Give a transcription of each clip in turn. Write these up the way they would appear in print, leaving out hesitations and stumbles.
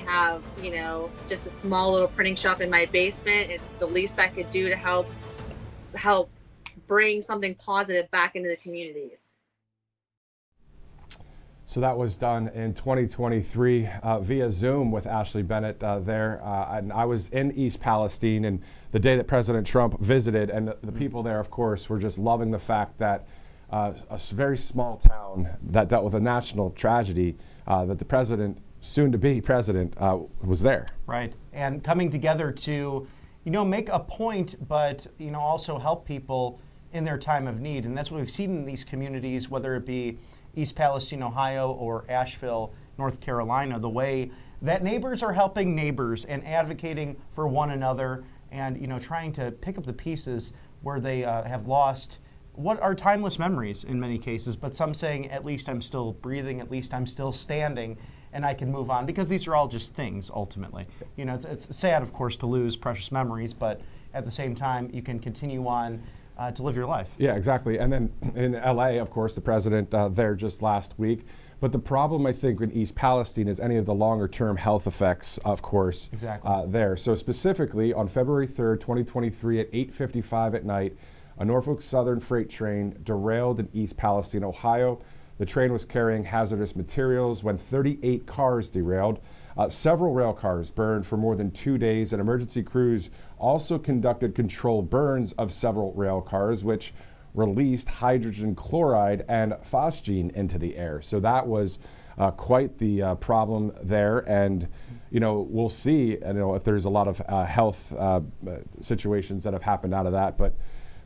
have, just a small little printing shop in my basement. It's the least I could do to help bring something positive back into the communities. So that was done in 2023 via Zoom with Ashley Bennett there. And I was in East Palestine, and the day that President Trump visited, and the people there, of course, were just loving the fact that a very small town that dealt with a national tragedy, that the president, soon-to-be president, was there. Right, and coming together to, make a point, but, also help people in their time of need. And that's what we've seen in these communities, whether it be East Palestine, Ohio, or Asheville, North Carolina, the way that neighbors are helping neighbors and advocating for one another and, trying to pick up the pieces where they have lost what are timeless memories in many cases, but some saying, at least I'm still breathing, at least I'm still standing, and I can move on, because these are all just things, ultimately. It's sad, of course, to lose precious memories, but at the same time, you can continue on to live your life. Yeah, exactly. And then in LA, of course, the president there just last week. But the problem, I think, in East Palestine is any of the longer-term health effects, of course, there. So specifically, on February 3rd, 2023, at 8:55 at night, a Norfolk Southern freight train derailed in East Palestine, Ohio. The train was carrying hazardous materials when 38 cars derailed. Several rail cars burned for more than 2 days, and emergency crews also conducted controlled burns of several rail cars, which released hydrogen chloride and phosgene into the air. So that was quite the problem there, and we'll see. If there's a lot of health situations that have happened out of that, but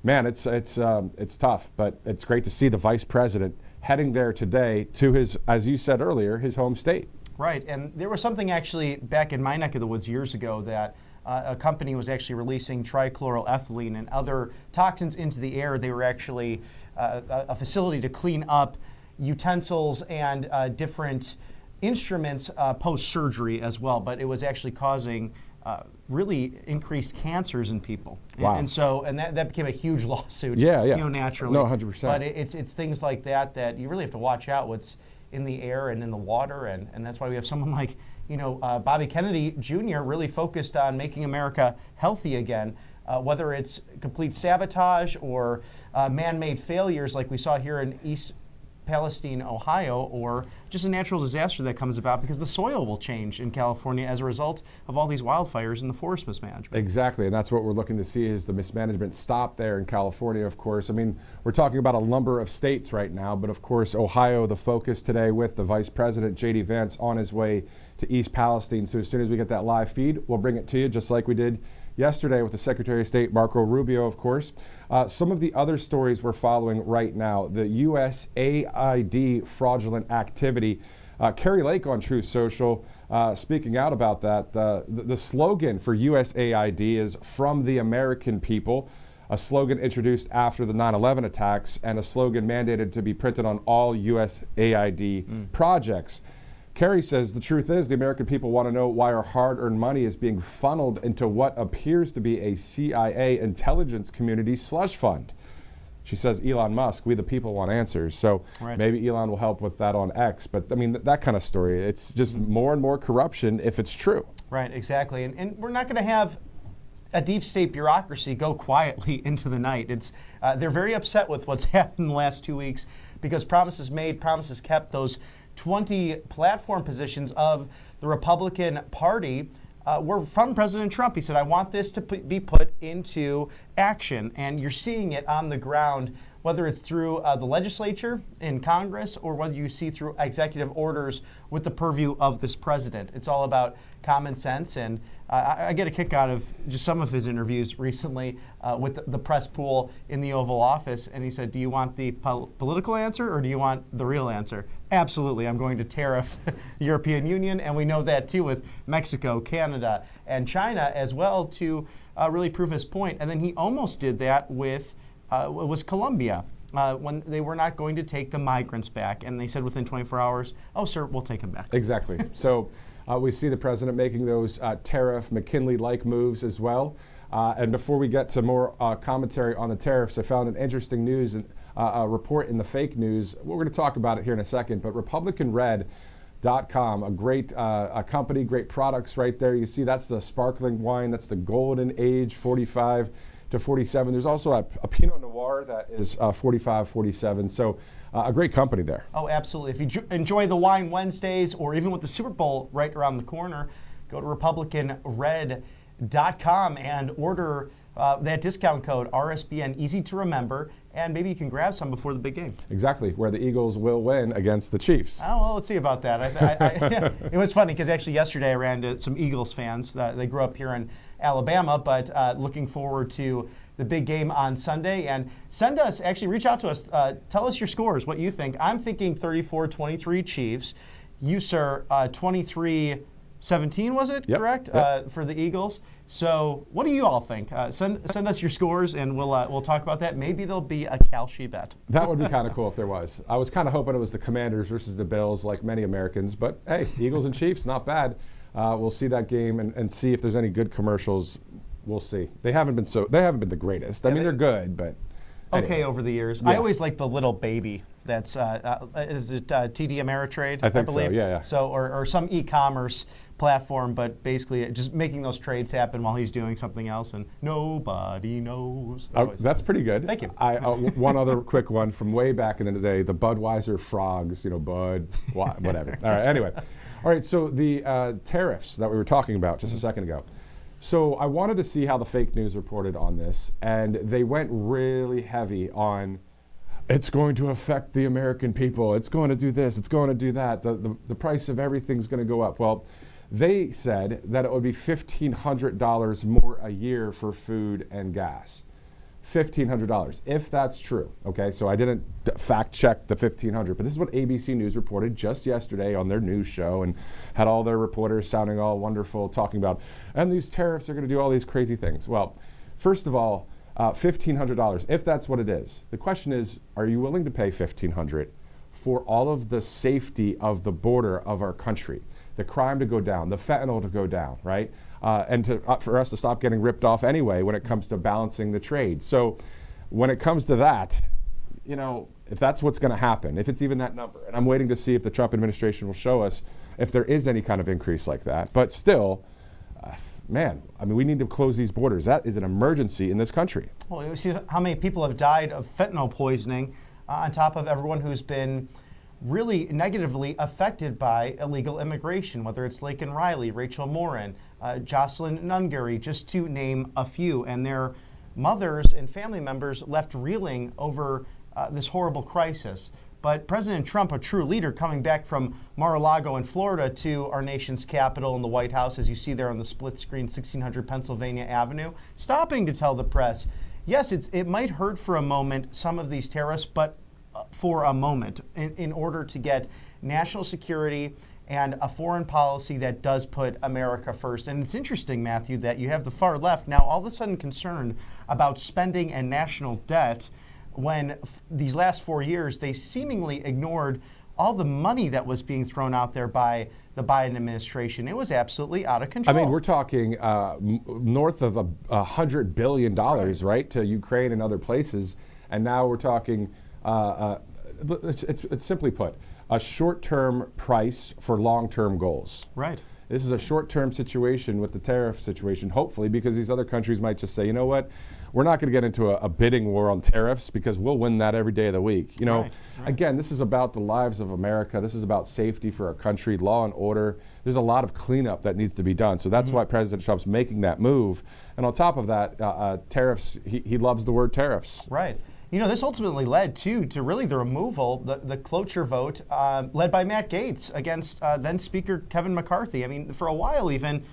man, it's tough. But it's great to see the vice president heading there today to his, as you said earlier, his home state. Right, and there was something actually back in my neck of the woods years ago that a company was actually releasing trichloroethylene and other toxins into the air. They were actually a facility to clean up utensils and different instruments post-surgery as well, but it was actually causing really increased cancers in people. Wow. And that became a huge lawsuit. Yeah. Naturally. No, 100%. But it's things like that you really have to watch out what's in the air and in the water, and that's why we have someone like Bobby Kennedy Jr. really focused on making America healthy again, whether it's complete sabotage or man-made failures like we saw here in East Palestine, Ohio, or just a natural disaster that comes about because the soil will change in California as a result of all these wildfires and the forest mismanagement. Exactly, and that's what we're looking to see is the mismanagement stop there in California, of course. I mean, we're talking about a number of states right now, but of course, Ohio, the focus today with the Vice President JD Vance on his way to East Palestine. So as soon as we get that live feed, we'll bring it to you just like we did yesterday with the Secretary of State, Marco Rubio, of course. Some of the other stories we're following right now, the USAID fraudulent activity. Carrie Lake on Truth Social speaking out about that. The slogan for USAID is "From the American People," a slogan introduced after the 9/11 attacks and a slogan mandated to be printed on all USAID projects. Kerry says the truth is the American people want to know why our hard-earned money is being funneled into what appears to be a CIA intelligence community slush fund. She says, Elon Musk, we the people want answers. So maybe Elon will help with that on X. But I mean, that kind of story, it's just more and more corruption if it's true. Right, exactly. And we're not going to have a deep state bureaucracy go quietly into the night. They're very upset with what's happened in the last 2 weeks because promises made, promises kept. Those 20 platform positions of the Republican Party were from President Trump. He said, I want this to be put into action. And you're seeing it on the ground, whether it's through the legislature in Congress or whether you see through executive orders with the purview of this president. It's all about common sense. And I get a kick out of just some of his interviews recently with the press pool in the Oval Office. And he said, do you want the political answer or do you want the real answer? Absolutely. I'm going to tariff the European Union. And we know that, too, with Mexico, Canada, and China as well to really prove his point. And then he almost did that with it was Colombia when they were not going to take the migrants back. And they said within 24 hours, oh, sir, we'll take them back. Exactly. So we see the president making those tariff McKinley-like moves as well. And before we get to more commentary on the tariffs, I found an interesting news and report in the fake news. We're going to talk about it here in a second, but Republican Red a great a company, great products right there. You see that's the sparkling wine, that's the golden age 45 to 47. There's also a Pinot Noir that is 45, 47. So a great company there. Oh, absolutely. If you enjoy the Wine Wednesdays, or even with the Super Bowl right around the corner, go to RepublicanRed.com and order that discount code RSBN, easy to remember, and maybe you can grab some before the big game. Exactly, where the Eagles will win against the Chiefs. Oh, well, let's see about that. It was funny because actually yesterday I ran to some Eagles fans. They grew up here in Alabama, but looking forward to the big game on Sunday. And reach out to us. Tell us your scores, what you think. I'm thinking 34-23 Chiefs. You, sir, 23-17, was it? Yep. Correct? Yep. For the Eagles. So what do you all think? Send us your scores, and we'll talk about that. Maybe there'll be a Kalshi bet. That would be kind of cool if there was. I was kind of hoping it was the Commanders versus the Bills, like many Americans. But hey, Eagles and Chiefs, not bad. We'll see that game and see if there's any good commercials. We'll see. They haven't been the greatest. I mean, they're good, but anyway. Okay over the years. Yeah. I always like the little baby. That's is it TD Ameritrade? I think believe. so. Yeah. So or some e-commerce platform, but basically just making those trades happen while he's doing something else, and nobody knows. That's pretty good. Thank you. One other quick one from way back in the day, the Budweiser frogs, Bud, whatever. All right, anyway. All right, so the tariffs that we were talking about just a second ago. So I wanted to see how the fake news reported on this, and they went really heavy on it's going to affect the American people, it's going to do this, it's going to do that, the price of everything's going to go up. Well, they said that it would be $1,500 more a year for food and gas. $1,500, if that's true. Okay, so I didn't fact check the $1,500, but this is what ABC News reported just yesterday on their news show, and had all their reporters sounding all wonderful, talking about, and these tariffs are going to do all these crazy things. Well, first of all, $1,500, if that's what it is. The question is, are you willing to pay $1,500 for all of the safety of the border of our country? The crime to go down, the fentanyl to go down, right? And for us to stop getting ripped off anyway when it comes to balancing the trade. So when it comes to that, if that's what's going to happen, if it's even that number, and I'm waiting to see if the Trump administration will show us if there is any kind of increase like that. But still, we need to close these borders. That is an emergency in this country. Well, you see how many people have died of fentanyl poisoning on top of everyone who's been really negatively affected by illegal immigration, whether it's Laken Riley, Rachel Morin, Jocelyn Nungaray, just to name a few, and their mothers and family members left reeling over this horrible crisis. But President Trump, a true leader, coming back from Mar-a-Lago in Florida to our nation's capital in the White House, as you see there on the split screen, 1600 Pennsylvania Avenue, stopping to tell the press, yes, it might hurt for a moment, some of these tariffs, but for a moment, in order to get national security and a foreign policy that does put America first. And it's interesting, Matthew, that you have the far left now all of a sudden concerned about spending and national debt, when these last 4 years they seemingly ignored all the money that was being thrown out there by the Biden administration. It was absolutely out of control. I mean, we're talking north of $100 billion, right, to Ukraine and other places. And now we're talking, it's simply put, a short-term price for long-term goals. Right. This is a short-term situation with the tariff situation, hopefully, because these other countries might just say, you know what, we're not going to get into a bidding war on tariffs because we'll win that every day of the week. Right. Again, this is about the lives of America. This is about safety for our country, law and order. There's a lot of cleanup that needs to be done. So that's why President Trump's making that move. And on top of that, tariffs, he loves the word tariffs. Right. This ultimately led to really the removal, the cloture vote led by Matt Gaetz against then Speaker Kevin McCarthy. I mean, for a while even,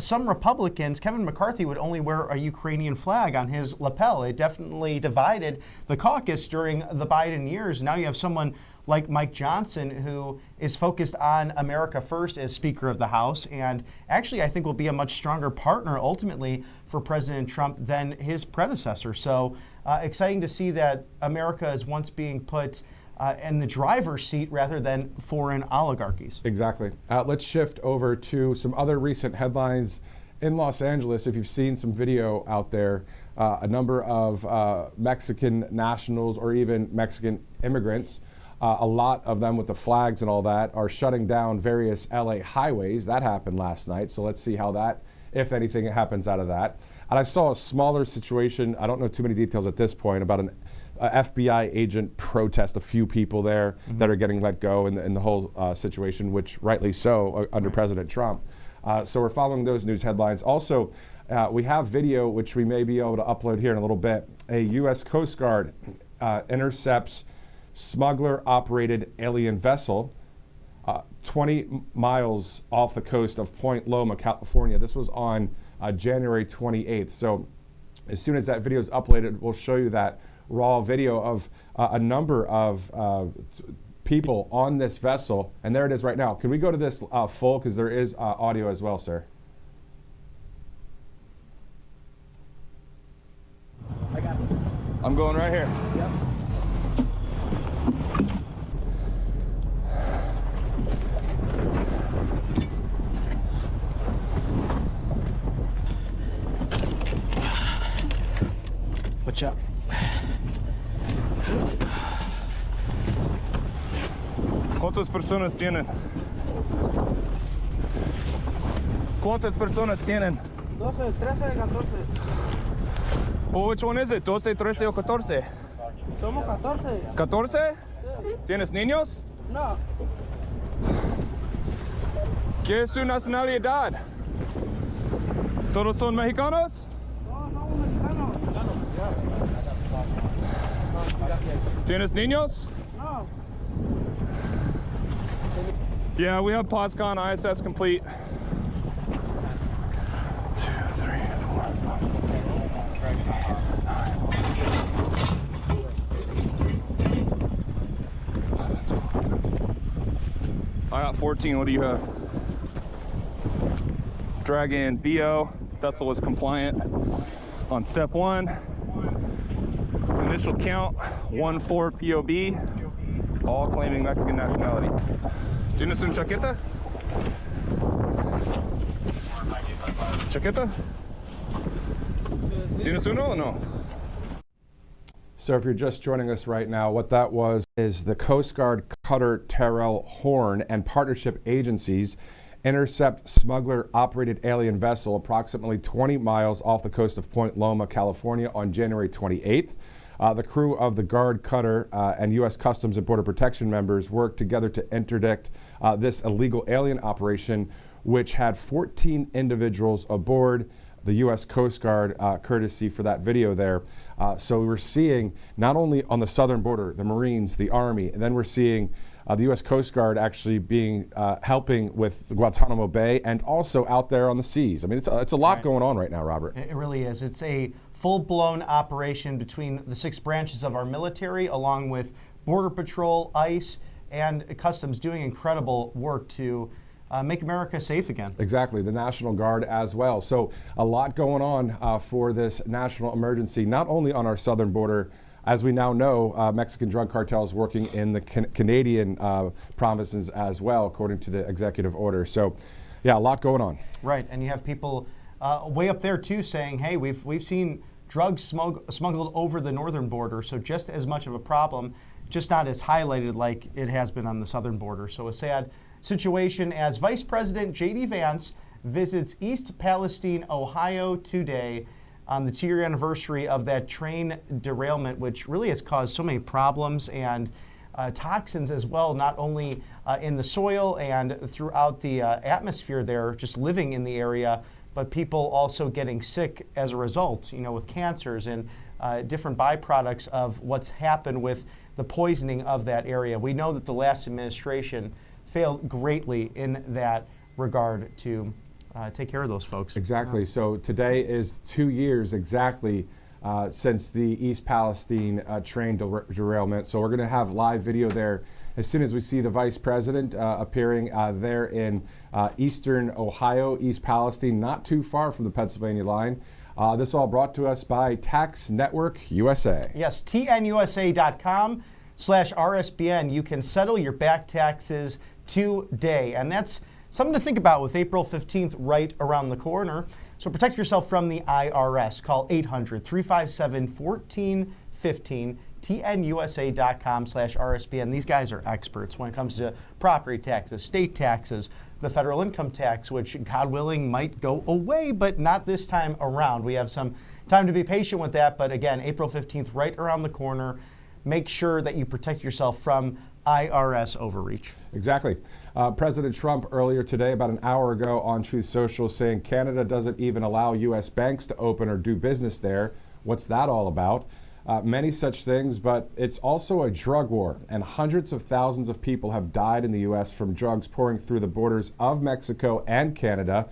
some Republicans, Kevin McCarthy would only wear a Ukrainian flag on his lapel. It definitely divided the caucus during the Biden years. Now you have someone like Mike Johnson, who is focused on America first as Speaker of the House, and actually I think will be a much stronger partner ultimately for President Trump than his predecessor. So exciting to see that America is once being put in the driver's seat rather than foreign oligarchies. Exactly. Let's shift over to some other recent headlines in Los Angeles. If you've seen some video out there, a number of Mexican nationals or even Mexican immigrants A lot of them with the flags and all that are shutting down various LA highways. That happened last night, so let's see how that, if anything, happens out of that. And I saw a smaller situation, I don't know too many details at this point, about an FBI agent protest, a few people there that are getting let go in the whole situation, which rightly so under President Trump. So we're following those news headlines. Also, we have video, which we may be able to upload here in a little bit. A U.S. Coast Guard intercepts smuggler-operated alien vessel 20 miles off the coast of Point Loma, California. This was on January 28th. So as soon as that video is uploaded, we'll show you that raw video of a number of people on this vessel. And there it is right now. Can we go to this full? Because there is audio as well, sir. I got it. I'm going right here. Yep. Watch out. ¿Cuántas personas tienen? ¿Cuántas personas tienen? 12, 13, 14. Oh, which one is it? 12, 13 o 14? Somos 14. 14? Sí. ¿Tienes niños? No. ¿Qué es su nacionalidad? ¿Todos son mexicanos? No, somos mexicanos. ¿Tienes niños? No. Yeah, we have POSCON ISS complete. 2, 3, 4, 5. I got 14. What do you have? Drag in BO. Vessel was compliant on step 1. Initial count 14 POB. All claiming Mexican nationality. ¿Tienes un chaqueta? ¿Chaqueta? ¿Tienes uno o no? So if you're just joining us right now, what that was is the Coast Guard cutter Terrell Horn and partnership agencies intercept smuggler-operated alien vessel approximately 20 miles off the coast of Point Loma, California on January 28th. The crew of the Guard cutter and U.S. Customs and Border Protection members worked together to interdict this illegal alien operation, which had 14 individuals aboard. The U.S. Coast Guard, courtesy for that video there. So we're seeing not only on the southern border, the Marines, the Army, and then we're seeing the U.S. Coast Guard actually being helping with Guantanamo Bay and also out there on the seas. I mean, it's a lot going on right now, Robert. It really is. It's a full-blown operation between the 6 branches of our military, along with Border Patrol, ICE, and Customs, doing incredible work to make America safe again. Exactly, the National Guard as well. So a lot going on for this national emergency, not only on our southern border. As we now know, Mexican drug cartels working in the Canadian provinces as well, according to the executive order. So, yeah, a lot going on. Right, and you have people way up there too saying, "Hey, we've seen drugs smuggled over the northern border, so just as much of a problem, just not as highlighted like it has been on the southern border." So a sad situation as Vice President JD Vance visits East Palestine, Ohio today, on the 2-year anniversary of that train derailment, which really has caused so many problems and toxins as well, not only in the soil and throughout the atmosphere there, just living in the area, but people also getting sick as a result, with cancers and different byproducts of what's happened with the poisoning of that area. We know that the last administration failed greatly in that regard to take care of those folks. Exactly. So today is 2 years exactly since the East Palestine train derailment. So we're going to have live video there as soon as we see the Vice President appearing there in eastern Ohio, East Palestine, not too far from the Pennsylvania line. This all brought to us by Tax Network USA. Yes, tnusa.com/RSBN. You can settle your back taxes today. And that's something to think about with April 15th right around the corner. So protect yourself from the IRS. Call 800-357-1415. tnusa.com/RSBN. These guys are experts when it comes to property taxes, state taxes, the federal income tax, which, God willing, might go away, but not this time around. We have some time to be patient with that, but again, April 15th, right around the corner. Make sure that you protect yourself from IRS overreach. Exactly. President Trump earlier today, about an hour ago on Truth Social, saying Canada doesn't even allow U.S. banks to open or do business there. What's that all about? Many such things, but it's also a drug war, and hundreds of thousands of people have died in the U.S. from drugs pouring through the borders of Mexico and Canada.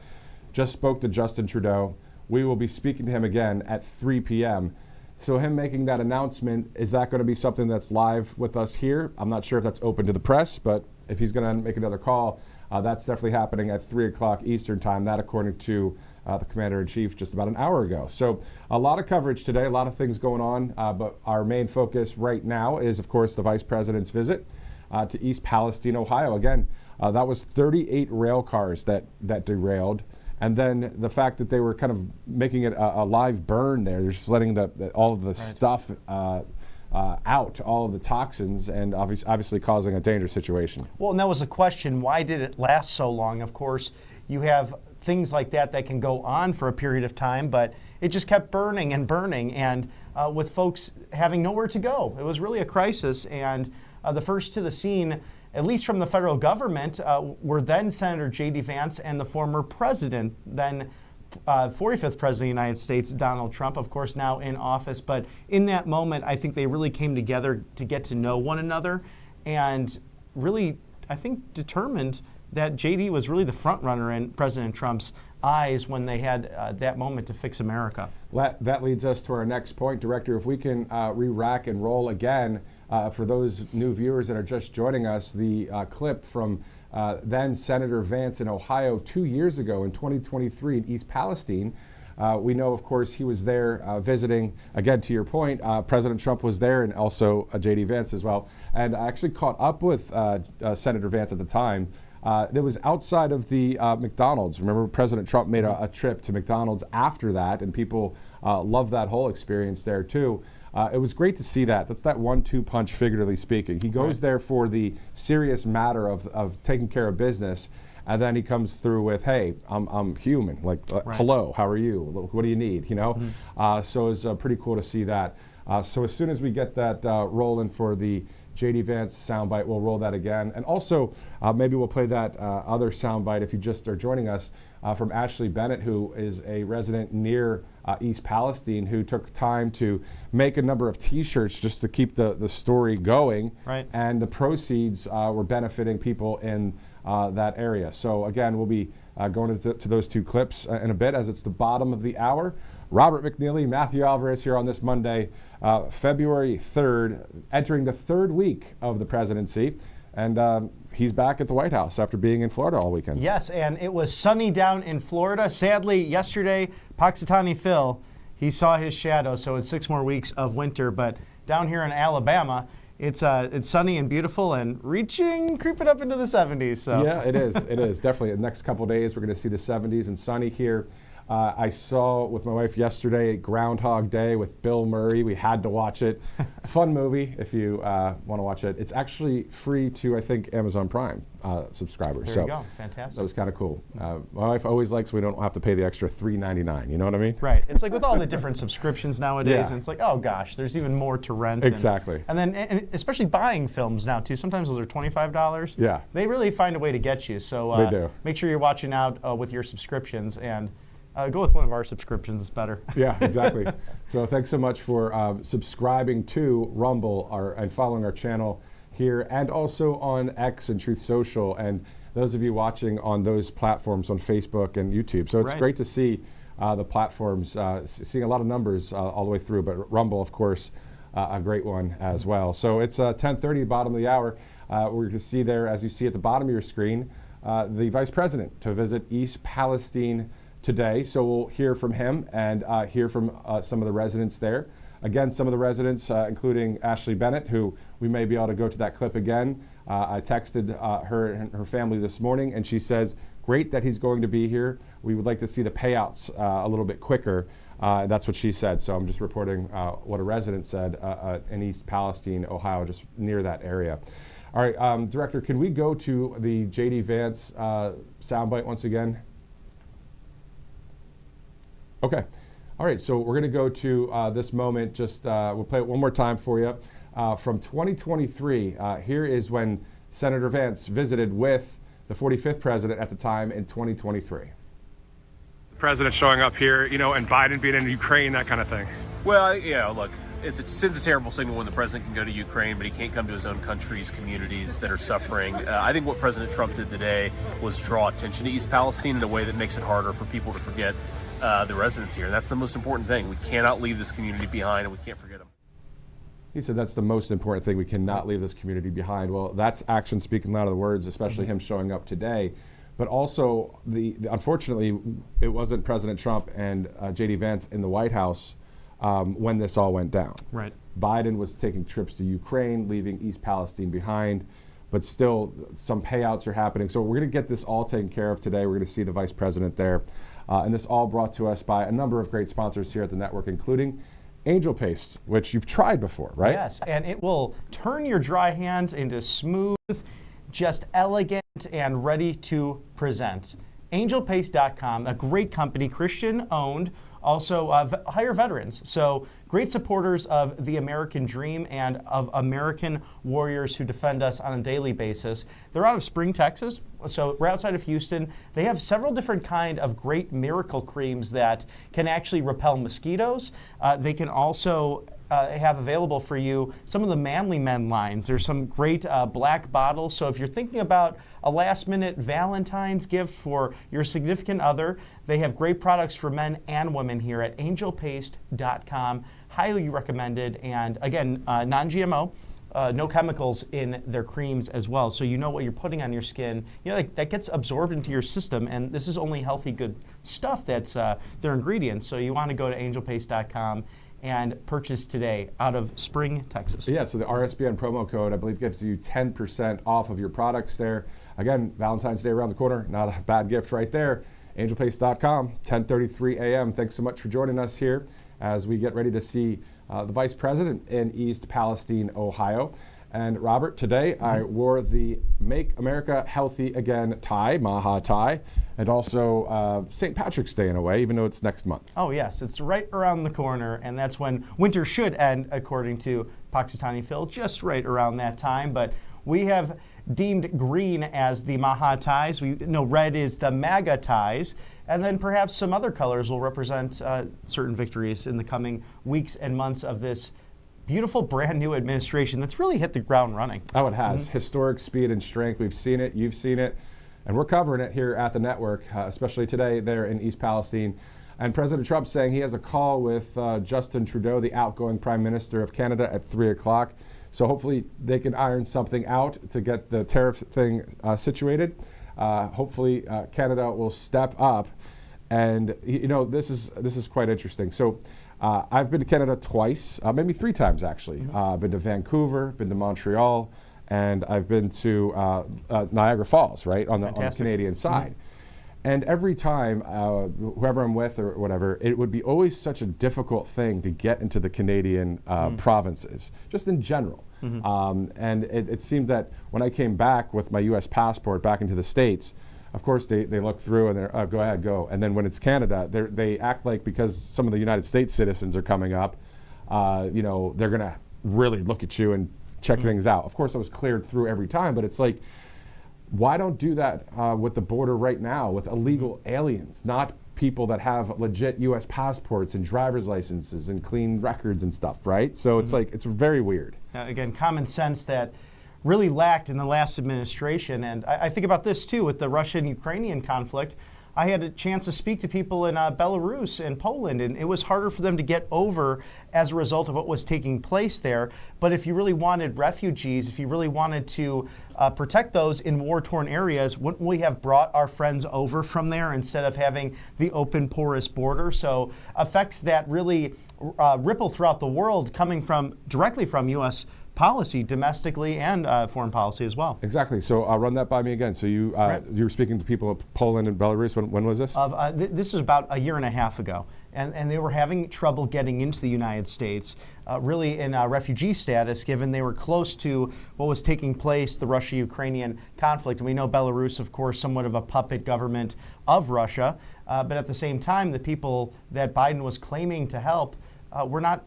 Just spoke to Justin Trudeau. We will be speaking to him again at 3 p.m. So him making that announcement, is that going to be something that's live with us here? I'm not sure if that's open to the press, but if he's going to make another call, that's definitely happening at 3 o'clock Eastern time. That according to the Commander-in-Chief just about an hour ago. So a lot of coverage today, a lot of things going on, but our main focus right now is, of course, the Vice President's visit to East Palestine, Ohio. Again, that was 38 rail cars that derailed. And then the fact that they were kind of making it a live burn there, they're just letting all of the stuff out, all of the toxins, and obviously causing a dangerous situation. Well, and that was a question, why did it last so long? Of course, you have things like that can go on for a period of time, but it just kept burning and burning, and with folks having nowhere to go. It was really a crisis, and the first to the scene, at least from the federal government, were then Senator JD Vance and the former president, then 45th President of the United States, Donald Trump, of course, now in office. But in that moment, I think they really came together to get to know one another and really, I think, determined that JD was really the front runner in President Trump's eyes when they had that moment to fix America. That leads us to our next point, Director. If we can re-rack and roll again, for those new viewers that are just joining us, the clip from then Senator Vance in Ohio 2 years ago in 2023 in East Palestine. We know, of course, he was there visiting, again, to your point, President Trump was there, and also J.D. Vance as well. And I actually caught up with Senator Vance at the time. It was outside of the McDonald's. Remember, President Trump made a trip to McDonald's after that, and people loved that whole experience there, too. It was great to see that. That's that 1-2 punch, figuratively speaking. He goes there for the serious matter of taking care of business, and then he comes through with, "Hey, I'm human. Like, hello, how are you? What do you need?" You know. So it was pretty cool to see that. So as soon as we get that rolling for the JD Vance soundbite, we'll roll that again, and also maybe we'll play that other soundbite if you just are joining us from Ashley Bennett, who is a resident near East Palestine, who took time to make a number of T-shirts just to keep the story going, and the proceeds were benefiting people in that area. So again, we'll be going to those two clips in a bit, as it's the bottom of the hour. Robert McNeely, Matthew Alvarez here on this Monday, February 3rd, entering the third week of the presidency. And he's back at the White House after being in Florida all weekend. Yes, and it was sunny down in Florida. Sadly, yesterday, Punxsutawney Phil, he saw his shadow, so it's 6 more weeks of winter. But down here in Alabama, it's sunny and beautiful and creeping up into the 70s. So. Yeah, it is. It is. Definitely. The next couple of days, we're going to see the 70s and sunny here. I saw with my wife yesterday Groundhog Day with Bill Murray. We had to watch it. Fun movie if you want to watch it. It's actually free to, I think, Amazon Prime subscribers. There you go. Fantastic. That was kind of cool. My wife always likes we don't have to pay the extra $3.99. You know what I mean? Right. It's like with all the different subscriptions nowadays, and it's like, oh gosh, there's even more to rent. Exactly. And then especially buying films now too. Sometimes those are $25. Yeah. They really find a way to get you. So they do. Make sure you're watching out with your subscriptions, and go with one of our subscriptions. It's better. Yeah, exactly. So thanks so much for subscribing to Rumble and following our channel here, and also on X and Truth Social, and those of you watching on those platforms on Facebook and YouTube. So it's great to see the platforms, seeing a lot of numbers all the way through, but Rumble, of course, a great one as well. So it's 10:30, bottom of the hour. We're going to see there, as you see at the bottom of your screen, the Vice President to visit East Palestine today. So we'll hear from him and hear from some of the residents there. Again, some of the residents, including Ashley Bennett, who we may be able to go to that clip again. I texted her and her family this morning, and she says, great that he's going to be here. We would like to see the payouts a little bit quicker. That's what she said. So I'm just reporting what a resident said in East Palestine, Ohio, just near that area. All right, Director, can we go to the JD Vance soundbite once again? Okay. All right, so we're going to go to this moment. Just we'll play it one more time for you. From 2023, here is when Senator Vance visited with the 45th president at the time in 2023. President showing up here, you know, and Biden being in Ukraine, that kind of thing. Well, you know, look, it sends a terrible signal when the president can go to Ukraine, but he can't come to his own country's communities that are suffering. I think what President Trump did today was draw attention to East Palestine in a way that makes it harder for people to forget the residents here. And that's the most important thing. We cannot leave this community behind, and we can't forget them. He said that's the most important thing. We cannot leave this community behind. Well, that's action speaking louder than words, especially him showing up today. But also, unfortunately, it wasn't President Trump and JD Vance in the White House when this all went down. Right. Biden was taking trips to Ukraine, leaving East Palestine behind. But still, some payouts are happening. So we're going to get this all taken care of today. We're going to see the Vice President there. And this all brought to us by a number of great sponsors here at the network, including Angel Paste, which you've tried before, right? Yes, and it will turn your dry hands into smooth, just elegant and ready to present. AngelPaste.com, a great company, Christian-owned, also hire veterans. So great supporters of the American dream and of American warriors who defend us on a daily basis. They're out of Spring, Texas, so right outside of Houston. They have several different kind of great miracle creams that can actually repel mosquitoes. They can also have available for you some of the Manly Men lines. There's some great black bottles. So if you're thinking about a last-minute Valentine's gift for your significant other, they have great products for men and women here at angelpaste.com. Highly recommended. And again, non-GMO. No chemicals in their creams as well, so you know what you're putting on your skin. You know, that gets absorbed into your system, and this is only healthy, good stuff that's their ingredients. So you want to go to angelpaste.com and purchase today out of Spring, Texas. Yeah, so the RSBN promo code, I believe, gives you 10% off of your products there. Again, Valentine's Day around the corner, not a bad gift right there. Angelpaste.com, 10:33 a.m. Thanks so much for joining us here as we get ready to see the Vice President in East Palestine, Ohio. And Robert, today I wore the Make America Healthy Again tie, Maha tie, and also St. Patrick's Day in a way, even though it's next month. Oh yes, it's right around the corner, and that's when winter should end, according to Puxatawny Phil, just right around that time. But we have deemed green as the Maha ties. We know red is the MAGA ties. And then perhaps some other colors will represent certain victories in the coming weeks and months of this beautiful brand new administration that's really hit the ground running. Oh, it has. Historic speed and strength. We've seen it. You've seen it. And we're covering it here at the network, especially today there in East Palestine. And President Trump saying he has a call with Justin Trudeau, the outgoing Prime Minister of Canada, at 3 o'clock. So hopefully they can iron something out to get the tariff thing situated. Hopefully Canada will step up. And, you know, this is quite interesting. So I've been to Canada twice, maybe 3 times actually. I've been to Vancouver, been to Montreal, and I've been to Niagara Falls, right, on the Canadian side. And every time, whoever I'm with or whatever, it would be always such a difficult thing to get into the Canadian provinces, just in general. And it seemed that when I came back with my U.S. passport back into the States, of course they look through and they're, go ahead, go. And then when it's Canada, they act like because some of the United States citizens are coming up, you know, they're going to really look at you and check things out. Of course, I was cleared through every time, but it's like, why don't do that with the border right now with illegal aliens, not people that have legit U.S. passports and driver's licenses and clean records and stuff, right? So it's like, it's very weird. Again, common sense that really lacked in the last administration. And I think about this too with the Russian-Ukrainian conflict. I had a chance to speak to people in Belarus and Poland, and it was harder for them to get over as a result of what was taking place there. But if you really wanted refugees, if you really wanted to protect those in war-torn areas, wouldn't we have brought our friends over from there instead of having the open, porous border? So effects that really ripple throughout the world coming from directly from U.S. policy domestically and foreign policy as well. Exactly. So run that by me again. So you you were speaking to people of Poland and Belarus. When was this? This was about a year and a half ago, and they were having trouble getting into the United States, really in refugee status, given they were close to what was taking place, the Russia-Ukrainian conflict. And we know Belarus, of course, somewhat of a puppet government of Russia, but at the same time, the people that Biden was claiming to help were not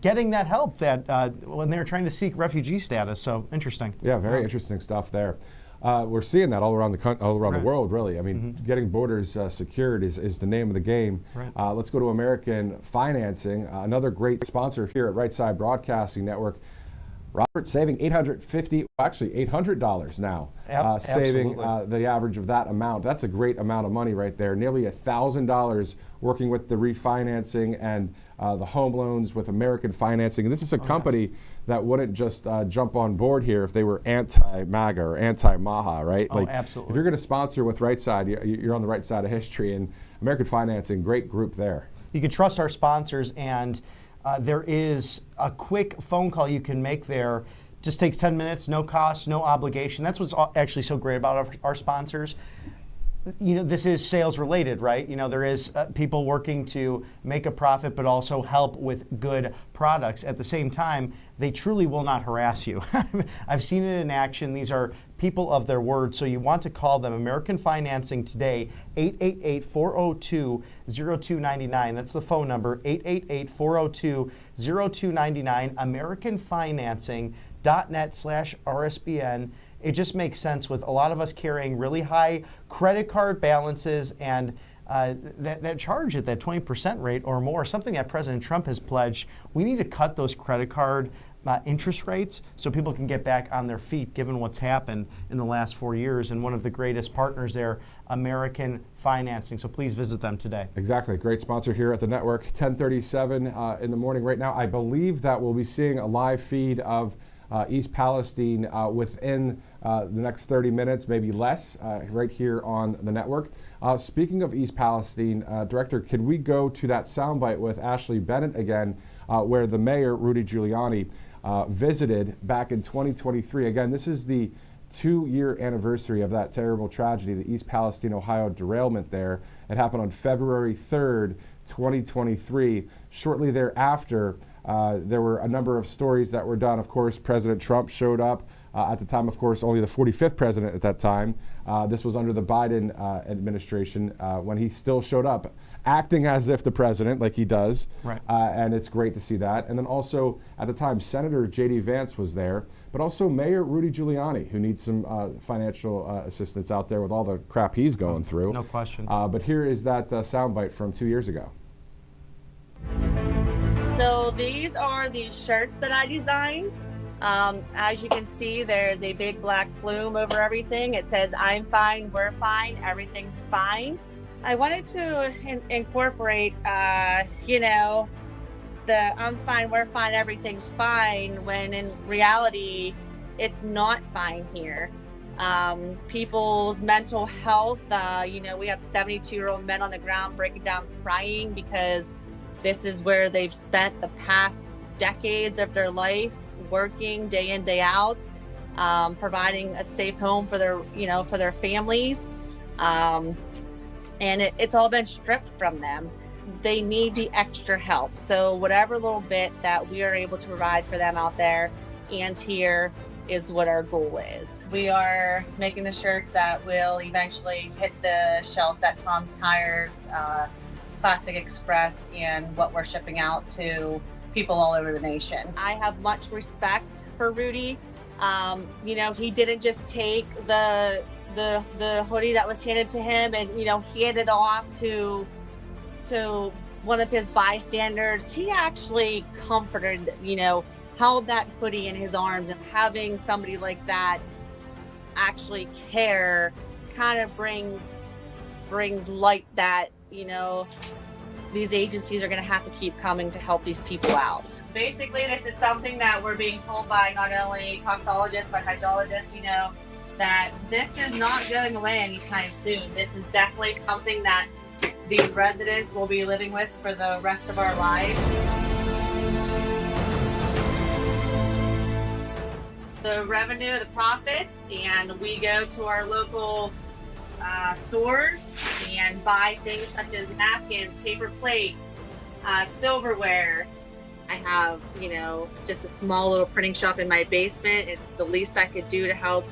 getting that help that when they were trying to seek refugee status. So interesting. Yeah, very interesting stuff there. We're seeing that all around the world, really. I mean, getting borders secured is the name of the game. Right. Let's go to American Financing, another great sponsor here at Right Side Broadcasting Network. Robert, saving $800 now, saving the average of that amount. That's a great amount of money right there. Nearly $1,000 working with the refinancing and the home loans with American Financing. And this is a company that wouldn't just jump on board here if they were anti-MAGA or anti-Maha, right? Oh, absolutely. If you're going to sponsor with Right Side, you're on the right side of history. And American Financing, great group there. You can trust our sponsors, and there is a quick phone call you can make there. Just takes 10 minutes, no cost, no obligation. That's what's actually so great about our sponsors. You know, this is sales related, right? You know, there is people working to make a profit, but also help with good products. At the same time, they truly will not harass you. I've seen it in action. These are people of their word. So you want to call them. American Financing today, 888-402-0299. That's the phone number, 888-402-0299, AmericanFinancing.net/RSBN. It just makes sense with a lot of us carrying really high credit card balances and that charge at that 20% rate or more, something that President Trump has pledged. We need to cut those credit card interest rates so people can get back on their feet given what's happened in the last 4 years. And one of the greatest partners there, American Financing. So please visit them today. Exactly. Great sponsor here at the network. 10:37 in the morning right now. I believe that we'll be seeing a live feed of East Palestine within the next 30 minutes, maybe less, right here on the network. Speaking of East Palestine, Director, could we go to that soundbite with Ashley Bennett again, where the mayor, Rudy Giuliani, visited back in 2023. Again, this is the 2-year anniversary of that terrible tragedy, the East Palestine, Ohio derailment there. It happened on February 3rd, 2023. Shortly thereafter, there were a number of stories that were done. Of course, President Trump showed up. At the time, of course, only the 45th president at that time. This was under the Biden administration when he still showed up, acting as if the president, like he does. Right. And it's great to see that. And then also, at the time, Senator JD Vance was there, but also Mayor Rudy Giuliani, who needs some financial assistance out there with all the crap he's going through. No question. But here is that soundbite from 2 years ago. So these are the shirts that I designed. As you can see, there's a big black flume over everything. It says, "I'm fine, we're fine, everything's fine." I wanted to incorporate, the "I'm fine, we're fine, everything's fine," when in reality, it's not fine here. People's mental health, we have 72-year-old men on the ground breaking down crying because this is where they've spent the past decades of their life, working day in, day out, providing a safe home for their families. And it's all been stripped from them. They need the extra help. So whatever little bit that we are able to provide for them out there and here is what our goal is. We are making the shirts that will eventually hit the shelves at Tom's Tires, Classic Express, and what we're shipping out to people all over the nation. I have much respect for Rudy. He didn't just take the hoodie that was handed to him and hand it off to one of his bystanders. He actually comforted, held that hoodie in his arms, and having somebody like that actually care kind of brings light that these agencies are going to have to keep coming to help these people out. Basically, this is something that we're being told by not only toxicologists but hydrologists, that this is not going away anytime soon. This is definitely something that these residents will be living with for the rest of our lives. the revenue, the profits, and we go to our local stores and buy things such as napkins, paper plates, silverware. I have, just a small little printing shop in my basement. It's the least I could do to help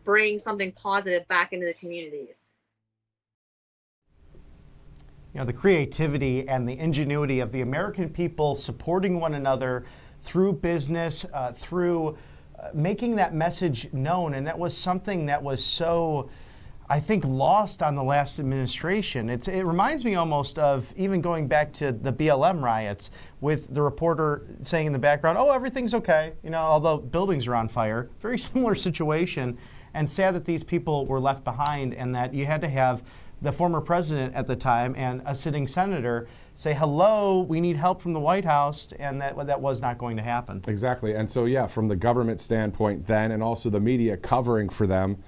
bring something positive back into the communities. The creativity and the ingenuity of the American people supporting one another through business, through making that message known. And that was something that was so, I think, lost on the last administration. It reminds me almost of even going back to the BLM riots with the reporter saying in the background, oh, everything's okay, although buildings are on fire. Very similar situation, and sad that these people were left behind and that you had to have the former president at the time and a sitting senator say, hello, we need help from the White House, and that was not going to happen. Exactly. And so, yeah, from the government standpoint then, and also the media covering for them,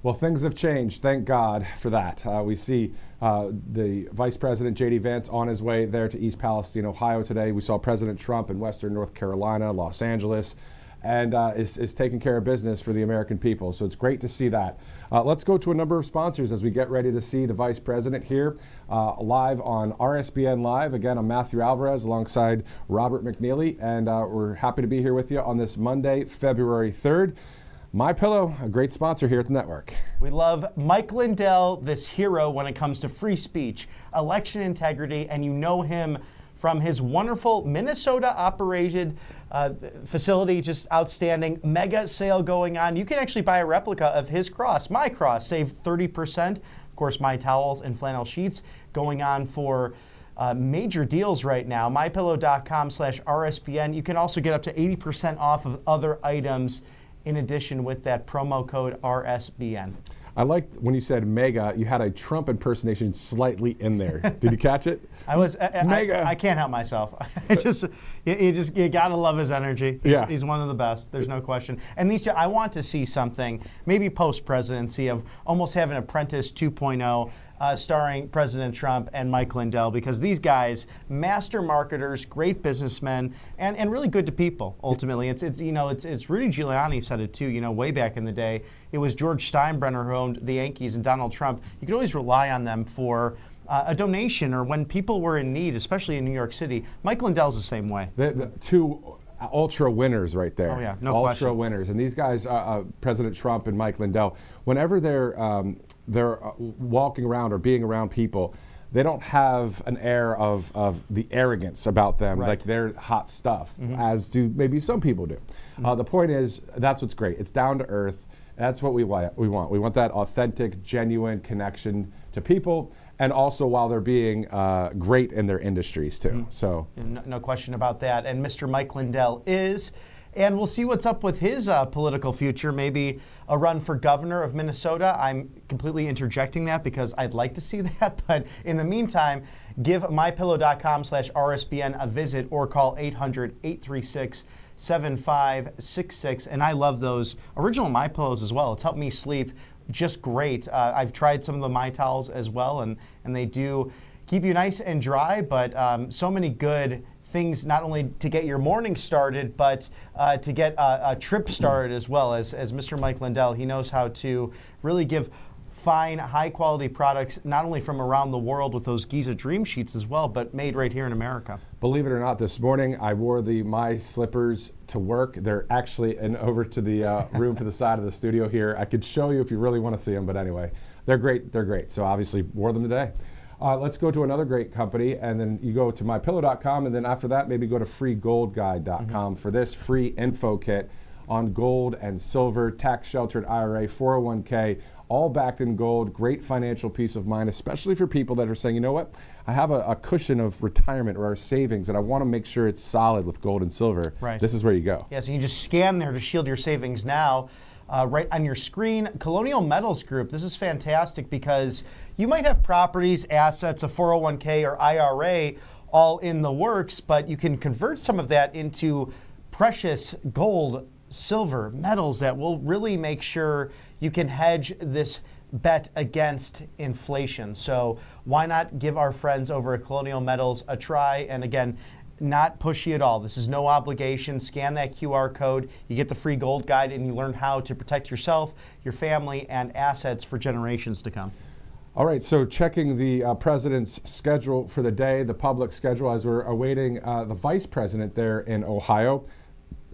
well, things have changed. Thank God for that. We see the Vice President JD Vance on his way there to East Palestine, Ohio today. We saw President Trump in Western North Carolina, Los Angeles, and is taking care of business for the American people. So it's great to see that. Let's go to a number of sponsors as we get ready to see the Vice President here live on RSBN Live. Again, I'm Matthew Alvarez alongside Robert McNeely, and we're happy to be here with you on this Monday, February 3rd. MyPillow, a great sponsor here at the network. We love Mike Lindell, this hero when it comes to free speech, election integrity, and you know him from his wonderful Minnesota-operated facility, just outstanding. Mega sale going on. You can actually buy a replica of his cross, my cross, save 30%. Of course, my towels and flannel sheets going on for major deals right now. MyPillow.com/RSBN. You can also get up to 80% off of other items in addition with that promo code RSBN. I liked when you said mega, you had a Trump impersonation slightly in there. Did you catch it? Mega. I can't help myself. You gotta love his energy. He's one of the best. There's no question. And these two, I want to see something, maybe post-presidency, of almost have an Apprentice 2.0 starring President Trump and Mike Lindell, because these guys, master marketers, great businessmen, and really good to people. Ultimately, it's Rudy Giuliani said it too. Way back in the day, it was George Steinbrenner who owned the Yankees and Donald Trump. You could always rely on them for a donation or when people were in need, especially in New York City. Mike Lindell's the same way. The two ultra winners right there. Oh yeah, no question. Ultra question. winners, and these guys, President Trump and Mike Lindell, whenever they're walking around or being around people, they don't have an air of the arrogance about them, right, like they're hot stuff, as do maybe some people do. The point is, that's what's great. It's down to earth. That's what we want. We want that authentic, genuine connection to people, and also while they're being great in their industries too. So no question about that. And Mr. Mike Lindell is, and we'll see what's up with his political future. Maybe a run for governor of Minnesota. I'm completely interjecting that because I'd like to see that. But in the meantime, give mypillow.com/RSBN a visit or call 800-836-7566. And I love those original My Pillows as well. It's helped me sleep just great. I've tried some of the My Towels as well, and they do keep you nice and dry, but so many good things, not only to get your morning started, but to get a trip started as well. As Mr. Mike Lindell, he knows how to really give fine, high-quality products, not only from around the world with those Giza Dream Sheets as well, but made right here in America. Believe it or not, this morning I wore the My slippers to work. They're actually over to the room to the side of the studio here. I could show you if you really want to see them, but anyway, they're great. They're great. So obviously wore them today. Let's go to another great company, and then you go to mypillow.com, and then after that, maybe go to freegoldguide.com for this free info kit on gold and silver, tax-sheltered IRA, 401k, all backed in gold. Great financial peace of mind, especially for people that are saying, you know what, I have a cushion of retirement or our savings, and I want to make sure it's solid with gold and silver. Right. This is where you go. Yeah, so you just scan there to shield your savings now. Right on your screen, Colonial Metals Group. This is fantastic because you might have properties, assets, a 401k or IRA all in the works, but you can convert some of that into precious gold, silver, metals that will really make sure you can hedge this bet against inflation. So why not give our friends over at Colonial Metals a try? And again, not pushy at all. This is no obligation. Scan that QR code. You get the free gold guide, and you learn how to protect yourself, your family, and assets for generations to come. All right, so checking the president's schedule for the day, the public schedule, as we're awaiting the vice president there in Ohio.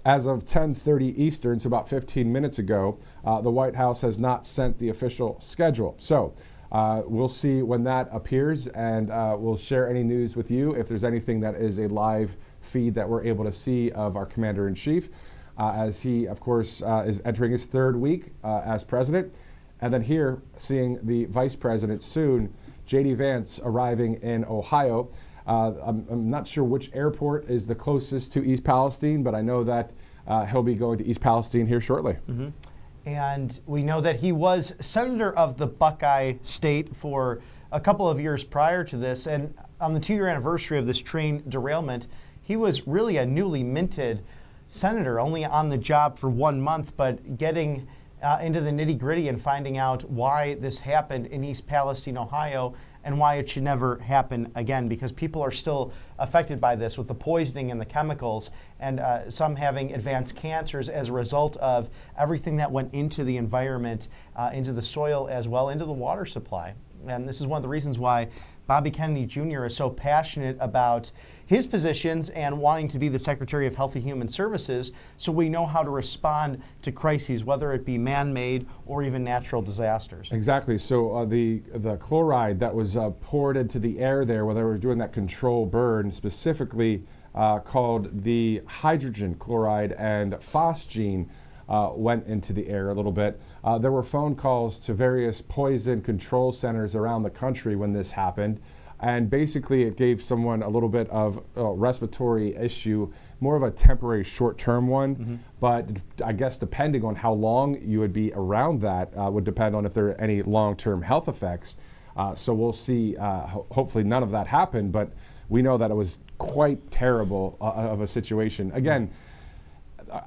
As of 10:30 Eastern, so about 15 minutes ago, the White House has not sent the official schedule. So we'll see when that appears, and we'll share any news with you if there's anything that is a live feed that we're able to see of our commander-in-chief, as he, of course, is entering his third week as president. And then here, seeing the vice president soon, JD Vance arriving in Ohio. I'm not sure which airport is the closest to East Palestine, but I know that he'll be going to East Palestine here shortly. Mm-hmm. And we know that he was senator of the Buckeye State for a couple of years prior to this. And on the 2-year anniversary of this train derailment, he was really a newly minted senator, only on the job for 1 month, but getting into the nitty-gritty and finding out why this happened in East Palestine, Ohio, and why it should never happen again, because people are still affected by this with the poisoning and the chemicals, and some having advanced cancers as a result of everything that went into the environment, into the soil as well, into the water supply. And this is one of the reasons why Bobby Kennedy Jr. is so passionate about his positions and wanting to be the Secretary of Health and Human Services, so we know how to respond to crises, whether it be man-made or even natural disasters. Exactly. So the chloride that was poured into the air there while they were doing that control burn, specifically called the hydrogen chloride and phosgene, went into the air a little bit. There were phone calls to various poison control centers around the country when this happened. And basically it gave someone a little bit of a respiratory issue, more of a temporary short-term one. Mm-hmm. But I guess depending on how long you would be around that would depend on if there are any long-term health effects. So we'll see. Hopefully none of that happened, but we know that it was quite terrible of a situation. Again,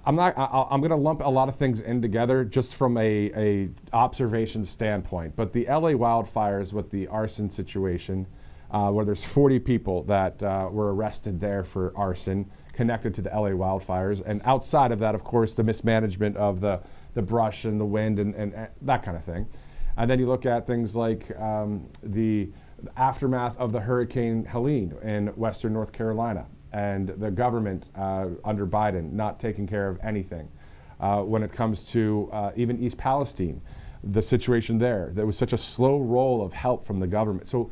I'm going to lump a lot of things in together just from a observation standpoint. But the LA wildfires with the arson situation, where there's 40 people that were arrested there for arson connected to the LA wildfires. And outside of that, of course, the mismanagement of the brush and the wind and that kind of thing. And then you look at things like the aftermath of the Hurricane Helene in western North Carolina, and the government under Biden not taking care of anything. When it comes to even East Palestine, the situation there was such a slow roll of help from the government. So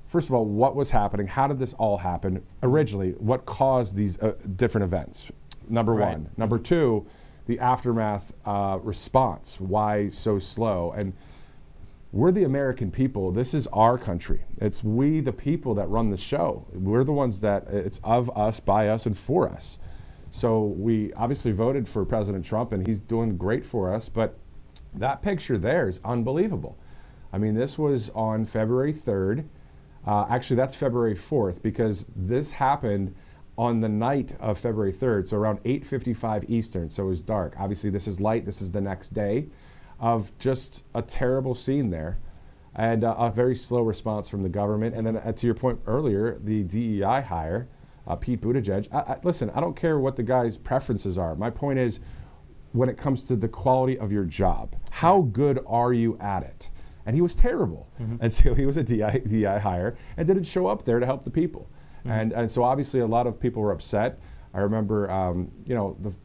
first of all, what was happening? How did this all happen? Originally, what caused these different events? Number Right. one. Number two, the aftermath response. Why so slow? And we're the American people. This is our country. It's we, the people, that run the show. We're the ones that it's of us, by us, and for us. So we obviously voted for President Trump, and he's doing great for us. But that picture there is unbelievable. I mean, this was on February 3rd. Actually, that's February 4th, because this happened on the night of February 3rd, so around 8:55 Eastern, so it was dark. Obviously, this is light. This is the next day of just a terrible scene there, and a very slow response from the government. And then, to your point earlier, the DEI hire, Pete Buttigieg. Listen, I don't care what the guy's preferences are. My point is, when it comes to the quality of your job, how good are you at it? And he was terrible. Mm-hmm. And so he was a DEI hire and didn't show up there to help the people. Mm-hmm. And so obviously a lot of people were upset. I remember,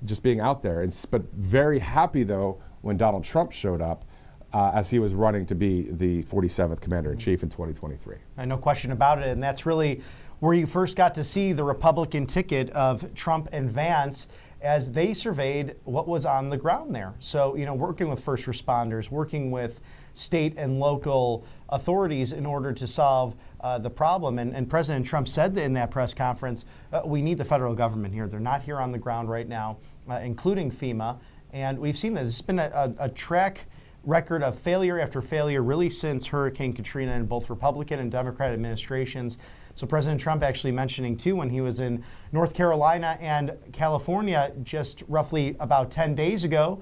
just being out there, but very happy though when Donald Trump showed up as he was running to be the 47th Commander-in-Chief in 2023. No question about it, and that's really where you first got to see the Republican ticket of Trump and Vance as they surveyed what was on the ground there. So, working with first responders, working with state and local authorities in order to solve the problem. And President Trump said in that press conference, we need the federal government here. They're not here on the ground right now, including FEMA. And we've seen this. It's been a track record of failure after failure really since Hurricane Katrina in both Republican and Democrat administrations. So President Trump actually mentioning, too, when he was in North Carolina and California just roughly about 10 days ago,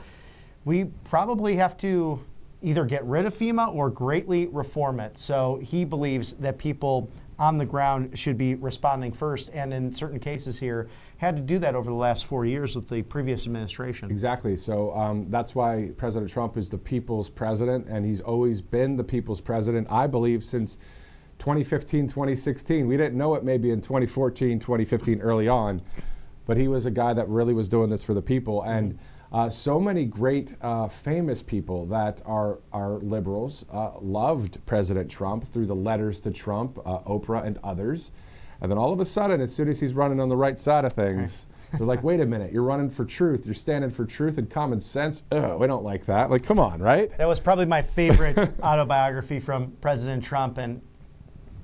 we probably have to either get rid of FEMA or greatly reform it. So he believes that people on the ground should be responding first, and in certain cases here, had to do that over the last 4 years with the previous administration. Exactly. So that's why President Trump is the people's president, and he's always been the people's president, I believe, since 2015, 2016. We didn't know it maybe in 2014, 2015, early on, but he was a guy that really was doing this for the people. And so many great famous people that are liberals loved President Trump through the letters to Trump, Oprah and others. And then all of a sudden, as soon as he's running on the right side of things, they're like, wait a minute, you're running for truth. You're standing for truth and common sense. Ugh, we don't like that. Like, come on, right? That was probably my favorite autobiography from President Trump. And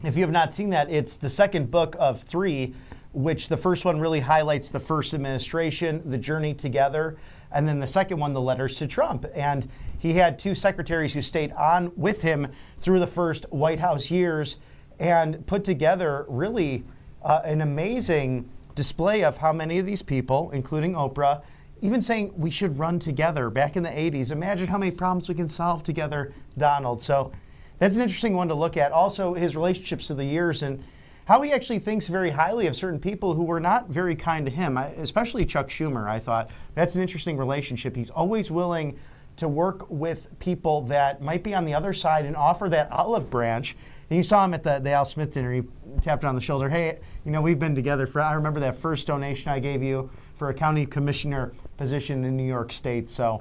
if you have not seen that, it's the second book of 3, which the first one really highlights the first administration, the journey together, and then the second one, the letters to Trump. And he had 2 secretaries who stayed on with him through the first White House years and put together really an amazing display of how many of these people, including Oprah, even saying we should run together back in the 80s. Imagine how many problems we can solve together, Donald. So that's an interesting one to look at. Also, his relationships through the years and how he actually thinks very highly of certain people who were not very kind to him, especially Chuck Schumer. I thought that's an interesting relationship. He's always willing to work with people that might be on the other side and offer that olive branch. And you saw him at the Al Smith dinner. He tapped on the shoulder. Hey, we've been together I remember that first donation I gave you for a county commissioner position in New York State. So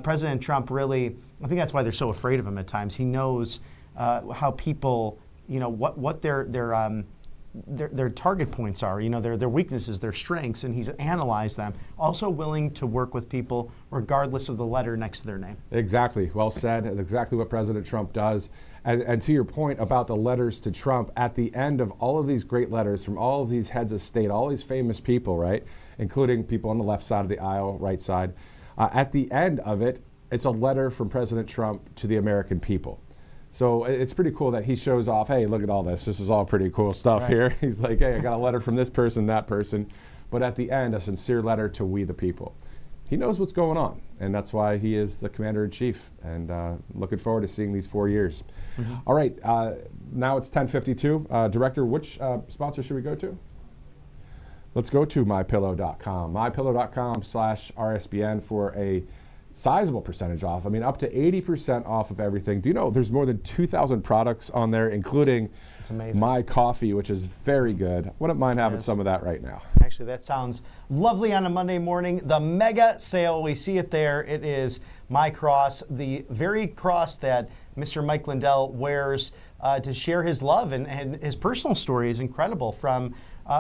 President Trump really, I think that's why they're so afraid of him at times. He knows how people, what their target points are, their weaknesses, their strengths, and he's analyzed them. Also willing to work with people regardless of the letter next to their name. Exactly. Well said. And exactly what President Trump does. And to your point about the letters to Trump, at the end of all of these great letters from all of these heads of state, all these famous people, right, including people on the left side of the aisle, right side, at the end of it, it's a letter from President Trump to the American people. So it's pretty cool that he shows off, hey, look at all this. This is all pretty cool stuff here. He's like, hey, I got a letter from this person, that person. But at the end, a sincere letter to we the people. He knows what's going on, and that's why he is the commander-in-chief. And looking forward to seeing these 4 years. Mm-hmm. All right, now it's 10:52. Director, which sponsor should we go to? Let's go to MyPillow.com. MyPillow.com/RSBN for a sizable percentage off. I mean, up to 80% off of everything. Do you know there's more than 2,000 products on there, including my coffee, which is very good. Wouldn't mind having some of that right now. Actually, that sounds lovely on a Monday morning. The mega sale, we see it there. It is My Cross, the very cross that Mr. Mike Lindell wears to share his love, and his personal story is incredible, from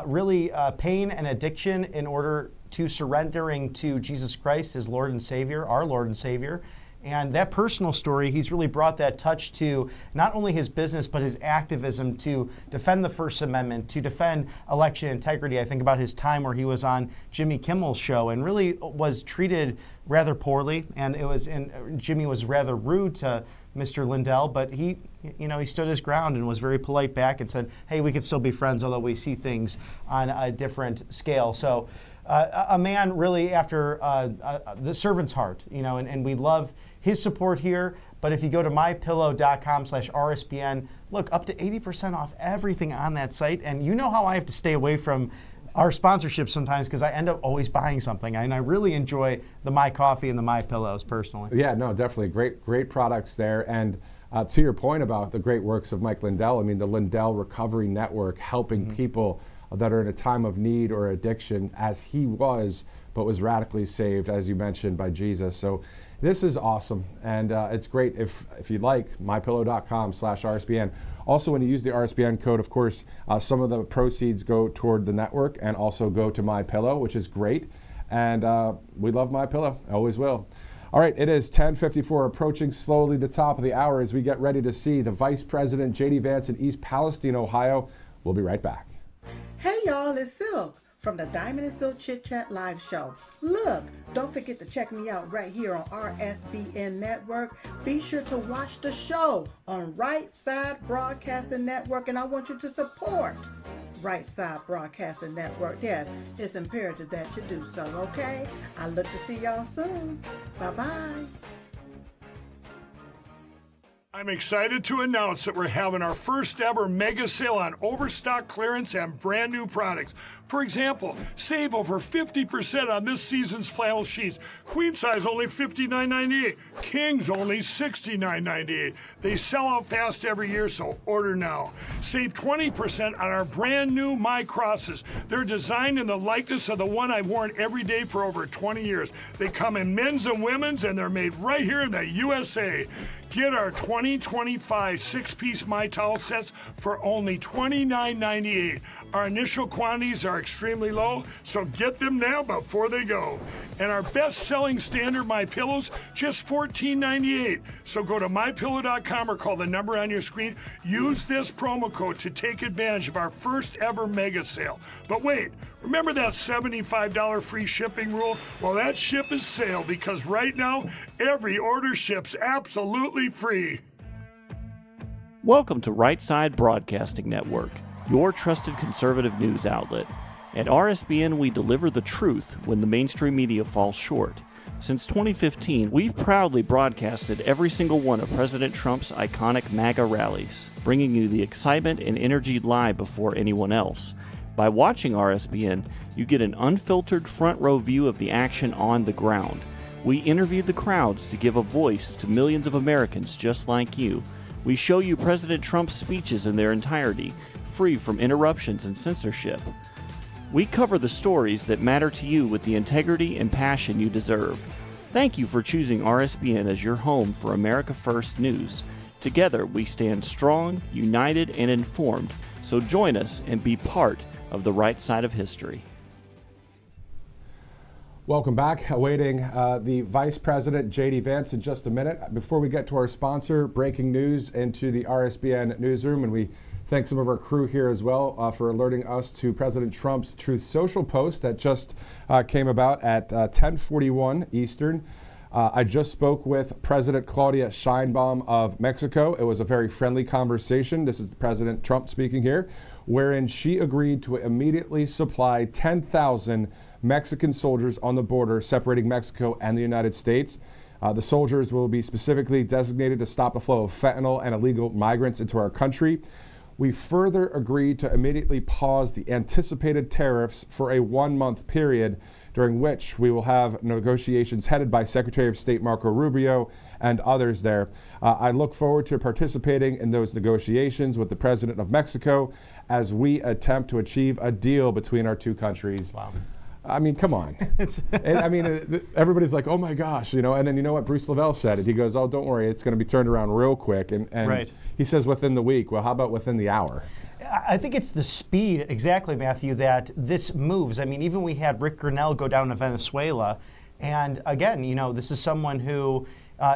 really pain and addiction in order to surrendering to Jesus Christ, his Lord and Savior, our Lord and Savior. And that personal story, he's really brought that touch to not only his business, but his activism to defend the First Amendment, to defend election integrity. I think about his time where he was on Jimmy Kimmel's show and really was treated rather poorly. And Jimmy was rather rude to Mr. Lindell, but he stood his ground and was very polite back and said, hey, we could still be friends, although we see things on a different scale. So a man really after the servant's heart, and we love his support here. But if you go to mypillow.com/RSBN, look, up to 80% off everything on that site. And you know how I have to stay away from our sponsorship sometimes because I end up always buying something. And I really enjoy the My Coffee and the My Pillows personally. Yeah, no, definitely. Great products there. And to your point about the great works of Mike Lindell, I mean, the Lindell Recovery Network helping people that are in a time of need or addiction as he was, but was radically saved, as you mentioned, by Jesus. So this is awesome, and it's great if you'd like, mypillow.com/RSBN. Also, when you use the RSBN code, of course, some of the proceeds go toward the network and also go to MyPillow, which is great. And we love MyPillow, always will. All right, it is 10:54, approaching slowly the top of the hour as we get ready to see the Vice President JD Vance in East Palestine, Ohio. We'll be right back. Hey y'all, it's Silk from the Diamond and Silk Chit Chat Live Show. Look, don't forget to check me out right here on RSBN Network. Be sure to watch the show on Right Side Broadcasting Network, and I want you to support Right Side Broadcasting Network. Yes, it's imperative that you do so, okay? I look to see y'all soon. Bye-bye. I'm excited to announce that we're having our first ever mega sale on overstock clearance and brand new products. For example, save over 50% on this season's flannel sheets. Queen size only $59.98. Kings only $69.98. They sell out fast every year, so order now. Save 20% on our brand new My Crosses. They're designed in the likeness of the one I've worn every day for over 20 years. They come in men's and women's, and they're made right here in the USA. Get our 2025 6-piece My Towel sets for only $29.98. Our initial quantities are extremely low, so get them now before they go. And our best-selling standard My Pillows, just $14.98. So go to mypillow.com or call the number on your screen. Use this promo code to take advantage of our first ever mega sale. But wait, remember that $75 free shipping rule? Well, that ship is sailed because right now, every order ships absolutely free. Welcome to Right Side Broadcasting Network, your trusted conservative news outlet. At RSBN, we deliver the truth when the mainstream media falls short. Since 2015, we've proudly broadcasted every single one of President Trump's iconic MAGA rallies, bringing you the excitement and energy live before anyone else. By watching RSBN, you get an unfiltered front row view of the action on the ground. We interview the crowds to give a voice to millions of Americans just like you. We show you President Trump's speeches in their entirety, free from interruptions and censorship. We cover the stories that matter to you with the integrity and passion you deserve. Thank you for choosing RSBN as your home for America First news. Together, we stand strong, united, and informed. So join us and be part of the right side of history. Welcome back. Awaiting the Vice President JD Vance in just a minute. Before we get to our sponsor, breaking news into the RSBN newsroom, and we thank some of our crew here as well for alerting us to President Trump's Truth Social post that just came about at 10:41 Eastern. I just spoke with President Claudia Sheinbaum of Mexico. It was a very friendly conversation. This is President Trump speaking here, wherein she agreed to immediately supply 10,000 Mexican soldiers on the border separating Mexico and the United States. The soldiers will be specifically designated to stop the flow of fentanyl and illegal migrants into our country. We further agreed to immediately pause the anticipated tariffs for a 1-month period, during which we will have negotiations headed by Secretary of State Marco Rubio and others there. I look forward to participating in those negotiations with the President of Mexico as we attempt to achieve a deal between our two countries. Wow. I mean, come on. And, I mean, everybody's like, oh my gosh, you know, and then you know what Bruce Lavelle said it. He goes, oh, don't worry, it's going to be turned around real quick. And right. He says within the week. Well, how about within the hour? I think it's the speed, exactly, Matthew, that this moves. I mean, even we had Rick Grinnell go down to Venezuela. And again, you know, this is someone who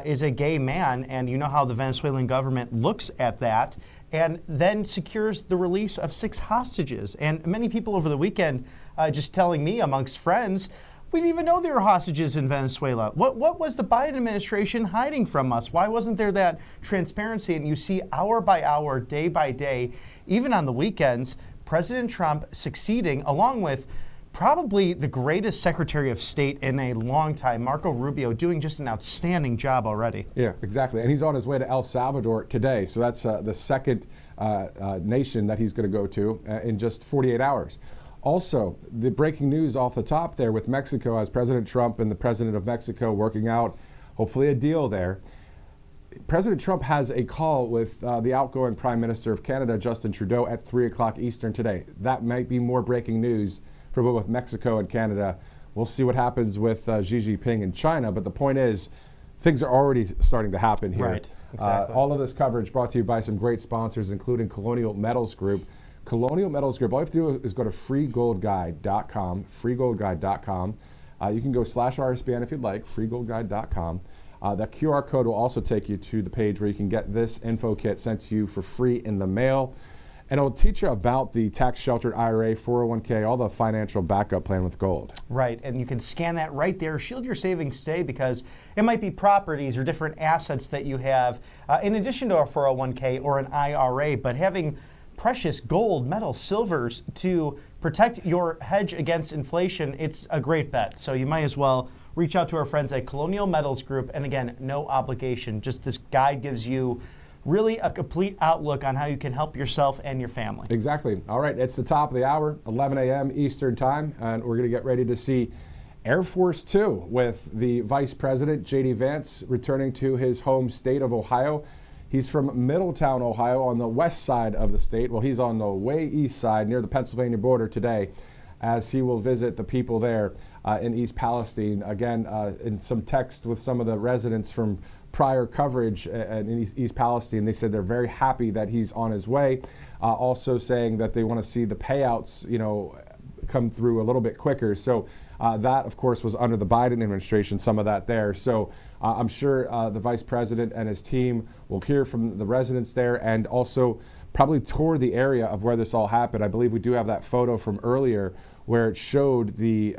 is a gay man, and you know how the Venezuelan government looks at that, and then secures the release of 6 hostages. And many people over the weekend just telling me amongst friends, we didn't even know there were hostages in Venezuela. What was the Biden administration hiding from us? Why wasn't there that transparency? And you see hour by hour, day by day, even on the weekends, President Trump succeeding, along with probably the greatest Secretary of State in a long time, Marco Rubio, doing just an outstanding job already. Yeah, exactly. And he's on his way to El Salvador today. So that's the second nation that he's going to go to in just 48 hours. Also, the breaking news off the top there with Mexico, as President Trump and the President of Mexico working out, hopefully, a deal there. President Trump has a call with the outgoing Prime Minister of Canada, Justin Trudeau, at 3 o'clock Eastern today. That might be more breaking news for both Mexico and Canada. We'll see what happens with Xi Jinping in China, but the point is, things are already starting to happen here. Right, exactly. All of this coverage brought to you by some great sponsors, including Colonial Metals Group. Colonial Metals Group, all you have to do is go to freegoldguide.com, freegoldguide.com. You can go /RSBN if you'd like, freegoldguide.com. That QR code will also take you to the page where you can get this info kit sent to you for free in the mail. And it'll teach you about the tax-sheltered IRA, 401k, all the financial backup plan with gold. Right, and you can scan that right there. Shield your savings today because it might be properties or different assets that you have in addition to a 401k or an IRA, but having precious gold, metal, silvers to protect your hedge against inflation, it's a great bet. So you might as well reach out to our friends at Colonial Metals Group. And again, no obligation. Just this guide gives you really a complete outlook on how you can help yourself and your family. Exactly. All right, it's the top of the hour, 11 a.m. Eastern time, and we're going to get ready to see Air Force Two with the Vice President JD Vance returning to his home state of Ohio. He's from Middletown, Ohio, on the west side of the state. Well, he's on the way east side near the Pennsylvania border today, as he will visit the people there in East Palestine. Again, in some text with some of the residents from prior coverage in East Palestine, they said they're very happy that he's on his way. Also saying that they want to see the payouts, come through a little bit quicker. So that, of course, was under the Biden administration, some of that there. So I'm sure the Vice President and his team will hear from the residents there and also probably tour the area of where this all happened. I believe we do have that photo from earlier where it showed the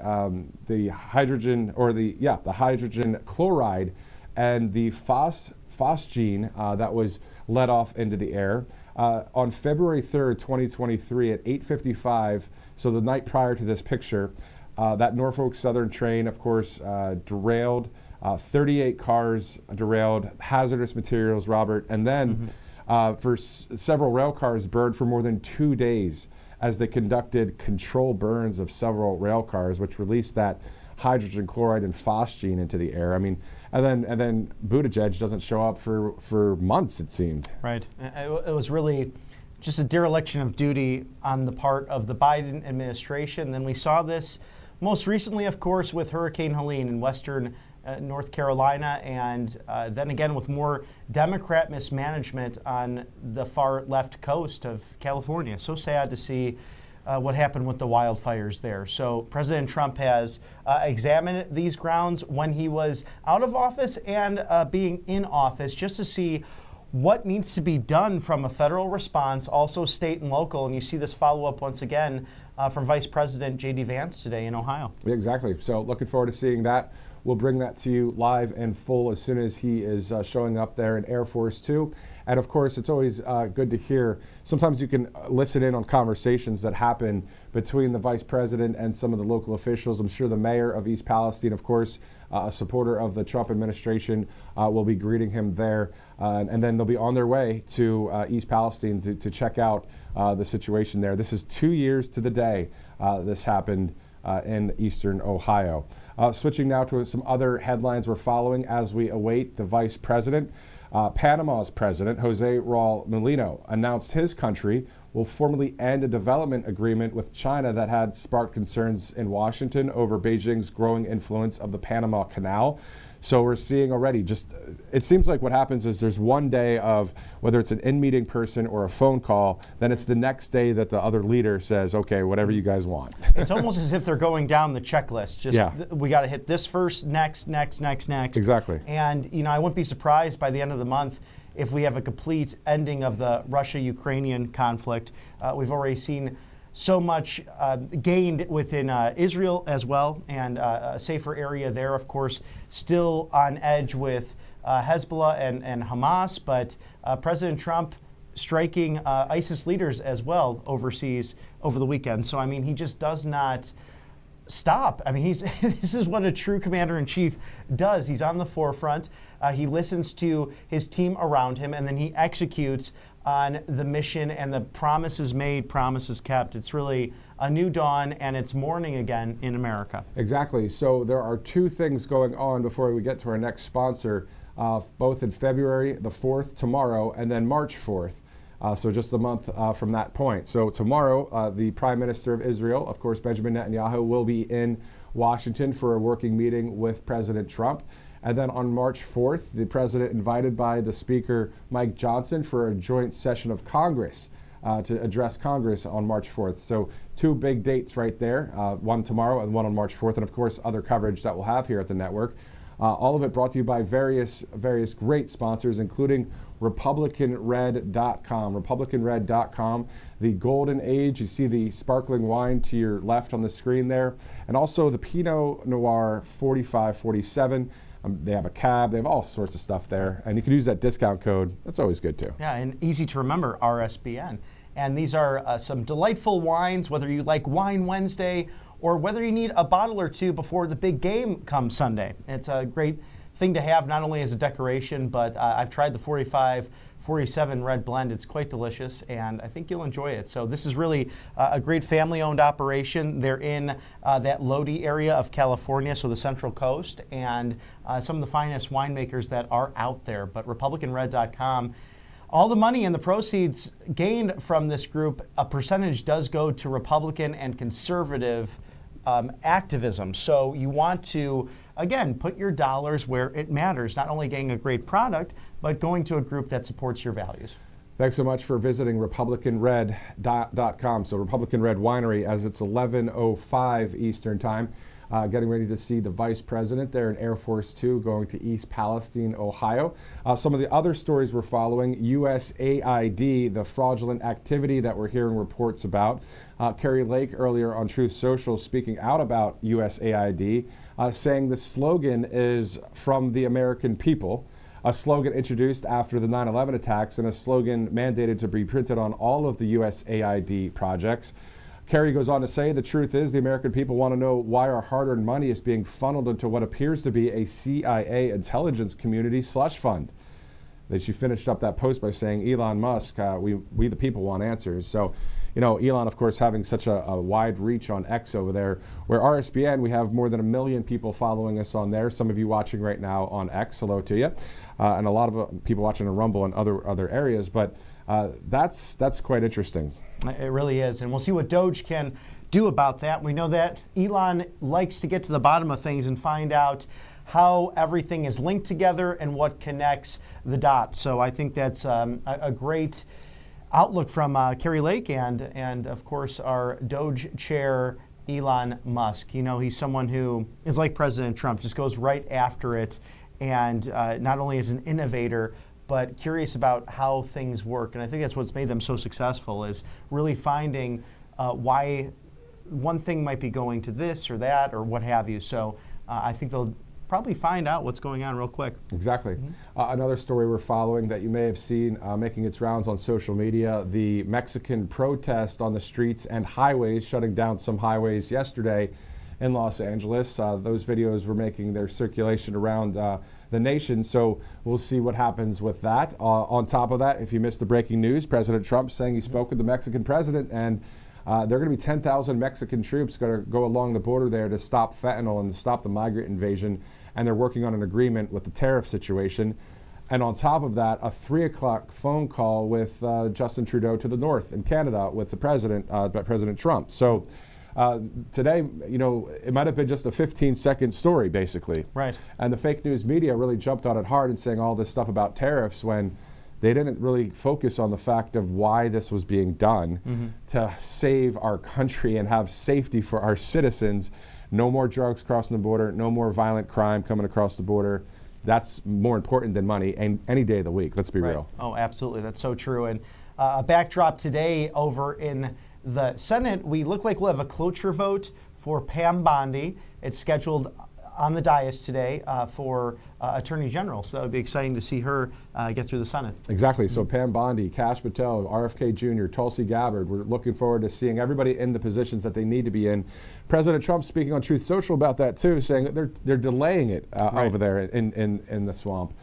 hydrogen the hydrogen chloride and the phosgene that was let off into the air. On February 3rd, 2023 at 8:55, so the night prior to this picture, that Norfolk Southern train, of course, derailed. 38 cars derailed, hazardous materials, Robert, and then several rail cars burned for more than 2 days as they conducted controlled burns of several rail cars, which released that hydrogen chloride and phosgene into the air. I mean, and then Buttigieg doesn't show up for months, it seemed. Right. It was really just a dereliction of duty on the part of the Biden administration. Then we saw this most recently, of course, with Hurricane Helene in western North Carolina, and then again with more Democrat mismanagement on the far left coast of California. So sad to see what happened with the wildfires there. So President Trump has examined these grounds when he was out of office and being in office, just to see what needs to be done from a federal response, also state and local. And you see this follow-up once again from Vice President JD Vance today in Ohio. Exactly. So looking forward to seeing that. We'll bring that to you live and full as soon as he is showing up there in Air Force Two. And of course, it's always good to hear. Sometimes you can listen in on conversations that happen between the Vice President and some of the local officials. I'm sure the mayor of East Palestine, of course, a supporter of the Trump administration, will be greeting him there. And then they'll be on their way to East Palestine to check out the situation there. This is 2 years to the day this happened in eastern Ohio. Switching now to some other headlines we're following as we await the Vice President. Panama's President, Jose Raul Mulino, announced his country will formally end a development agreement with China that had sparked concerns in Washington over Beijing's growing influence of the Panama Canal. So we're seeing already it seems like what happens is there's one day of whether it's an in-meeting person or a phone call, then it's the next day that the other leader says, okay, whatever you guys want. It's almost as if they're going down the checklist. We got to hit this first, next. Exactly. And, I wouldn't be surprised by the end of the month if we have a complete ending of the Russia-Ukrainian conflict. We've already seen so much gained within Israel as well, and a safer area there, of course, still on edge with Hezbollah and Hamas, but President Trump striking ISIS leaders as well overseas over the weekend. So, he just does not stop. This is what a true commander-in-chief does. He's on the forefront. He listens to his team around him, and then he executes on the mission and the promises made, promises kept. It's really a new dawn, and it's morning again in America. Exactly. So there are two things going on before we get to our next sponsor, both in February the 4th, tomorrow, and then March 4th. So just a month from that point. So tomorrow, the Prime Minister of Israel, of course, Benjamin Netanyahu, will be in Washington for a working meeting with President Trump. And then on March 4th, the president invited by the Speaker, Mike Johnson, for a joint session of Congress to address Congress on March 4th. So two big dates right there, one tomorrow and one on March 4th, and of course other coverage that we'll have here at the network. All of it brought to you by various great sponsors, including RepublicanRed.com. RepublicanRed.com, the golden age. You see the sparkling wine to your left on the screen there. And also the Pinot Noir 4547. They have a cab. They have all sorts of stuff there. And you can use that discount code. That's always good, too. Yeah, and easy to remember, RSBN. And these are some delightful wines, whether you like Wine Wednesday or whether you need a bottle or two before the big game comes Sunday. It's a great thing to have, not only as a decoration, but I've tried the 47 red blend. It's quite delicious, and I think you'll enjoy it. So this is really a great family-owned operation. They're in that Lodi area of California, so the Central Coast, and some of the finest winemakers that are out there. But RepublicanRed.com, all the money and the proceeds gained from this group, a percentage does go to Republican and conservative activism. So you want to, again, put your dollars where it matters, not only getting a great product, but going to a group that supports your values. Thanks so much for visiting RepublicanRed.com. So Republican Red Winery, as it's 11:05 Eastern Time. Getting ready to see the Vice President there in Air Force Two going to East Palestine, Ohio. Some of the other stories we're following, USAID, the fraudulent activity that we're hearing reports about. Kari Lake earlier on Truth Social speaking out about USAID, saying the slogan is from the American people, a slogan introduced after the 9/11 attacks and a slogan mandated to be printed on all of the USAID projects. Kerry goes on to say, the truth is the American people want to know why our hard-earned money is being funneled into what appears to be a CIA intelligence community slush fund. Then she finished up that post by saying, Elon Musk, we the people want answers. So, you know, Elon, of course, having such a wide reach on X over there, where RSBN, we have more than 1 million people following us on there. Some of you watching right now on X, hello to you. And a lot of people watching on Rumble and other areas. But that's quite interesting. It really is, and we'll see what Doge can do about that. We know that Elon likes to get to the bottom of things and find out how everything is linked together and what connects the dots. So I think that's a great outlook from Kari Lake and of course our Doge chair Elon Musk. You know, he's someone who is like President Trump, just goes right after it, and not only is an innovator, but curious about how things work. And I think that's what's made them so successful, is really finding why one thing might be going to this or that or what have you. So I think they'll probably find out what's going on real quick. Exactly. Another story we're following that you may have seen making its rounds on social media, the Mexican protest on the streets and highways, shutting down some highways yesterday in Los Angeles. Those videos were making their circulation around the nation, so we'll see what happens with that. On top of that, if you missed the breaking news, President Trump saying he spoke with the Mexican president, and there are going to be 10,000 Mexican troops going to go along the border there to stop fentanyl and to stop the migrant invasion, and they're working on an agreement with the tariff situation. And on top of that, a 3 o'clock phone call with Justin Trudeau to the north in Canada with the president, President Trump. So today, you know, it might have been just a 15-second story, basically. Right. And the fake news media really jumped on it hard and saying all this stuff about tariffs when they didn't really focus on the fact of why this was being done to save our country and have safety for our citizens. No more drugs crossing the border, no more violent crime coming across the border. That's more important than money and any day of the week, let's be real. Oh, absolutely. That's so true. And a backdrop today over in the Senate, we look like we'll have a cloture vote for Pam Bondi. It's scheduled on the dais today for Attorney General. So that would be exciting to see her get through the Senate. Exactly. So Pam Bondi, Kash Patel, RFK Jr., Tulsi Gabbard, we're looking forward to seeing everybody in the positions that they need to be in. President Trump speaking on Truth Social about that too, saying that they're delaying it over there in the swamp.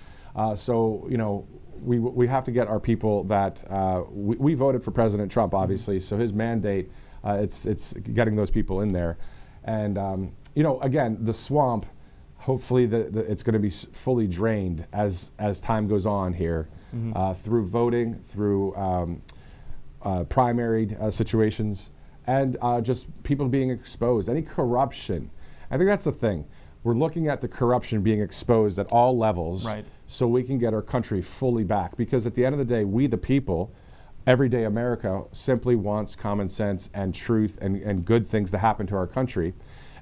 So, you know, we have to get our people that we voted for President Trump, obviously. So his mandate, it's getting those people in there. And, you know, again, the swamp, hopefully it's going to be fully drained as time goes on here through voting, through primary situations, and just people being exposed. Any corruption. I think that's the thing. We're looking at the corruption being exposed at all levels so we can get our country fully back. Because at the end of the day, we the people, everyday America, simply wants common sense and truth and good things to happen to our country.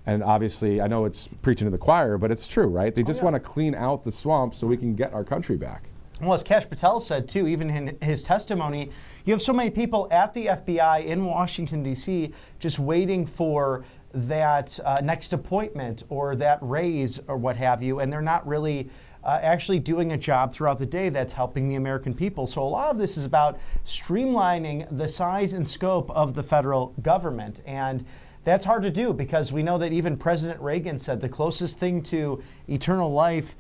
And obviously, I know it's preaching to the choir, but it's true, right? They just want to clean out the swamp so we can get our country back. Well, as Kash Patel said, too, even in his testimony, you have so many people at the FBI in Washington, D.C., just waiting for that next appointment or that raise or what have you, and they're not really actually doing a job throughout the day that's helping the American people. So a lot of this is about streamlining the size and scope of the federal government. And that's hard to do because we know that even President Reagan said the closest thing to eternal life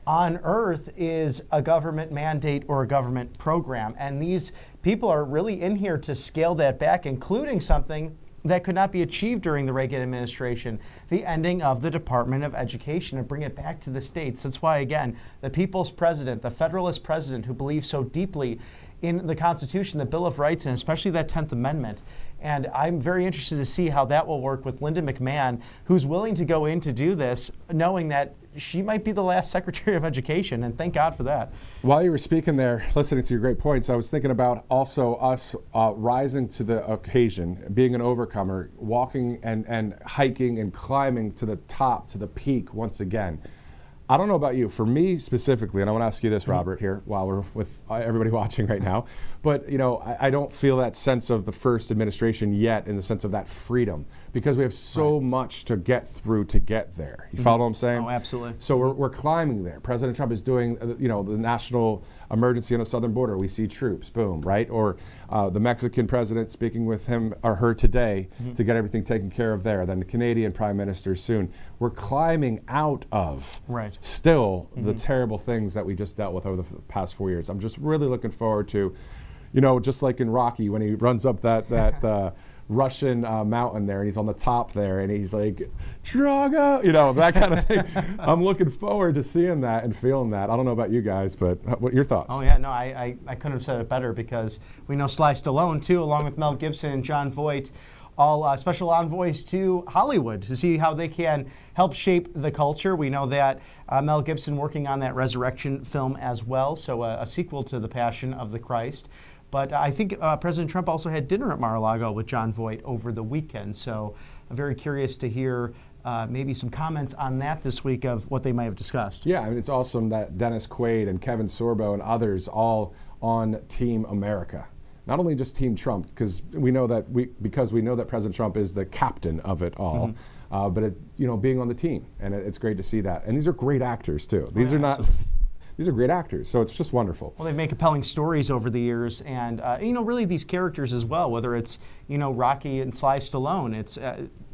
on earth is a government mandate or a government program. And these people are really in here to scale that back, including something that could not be achieved during the Reagan administration, the ending of the Department of Education, and bring it back to the states. That's why, again, the people's president, the Federalist president who believes so deeply in the Constitution, the Bill of Rights, and especially that 10th Amendment. And I'm very interested to see how that will work with Linda McMahon, who's willing to go in to do this, knowing that she might be the last Secretary of Education, and thank God for that. While you were speaking there, listening to your great points, I was thinking about also us rising to the occasion, being an overcomer, walking and hiking and climbing to the top, to the peak once again. I don't know about you. For me specifically, and I want to ask you this, Robert, here while we're with everybody watching right now, but I don't feel that sense of the first administration yet, in the sense of that freedom, because we have so much to get through to get there. You follow what I'm saying? Oh, absolutely. So we're climbing there. President Trump is doing, the national emergency on the southern border. We see troops, boom, right? Or the Mexican president speaking with him or her today to get everything taken care of there. Then the Canadian prime minister soon. We're climbing out of still the terrible things that we just dealt with over the past 4 years. I'm just really looking forward to, just like in Rocky when he runs up that Russian mountain there, and he's on the top there, and he's like, Drago, that kind of thing. I'm looking forward to seeing that and feeling that. I don't know about you guys, but what your thoughts? Oh, yeah, no, I couldn't have said it better, because we know Sly Stallone, too, along with Mel Gibson and John Voight, all special envoys to Hollywood to see how they can help shape the culture. We know that Mel Gibson working on that Resurrection film as well, so a sequel to The Passion of the Christ. But I think President Trump also had dinner at Mar-a-Lago with John Voight over the weekend, so I'm very curious to hear maybe some comments on that this week of what they might have discussed. Yeah, I mean, it's awesome that Dennis Quaid and Kevin Sorbo and others all on Team America. Not only just Team Trump, because we know that President Trump is the captain of it all, but being on the team, and it's great to see that. And these are great actors too. These are not. These are great actors, so it's just wonderful. Well, they make compelling stories over the years, and really these characters as well. Whether it's Rocky and Sly Stallone, it's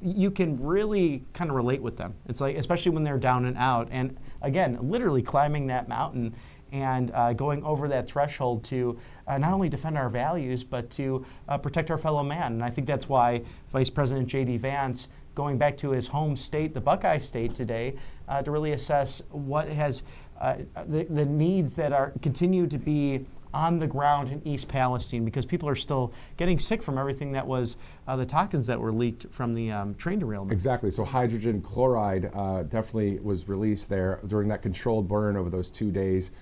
you can really kind of relate with them. It's like, especially when they're down and out, and again, literally climbing that mountain and going over that threshold to not only defend our values, but to protect our fellow man. And I think that's why Vice President JD Vance, going back to his home state, the Buckeye State today, to really assess what has the needs that continue to be on the ground in East Palestine, because people are still getting sick from everything that was the toxins that were leaked from the train derailment. Exactly. So hydrogen chloride definitely was released there during that controlled burn over those 2 days.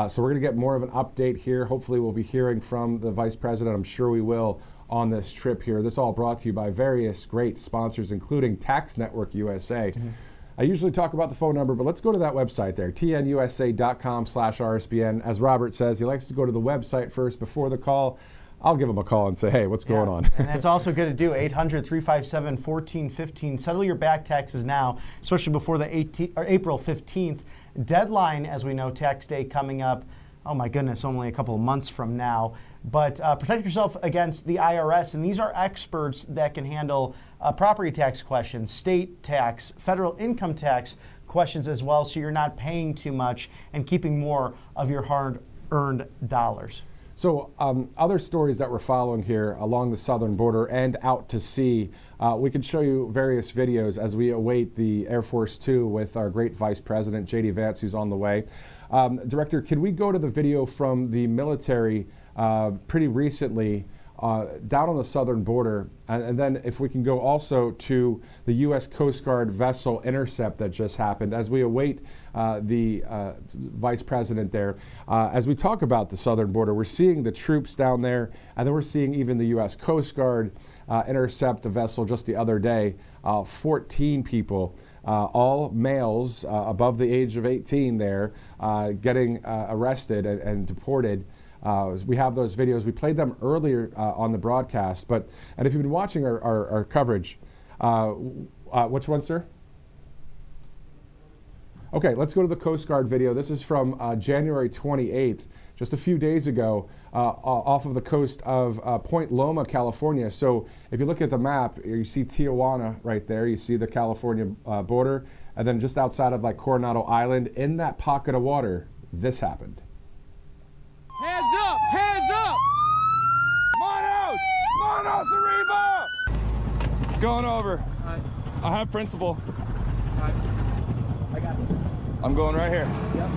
So we're going to get more of an update here. Hopefully we'll be hearing from the Vice President. I'm sure we will on this trip here. This all brought to you by various great sponsors, including Tax Network USA. I usually talk about the phone number, but let's go to that website there, tnusa.com/RSBN. As Robert says, he likes to go to the website first before the call. I'll give him a call and say, hey, what's going on? And that's also good to do, 800-357-1415. Settle your back taxes now, especially before the April 15th deadline. As we know, tax day coming up, oh my goodness, only a couple of months from now. But protect yourself against the IRS, and these are experts that can handle property tax questions, state tax, federal income tax questions as well, so you're not paying too much and keeping more of your hard-earned dollars. So other stories that we're following here along the southern border and out to sea, we can show you various videos as we await the Air Force Two with our great Vice President JD Vance, who's on the way. Director, can we go to the video from the military pretty recently down on the southern border, and then if we can go also to the U.S. Coast Guard vessel intercept that just happened as we await the Vice President there. As we talk about the southern border, we're seeing the troops down there, and then we're seeing even the U.S. Coast Guard intercept a vessel just the other day, 14 people, all males above the age of 18 there, getting arrested and deported. We have those videos. We played them earlier on the broadcast, and if you've been watching our coverage, which one, sir? Okay, let's go to the Coast Guard video. This is from January 28th, just a few days ago off of the coast of Point Loma, California. So if you look at the map, you see Tijuana right there. You see the California border. And then just outside of like Coronado Island, in that pocket of water, this happened. Hands up! Hands up! Manos! Manos arriba! Going over. I have principal. I got it. I'm going right here. Yep.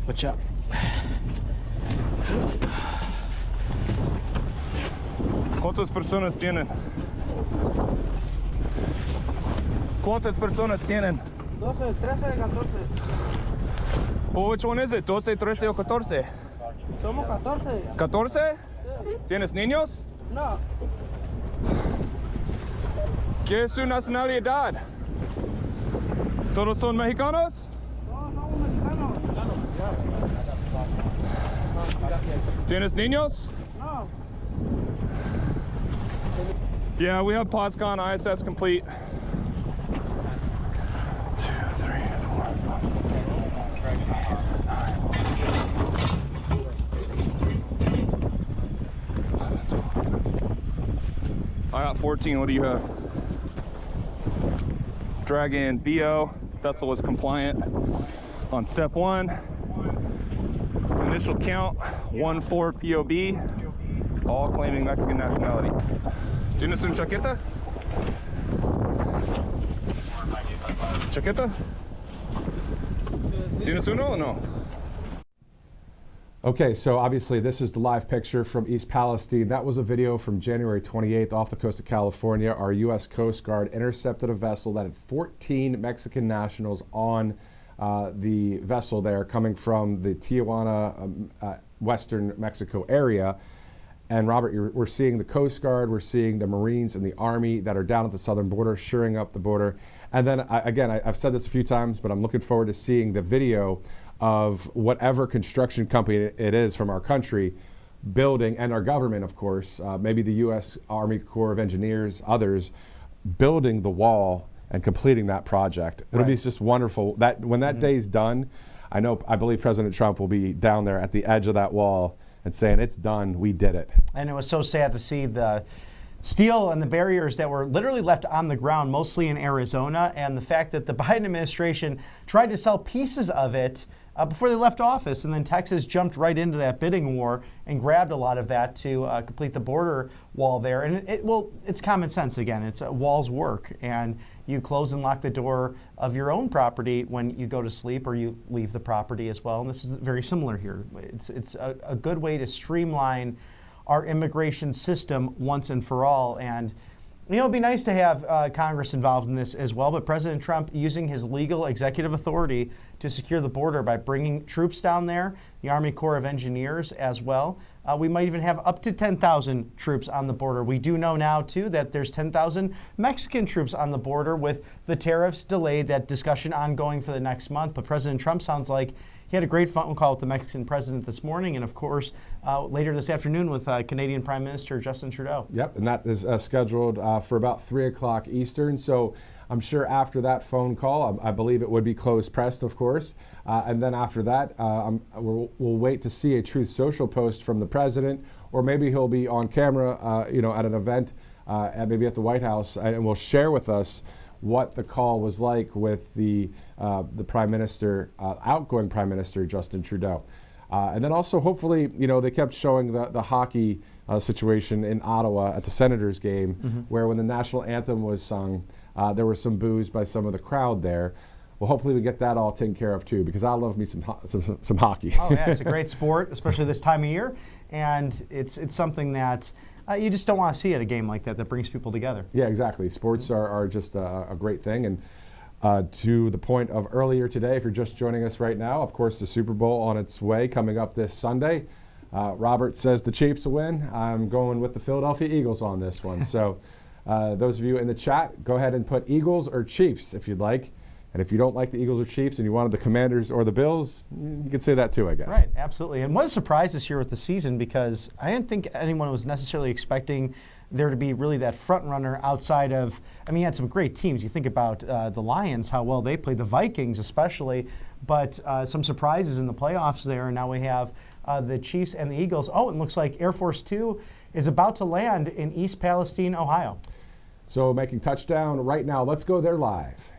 Watch out. ¿Cuántas personas tienen? ¿Cuántas personas tienen? 12, 13, 14. Oh, which one is it? 12, 13 o 14? Somos 14. 14? ¿Tienes niños? No. ¿Qué es su nacionalidad? ¿Todos son mexicanos? No, somos mexicanos. ¿Tienes niños? No. Yeah, we have POSCON ISS complete. 2, 3, 4, 5. I got 14. What do you have? Drag in BO. Vessel was compliant on step 1. Initial count 14 POB. All claiming Mexican nationality. ¿Tienes un chaqueta? ¿Chaqueta? ¿Tienes uno o no? Okay, so obviously this is the live picture from East Palestine. That was a video from January 28th off the coast of California. Our U.S. Coast Guard intercepted a vessel that had 14 Mexican nationals on the vessel there coming from the Tijuana, western Mexico area. And Robert, we're seeing the Coast Guard, we're seeing the Marines and the Army that are down at the southern border, shoring up the border. And then, I've said this a few times, but I'm looking forward to seeing the video of whatever construction company it is from our country building, and our government, of course, maybe the U.S. Army Corps of Engineers, others, building the wall and completing that project. It'll be just wonderful. That when that day's done, I believe President Trump will be down there at the edge of that wall and saying, it's done, we did it. And it was so sad to see the steel and the barriers that were literally left on the ground, mostly in Arizona, and the fact that the Biden administration tried to sell pieces of it before they left office, and then Texas jumped right into that bidding war and grabbed a lot of that to complete the border wall there. And it's common sense again. It's walls work, and you close and lock the door of your own property when you go to sleep, or you leave the property as well. And this is very similar here. It's a good way to streamline our immigration system once and for all. And it'd be nice to have Congress involved in this as well, but President Trump using his legal executive authority to secure the border by bringing troops down there, the Army Corps of Engineers as well. We might even have up to 10,000 troops on the border. We do know now, too, that there's 10,000 Mexican troops on the border with the tariffs delayed, that discussion ongoing for the next month. But President Trump sounds like he had a great phone call with the Mexican president this morning, and of course, later this afternoon with Canadian Prime Minister Justin Trudeau. Yep, and that is scheduled for about 3 o'clock Eastern. So I'm sure after that phone call, I believe it would be closed pressed, of course. And then after that, we'll wait to see a Truth Social post from the president, or maybe he'll be on camera, at an event, maybe at the White House, and will share with us what the call was like with the Prime Minister, outgoing Prime Minister Justin Trudeau. And then also, hopefully, they kept showing the hockey situation in Ottawa at the Senators game, where when the national anthem was sung, there was some boos by some of the crowd there. Well, hopefully we get that all taken care of too, because I love me some hockey. Oh yeah, it's a great sport, especially this time of year, and it's something that you just don't want to see at a game like that brings people together. Yeah, exactly. Sports are just a great thing. And to the point of earlier today, if you're just joining us right now, of course, the Super Bowl on its way, coming up this Sunday. Robert says the Chiefs will win. I'm going with the Philadelphia Eagles on this one. So those of you in the chat, go ahead and put Eagles or Chiefs if you'd like. And if you don't like the Eagles or Chiefs and you wanted the Commanders or the Bills, you could say that too, I guess. Right, absolutely. And what a surprise this year with the season, because I didn't think anyone was necessarily expecting there to be really that front runner outside of, I mean, you had some great teams. You think about the Lions, how well they played, the Vikings especially, but some surprises in the playoffs there. And now we have the Chiefs and the Eagles. Oh, it looks like Air Force 2 is about to land in East Palestine, Ohio. So making touchdown right now. Let's go there live.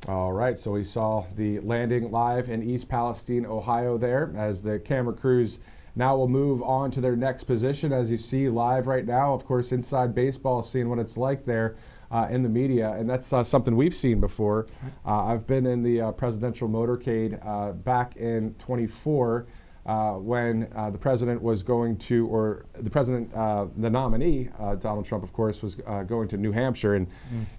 All right, so we saw the landing live in East Palestine, Ohio there, as the camera crews now will move on to their next position. As you see live right now, of course, inside baseball, seeing what it's like there in the media, and that's something we've seen before. I've been in the presidential motorcade back in 24 when the president was going to, or the president, the nominee, Donald Trump, of course, was going to New Hampshire, and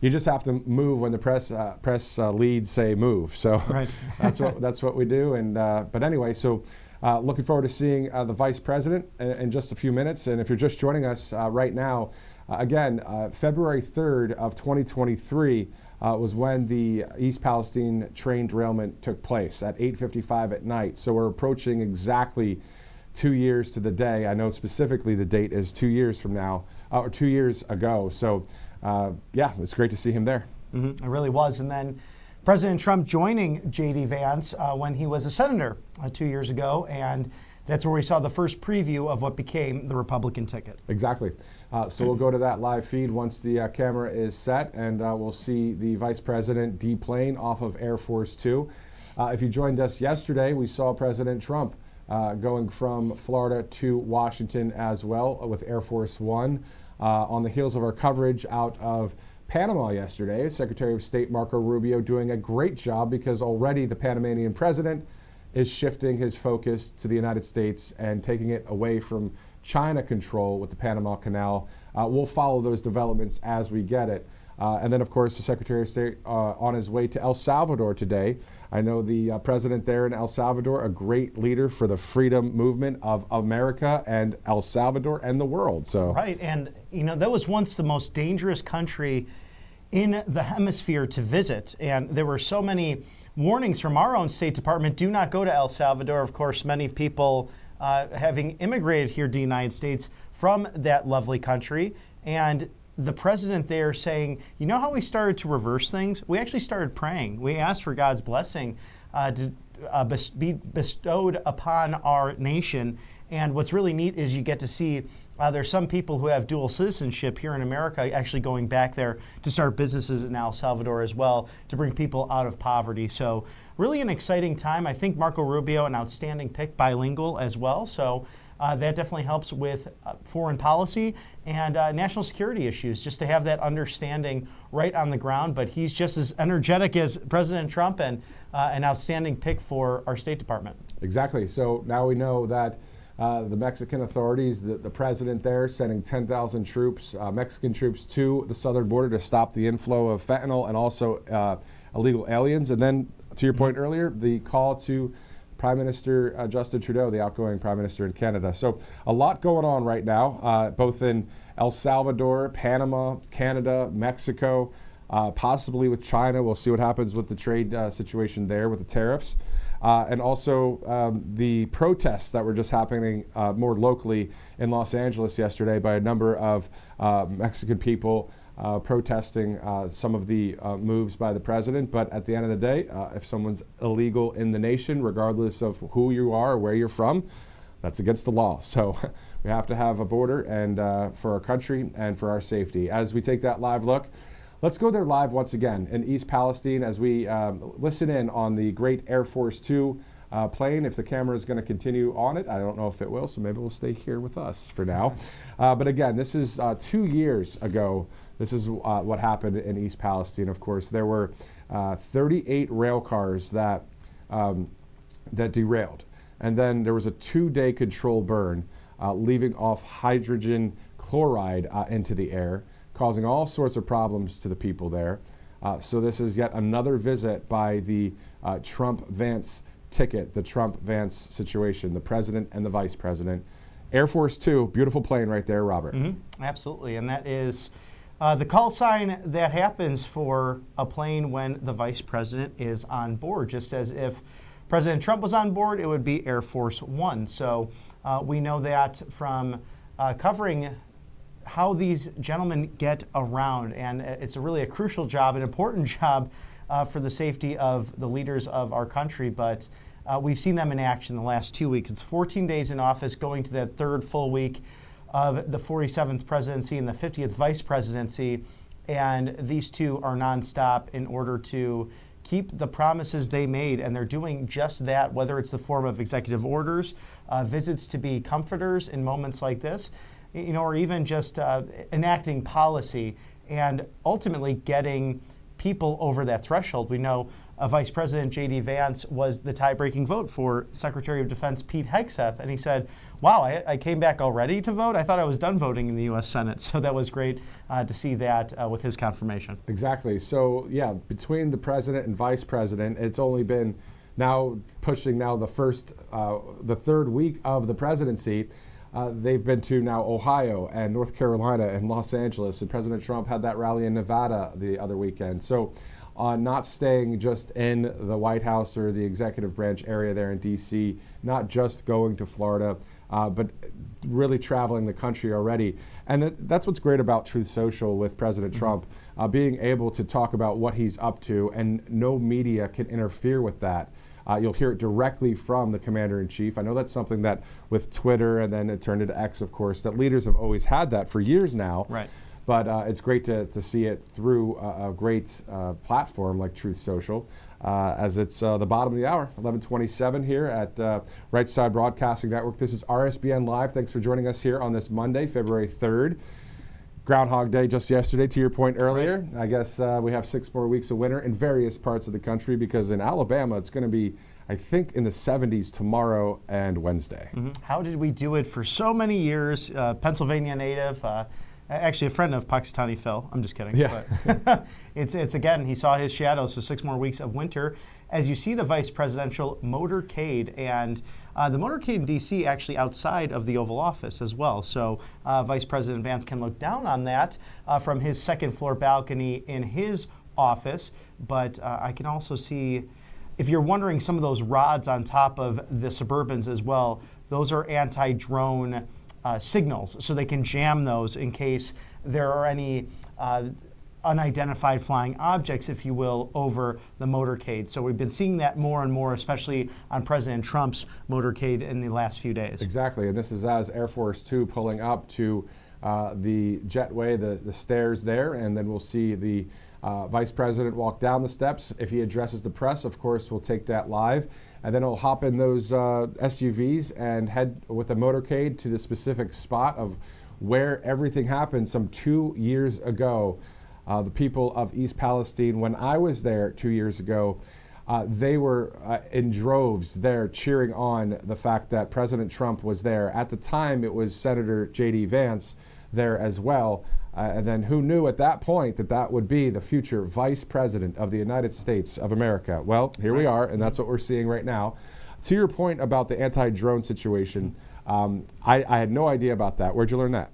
you just have to move when the press leads say move. So right. that's what we do. And but anyway, so looking forward to seeing the vice president in just a few minutes. And if you're just joining us right now, again, February 3rd of 2023. Was when the East Palestine train derailment took place at 8:55 at night. So we're approaching exactly 2 years to the day. I know specifically the date is 2 years from now, or 2 years ago. So yeah, it's great to see him there. It really was. And then President Trump joining JD Vance when he was a senator 2 years ago. And that's where we saw the first preview of what became the Republican ticket. Exactly. So we'll go to that live feed once the camera is set, and we'll see the Vice President deplane off of Air Force 2. If you joined us yesterday, we saw President Trump going from Florida to Washington as well with Air Force 1. On the heels of our coverage out of Panama yesterday, Secretary of State Marco Rubio doing a great job, because already the Panamanian president is shifting his focus to the United States and taking it away from China control with the Panama Canal. We'll follow those developments as we get it. And then, of course, the Secretary of State on his way to El Salvador today. I know the president there in El Salvador, a great leader for the freedom movement of America and El Salvador and the world. So right, and you know, that was once the most dangerous country in the hemisphere to visit, and there were so many warnings from our own State Department: do not go to El Salvador. Of course, many people having immigrated here to the United States from that lovely country, and the president there saying, you know how we started to reverse things? We actually started praying. We asked for God's blessing to be bestowed upon our nation. And what's really neat is you get to see there's some people who have dual citizenship here in America actually going back there to start businesses in El Salvador as well, to bring people out of poverty. So really an exciting time. I think Marco Rubio, an outstanding pick, bilingual as well. So that definitely helps with foreign policy and national security issues, just to have that understanding right on the ground. But he's just as energetic as President Trump, and an outstanding pick for our State Department. Exactly. So now we know that the Mexican authorities, the president there, sending 10,000 troops, Mexican troops, to the southern border to stop the inflow of fentanyl and also illegal aliens. And then, to your point earlier, the call to Prime Minister Justin Trudeau, the outgoing Prime Minister in Canada. So a lot going on right now, both in El Salvador, Panama, Canada, Mexico, possibly with China. We'll see what happens with the trade situation there with the tariffs. And also the protests that were just happening more locally in Los Angeles yesterday by a number of Mexican people protesting some of the moves by the president. But at the end of the day, if someone's illegal in the nation, regardless of who you are or where you're from, that's against the law. So we have to have a border, and for our country and for our safety. As we take that live look, let's go there live once again in East Palestine as we listen in on the great Air Force 2 plane. If the camera is going to continue on it, I don't know if it will, so maybe we'll stay here with us for now. But again, this is 2 years ago. This is what happened in East Palestine. Of course, there were 38 rail cars that derailed. And then there was a 2-day control burn, leaving off hydrogen chloride into the air, causing all sorts of problems to the people there. So this is yet another visit by the Trump-Vance ticket, the Trump-Vance situation, the president and the vice president. Air Force Two, beautiful plane right there, Robert. Absolutely, and that is the call sign that happens for a plane when the vice president is on board. Just as if President Trump was on board, it would be Air Force One. So we know that from covering how these gentlemen get around, and it's really a crucial job, an important job for the safety of the leaders of our country, but we've seen them in action the last 2 weeks. It's 14 days in office, going to that third full week of the 47th presidency and the 50th vice presidency, and these two are nonstop in order to keep the promises they made, and they're doing just that, whether it's the form of executive orders, visits to be comforters in moments like this, or even just enacting policy and ultimately getting people over that threshold. We know Vice President JD Vance was the tie-breaking vote for Secretary of Defense Pete Hegseth, and he said, wow, I came back already to vote? I thought I was done voting in the U.S. Senate. So that was great to see that with his confirmation. Exactly. So, yeah, between the president and vice president, it's only been now pushing now the third week of the presidency. They've been to now Ohio and North Carolina and Los Angeles, and President Trump had that rally in Nevada the other weekend. So not staying just in the White House or the executive branch area there in D.C., not just going to Florida, but really traveling the country already. And that's what's great about Truth Social with President Trump, being able to talk about what he's up to, and no media can interfere with that. You'll hear it directly from the commander-in-chief. I know that's something that with Twitter, and then it turned into X, of course, that leaders have always had that for years now. Right. But it's great to see it through a great platform like Truth Social, as it's the bottom of the hour, 11:27 here at Right Side Broadcasting Network. This is RSBN Live. Thanks for joining us here on this Monday, February 3rd. Groundhog Day just yesterday, to your point earlier. Right. I guess we have 6 more weeks of winter in various parts of the country, because in Alabama it's going to be, I think, in the 70s tomorrow and Wednesday. How did we do it for so many years? Pennsylvania native, actually a friend of Pakistani Phil. I'm just kidding. Yeah. But it's again, he saw his shadows for 6 more weeks of winter. As you see the vice presidential motorcade, and the motorcade in D.C. actually outside of the Oval Office as well. So Vice President Vance can look down on that from his second floor balcony in his office. But I can also see, if you're wondering, some of those rods on top of the Suburbans as well, those are anti-drone signals. So they can jam those in case there are any unidentified flying objects, if you will, over the motorcade. So we've been seeing that more and more, especially on President Trump's motorcade in the last few days. Exactly, and this is as Air Force Two pulling up to the jetway, the stairs there, and then we'll see the Vice President walk down the steps. If he addresses the press, of course, we'll take that live, and then he'll hop in those SUVs and head with the motorcade to the specific spot of where everything happened some 2 years ago. The people of East Palestine, when I was there 2 years ago, they were in droves there cheering on the fact that President Trump was there. At the time, it was Senator JD Vance there as well. And then who knew at that point that that would be the future Vice President of the United States of America? Well, here we are, and that's what we're seeing right now. To your point about the anti-drone situation, I had no idea about that. Where'd you learn that?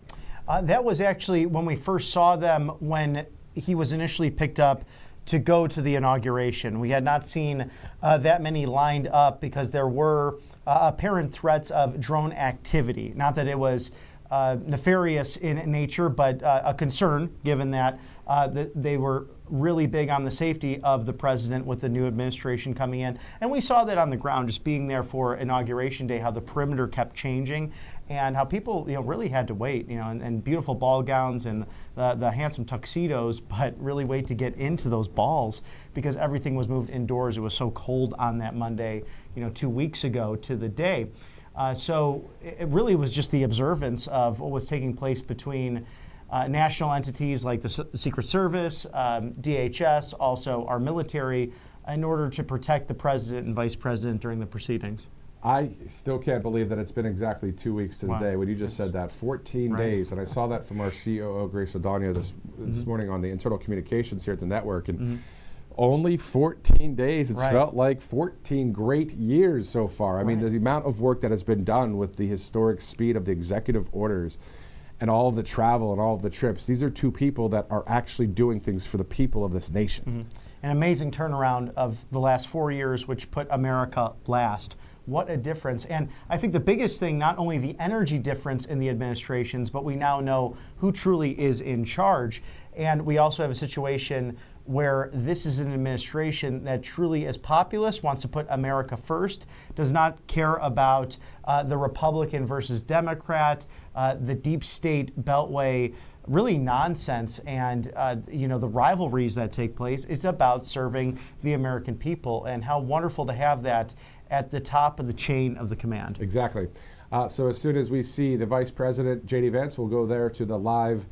That was actually when we first saw them when he was initially picked up to go to the inauguration. We had not seen that many lined up because there were apparent threats of drone activity. Not that it was nefarious in nature, but a concern given that they were really big on the safety of the president with the new administration coming in. And we saw that on the ground, just being there for Inauguration Day, how the perimeter kept changing and how people really had to wait, and beautiful ball gowns and the handsome tuxedos, but really wait to get into those balls because everything was moved indoors. It was so cold on that Monday, 2 weeks ago to the day. So it really was just the observance of what was taking place between national entities like the Secret Service, DHS, also our military, in order to protect the president and vice president during the proceedings. I still can't believe that it's been exactly 2 weeks to the day when you just said that. 14 days. And I saw that from our COO, Grace O'Donnell, this morning on the internal communications here at the network. And only 14 days. It's felt like 14 great years so far. I mean, the amount of work that has been done with the historic speed of the executive orders and all of the travel and all of the trips. These are two people that are actually doing things for the people of this nation. An amazing turnaround of the last 4 years, which put America last. What a difference. And I think the biggest thing, not only the energy difference in the administrations, but we now know who truly is in charge. And we also have a situation where this is an administration that truly is populist, wants to put America first, does not care about the Republican versus Democrat, the deep state beltway, really nonsense, and the rivalries that take place. It's about serving the American people, and how wonderful to have that at the top of the chain of the command. Exactly. So as soon as we see the Vice President JD Vance, we'll go there to the live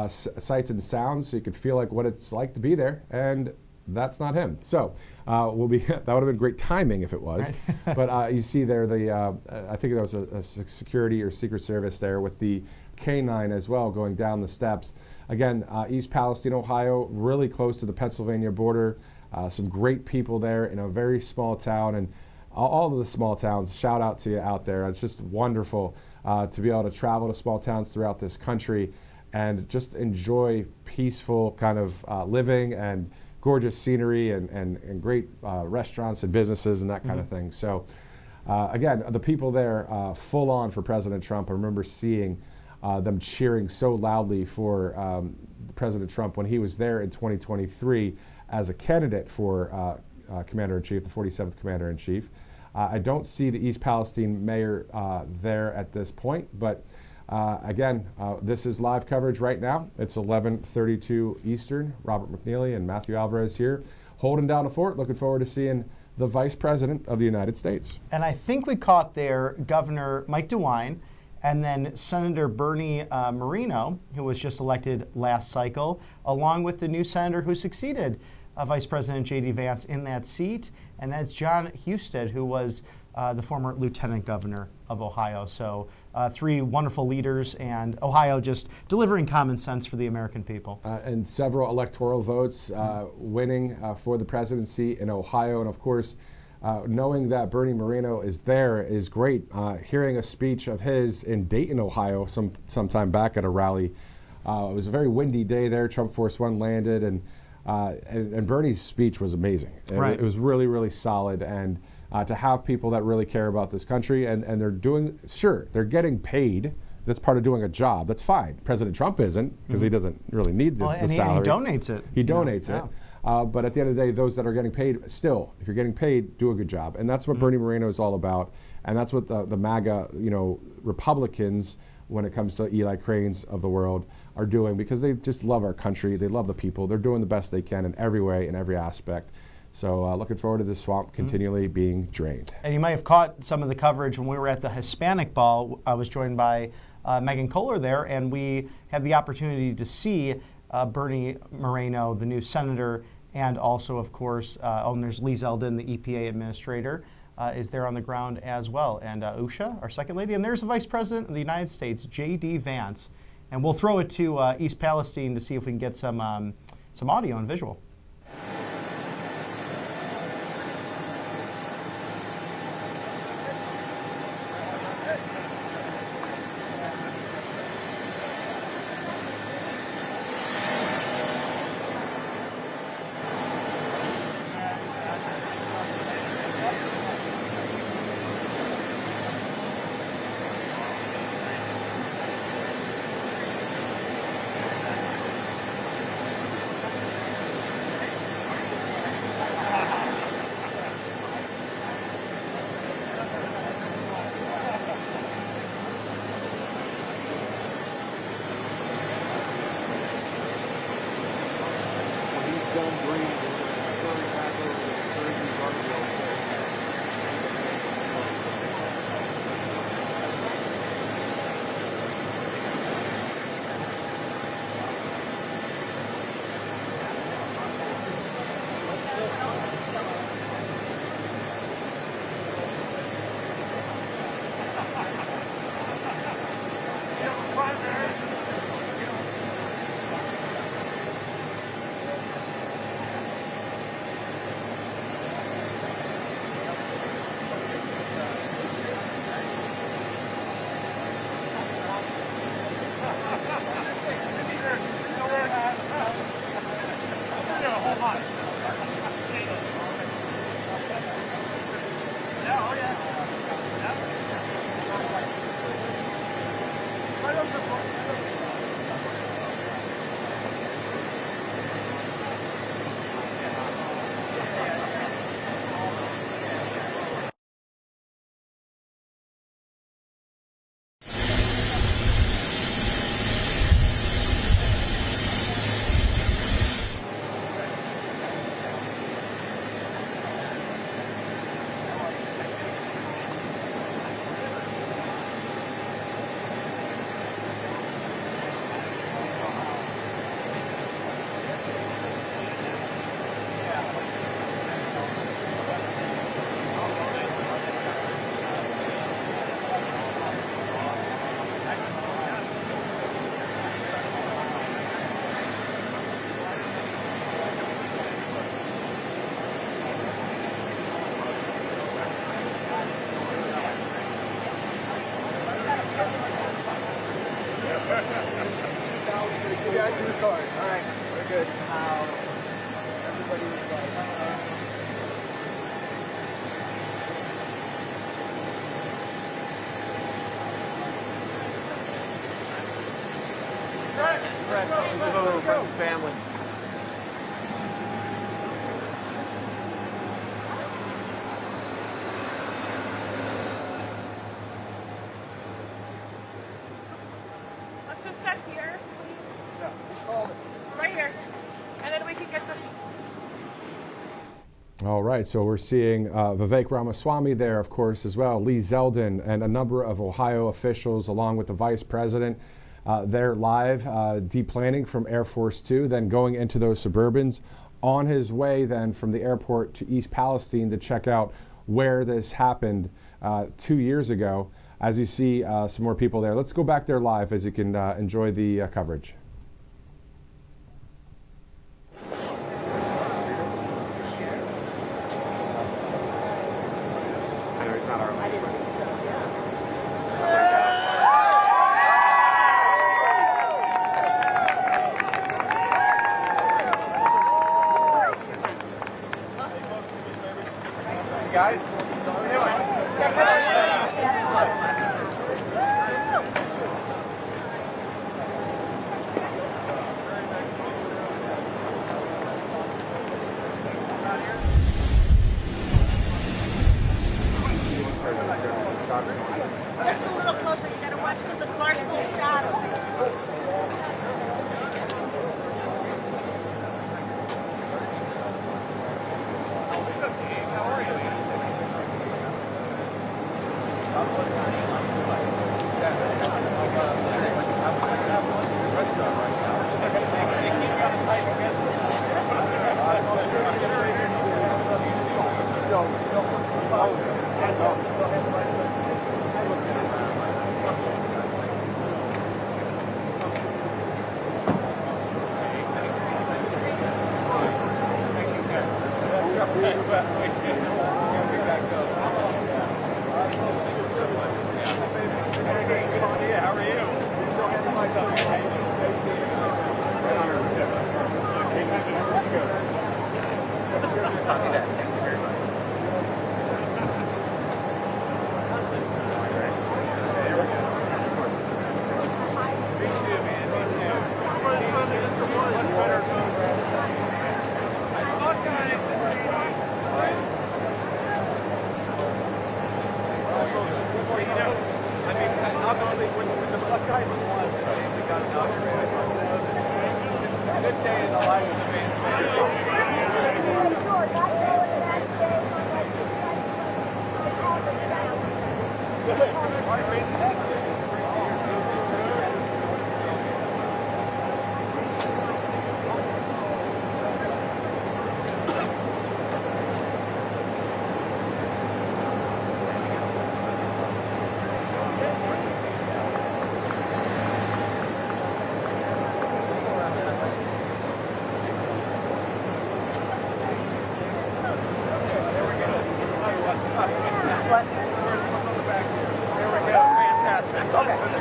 sights and sounds, so you could feel like what it's like to be there, and that's not him. So we'll be. That would have been great timing if it was. Right. But you see there I think there was a security or Secret Service there with the K9 as well going down the steps. Again, East Palestine, Ohio, really close to the Pennsylvania border. Some great people there in a very small town, and all of the small towns. Shout out to you out there. It's just wonderful to be able to travel to small towns throughout this country and just enjoy peaceful kind of living and gorgeous scenery and great restaurants and businesses and that kind of thing. So again, the people there full on for President Trump. I remember seeing them cheering so loudly for President Trump when he was there in 2023 as a candidate for Commander-in-Chief, the 47th Commander-in-Chief. I don't see the East Palestine mayor there at this point, but again, this is live coverage right now. It's 11:32 Eastern. Robert McNeely and Matthew Alvarez here, holding down the fort. Looking forward to seeing the Vice President of the United States. And I think we caught there Governor Mike DeWine and then Senator Bernie Moreno, who was just elected last cycle, along with the new senator who succeeded Vice President JD Vance in that seat, and that's John Husted, who was the former lieutenant governor of Ohio. So 3 wonderful leaders, and Ohio just delivering common sense for the American people. And several electoral votes winning for the presidency in Ohio. And of course, knowing that Bernie Moreno is there is great. Hearing a speech of his in Dayton, Ohio, some time back at a rally. It was a very windy day there. Trump Force One landed, and Bernie's speech was amazing. It was really, really solid. And to have people that really care about this country, and they're doing, they're getting paid. That's part of doing a job. That's fine. President Trump isn't, because he doesn't really need the salary. He donates it. He donates it. But at the end of the day, those that are getting paid, still, if you're getting paid, do a good job. And that's what Bernie Moreno is all about. And that's what the MAGA, Republicans, when it comes to Eli Cranes of the world, are doing, because they just love our country. They love the people. They're doing the best they can in every way, in every aspect. So looking forward to this swamp continually being drained. And you might have caught some of the coverage when we were at the Hispanic Ball. I was joined by Megan Kohler there, and we had the opportunity to see Bernie Moreno, the new senator, and also, of course, there's Lee Zeldin, the EPA administrator, is there on the ground as well. And Usha, our second lady, and there's the Vice President of the United States, JD Vance. And we'll throw it to East Palestine to see if we can get some audio and visual. Friends and family. Let's just set here, please. Right here. And then we can get the... All right, so we're seeing Vivek Ramaswamy there, of course, as well, Lee Zeldin, and a number of Ohio officials, along with the Vice President. They're live, deplaning from Air Force 2, then going into those Suburbans, on his way then from the airport to East Palestine to check out where this happened 2 years ago. As you see some more people there. Let's go back there live as you can enjoy the coverage. Guys, Just a little closer. You gotta watch because the car's full of shadow.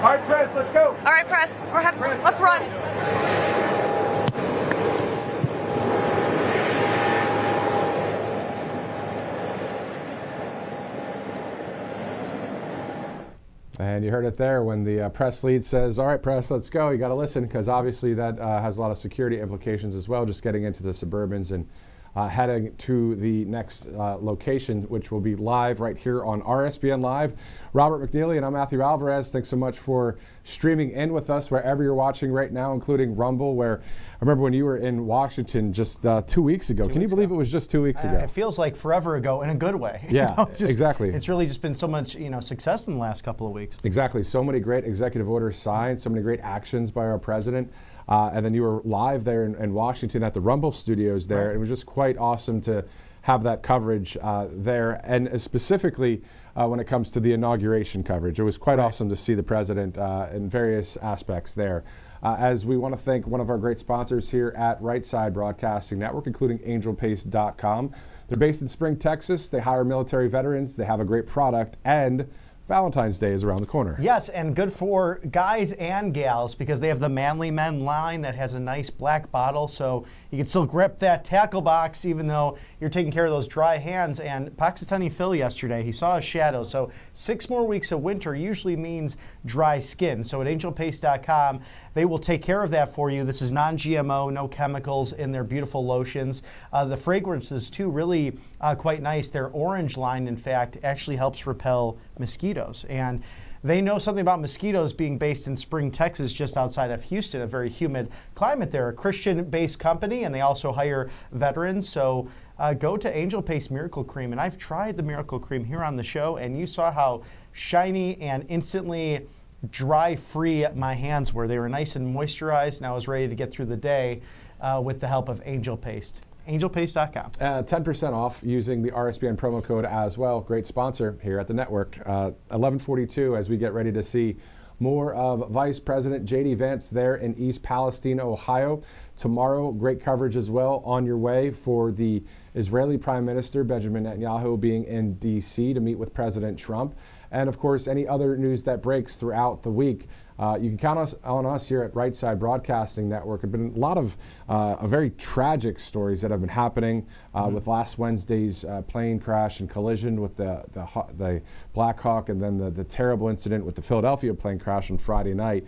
All right, press, let's go. All right, press. Let's run. And you heard it there when the press lead says, all right, press, let's go. You got to listen, because obviously that has a lot of security implications as well, just getting into the Suburbans and heading to the next location, which will be live right here on RSBN Live. Robert McNeely and I'm Matthew Alvarez. Thanks so much for streaming in with us wherever you're watching right now, including Rumble, where I remember when you were in Washington just 2 weeks ago. Can you believe it was just 2 weeks ago? It feels like forever ago in a good way. Yeah, exactly. It's really just been so much success in the last couple of weeks. Exactly. So many great executive orders signed, so many great actions by our president. And then you were live there in Washington at the Rumble studios there. Right. It was just quite awesome to have that coverage there. And specifically when it comes to the inauguration coverage, it was quite awesome to see the president in various aspects there. As we want to thank one of our great sponsors here at Right Side Broadcasting Network, including AngelPace.com. They're based in Spring, Texas. They hire military veterans. They have a great product and Valentine's Day is around the corner. Yes, and good for guys and gals because they have the Manly Men line that has a nice black bottle, so you can still grip that tackle box even though you're taking care of those dry hands. And Puxatawny Phil yesterday, he saw a shadow, so 6 more weeks of winter usually means dry skin. So at angelpaste.com, they will take care of that for you. This is non-GMO, no chemicals in their beautiful lotions. The fragrances, too, really quite nice. Their orange line, in fact, actually helps repel mosquitoes. And they know something about mosquitoes being based in Spring, Texas, just outside of Houston, a very humid climate there. A Christian-based company, and they also hire veterans. So go to Angel Paste Miracle Cream. And I've tried the Miracle Cream here on the show, and you saw how shiny and instantly dry-free my hands were. They were nice and moisturized, and I was ready to get through the day with the help of Angel Paste. Angelpaste.com. 10% off using the RSBN promo code as well. Great sponsor here at the network. 11:42 as we get ready to see more of Vice President JD Vance there in East Palestine, Ohio. Tomorrow, great coverage as well on your way for the Israeli Prime Minister Benjamin Netanyahu being in D.C. to meet with President Trump. And of course, any other news that breaks throughout the week. You can count on us here at Right Side Broadcasting Network. There have been a lot of very tragic stories that have been happening with last Wednesday's plane crash and collision with the Black Hawk, and then the terrible incident with the Philadelphia plane crash on Friday night.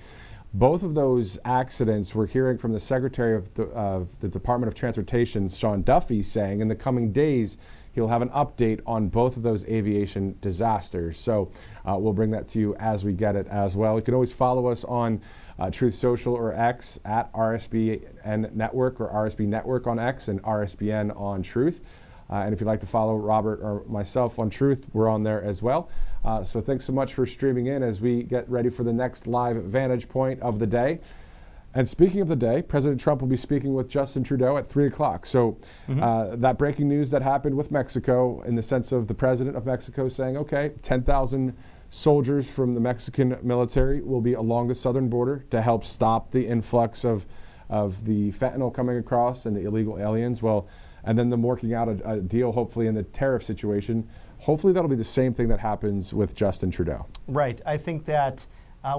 Both of those accidents, we're hearing from the Secretary of the Department of Transportation, Sean Duffy, saying in the coming days he'll have an update on both of those aviation disasters. So we'll bring that to you as we get it as well. You can always follow us on Truth Social or X at RSBN Network or RSB Network on X and RSBN on Truth. And if you'd like to follow Robert or myself on Truth, we're on there as well. So thanks so much for streaming in as we get ready for the next live Vantage Point of the day. And speaking of the day, President Trump will be speaking with Justin Trudeau at 3 o'clock. So that breaking news that happened with Mexico, in the sense of the president of Mexico saying, okay, 10,000 soldiers from the Mexican military will be along the southern border to help stop the influx of the fentanyl coming across and the illegal aliens. Well, and then them working out a deal, hopefully, in the tariff situation. Hopefully that'll be the same thing that happens with Justin Trudeau. Right. I think that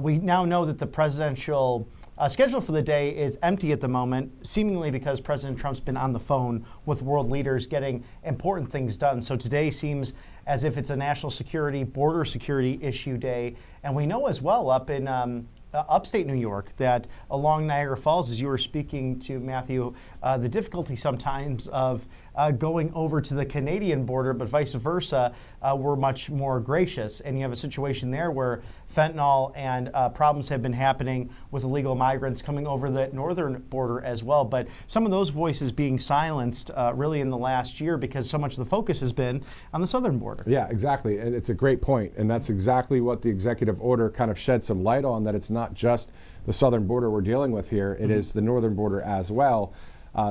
we now know that the presidential schedule for the day is empty at the moment, seemingly because President Trump's been on the phone with world leaders getting important things done. So today seems as if it's a national security, border security issue day. And we know as well up in upstate New York that along Niagara Falls, as you were speaking to, Matthew, the difficulty sometimes of going over to the Canadian border, but vice versa, were much more gracious. And you have a situation there where fentanyl and problems have been happening with illegal migrants coming over the northern border as well. But some of those voices being silenced really in the last year because so much of the focus has been on the southern border. Yeah, exactly. And it's a great point. And that's exactly what the executive order kind of shed some light on, that it's not just the southern border we're dealing with here. It is the northern border as well.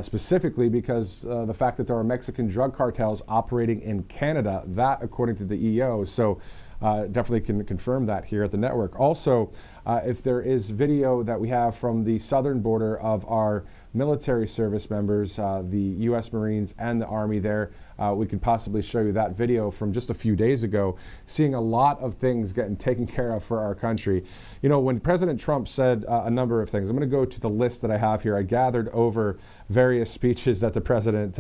Specifically because the fact that there are Mexican drug cartels operating in Canada, that according to the EO. So definitely can confirm that here at the network. Also, if there is video that we have from the southern border of our military service members, the U.S. Marines and the Army there, we could possibly show you that video from just a few days ago, seeing a lot of things getting taken care of for our country. You know, when President Trump said a number of things, I'm going to go to the list that I have here. I gathered over various speeches that the president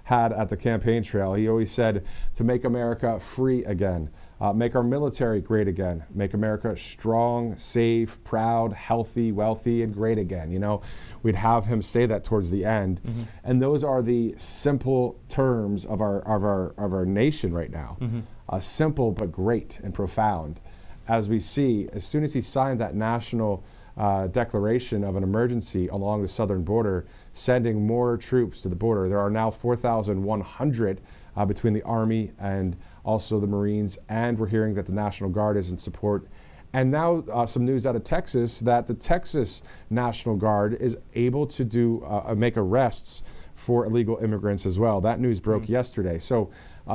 had at the campaign trail. He always said to make America free again. Make our military great again. Make America strong, safe, proud, healthy, wealthy, and great again. You know, we'd have him say that towards the end. And those are the simple terms of our nation right now. Simple but great and profound. As we see, as soon as he signed that national declaration of an emergency along the southern border, sending more troops to the border. There are now 4,100 between the Army and also the Marines, and we're hearing that the National Guard is in support. And now some news out of Texas that the Texas National Guard is able to make arrests for illegal immigrants as well. That news broke yesterday. So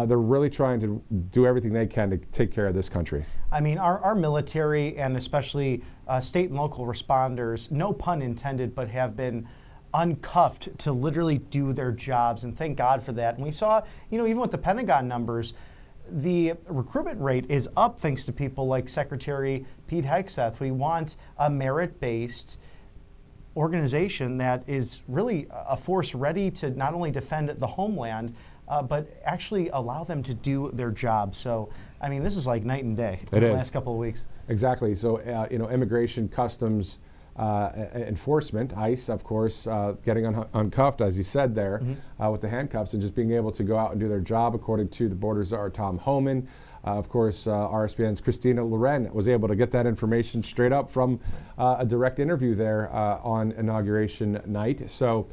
they're really trying to do everything they can to take care of this country. I mean, our military and especially state and local responders, no pun intended, but have been uncuffed to literally do their jobs, and thank God for that. And we saw, you know, even with the Pentagon numbers, the recruitment rate is up thanks to people like Secretary Pete Hegseth. We want a merit-based organization that is really a force ready to not only defend the homeland, but actually allow them to do their job. So, I mean, this is like night and day in the last couple of weeks. Exactly. So, immigration, customs, enforcement, ICE, of course, getting uncuffed, as you said there, with the handcuffs, and just being able to go out and do their job, according to the border czar, Tom Homan. Of course, RSBN's Christina Loren was able to get that information straight up from a direct interview there on inauguration night. So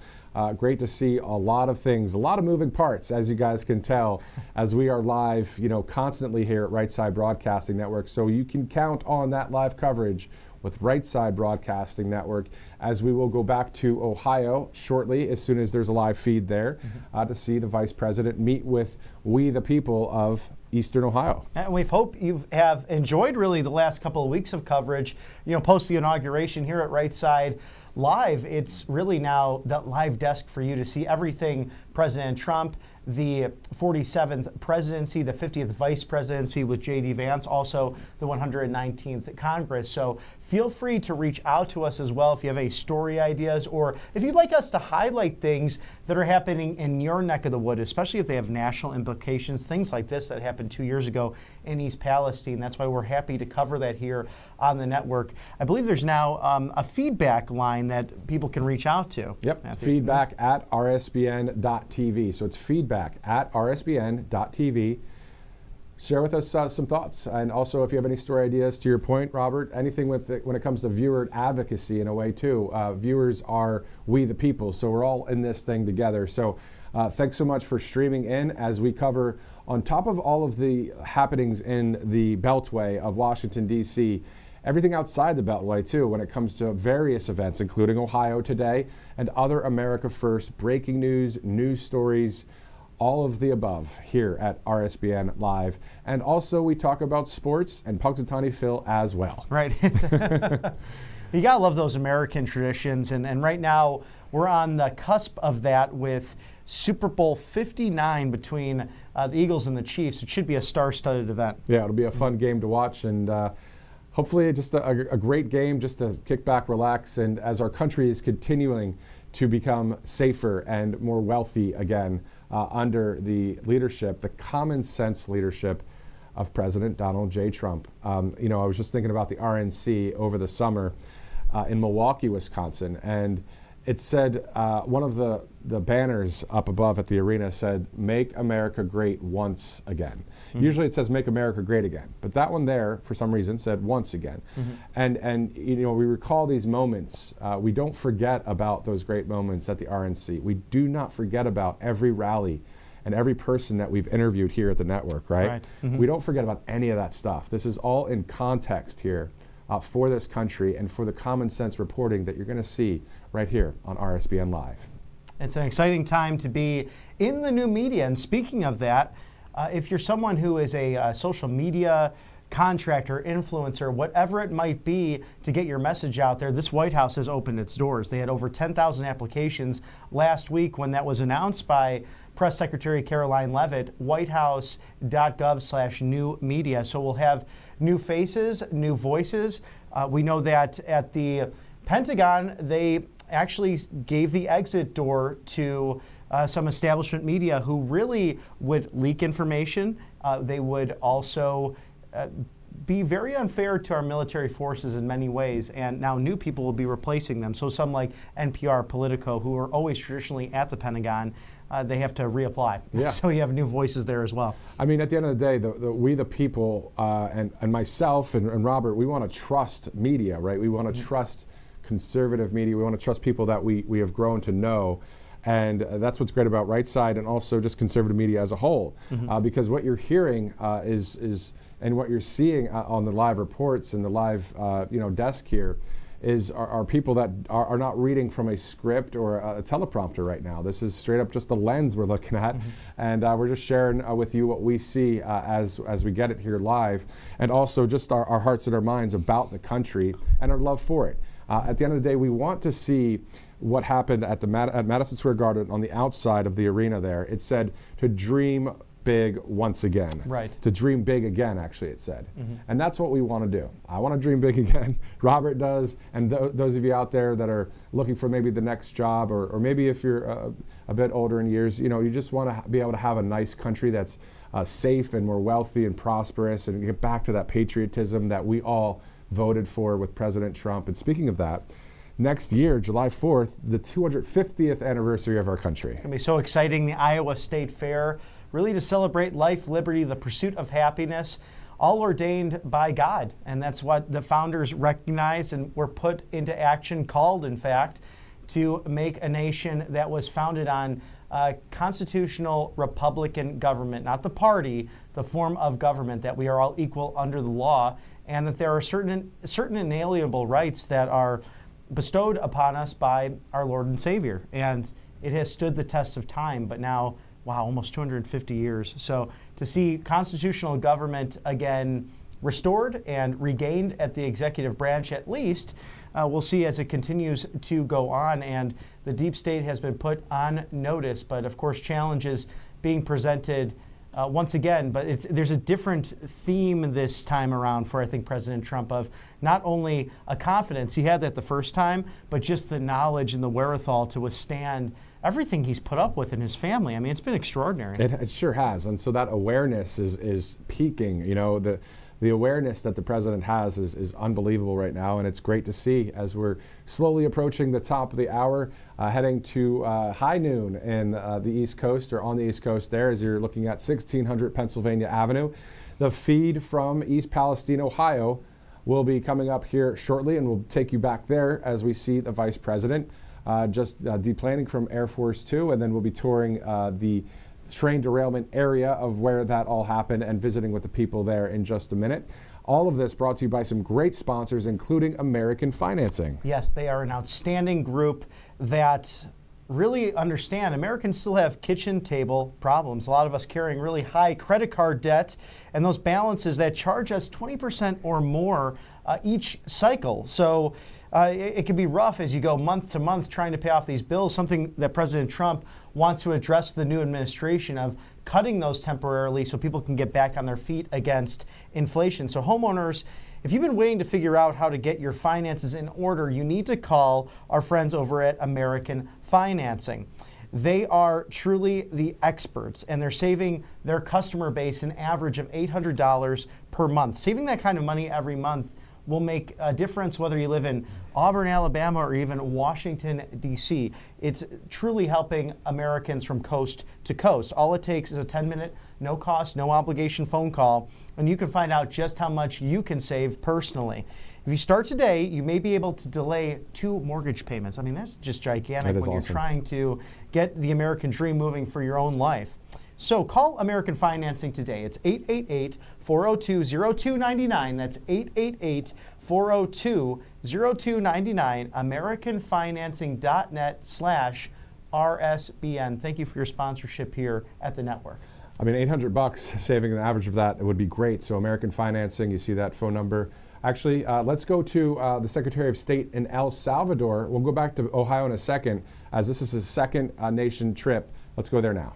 great to see a lot of things, a lot of moving parts, as you guys can tell, as we are live, constantly here at Right Side Broadcasting Network. So you can count on that live coverage with Right Side Broadcasting Network, as we will go back to Ohio shortly, as soon as there's a live feed there, to see the Vice President meet with we the people of Eastern Ohio. And we hope you have enjoyed really the last couple of weeks of coverage, post the inauguration here at Right Side Live. It's really now that live desk for you to see everything President Trump, the 47th presidency, the 50th vice presidency with JD Vance, also the 119th Congress. So feel free to reach out to us as well if you have any story ideas, or if you'd like us to highlight things that are happening in your neck of the wood, especially if they have national implications, things like this that happened 2 years ago in East Palestine. That's why we're happy to cover that here on the network. I believe there's now a feedback line that people can reach out to. Yep, Matthew. feedback at rsbn.tv. So it's feedback at rsbn.tv. Share with us some thoughts, and also if you have any story ideas, to your point, Robert, anything when it comes to viewer advocacy in a way too. Viewers are we the people, so we're all in this thing together. So thanks so much for streaming in as we cover, on top of all of the happenings in the Beltway of Washington, D.C., everything outside the Beltway too, when it comes to various events, including Ohio today and other America First breaking news stories, all of the above here at RSBN Live. And also we talk about sports and Punxsutawney Phil as well. Right. You gotta love those American traditions, and right now we're on the cusp of that with Super Bowl 59 between the Eagles and the Chiefs. It should be a star-studded event. Yeah, it'll be a fun game to watch, and hopefully just a great game just to kick back, relax, and as our country is continuing to become safer and more wealthy again under the leadership, the common sense leadership of President Donald J. Trump. I was just thinking about the RNC over the summer in Milwaukee, Wisconsin, and it said, one of the banners up above at the arena said, "Make America Great Once Again." Mm-hmm. Usually it says, "Make America Great Again," but that one there, for some reason, said "Once Again." Mm-hmm. And we recall these moments. We don't forget about those great moments at the RNC. We do not forget about every rally and every person that we've interviewed here at the network, right? Mm-hmm. We don't forget about any of that stuff. This is all in context here for this country and for the common sense reporting that you're going to see right here on RSBN Live. It's an exciting time to be in the new media. And speaking of that, if you're someone who is a social media contractor, influencer, whatever it might be to get your message out there, this White House has opened its doors. They had over 10,000 applications last week when that was announced by Press Secretary Caroline Leavitt, whitehouse.gov/new media. So we'll have new faces, new voices. We know that at the Pentagon, they actually gave the exit door to some establishment media who really would leak information. They would also be very unfair to our military forces in many ways, and now new people will be replacing them. So some like NPR, Politico, who are always traditionally at the Pentagon, they have to reapply. Yeah. So you have new voices there as well. I mean, at the end of the day, we the people, and myself and Robert, we want to trust media, right? We want to trust conservative media. We want to trust people that we have grown to know. And that's what's great about Right Side and also just conservative media as a whole. Because what you're hearing is and what you're seeing on the live reports and the live desk here are people that are not reading from a script or a teleprompter right now. This is straight up just a lens we're looking at, and we're just sharing with you what we see as we get it here live, and also just our hearts and our minds about the country and our love for it. At the end of the day, we want to see what happened at Madison Square Garden on the outside of the arena there. It said to dream big once again. Right. To dream big again, actually, it said. And that's what we want to do. I want to dream big again. Robert does. And those of you out there that are looking for maybe the next job, or maybe if you're a bit older in years, you just want to be able to have a nice country that's safe and more wealthy and prosperous, and get back to that patriotism that we all voted for with President Trump. And speaking of that, next year, July 4th, the 250th anniversary of our country. It's going to be so exciting, the Iowa State Fair, really to celebrate life, liberty, the pursuit of happiness, all ordained by God. And that's what the founders recognized and were put into action, called, in fact, to make a nation that was founded on constitutional Republican government, not the party, the form of government, that we are all equal under the law, and that there are certain inalienable rights that are bestowed upon us by our Lord and Savior. And it has stood the test of time, but now, wow, almost 250 years. So to see constitutional government again restored and regained at the executive branch, at least, we'll see as it continues to go on. And the deep state has been put on notice, but of course challenges being presented once again. But there's a different theme this time around for, I think, President Trump, of not only a confidence, he had that the first time, but just the knowledge and the wherewithal to withstand everything he's put up with in his family. I mean, it's been extraordinary. It sure has. And so that awareness is peaking. The awareness that the president has is unbelievable right now, and it's great to see as we're slowly approaching the top of the hour, heading to high noon in the East Coast, or on the East Coast there, as you're looking at 1600 Pennsylvania Avenue. The feed from East Palestine, Ohio, will be coming up here shortly, and we'll take you back there as we see the Vice President just deplaning from Air Force 2, and then we'll be touring the train derailment area of where that all happened and visiting with the people there in just a minute. All of this brought to you by some great sponsors, including American Financing. Yes, they are an outstanding group that really understand Americans still have kitchen table problems. A lot of us carrying really high credit card debt and those balances that charge us 20% or more each cycle. So it can be rough as you go month to month trying to pay off these bills, something that President Trump wants to address the new administration of cutting those temporarily so people can get back on their feet against inflation. So homeowners, if you've been waiting to figure out how to get your finances in order, you need to call our friends over at American Financing. They are truly the experts, and they're saving their customer base an average of $800 per month. Saving that kind of money every month will make a difference whether you live in Auburn, Alabama, or even Washington, D.C. It's truly helping Americans from coast to coast. All it takes is a 10-minute, no cost, no obligation phone call, and you can find out just how much you can save personally. If you start today, you may be able to delay 2 mortgage payments. I mean, that's just gigantic when you're trying to get the American dream moving for your own life. So call American Financing today. It's 888-402-0299. That's 888-402-0299. AmericanFinancing.net/RSBN. Thank you for your sponsorship here at the network. I mean, $800, saving an average of that, it would be great. So American Financing, you see that phone number. Actually, let's go to the Secretary of State in El Salvador. We'll go back to Ohio in a second, as this is his second nation trip. Let's go there now.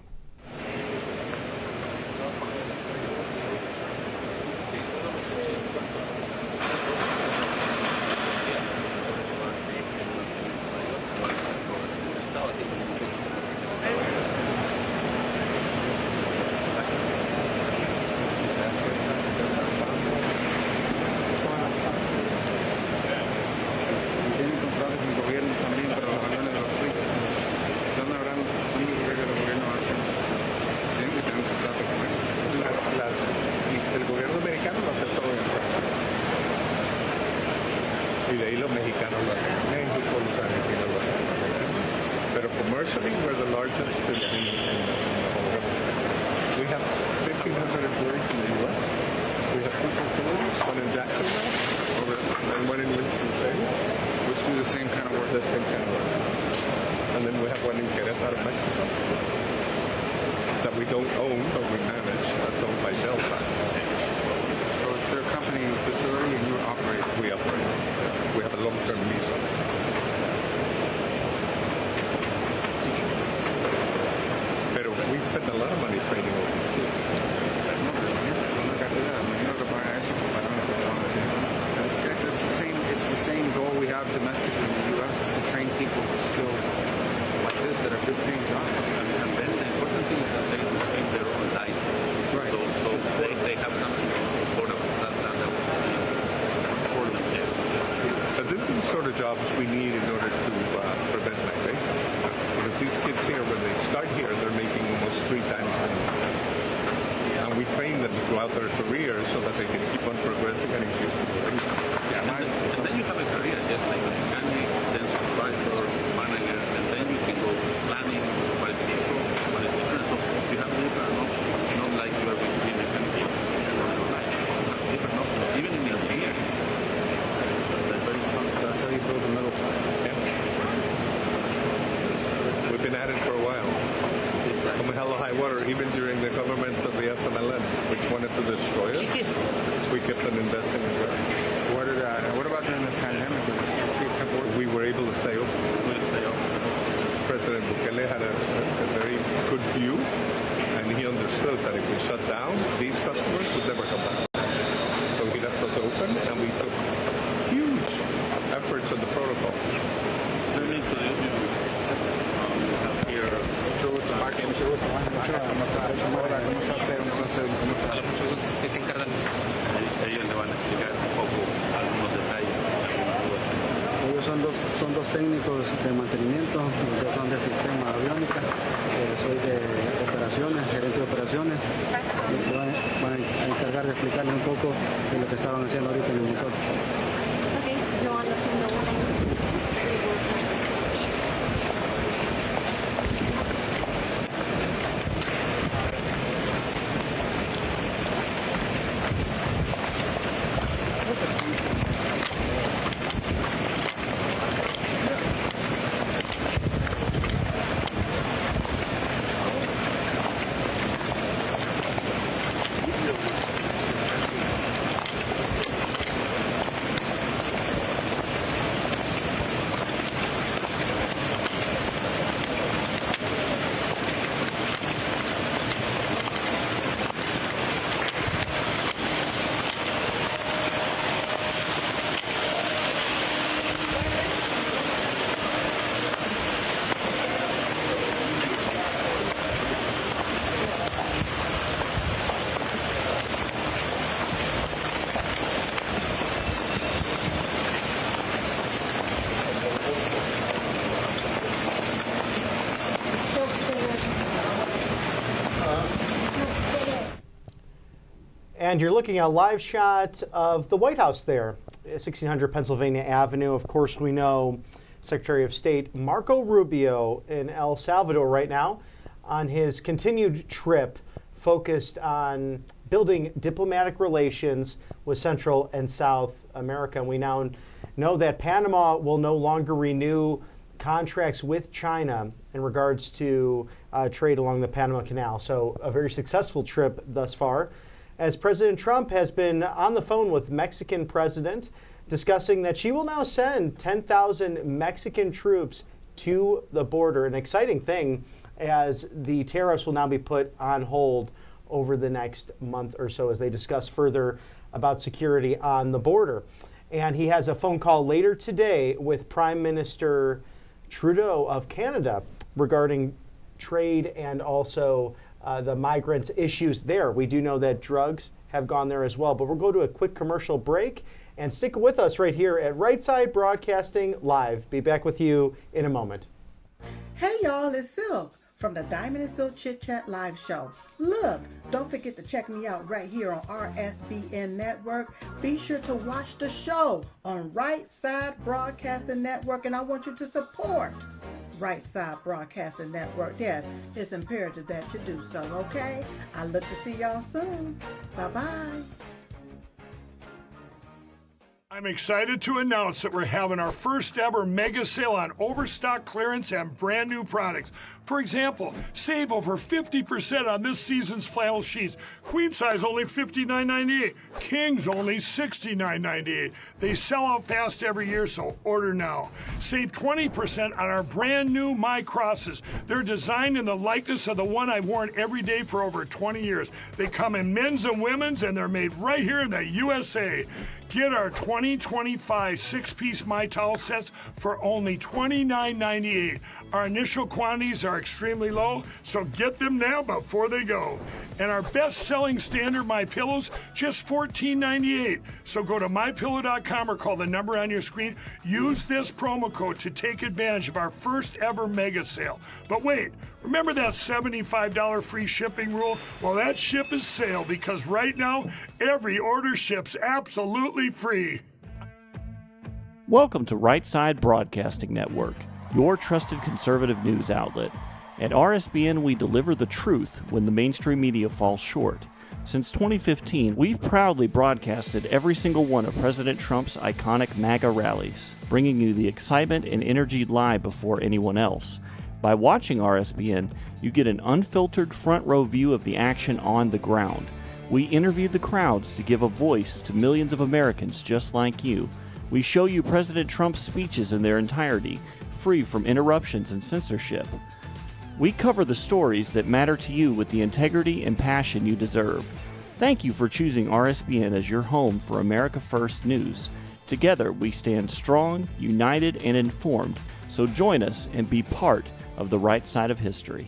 But we spend a lot of money training over schools. domestically in the U.S. is to train people for skills like this that are good paying jobs. And then the important thing is that they receive their own license. Right. So they have something sort of that was important too. But this is the sort of jobs we need in order to prevent migration. Because these kids here, when they start here, they're making almost 3 times more. And we train them throughout their career so that they can keep on progressing and increasing their income. And then you have a career, just like a mechanic, then supervisor, manager, and then you can go planning, quality control, quality assurance. So you have different options. It's not like you are going to be a mechanic your life. You have different options, even in your career. That's very strong. That's how you build a middle class. Yeah. We've been at it for a while. From hell or high water, even during the governments of the FMLN, which wanted to destroy us, we kept on investing in jobs. What about during the pandemic? We were able to stay open. President Bukele had a very good view, and he understood that if we shut down, these customers would never come back. So he left us open, and we took huge efforts on the protocol. Ellos le van a explicar un poco algunos detalles. Ellos son dos técnicos de mantenimiento, yo son de sistema aviónica, soy de operaciones, gerente de operaciones, y van a encargar de explicarles un poco de lo que estaban haciendo ahorita en el motor. And you're looking at a live shot of the White House there, 1600 Pennsylvania Avenue. Of course, we know Secretary of State Marco Rubio in El Salvador right now on his continued trip focused on building diplomatic relations with Central and South America. And we now know that Panama will no longer renew contracts with China in regards to trade along the Panama Canal. So a very successful trip thus far, as President Trump has been on the phone with Mexican President discussing that she will now send 10,000 Mexican troops to the border. An exciting thing, as the tariffs will now be put on hold over the next month or so as they discuss further about security on the border. And he has a phone call later today with Prime Minister Trudeau of Canada regarding trade and also the migrants' issues there. We do know that drugs have gone there as well. But we'll go to a quick commercial break and stick with us right here at Right Side Broadcasting Live. Be back with you in a moment. Hey y'all, it's Silk from the Diamond and Silk Chit Chat Live Show. Look, don't forget to check me out right here on RSBN Network. Be sure to watch the show on Right Side Broadcasting Network, and I want you to support Right Side Broadcasting Network. Yes, it's imperative that you do so, okay? I look to see y'all soon. Bye-bye. I'm excited to announce that we're having our first ever mega sale on overstock clearance and brand new products. For example, save over 50% on this season's flannel sheets. Queen size only $59.98. Kings only $69.98. They sell out fast every year, so order now. Save 20% on our brand new My Crosses. They're designed in the likeness of the one I've worn every day for over 20 years. They come in men's and women's, and they're made right here in the USA. Get our 2025 six-piece My Towel sets for only $29.98. Our initial quantities are extremely low, so get them now before they go. And our best-selling standard My Pillows, just $14.98. So go to mypillow.com or call the number on your screen. Use this promo code to take advantage of our first ever mega sale. But wait, remember that $75 free shipping rule? Well, that ship is sailed because right now, every order ships absolutely free. Welcome to Right Side Broadcasting Network, your trusted conservative news outlet. At RSBN, we deliver the truth when the mainstream media falls short. Since 2015, we've proudly broadcasted every single one of President Trump's iconic MAGA rallies, bringing you the excitement and energy live before anyone else. By watching RSBN, you get an unfiltered front row view of the action on the ground. We interview the crowds to give a voice to millions of Americans just like you. We show you President Trump's speeches in their entirety, free from interruptions and censorship. We cover the stories that matter to you with the integrity and passion you deserve. Thank you for choosing RSBN as your home for America First News. Together, we stand strong, united, and informed. So join us and be part of the right side of history.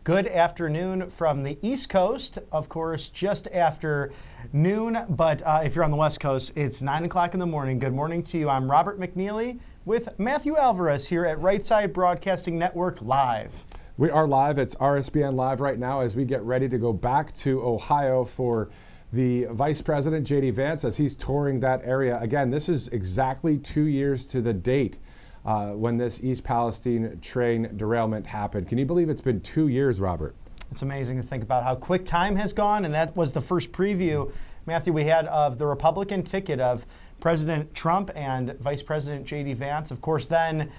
Good afternoon from the East Coast. Of course, just after noon, but if you're on the West Coast, it's 9 o'clock in the morning. Good morning to you. I'm Robert McNeely with Matthew Alvarez here at Right Side Broadcasting Network Live. We are live. It's RSBN Live right now as we get ready to go back to Ohio for the Vice President JD Vance as he's touring that area. Again, this is exactly 2 years to the date when this East Palestine train derailment happened. Can you believe it's been 2 years, Robert? It's amazing to think about how quick time has gone, and that was the first preview, Matthew, we had of the Republican ticket of President Trump and Vice President JD Vance. Of course, then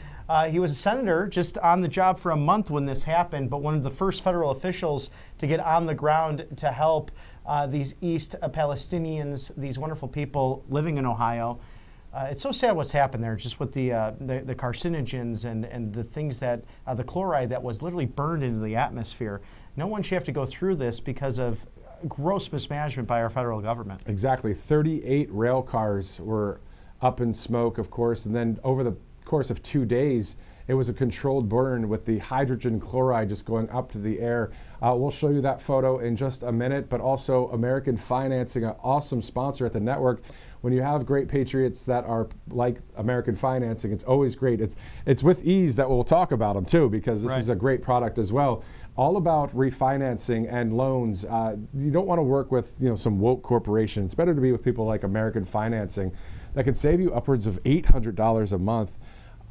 he was a senator just on the job for a month when this happened, but one of the first federal officials to get on the ground to help these East Palestinians, these wonderful people living in Ohio. It's so sad what's happened there, just with the carcinogens and the things that, the chloride that was literally burned into the atmosphere. No one should have to go through this because of gross mismanagement by our federal government. Exactly. 38 rail cars were up in smoke, of course, and then over the course of 2 days, it was a controlled burn with the hydrogen chloride just going up to the air. We'll show you that photo in just a minute, but also American Financing, an awesome sponsor at the network. When you have great patriots that are like American Financing, it's always great. It's with ease that we'll talk about them too, because this is a great product as well. All about refinancing and loans. You don't want to work with some woke corporation. It's better to be with people like American Financing that can save you upwards of $800 a month.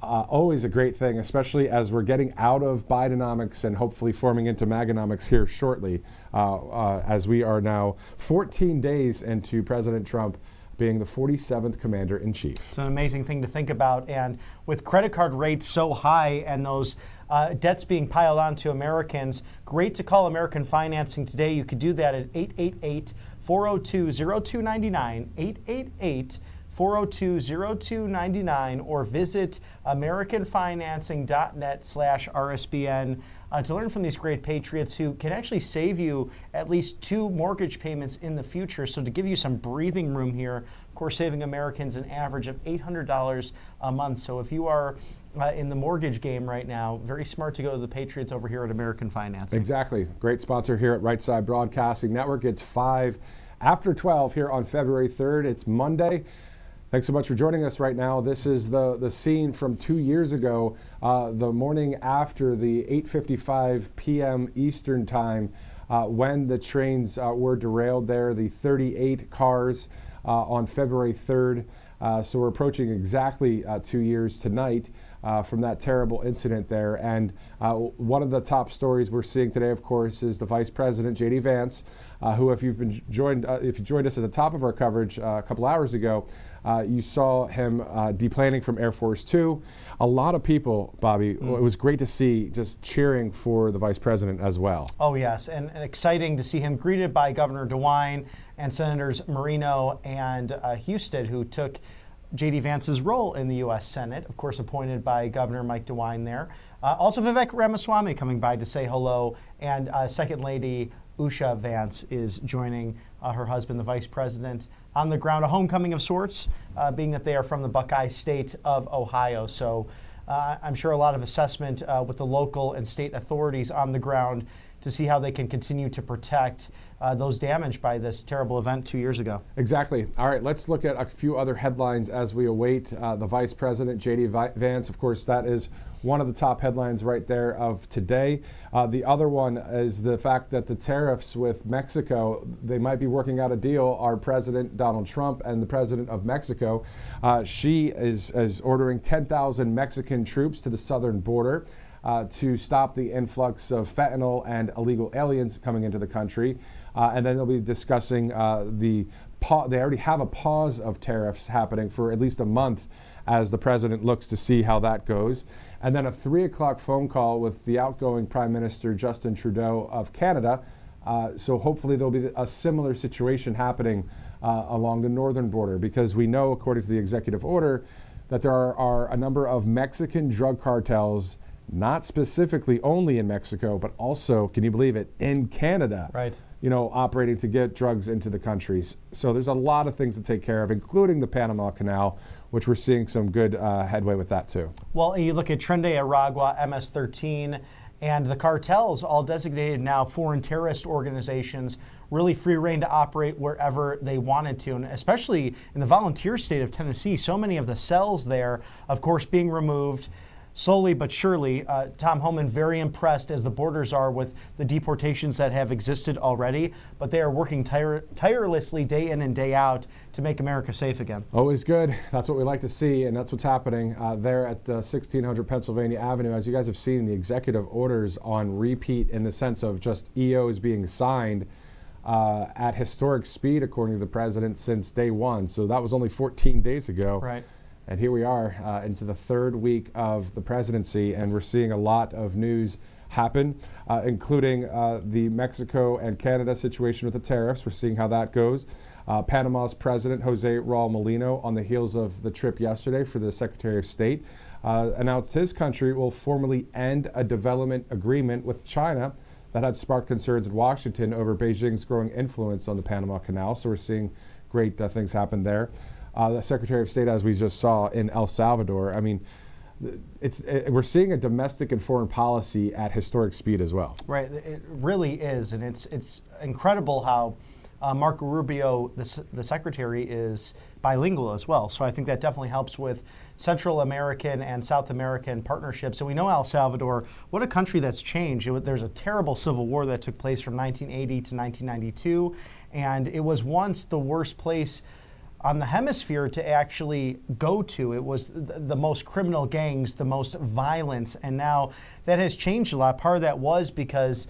Always a great thing, especially as we're getting out of Bidenomics and hopefully forming into Maganomics here shortly, as we are now 14 days into President Trump being the 47th commander-in-chief. It's an amazing thing to think about, and with credit card rates so high and those debts being piled on to Americans, great to call American Financing today. You could do that at 888-402-0299, 888-402-0299, or visit americanfinancing.net/RSBN to learn from these great patriots who can actually save you at least 2 mortgage payments in the future. So to give you some breathing room here, of course, saving Americans an average of $800 a month. So if you are in the mortgage game right now, very smart to go to the patriots over here at American Financing. Exactly. Great sponsor here at Right Side Broadcasting Network. It's 5 after 12 here on February 3rd. It's Monday. Thanks so much for joining us right now. This is the scene from 2 years ago, the morning after the 8:55 p.m. Eastern Time, when the trains were derailed there, the 38 cars on February 3rd. So we're approaching exactly 2 years tonight from that terrible incident there. And one of the top stories we're seeing today, of course, is the Vice President JD Vance, who, if you joined us at the top of our coverage a couple hours ago, you saw him deplaning from Air Force 2. A lot of people, Bobby, it was great to see just cheering for the Vice President as well. Oh, yes, and exciting to see him greeted by Governor DeWine and Senators Marino and Husted, who took JD Vance's role in the U.S. Senate, of course appointed by Governor Mike DeWine there. Also Vivek Ramaswamy coming by to say hello, and Second Lady Usha Vance is joining her husband, the Vice President, on the ground, a homecoming of sorts, being that they are from the Buckeye State of Ohio. So I'm sure a lot of assessment with the local and state authorities on the ground to see how they can continue to protect those damaged by this terrible event 2 years ago. Exactly. All right, let's look at a few other headlines as we await the Vice President JD Vance. Of course, that is one of the top headlines right there of today. The other one is the fact that the tariffs with Mexico, they might be working out a deal. Our President Donald Trump and the President of Mexico, she is ordering 10,000 Mexican troops to the southern border to stop the influx of fentanyl and illegal aliens coming into the country. And then they'll be discussing they already have a pause of tariffs happening for at least a month as the president looks to see how that goes. And then a 3 o'clock phone call with the outgoing Prime Minister Justin Trudeau of Canada. So hopefully there'll be a similar situation happening along the northern border, because we know, according to the executive order, that there are a number of Mexican drug cartels, not specifically only in Mexico, but also, can you believe it, in Canada. Right. You know, operating to get drugs into the countries. So there's a lot of things to take care of, including the Panama Canal, which we're seeing some good headway with that too. Well, you look at Tren de Aragua, MS-13, and the cartels, all designated now foreign terrorist organizations, really free reign to operate wherever they wanted to, and especially in the volunteer state of Tennessee, so many of the cells there, of course, being removed slowly but surely. Tom Homan very impressed, as the borders are, with the deportations that have existed already, but they are working tirelessly day in and day out to make America safe again. Always good. That's what we like to see, and that's what's happening there at 1600 Pennsylvania Avenue. As you guys have seen, the executive orders on repeat, in the sense of just EOs being signed at historic speed, according to the president, since day one. So that was only 14 days ago. Right. And here we are into the third week of the presidency, and we're seeing a lot of news happen, including the Mexico and Canada situation with the tariffs. We're seeing how that goes. Panama's President Jose Raul Molino, on the heels of the trip yesterday for the Secretary of State, announced his country will formally end a development agreement with China that had sparked concerns in Washington over Beijing's growing influence on the Panama Canal. So we're seeing great things happen there. The Secretary of State, as we just saw in El Salvador, I mean, we're seeing a domestic and foreign policy at historic speed as well. Right, it really is, and it's incredible how Marco Rubio, the Secretary, is bilingual as well. So I think that definitely helps with Central American and South American partnerships. And we know El Salvador, what a country that's changed. There's a terrible civil war that took place from 1980 to 1992, and it was once the worst place on the hemisphere to actually go to. It was the most criminal gangs, the most violence, and now that has changed a lot. Part of that was because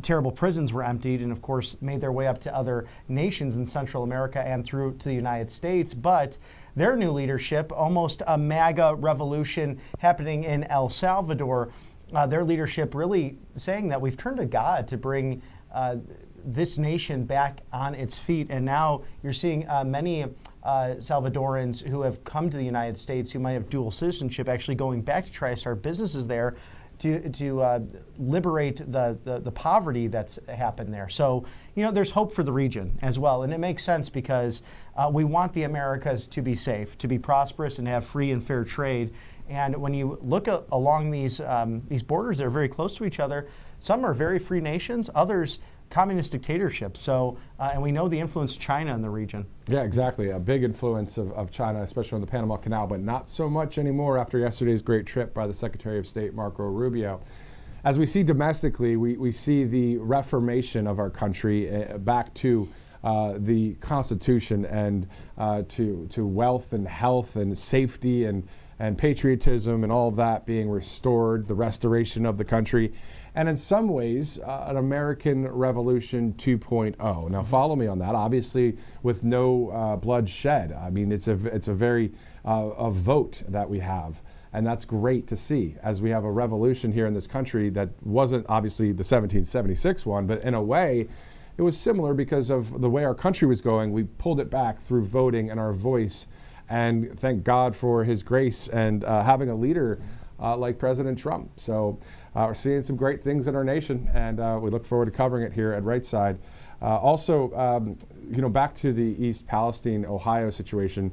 terrible prisons were emptied and, of course, made their way up to other nations in Central America and through to the United States. But their new leadership, almost a MAGA revolution happening in El Salvador, their leadership really saying that we've turned to God to bring this nation back on its feet. And now you're seeing many Salvadorans who have come to the United States who might have dual citizenship actually going back to try to start businesses there to liberate the poverty that's happened there. So, you know, there's hope for the region as well. And it makes sense because we want the Americas to be safe, to be prosperous, and have free and fair trade. And when you look along these borders, they're very close to each other. Some are very free nations, others communist dictatorships. So, and we know the influence of China in the region. Yeah, exactly. A big influence of China, especially on the Panama Canal, but not so much anymore after yesterday's great trip by the Secretary of State, Marco Rubio. As we see domestically, we see the reformation of our country back to the Constitution and to wealth and health and safety and patriotism and all of that being restored, the restoration of the country. And in some ways, an American Revolution 2.0. Now, follow me on that. Obviously, with no blood shed. I mean, it's a very a vote that we have, and that's great to see. As we have a revolution here in this country that wasn't obviously the 1776 one, but in a way, it was similar because of the way our country was going. We pulled it back through voting and our voice, and thank God for His grace and having a leader like President Trump. So we're seeing some great things in our nation, and we look forward to covering it here at Right Side. Also, back to the East Palestine, Ohio situation.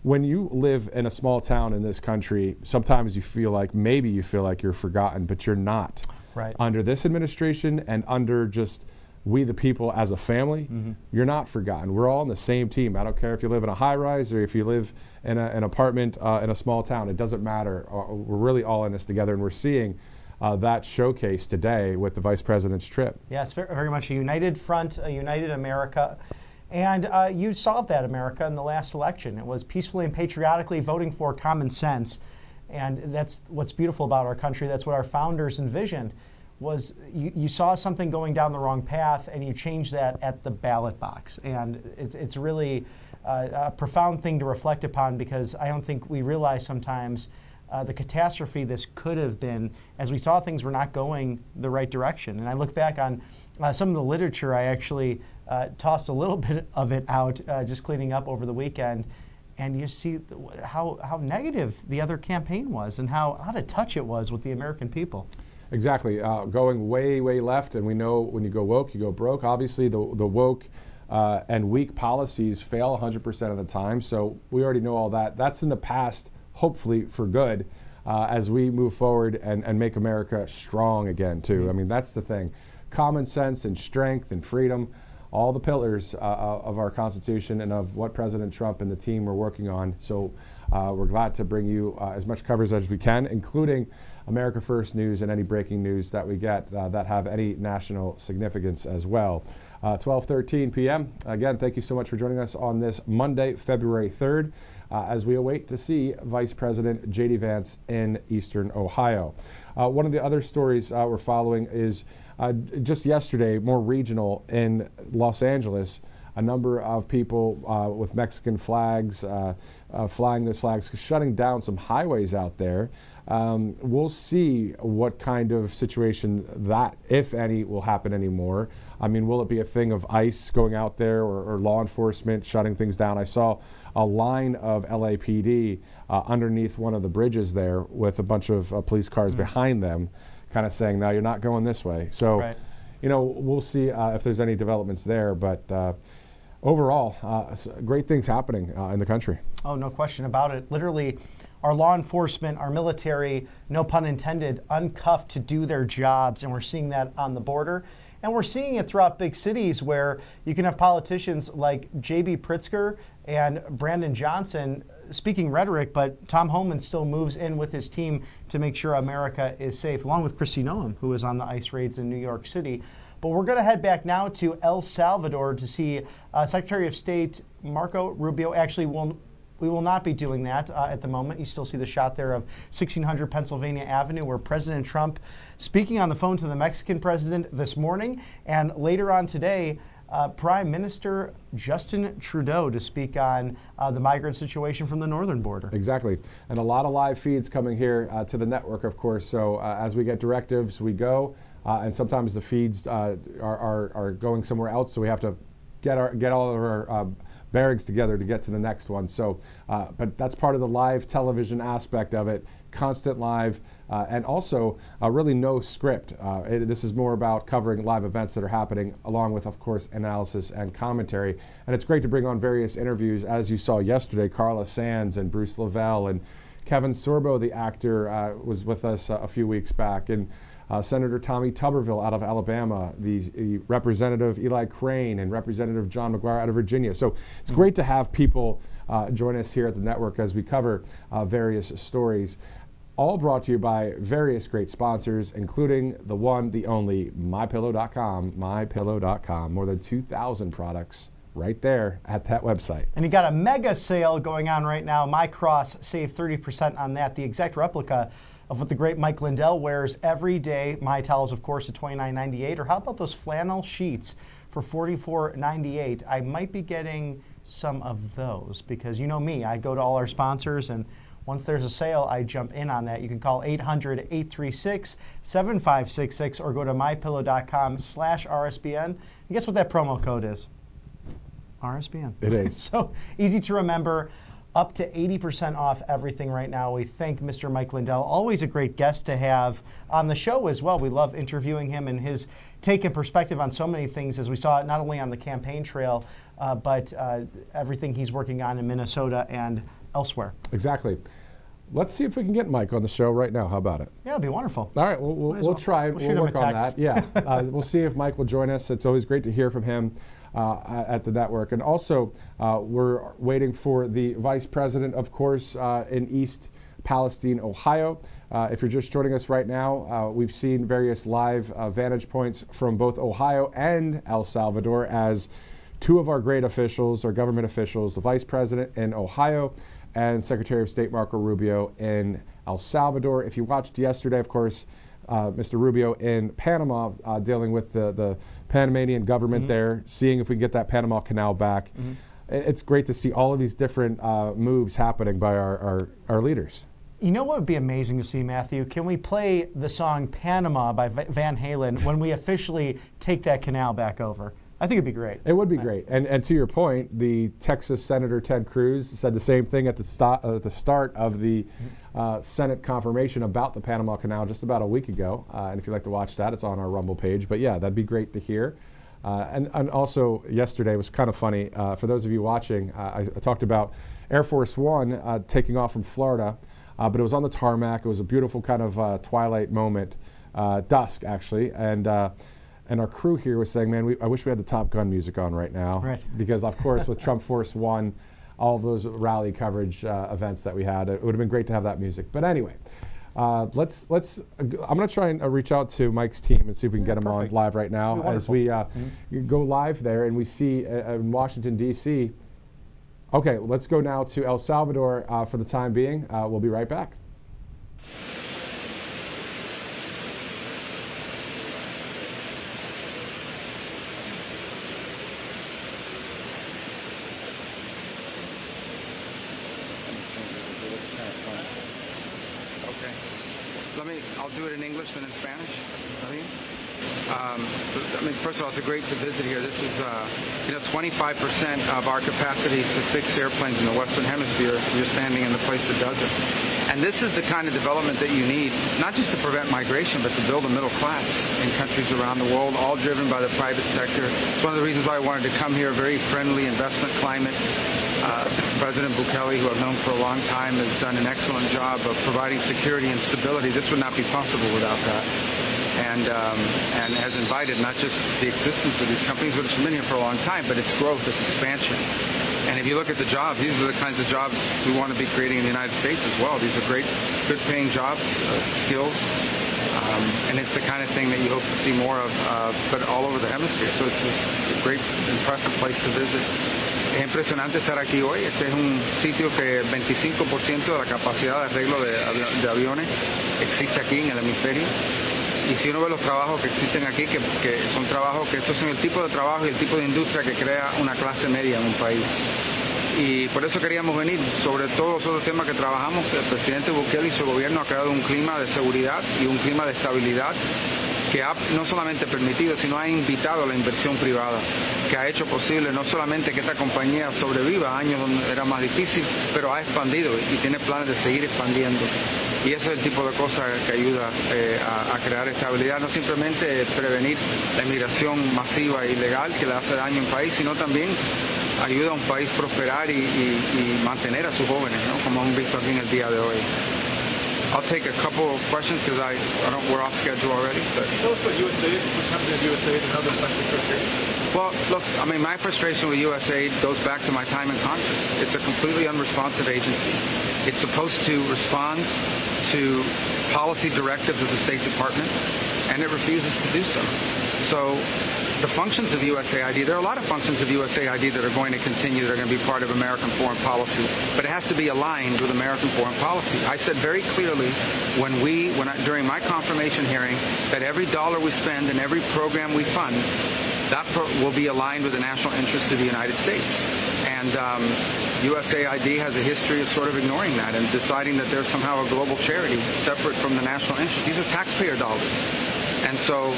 When you live in a small town in this country, sometimes maybe you feel like you're forgotten, but you're not. Right. Under this administration and under just we the people as a family, you're not forgotten. We're all on the same team. I don't care if you live in a high-rise or if you live in an apartment in a small town. It doesn't matter. We're really all in this together, and we're seeing that showcase today with the Vice President's trip. Yes, very much a united front, a united America. And you solved that, America, in the last election. It was peacefully and patriotically voting for common sense. And that's what's beautiful about our country. That's what our founders envisioned, was you saw something going down the wrong path and you changed that at the ballot box. And it's really a profound thing to reflect upon, because I don't think we realize sometimes the catastrophe this could have been, as we saw things were not going the right direction. And I look back on some of the literature. I actually tossed a little bit of it out, just cleaning up over the weekend, and you see how negative the other campaign was and how out of touch it was with the American people. Exactly, going way, way left, and we know when you go woke, you go broke. Obviously, the woke and weak policies fail 100% of the time, so we already know all that. That's in the past, hopefully for good, as we move forward and make America strong again, too. I mean, that's the thing. Common sense and strength and freedom, all the pillars of our Constitution and of what President Trump and the team are working on. So we're glad to bring you as much coverage as we can, including America First News and any breaking news that we get that have any national significance as well. 12:13 p.m. Again, thank you so much for joining us on this Monday, February 3rd, as we await to see Vice President JD Vance in Eastern Ohio. One of the other stories we're following is just yesterday, more regional, in Los Angeles. A number of people with Mexican flags, flying those flags, shutting down some highways out there. We'll see what kind of situation that, if any, will happen anymore. I mean, will it be a thing of ICE going out there or law enforcement shutting things down? I saw a line of LAPD underneath one of the bridges there with a bunch of police cars behind them, kind of saying, no, you're not going this way. So, right. We'll see if there's any developments there. But overall, great things happening in the country. Oh, no question about it. Literally, our law enforcement, our military, no pun intended, uncuffed to do their jobs. And we're seeing that on the border. And we're seeing it throughout big cities where you can have politicians like J.B. Pritzker and Brandon Johnson speaking rhetoric, but Tom Homan still moves in with his team to make sure America is safe, along with Kristi Noem, who was on the ICE raids in New York City. But we're going to head back now to El Salvador to see Secretary of State Marco Rubio. Actually, we will not be doing that at the moment. You still see the shot there of 1600 Pennsylvania Avenue, where President Trump speaking on the phone to the Mexican president this morning, and later on today, Prime Minister Justin Trudeau to speak on the migrant situation from the northern border. Exactly. And a lot of live feeds coming here to the network, of course. So as we get directives, we go. And sometimes the feeds are going somewhere else, so we have to get all of our bearings together to get to the next one. So, but that's part of the live television aspect of it, constant live, and also really no script. This is more about covering live events that are happening, along with, of course, analysis and commentary. And it's great to bring on various interviews, as you saw yesterday. Carla Sands and Bruce Lavelle and Kevin Sorbo, the actor, was with us a few weeks back, and Senator Tommy Tuberville out of Alabama, the Representative Eli Crane, and Representative John McGuire out of Virginia. So it's great to have people join us here at the network as we cover various stories, all brought to you by various great sponsors, including the one, the only, MyPillow.com. MyPillow.com. More than 2,000 products right there at that website. And you got a mega sale going on right now. My Cross, save 30% on that. The exact replica of what the great Mike Lindell wears every day. My towels, of course, at $29.98. Or how about those flannel sheets for $44.98? I might be getting some of those because you know me, I go to all our sponsors, and once there's a sale, I jump in on that. You can call 800-836-7566 or go to mypillow.com/RSBN. And guess what that promo code is? RSBN. It is. So easy to remember. up to 80% off everything right now. We thank Mr. Mike Lindell. Always a great guest to have on the show as well. We love interviewing him and his take and perspective on so many things, as we saw not only on the campaign trail, but everything he's working on in Minnesota and elsewhere. Exactly. Let's see if we can get Mike on the show right now. How about it? Yeah, it'd be wonderful. All right, we'll try. We'll work on that. Yeah, we'll see if Mike will join us. It's always great to hear from him at the network. And also, we're waiting for the Vice President, of course, in East Palestine, Ohio. If you're just joining us right now, we've seen various live vantage points from both Ohio and El Salvador as two of our great officials, our government officials, the Vice President in Ohio and Secretary of State Marco Rubio in El Salvador. If you watched yesterday, of course, Mr. Rubio in Panama dealing with the Panamanian government there, seeing if we can get that Panama Canal back. It's great to see all of these different moves happening by our leaders. You know what would be amazing to see, Matthew? Can we play the song Panama by Van Halen when we officially take that canal back over? I think it'd be great. It would be great. And to your point, the Texas Senator Ted Cruz said the same thing at the start of the Senate confirmation about the Panama Canal just about a week ago. And if you'd like to watch that, it's on our Rumble page. But yeah, that'd be great to hear. And also yesterday was kind of funny. For those of you watching, I talked about Air Force One taking off from Florida, but it was on the tarmac. It was a beautiful kind of twilight moment, dusk actually. And our crew here was saying, man, I wish we had the Top Gun music on right now. Right. Because, of course, with Trump Force One, all of those rally coverage events that we had, it would have been great to have that music. But anyway, I'm going to try and reach out to Mike's team and see if we can get him on live right now as we go live there and we see in Washington, D.C. Okay, let's go now to El Salvador for the time being. We'll be right back. I'll do it in English and in Spanish. First of all, it's great to visit here. This is, 25% of our capacity to fix airplanes in the Western Hemisphere. You're standing in the place that does it. And this is the kind of development that you need, not just to prevent migration, but to build a middle class in countries around the world, all driven by the private sector. It's one of the reasons why I wanted to come here, a very friendly investment climate. President Bukele, who I've known for a long time, has done an excellent job of providing security and stability. This would not be possible without that. And has invited not just the existence of these companies, which have been here for a long time, but its growth, its expansion. And if you look at the jobs, these are the kinds of jobs we want to be creating in the United States as well. These are great, good-paying jobs, skills, and it's the kind of thing that you hope to see more of, but all over the hemisphere. So it's a great, impressive place to visit. Es impresionante estar aquí hoy. Este es un sitio que 25% de la capacidad de arreglo de aviones existe aquí en el hemisferio. Y si uno ve los trabajos que existen aquí, que son trabajos, que estos son el tipo de trabajo y el tipo de industria que crea una clase media en un país. Y por eso queríamos venir, sobre todos los otros temas que trabajamos. El presidente Bukele y su gobierno ha creado un clima de seguridad y un clima de estabilidad que ha no solamente permitido, sino ha invitado a la inversión privada, que ha hecho posible no solamente que esta compañía sobreviva años donde era más difícil, pero ha expandido y tiene planes de seguir expandiendo. Y eso es el tipo de cosa que ayuda a crear estabilidad, no simplemente prevenir la inmigración masiva e ilegal que le hace daño a un país, sino también ayuda a un país prosperar y mantener a sus jóvenes, ¿no? Como hemos visto aquí en el día de hoy. I'll take a couple of questions because we're off schedule already. But. Tell us about USAID, what's happening at USAID and how the affects the country. Well, look, my frustration with USAID goes back to my time in Congress. It's a completely unresponsive agency. It's supposed to respond to policy directives of the State Department, and it refuses to do so. So the functions of USAID, there are a lot of functions of USAID that are going to continue, that are going to be part of American foreign policy, but it has to be aligned with American foreign policy. I said very clearly during my confirmation hearing that every dollar we spend and every program we fund, that will be aligned with the national interest of the United States. And USAID has a history of sort of ignoring that and deciding that there's somehow a global charity separate from the national interest. These are taxpayer dollars. And so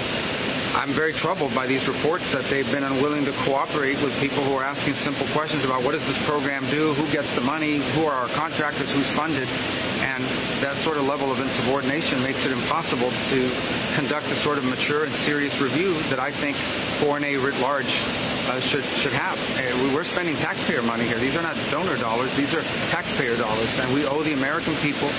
I'm very troubled by these reports that they've been unwilling to cooperate with people who are asking simple questions about what does this program do, who gets the money, who are our contractors, who's funded. And that sort of level of insubordination makes it impossible to conduct the sort of mature and serious review that I think foreign aid writ large should have. We're spending taxpayer money here. These are not donor dollars. These are taxpayer dollars. And we owe the American people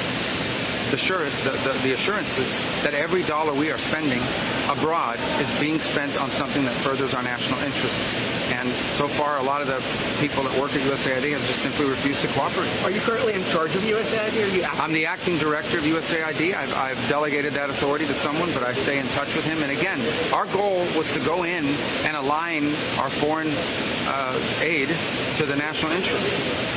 the assurances that every dollar we are spending abroad is being spent on something that furthers our national interests. And so far, a lot of the people that work at USAID have just simply refused to cooperate. Are you currently in charge of USAID? Or are you I'm the acting director of USAID. I've delegated that authority to someone, but I stay in touch with him. And again, our goal was to go in and align our foreign aid to the national interest.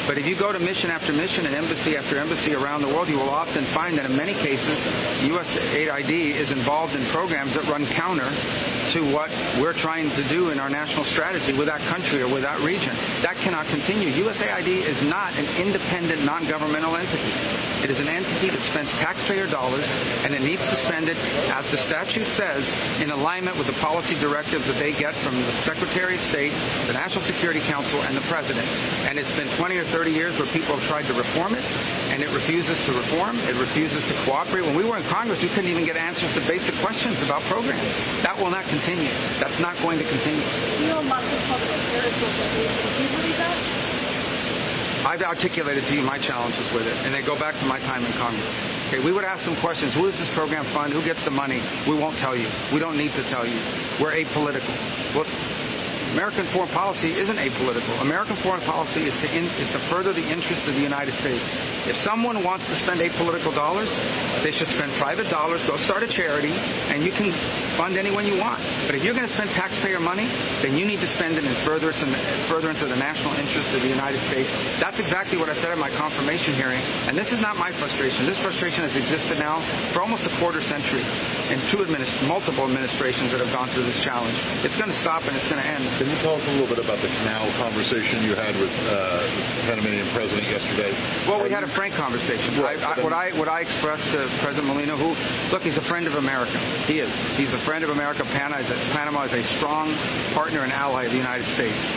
But if you go to mission after mission and embassy after embassy around the world, you will often find that in many cases, USAID is involved in programs that run counter to what we're trying to do in our national strategy with that country or with that region. That cannot continue. USAID is not an independent, non-governmental entity. It is an entity that spends taxpayer dollars, and it needs to spend it, as the statute says, in alignment with the policy directives that they get from the Secretary of State, the National Security Council, and the President. And it's been 20 or 30 years where people have tried to reform it, and it refuses to reform. It refuses to cooperate. When we were in Congress, we couldn't even get answers to basic questions about programs. That will not continue. That's not going to continue. Elon Musk is called a terrorist organization. Do you believe that? I've articulated to you my challenges with it, and they go back to my time in Congress. Okay, we would ask them questions. Who does this program fund? Who gets the money? We won't tell you. We don't need to tell you. We're apolitical. Well, American foreign policy isn't apolitical. American foreign policy is to further the interest of the United States. If someone wants to spend apolitical dollars, they should spend private dollars, go start a charity, and you can fund anyone you want. But if you're going to spend taxpayer money, then you need to spend it in furtherance of the national interest of the United States. That's exactly what I said at my confirmation hearing. And this is not my frustration. This frustration has existed now for almost a quarter century in multiple administrations that have gone through this challenge. It's going to stop and it's going to end. Can you talk a little bit about the canal conversation you had with the Panamanian president yesterday? Well, we had a frank conversation. What I expressed to President Molina, look, he's a friend of America. He is. He's a friend of America. Panama is a strong partner and ally of the United States.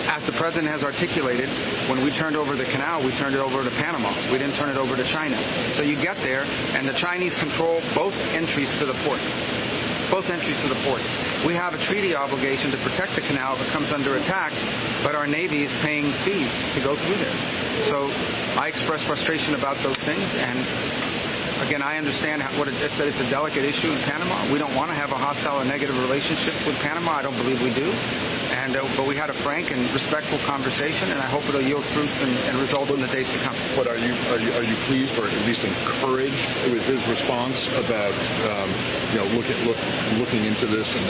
As the president has articulated, when we turned over the canal, we turned it over to Panama. We didn't turn it over to China. So you get there, and the Chinese control both entries to the port. Both entries to the port. We have a treaty obligation to protect the canal if it comes under attack, but our Navy is paying fees to go through there. So I express frustration about those things, and again, I understand it's a delicate issue in Panama. We don't want to have a hostile or negative relationship with Panama. I don't believe we do. But we had a frank and respectful conversation, and I hope it'll yield fruits and results in the days to come. But are you pleased, or at least encouraged, with his response about looking into this and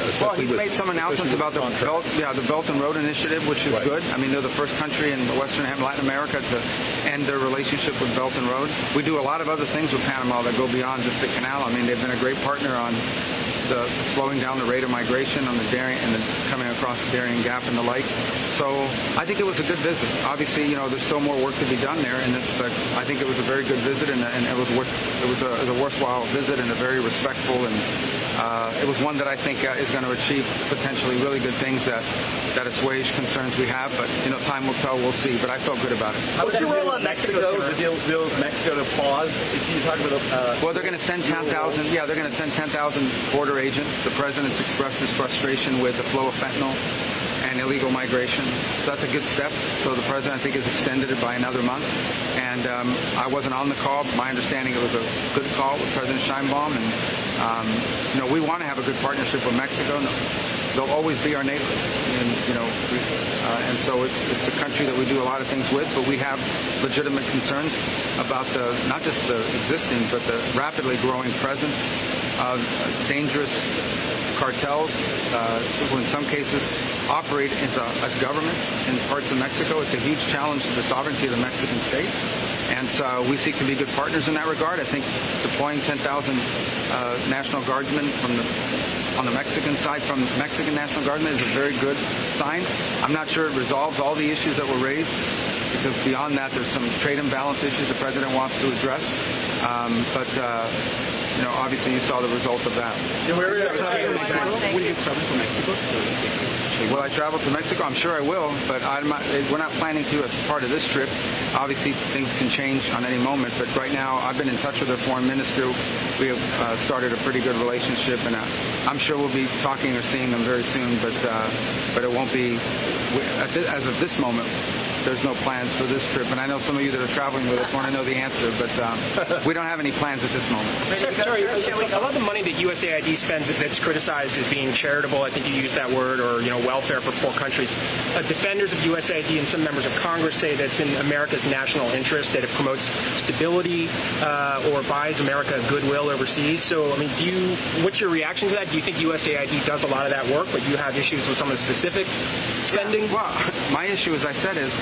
especially? Well, he's made some announcements about the Belt and Road Initiative, which is good. I mean, they're the first country in Western and Latin America to end their relationship with Belt and Road. We do a lot of other things with Panama that go beyond just the canal. I mean, they've been a great partner on the slowing down the rate of migration on the Darien and coming across the Darien Gap and the like. So I think it was a good visit. Obviously, there's still more work to be done there, but I think it was a very good visit, and it was a worthwhile visit and a very respectful, and it was one that I think is going to achieve potentially really good things that assuage concerns we have. But time will tell. We'll see. But I felt good about it. What's your role in Mexico? The deal with Mexico to pause. Can you talk about? Well, they're going to send 10,000. Yeah, they're going to send 10,000 border agents. The president's expressed his frustration with the flow of fentanyl and illegal migration. So that's a good step. So the president, I think, has extended it by another month. And I wasn't on the call, but my understanding it was a good call with President Sheinbaum. And we want to have a good partnership with Mexico. They'll always be our neighbor, and so it's a country that we do a lot of things with, but we have legitimate concerns about not just the existing, but the rapidly growing presence of dangerous cartels, who in some cases operate as governments in parts of Mexico. It's a huge challenge to the sovereignty of the Mexican state, and so we seek to be good partners in that regard. I think deploying 10,000 National Guardsmen on the Mexican side from Mexican National Guardsmen is a very good sign. I'm not sure it resolves all the issues that were raised, because beyond that, there's some trade imbalance issues the president wants to address. But obviously you saw the result of that. Will you travel to Mexico? Will I travel to Mexico? I'm sure I will, but we're not planning to as part of this trip. Obviously, things can change on any moment, but right now I've been in touch with their foreign minister. We have started a pretty good relationship, and I'm sure we'll be talking or seeing them very soon, but it won't be, as of this moment, there's no plans for this trip. And I know some of you that are traveling with us want to know the answer, but we don't have any plans at this moment. Secretary, a lot of the money that USAID spends that's criticized as being charitable, I think you used that word, or welfare for poor countries. Defenders of USAID and some members of Congress say that's in America's national interest, that it promotes stability or buys America goodwill overseas. So, I mean, what's your reaction to that? Do you think USAID does a lot of that work, but you have issues with some of the specific spending? Yeah, well, my issue, as I said, is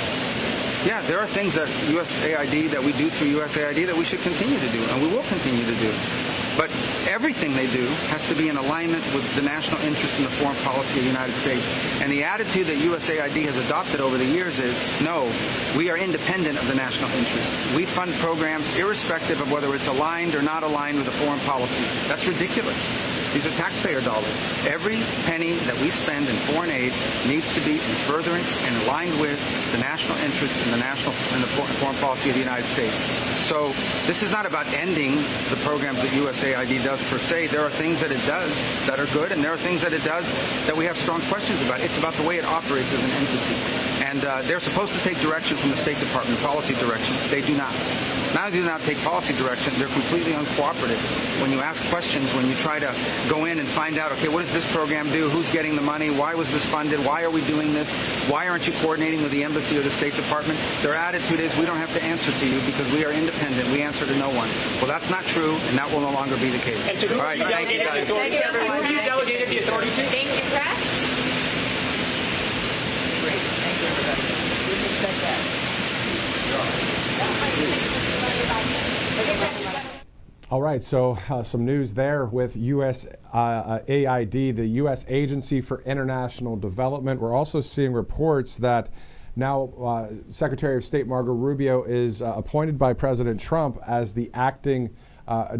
there are things that USAID, that we do through USAID, that we should continue to do, and we will continue to do. But everything they do has to be in alignment with the national interest in the foreign policy of the United States. And the attitude that USAID has adopted over the years is, no, we are independent of the national interest. We fund programs irrespective of whether it's aligned or not aligned with the foreign policy. That's ridiculous. These are taxpayer dollars. Every penny that we spend in foreign aid needs to be in furtherance and aligned with the national interest in the foreign policy of the United States. So this is not about ending the programs that USAID does per se. There are things that it does that are good, and there are things that it does that we have strong questions about. It's about the way it operates as an entity. And they're supposed to take direction from the State Department, policy direction. They do not. Not only do they not take policy direction, they're completely uncooperative. When you ask questions, when you try to go in and find out, okay, what does this program do? Who's getting the money? Why was this funded? Why are we doing this? Why aren't you coordinating with the embassy or the State Department? Their attitude is, we don't have to answer to you because we are independent. We answer to no one. Well, that's not true, and that will no longer be the case. And to who have you delegated the authority? Who have you delegated the authority to? Thank you, press. Great. Thank you, everybody. Didn't expect that. All right, so some news there with USAID, the U.S. Agency for International Development. We're also seeing reports that now Secretary of State Marco Rubio is appointed by President Trump as the acting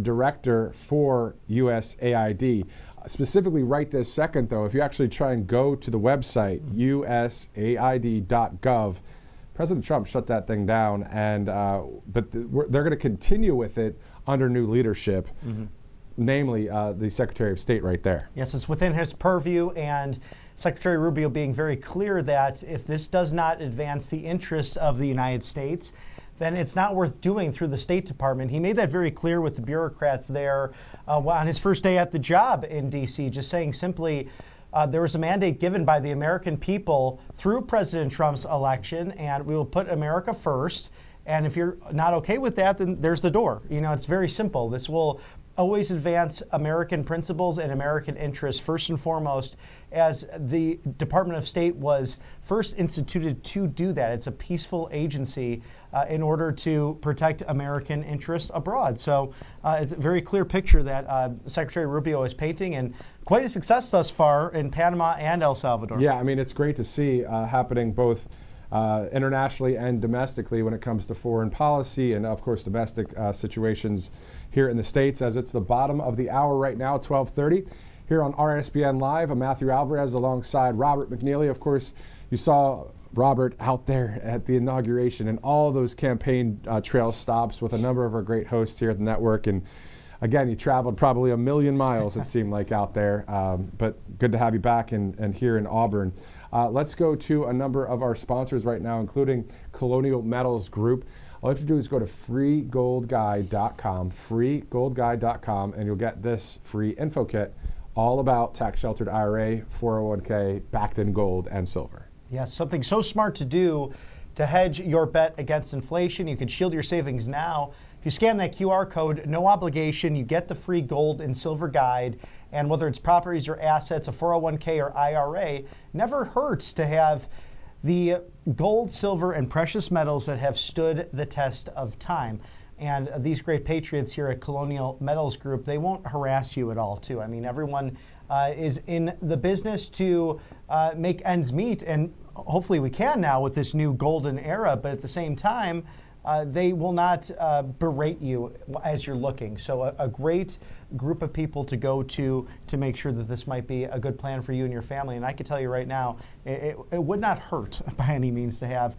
director for USAID. Specifically right this second, though, if you actually try and go to the website, usaid.gov, President Trump shut that thing down, and but they're going to continue with it under new leadership, namely the Secretary of State right there. Yes, it's within his purview, and Secretary Rubio being very clear that if this does not advance the interests of the United States, then it's not worth doing through the State Department. He made that very clear with the bureaucrats there on his first day at the job in D.C., just saying simply, there was a mandate given by the American people through President Trump's election, and we will put America first. And if you're not okay with that, then there's the door. It's very simple. This will always advance American principles and American interests first and foremost, as the Department of State was first instituted to do that. It's a peaceful agency in order to protect American interests abroad. So it's a very clear picture that Secretary Rubio is painting, and quite a success thus far in Panama and El Salvador. Yeah, I mean, it's great to see happening both internationally and domestically when it comes to foreign policy and, of course, domestic situations here in the States, as it's the bottom of the hour right now, 12:30. Here on RSBN Live, I'm Matthew Alvarez alongside Robert McNeely. Of course, you saw Robert out there at the inauguration and all those campaign trail stops with a number of our great hosts here at the network. And again, you traveled probably 1 million miles, it seemed like, out there. But good to have you back and here in Auburn. Let's go to a number of our sponsors right now, including Colonial Metals Group. All you have to do is go to freegoldguide.com, and you'll get this free info kit all about tax-sheltered IRA, 401k, backed in gold and silver. Yes, something so smart to do to hedge your bet against inflation. You can shield your savings now. If you scan that QR code, no obligation, you get the free gold and silver guide. And whether it's properties or assets, a 401k or IRA, never hurts to have the gold, silver, and precious metals that have stood the test of time. And these great patriots here at Colonial Metals Group, they won't harass you at all, too. I mean, everyone is in the business to make ends meet, and hopefully we can now with this new golden era, but at the same time, they will not berate you as you're looking. So a great group of people to go to make sure that this might be a good plan for you and your family. And I can tell you right now, it would not hurt by any means to have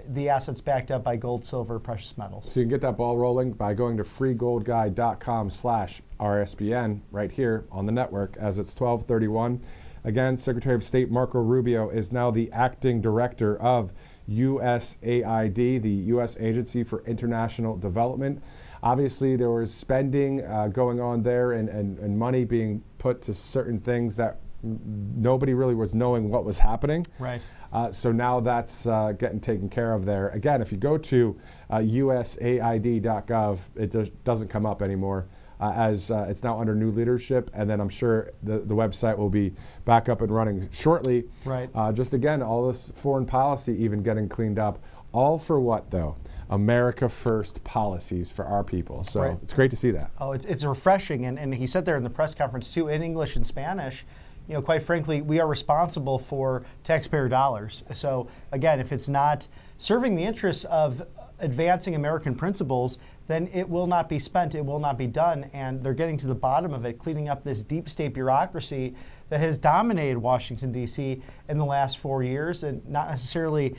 the assets backed up by gold, silver, precious metals. So you can get that ball rolling by going to freegoldguide.com/RSBN right here on the network as it's 12:31. Again, Secretary of State Marco Rubio is now the acting director of USAID, the U.S. Agency for International Development. Obviously, there was spending going on there and money being put to certain things that nobody really was knowing what was happening. Right. So now that's getting taken care of there. Again, if you go to USAID.gov, it doesn't come up anymore. As it's now under new leadership, and then I'm sure the website will be back up and running shortly. Right. Just again, all this foreign policy even getting cleaned up. All for what, though? America First policies for our people. So Right. It's great to see that. Oh, it's refreshing. And he said there in the press conference, too, in English and Spanish, you know, quite frankly, we are responsible for taxpayer dollars. So, again, if it's not serving the interests of advancing American principles, then it will not be spent, it will not be done, and they're getting to the bottom of it, cleaning up this deep state bureaucracy that has dominated Washington, D.C. in the last 4 years, and not necessarily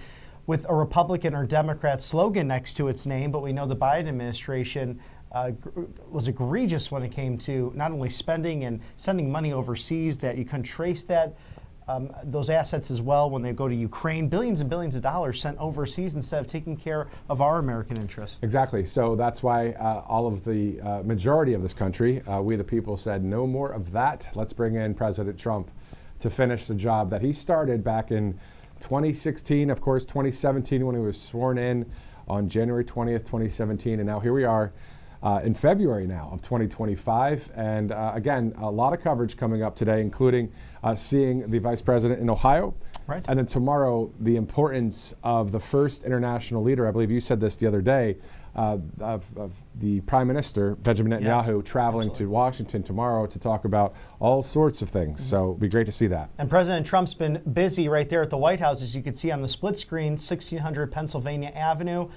with a Republican or Democrat slogan next to its name, but we know the Biden administration was egregious when it came to not only spending and sending money overseas, that you couldn't trace that, those assets as well when they go to Ukraine, billions and billions of dollars sent overseas instead of taking care of our American interests. Exactly. So that's why all of the majority of this country, we the people, said no more of that. Let's bring in President Trump to finish the job that he started back in 2016, of course, 2017 when he was sworn in on January 20th, 2017. And now here we are in February now of 2025. And again, a lot of coverage coming up today, including seeing the Vice President in Ohio. Right. And then tomorrow, the importance of the first international leader, I believe you said this the other day, of the Prime Minister, Benjamin Netanyahu, Yes, traveling absolutely. to Washington tomorrow to talk about all sorts of things. Mm-hmm. So it'd be great to see that. And President Trump's been busy right there at the White House, as you can see on the split screen, 1600 Pennsylvania Avenue.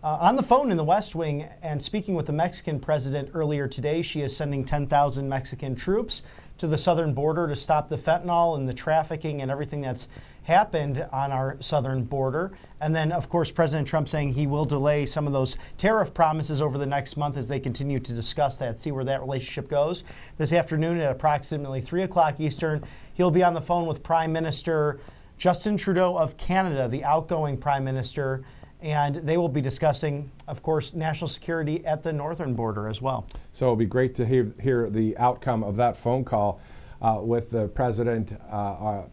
On the phone in the West Wing and speaking with the Mexican president earlier today. She is sending 10,000 Mexican troops to the southern border to stop the fentanyl and the trafficking and everything that's happened on our southern border. And then, of course, President Trump saying he will delay some of those tariff promises over the next month as they continue to discuss that, see where that relationship goes. This afternoon at approximately 3 o'clock Eastern, he'll be on the phone with Prime Minister Justin Trudeau of Canada, the outgoing Prime Minister, and they will be discussing, of course, national security at the northern border as well. So it'll be great to hear the outcome of that phone call with the President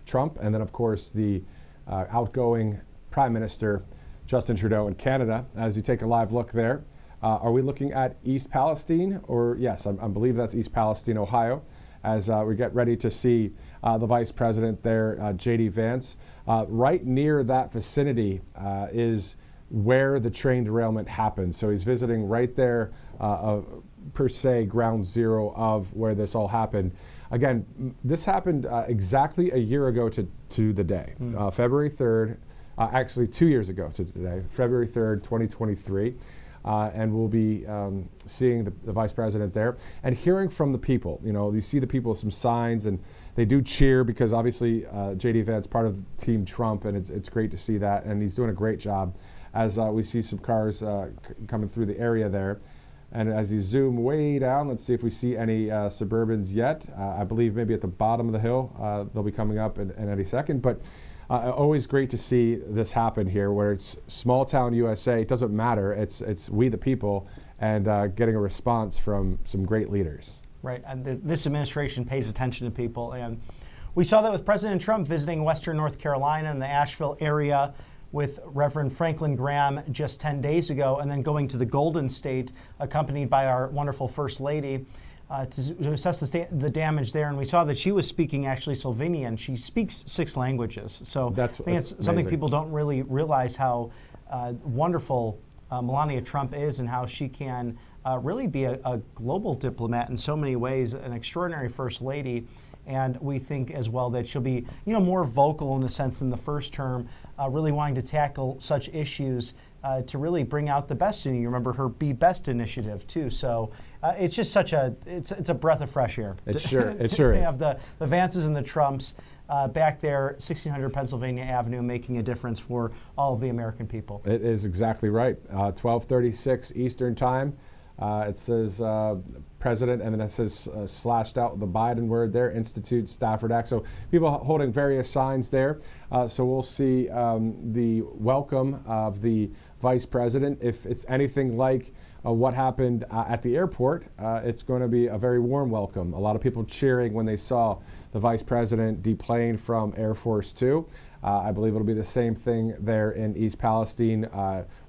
Trump, and then, of course, the outgoing Prime Minister Justin Trudeau in Canada. As you take a live look there, are we looking at East Palestine? Or yes, I believe that's East Palestine, Ohio, as we get ready to see the Vice President there, JD Vance. Right near that vicinity is where the train derailment happened. So he's visiting right there, per se, ground zero of where this all happened. Again, this happened exactly a year ago to the day, February 3rd, actually 2 years ago to today, February 3rd, 2023. And we'll be seeing the Vice President there and hearing from the people. You know, you see the people with some signs, and they do cheer because obviously JD Vance part of Team Trump, and it's great to see that. And he's doing a great job as we see some cars coming through the area there. And as you zoom way down, let's see if we see any Suburbans yet. I believe maybe at the bottom of the hill, they'll be coming up in any second. But always great to see this happen here, where it's small town USA. It doesn't matter. It's we the people, and getting a response from some great leaders. Right, and this administration pays attention to people, and we saw that with President Trump visiting Western North Carolina and the Asheville area with Reverend Franklin Graham just 10 days ago, and then going to the Golden State, accompanied by our wonderful First Lady, to assess the damage there. And we saw that she was speaking actually Slovenian. She speaks 6 languages. So I think it's something amazing. people don't really realize how wonderful Melania Trump is, and how she can really be a global diplomat in so many ways, an extraordinary First Lady. And we think as well that she'll be, more vocal in a sense than the first term, really wanting to tackle such issues to really bring out the best in you. Remember her Be Best initiative too. So it's just it's a breath of fresh air. It sure is. Have the Vances and the Trumps back there, 1600 Pennsylvania Avenue, making a difference for all of the American people. It is exactly right. 12:36 Eastern Time. It says President, and then it says slashed out the Biden word there, Institute Stafford Act. So people holding various signs there. So we'll see the welcome of the Vice President. If it's anything like what happened at the airport, it's going to be a very warm welcome. A lot of people cheering when they saw the Vice President deplane from Air Force 2. I believe it'll be the same thing there in East Palestine,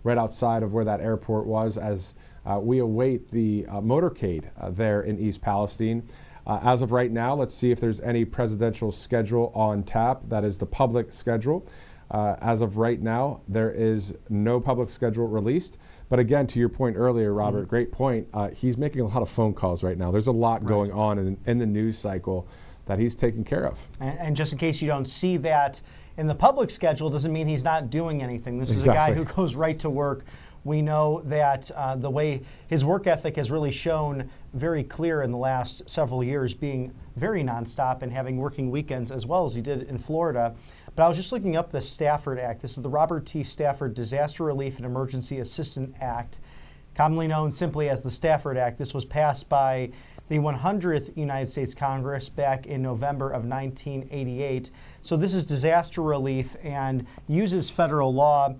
right outside of where that airport was, as we await the motorcade there in East Palestine. As of right now, let's see if there's any presidential schedule on tap. That is the public schedule. As of right now, there is no public schedule released. But again, to your point earlier, Robert, great point. He's making a lot of phone calls right now. There's a lot going on in the news cycle that he's taking care of. And just in case you don't see that in the public schedule, doesn't mean he's not doing anything. This is a guy who goes right to work. We know that the way his work ethic has really shown very clear in the last several years, being very nonstop and having working weekends as well as he did in Florida. But I was just looking up the Stafford Act. This is the Robert T. Stafford Disaster Relief and Emergency Assistance Act, commonly known simply as the Stafford Act. This was passed by the 100th United States Congress back in November of 1988. So this is disaster relief and uses federal law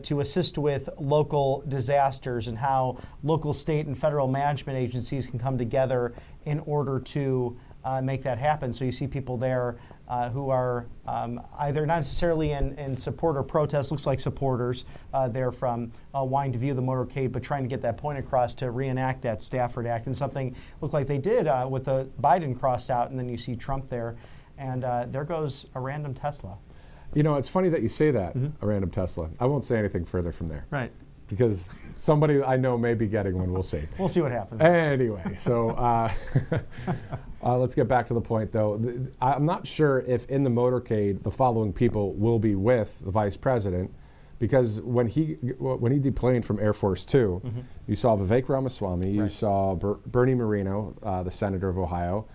to assist with local disasters and how local, state, and federal management agencies can come together in order to make that happen. So you see people there who are either not necessarily in support or protest, looks like supporters there from wanting to view the motorcade, but trying to get that point across to reenact that Stafford Act. And something looked like they did with the Biden crossed out, and then you see Trump there. And there goes a random Tesla. You know, it's funny that you say that, a random Tesla. I won't say anything further from there. Right. Because somebody I know may be getting one. We'll see. We'll see what happens. Anyway, so let's get back to the point, though. I'm not sure if in the motorcade the following people will be with the Vice President, because when he deplaned from Air Force 2, you saw Vivek Ramaswamy, you saw Bernie Moreno, the Senator of Ohio,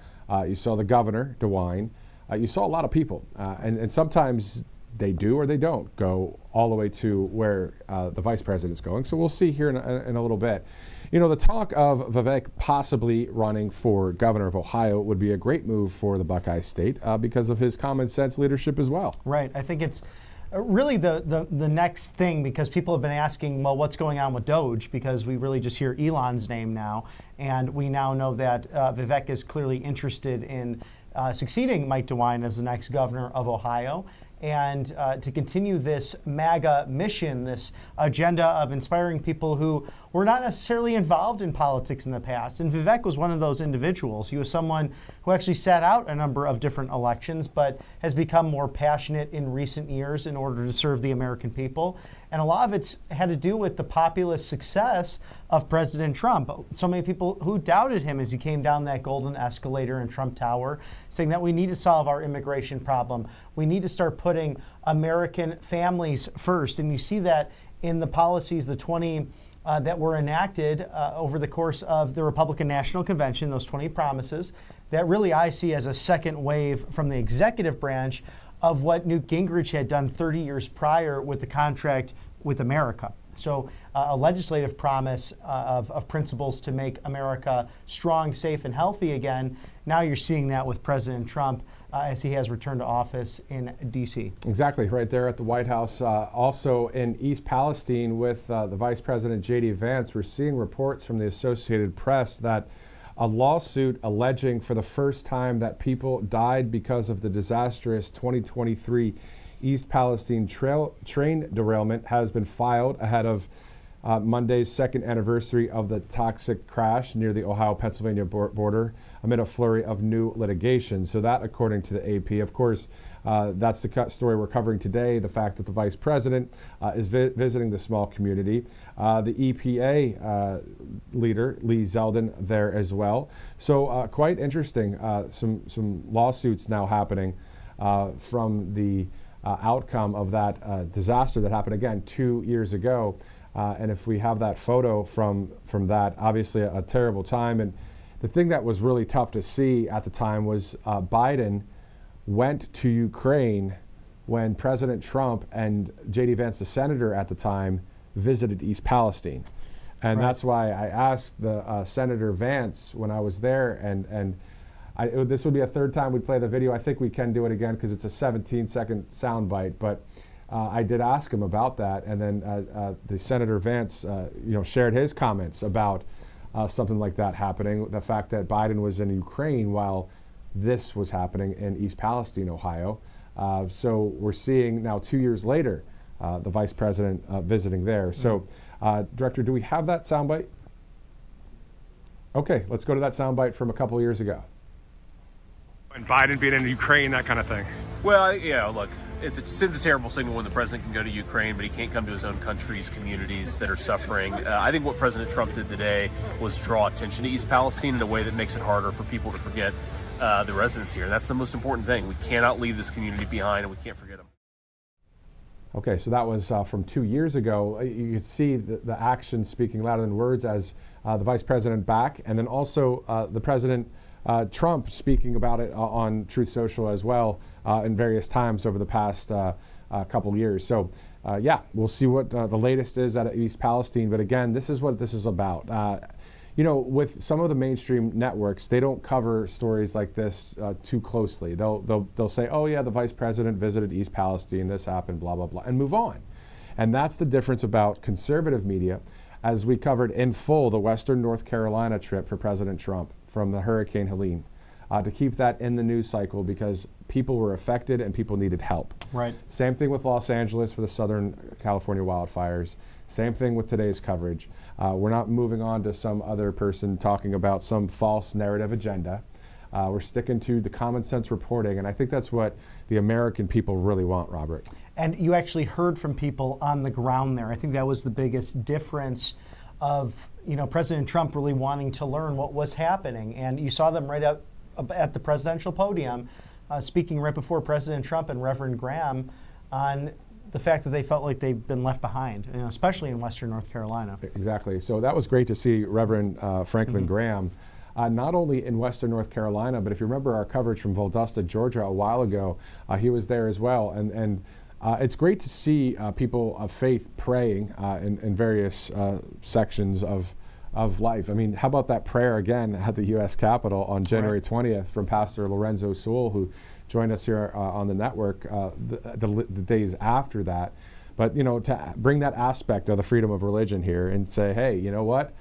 you saw the Governor, DeWine, you saw a lot of people, and sometimes they do or they don't go all the way to where the Vice President's going. So we'll see here in a little bit. You know, the talk of Vivek possibly running for governor of Ohio would be a great move for the Buckeye State because of his common sense leadership as well. Right. I think it's really the next thing, because people have been asking, well, what's going on with Doge? Because we really just hear Elon's name now. And we now know that Vivek is clearly interested in succeeding Mike DeWine as the next governor of Ohio. And to continue this MAGA mission, this agenda of inspiring people who were not necessarily involved in politics in the past. And Vivek was one of those individuals. He was someone who actually sat out a number of different elections, but has become more passionate in recent years in order to serve the American people. And a lot of it's had to do with the populist success of President Trump. So many people who doubted him as he came down that golden escalator in Trump Tower, saying that we need to solve our immigration problem. We need to start putting American families first. And you see that in the policies, the 20 that were enacted over the course of the Republican National Convention, those 20 promises, that really I see as a second wave from the executive branch of what Newt Gingrich had done 30 years prior with the contract with America. So a legislative promise of principles to make America strong, safe, and healthy again. Now you're seeing that with President Trump as he has returned to office in D.C. Exactly, right there at the White House. Also in East Palestine with the Vice President JD Vance, we're seeing reports from the Associated Press that a lawsuit alleging for the first time that people died because of the disastrous 2023 East Palestine train derailment has been filed ahead of Monday's second anniversary of the toxic crash near the Ohio-Pennsylvania border amid a flurry of new litigation. So that, according to the AP, of course, that's the story we're covering today, the fact that the Vice President is visiting the small community. The EPA leader, Lee Zeldin, there as well. So quite interesting, some lawsuits now happening from the outcome of that disaster that happened again 2 years ago. And if we have that photo from that, obviously a terrible time. And the thing that was really tough to see at the time was Biden went to Ukraine when President Trump and JD Vance, the senator at the time, visited East Palestine. And that's why I asked the Senator Vance when I was there, and this would be a third time we'd play the video. I think we can do it again because it's a 17-second soundbite. But I did ask him about that, and then the Senator Vance, shared his comments about something like that happening. The fact that Biden was in Ukraine while this was happening in East Palestine, Ohio. So we're seeing now 2 years later the Vice President visiting there. So, Director, do we have that soundbite? Okay, let's go to that soundbite from a couple of years ago. And Biden being in Ukraine, that kind of thing. Well, look, it sends a terrible signal when the president can go to Ukraine, but he can't come to his own country's communities that are suffering. I think what President Trump did today was draw attention to East Palestine in a way that makes it harder for people to forget the residents here. And that's the most important thing. We cannot leave this community behind, and we can't forget them. Okay, so that was from 2 years ago. You could see the action speaking louder than words as the Vice President back, and then also the President Trump speaking about it on Truth Social as well in various times over the past couple of years. So we'll see what the latest is at East Palestine. But again, this is what this is about. With some of the mainstream networks, they don't cover stories like this too closely. They'll say, oh yeah, the Vice President visited East Palestine, this happened, blah, blah, blah, and move on. And that's the difference about conservative media, as we covered in full the Western North Carolina trip for President Trump from the Hurricane Helene, to keep that in the news cycle because people were affected and people needed help. Right. Same thing with Los Angeles for the Southern California wildfires. Same thing with today's coverage. We're not moving on to some other person talking about some false narrative agenda. We're sticking to the common sense reporting, and I think that's what the American people really want, Robert. And you actually heard from people on the ground there. I think that was the biggest difference of President Trump really wanting to learn what was happening. And you saw them right up at the presidential podium speaking right before President Trump and Reverend Graham on the fact that they felt like they've been left behind, especially in Western North Carolina. Exactly. So that was great to see Reverend Franklin Graham, not only in Western North Carolina, but if you remember our coverage from Valdosta, Georgia a while ago, he was there as well. And it's great to see people of faith praying in various sections of life. I mean, how about that prayer again at the U.S. Capitol on January 20th from Pastor Lorenzo Sewell, who joined us here on the network the days after that. But, to bring that aspect of the freedom of religion here and say, hey, you know what?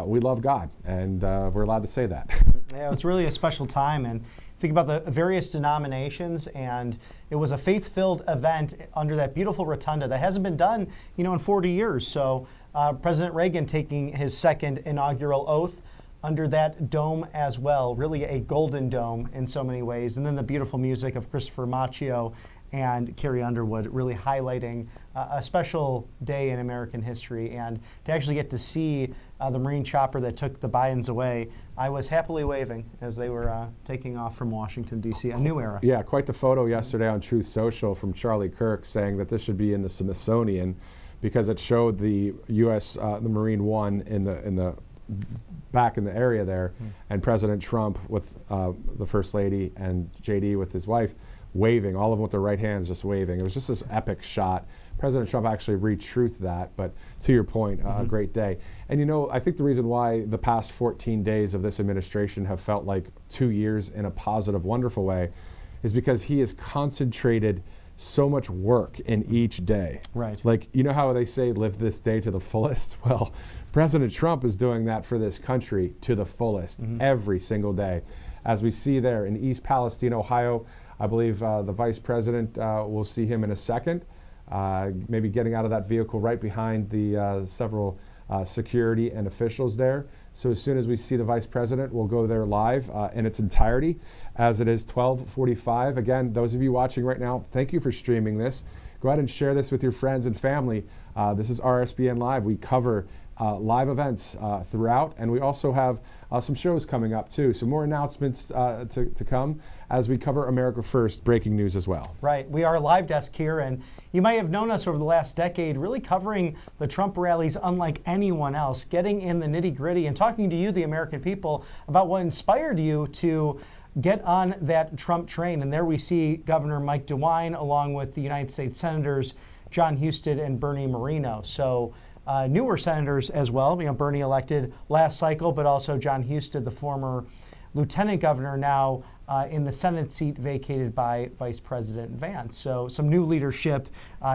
We love God, and we're allowed to say that. Yeah, it's really a special time. And think about the various denominations, and it was a faith-filled event under that beautiful rotunda that hasn't been done, in 40 years. So President Reagan taking his second inaugural oath under that dome as well, really a golden dome in so many ways. And then the beautiful music of Christopher Macchio and Carrie Underwood really highlighting a special day in American history. And to actually get to see the Marine chopper that took the Bidens away, I was happily waving as they were taking off from Washington, D.C., a new era. Yeah, quite the photo yesterday on Truth Social from Charlie Kirk saying that this should be in the Smithsonian because it showed the U.S., the Marine One in the back in the area there, and President Trump with the First Lady and JD with his wife waving, all of them with their right hands just waving. It was just this epic shot. President Trump actually re-truthed that, but to your point, a great day. And I think the reason why the past 14 days of this administration have felt like 2 years in a positive, wonderful way is because he has concentrated so much work in each day. Right. Like, how they say live this day to the fullest? Well, President Trump is doing that for this country to the fullest every single day. As we see there in East Palestine, Ohio, I believe the Vice President, we'll see him in a second, maybe getting out of that vehicle right behind the several security and officials there. So as soon as we see the Vice President, we'll go there live in its entirety as it is 12:45. Again, those of you watching right now, thank you for streaming this. Go ahead and share this with your friends and family. This is RSBN Live. We cover live events throughout, and we also have some shows coming up too. So more announcements to come as we cover America First breaking news as well. Right. We are a live desk here, and you might have known us over the last decade, really covering the Trump rallies unlike anyone else, getting in the nitty-gritty and talking to you, the American people, about what inspired you to get on that Trump train. And there we see Governor Mike DeWine along with the United States Senators John Husted and Bernie Moreno. So newer senators as well. Bernie elected last cycle, but also John Husted, the former lieutenant governor, now in the Senate seat vacated by Vice President Vance. So some new leadership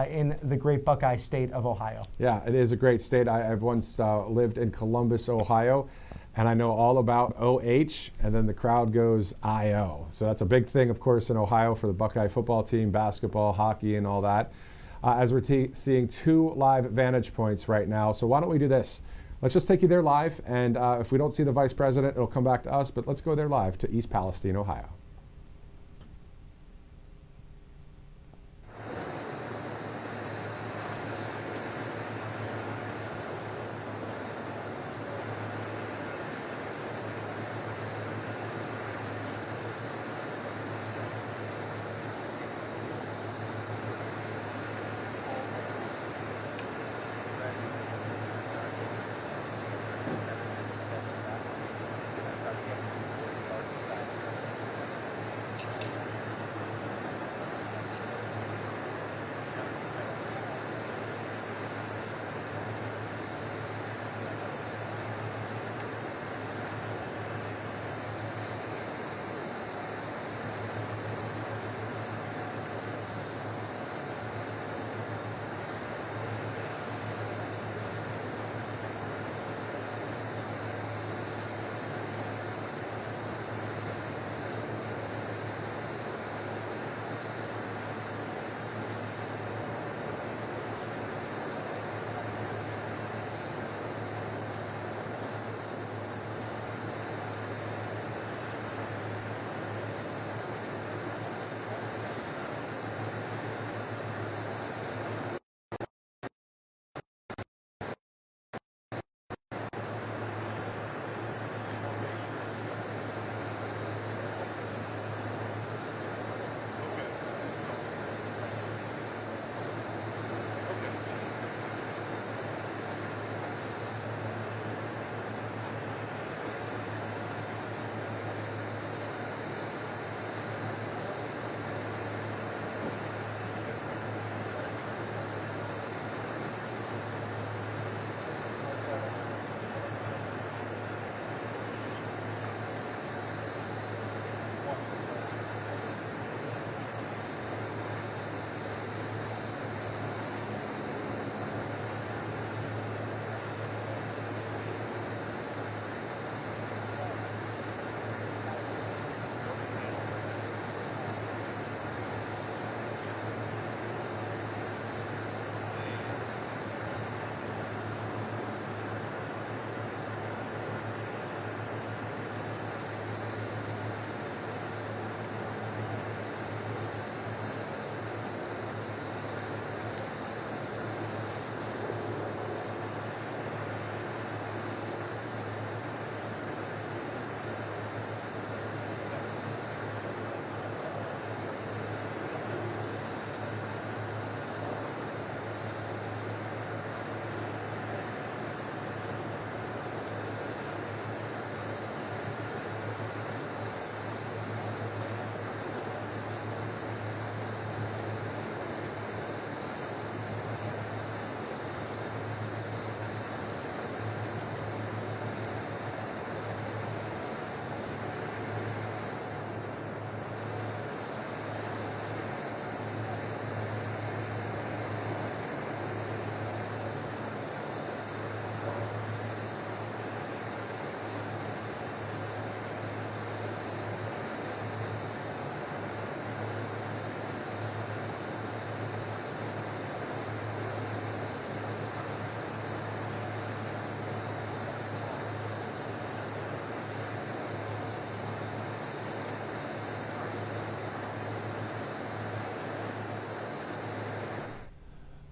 in the great Buckeye state of Ohio. Yeah, it is a great state. I've once lived in Columbus, Ohio, and I know all about OH, and then the crowd goes IO. So that's a big thing, of course, in Ohio for the Buckeye football team, basketball, hockey, and all that. As we're seeing 2 live vantage points right now. So why don't we do this? Let's just take you there live, and if we don't see the Vice President, it'll come back to us, but let's go there live to East Palestine, Ohio.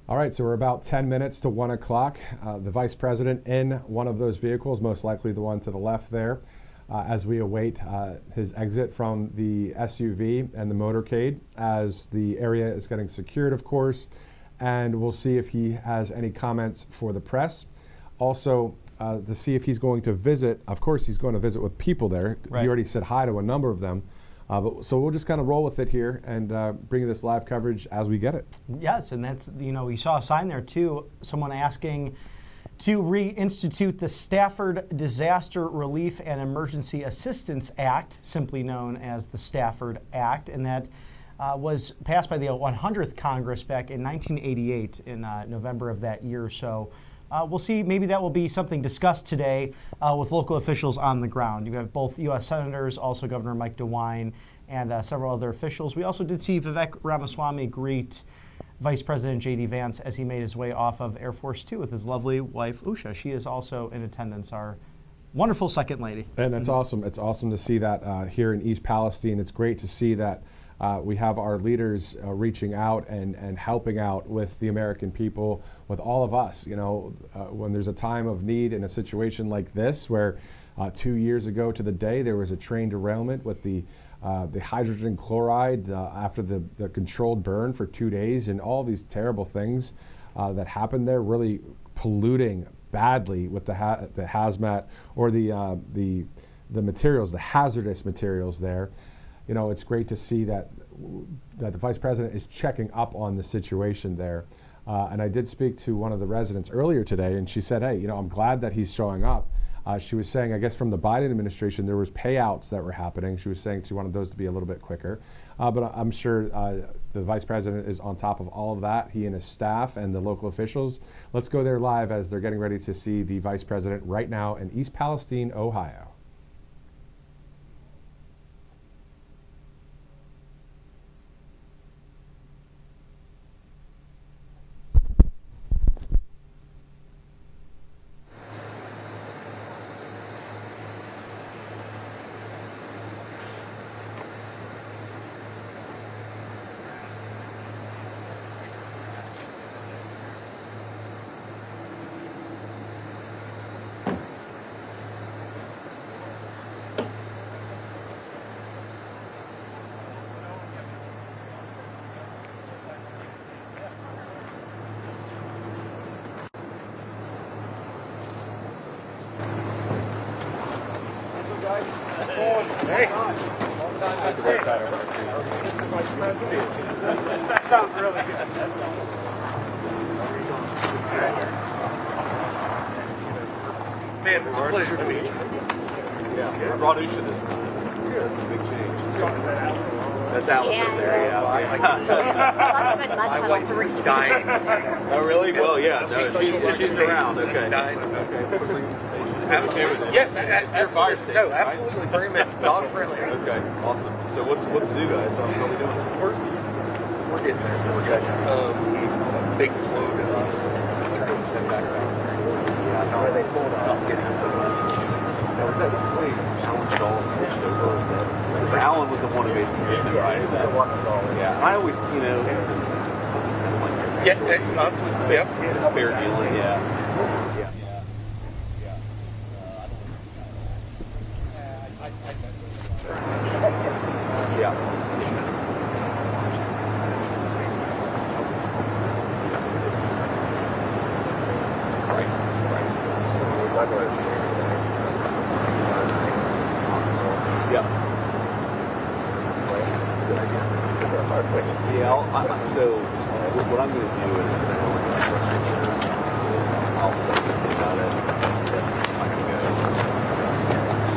All right, so we're about 10 minutes to 1 o'clock. The Vice President in one of those vehicles, most likely the one to the left there, as we await his exit from the SUV and the motorcade as the area is getting secured, of course. And we'll see if he has any comments for the press. Also, to see if he's going to visit. Of course, he's going to visit with people there. Right. He already said hi to a number of them. So we'll just kind of roll with it here and bring you this live coverage as we get it. Yes, and that's, we saw a sign there too, someone asking to reinstitute the Stafford Disaster Relief and Emergency Assistance Act, simply known as the Stafford Act, and that was passed by the 100th Congress back in 1988 in November of that year. So we'll see, maybe that will be something discussed today with local officials on the ground. You have both U.S. senators, also Governor Mike DeWine, and several other officials. We also did see Vivek Ramaswamy greet Vice President JD Vance as he made his way off of Air Force Two with his lovely wife, Usha. She is also in attendance, our wonderful second lady. And that's awesome. It's awesome to see that here in East Palestine. It's great to see that we have our leaders reaching out and helping out with the American people, with all of us. When there's a time of need in a situation like this, where 2 years ago to the day there was a train derailment with the hydrogen chloride after the controlled burn for 2 days, and all these terrible things that happened there, really polluting badly with the hazmat or the materials, the hazardous materials there. It's great to see that the Vice President is checking up on the situation there. And I did speak to one of the residents earlier today, and she said, hey, I'm glad that he's showing up. She was saying, I guess from the Biden administration, there was payouts that were happening. She was saying she wanted those to be a little bit quicker. But I'm sure the Vice President is on top of all of that, he and his staff and the local officials. Let's go there live as they're getting ready to see the Vice President right now in East Palestine, Ohio. Hey. That sounds really good. Man, it's a pleasure to meet you. Yeah, I brought Usha this time. That's a big change. That's Alice up there, yeah. My wife's dying. Oh, really? Well, yeah. No, she's around. Okay. Absolutely. Yes, at your fire station. No, absolutely. Very much dog friendly. Okay, awesome. So what's new, guys? How are we doing? We're getting there. We're good. Big slow to us. Yeah, no, they pulled up. That was that complete. Alan Shaw switched over. Alan was the one who made the movement, right? Yeah. I always, just kind of like. Yeah. Fair dealing. Yeah. Yeah. Right. Yeah. Yeah. So what I'm going to do is I'll think about it. I'm not going to go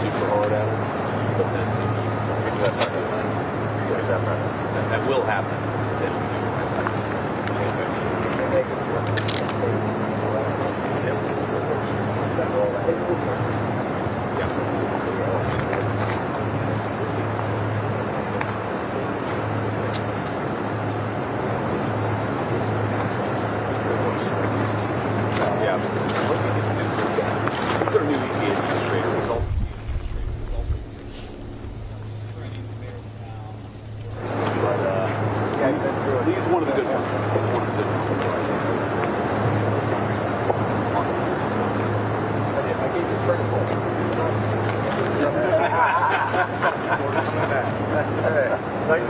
super hard at it, but then that will happen. He's one of the good ones.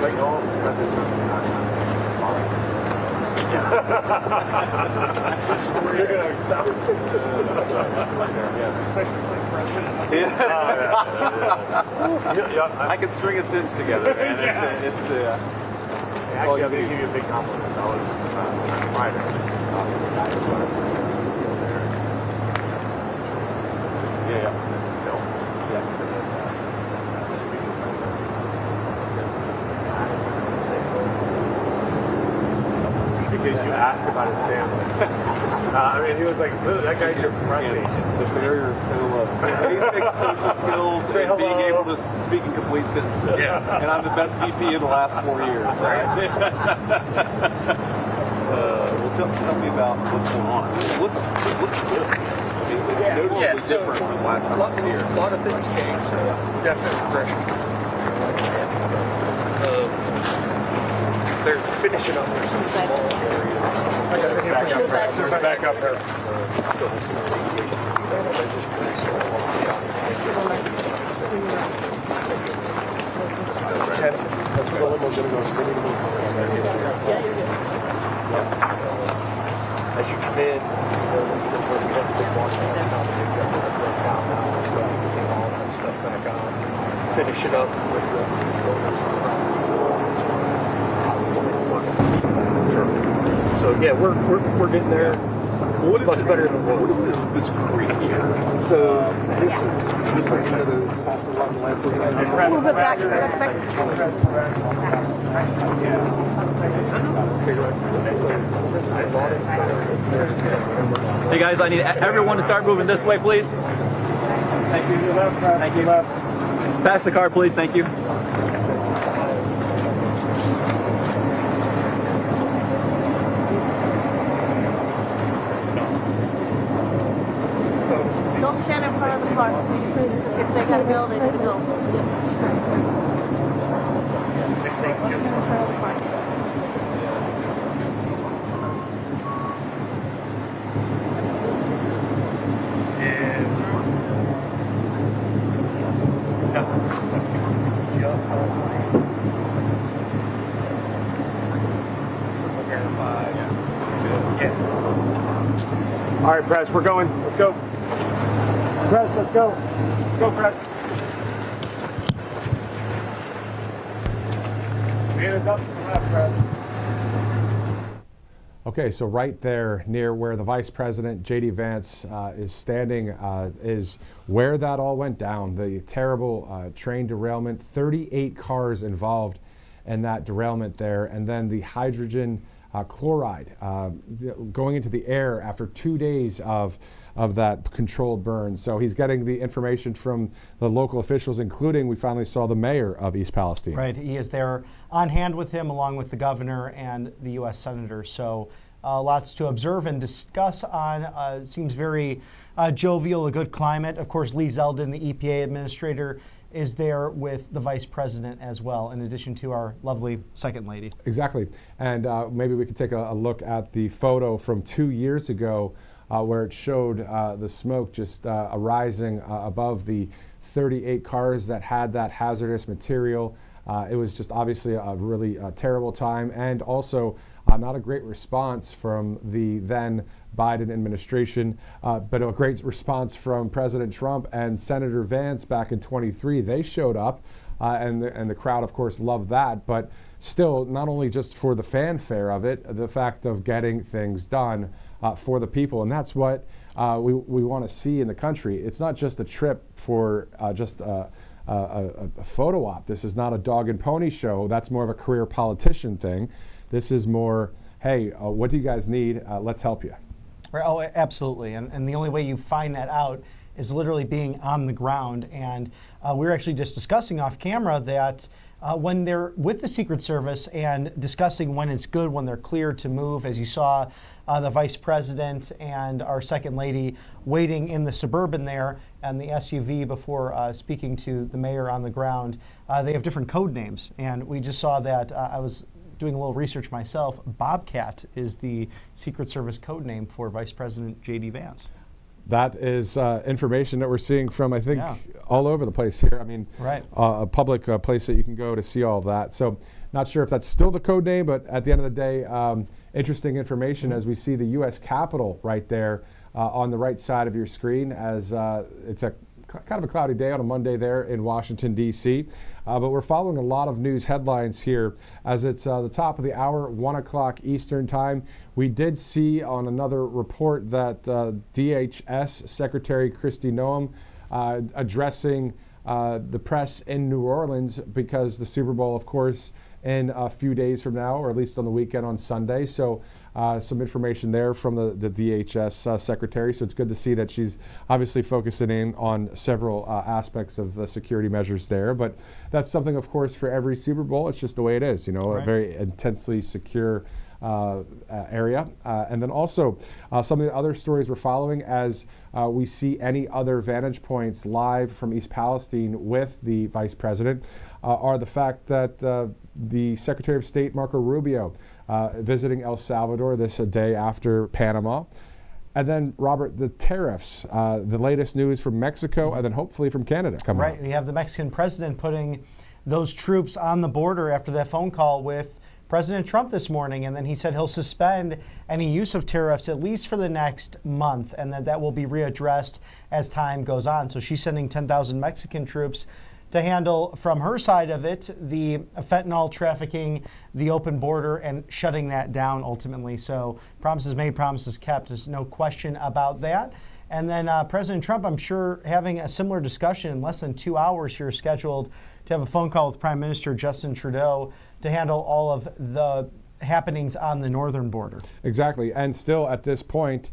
Like all You're gonna stop. I can string a sentence together, man. It's Actually, I'm going to give you a big compliment. I was Friday. Because you asked about his family. I mean, he was like, that guy's your press agent. The barrier is so low. Basic social skills and being able to speak in complete sentences. Yeah. And I'm the best VP in the last 4 years. Right? Well, tell me about what's going on. What's good? I mean, it's noticeably different from the last time I was here. A lot of things changed. Definite progression. They're finishing up their some small areas. Back up there. As you come in, all that stuff kind of gone. Finish it up with the So yeah, we're getting there. Much better than what is this creek here? So this is one of those a little bit back. Hey guys, I need everyone to start moving this way, please. Thank you. Thank you. Pass the car, please. Thank you. Don't stand in front of the car, because if they got to go, they can go. Yes. All right, press, we're going. Let's go. Press, let's go. Let's go, press. Hands up to the left, press. Okay, so right there near where the Vice President JD Vance is standing is where that all went down. The terrible train derailment, 38 cars involved in that derailment there, and then the hydrogen chloride going into the air after 2 days of that controlled burn. So he's getting the information from the local officials, including we finally saw the mayor of East Palestine. Right, he is there on hand with him, along with the governor and the U.S. senator. So lots to observe and discuss on. Seems very jovial, a good climate. Of course, Lee Zeldin, the EPA administrator, is there with the vice president as well, in addition to our lovely second lady. Exactly. And maybe we could take a look at the photo from 2 years ago where it showed the smoke just arising above the 38 cars that had that hazardous material. It was just obviously a really terrible time, and also not a great response from the then Biden administration, but a great response from President Trump and Senator Vance back in 23. They showed up, and the crowd, of course, loved that. But still, not only just for the fanfare of it, the fact of getting things done for the people, and that's what we want to see in the country. It's not just a trip for just a photo op. This is not a dog and pony show. That's more of a career politician thing. This is more, hey, what do you guys need? Let's help you. Right, oh, absolutely. And the only way you find that out is literally being on the ground. And we were actually just discussing off camera that when they're with the Secret Service and discussing when it's good, when they're cleared to move, as you saw the Vice President and our Second Lady waiting in the Suburban there and the SUV before speaking to the mayor on the ground, they have different code names. And we just saw that I was doing a little research myself. Bobcat is the Secret Service code name for Vice President JD Vance. That is information that we're seeing from, I think, all over the place here. I mean, a public place that you can go to see all of that. So not sure if that's still the code name, but at the end of the day, interesting information as we see the U.S. Capitol right there on the right side of your screen, as it's a kind of a cloudy day on a Monday there in Washington, D.C. But we're following a lot of news headlines here as it's the top of the hour, 1 o'clock Eastern time. We did see on another report that DHS Secretary Kristi Noem addressing the press in New Orleans, because the Super Bowl, of course, in a few days from now, or at least on the weekend on Sunday. So some information there from the DHS secretary. So it's good to see that she's obviously focusing in on several aspects of the security measures there. But that's something, of course, for every Super Bowl. It's just the way it is, you know, a very intensely secure area. And then also some of the other stories we're following as we see any other vantage points live from East Palestine with the Vice President are the fact that the Secretary of State, Marco Rubio, visiting El Salvador this day after Panama. And then, Robert, the tariffs, the latest news from Mexico and then hopefully from Canada coming up. We have the Mexican president putting those troops on the border after that phone call with President Trump this morning, and then he said he'll suspend any use of tariffs at least for the next month, and that will be readdressed as time goes on. So she's sending 10,000 Mexican troops to handle, from her side of it, the fentanyl trafficking, the open border, and shutting that down ultimately. So promises made, promises kept. There's no question about that. And then President Trump, I'm sure, having a similar discussion in less than 2 hours here, scheduled to have a phone call with Prime Minister Justin Trudeau to handle all of the happenings on the northern border. Exactly. And still at this point,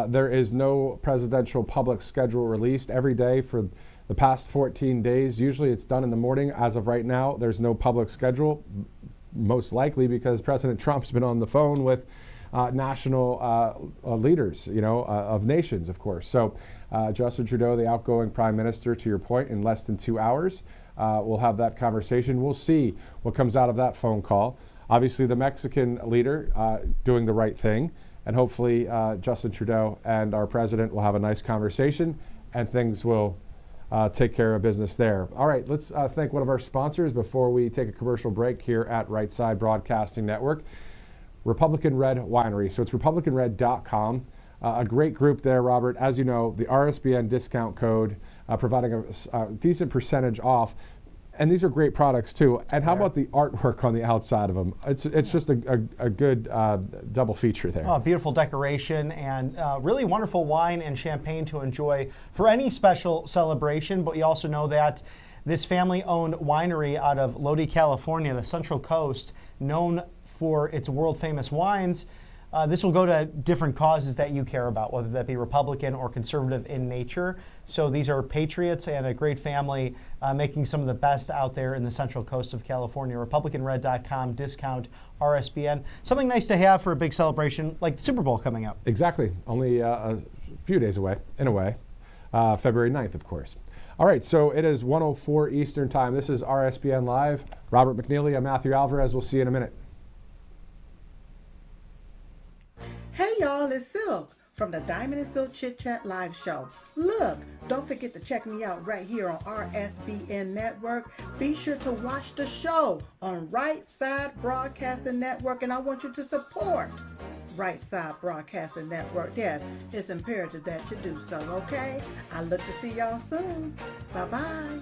there is no presidential public schedule released every day for the past 14 days. Usually it's done in the morning. As of right now, there's no public schedule, most likely because President Trump's been on the phone with national leaders, of nations, of course. So Justin Trudeau, the outgoing Prime Minister, to your point, in less than 2 hours, we'll have that conversation. We'll see what comes out of that phone call. Obviously, the Mexican leader doing the right thing, and hopefully Justin Trudeau and our president will have a nice conversation, and things will take care of business there. All right, let's thank one of our sponsors before we take a commercial break here at Right Side Broadcasting Network. Republican Red Winery. So it's republicanred.com. A great group there, Robert. As you know, the RSBN discount code providing a decent percentage off. And these are great products, too. And how about the artwork on the outside of them? It's just a good double feature there. Oh, beautiful decoration and really wonderful wine and champagne to enjoy for any special celebration. But you also know that this family-owned winery out of Lodi, California, the Central Coast, known for its world-famous wines. This will go to different causes that you care about, whether that be Republican or conservative in nature. So these are patriots and a great family making some of the best out there in the Central Coast of California. RepublicanRed.com, discount RSBN. Something nice to have for a big celebration like the Super Bowl coming up. Exactly. Only a few days away, in a way. February 9th, of course. All right, so it is 1:04 Eastern Time. This is RSBN Live. Robert McNeely, I'm Matthew Alvarez. We'll see you in a minute. Hey y'all, it's Silk from the Diamond and Silk Chit Chat Live Show. Look, don't forget to check me out right here on RSBN Network. Be sure to watch the show on Right Side Broadcasting Network, and I want you to support Right Side Broadcasting Network. Yes, it's imperative that you do so, okay? I look to see y'all soon. Bye-bye.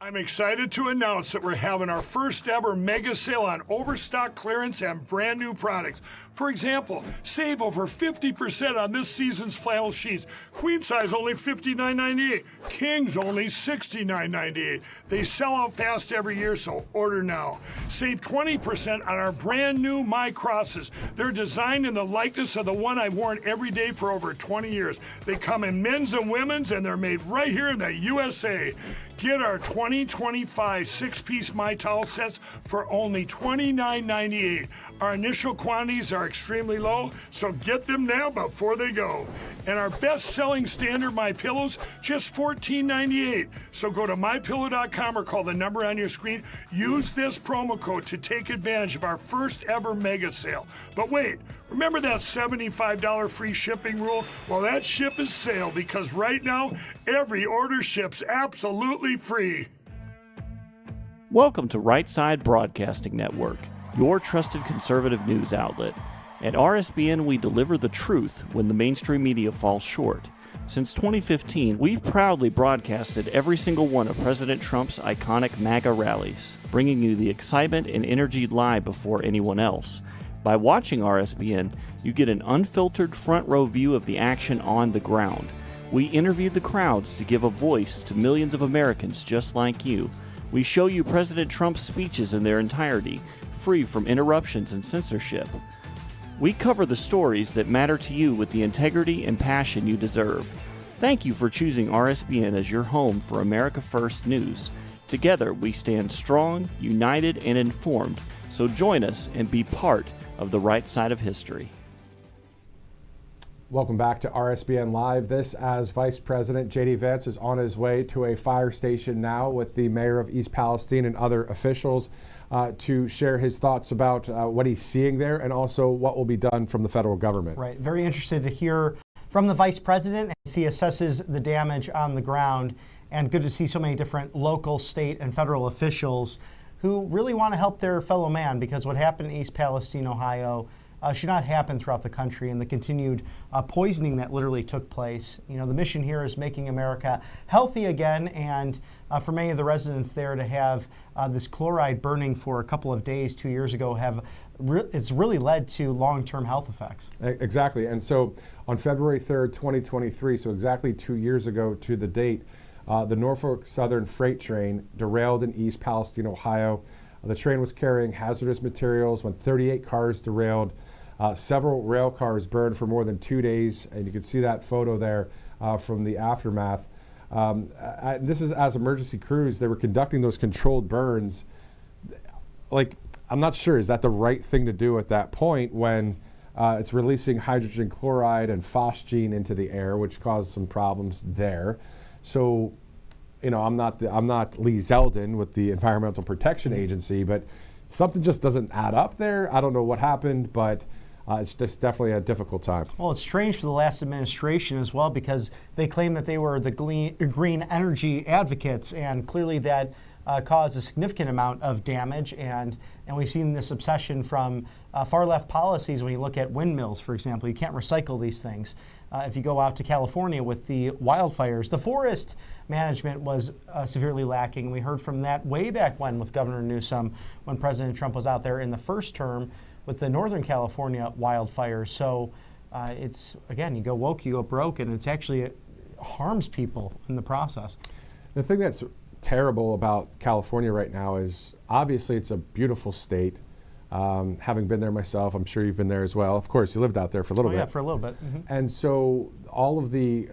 I'm excited to announce that we're having our first ever mega sale on overstock clearance and brand new products. For example, save over 50% on this season's flannel sheets. Queen size only $59.98. Kings only $69.98. They sell out fast every year, so order now. Save 20% on our brand new My Crosses. They're designed in the likeness of the one I've worn every day for over 20 years. They come in men's and women's, and they're made right here in the USA. Get our 2025 6-piece My Towel sets for only $29.98. Our initial quantities are extremely low, so get them now before they go. And our best-selling standard MyPillows, just $14.98. So go to mypillow.com or call the number on your screen. Use this promo code to take advantage of our first ever mega sale. But wait, remember that $75 free shipping rule? Well, that ship is sailed because right now, every order ships absolutely free. Welcome to Right Side Broadcasting Network, your trusted conservative news outlet. At RSBN, we deliver the truth when the mainstream media falls short. Since 2015, we've proudly broadcasted every single one of President Trump's iconic MAGA rallies, bringing you the excitement and energy live before anyone else. By watching RSBN, you get an unfiltered front row view of the action on the ground. We interviewed the crowds to give a voice to millions of Americans just like you. We show you President Trump's speeches in their entirety, free from interruptions and censorship. We cover the stories that matter to you with the integrity and passion you deserve. Thank you for choosing RSBN as your home for America First News. Together, we stand strong, united, and informed. So join us and be part of the right side of history. Welcome back to RSBN Live. This as Vice President JD Vance is on his way to a fire station now with the mayor of East Palestine and other officials to share his thoughts about what he's seeing there and also what will be done from the federal government. Right. Very interested to hear from the vice president as he assesses the damage on the ground, and good to see so many different local, state, and federal officials who really want to help their fellow man, because what happened in East Palestine, Ohio, should not happen throughout the country, and the continued poisoning that literally took place. You know, the mission here is making America healthy again, and for many of the residents there to have this chloride burning for a couple of days 2 years ago it's really led to long-term health effects. Exactly, and so on February 3rd, 2023, so exactly 2 years ago to the date, the Norfolk Southern freight train derailed in East Palestine, Ohio. The train was carrying hazardous materials when 38 cars derailed. Several rail cars burned for more than 2 days, and you can see that photo there from the aftermath. This is as emergency crews, they were conducting those controlled burns. Like, I'm not sure, is that the right thing to do at that point when it's releasing hydrogen chloride and phosgene into the air, which caused some problems there. So, you know, I'm not Lee Zeldin with the Environmental Protection Agency, but something just doesn't add up there. I don't know what happened, but it's just definitely a difficult time. Well, it's strange for the last administration as well, because they claim that they were the green energy advocates, and clearly that caused a significant amount of damage. And we've seen this obsession from far left policies. When you look at windmills, for example, you can't recycle these things. If you go out to California with the wildfires, the forest management was severely lacking. We heard from that way back when with Governor Newsom, when President Trump was out there in the first term with the Northern California wildfires. So it's, again, you go woke, you go broke, and it's actually harms people in the process. The thing that's terrible about California right now is obviously it's a beautiful state. Having been there myself, I'm sure you've been there as well. Of course, you lived out there for a little bit. Yeah, for a little bit. Mm-hmm. And so all of the,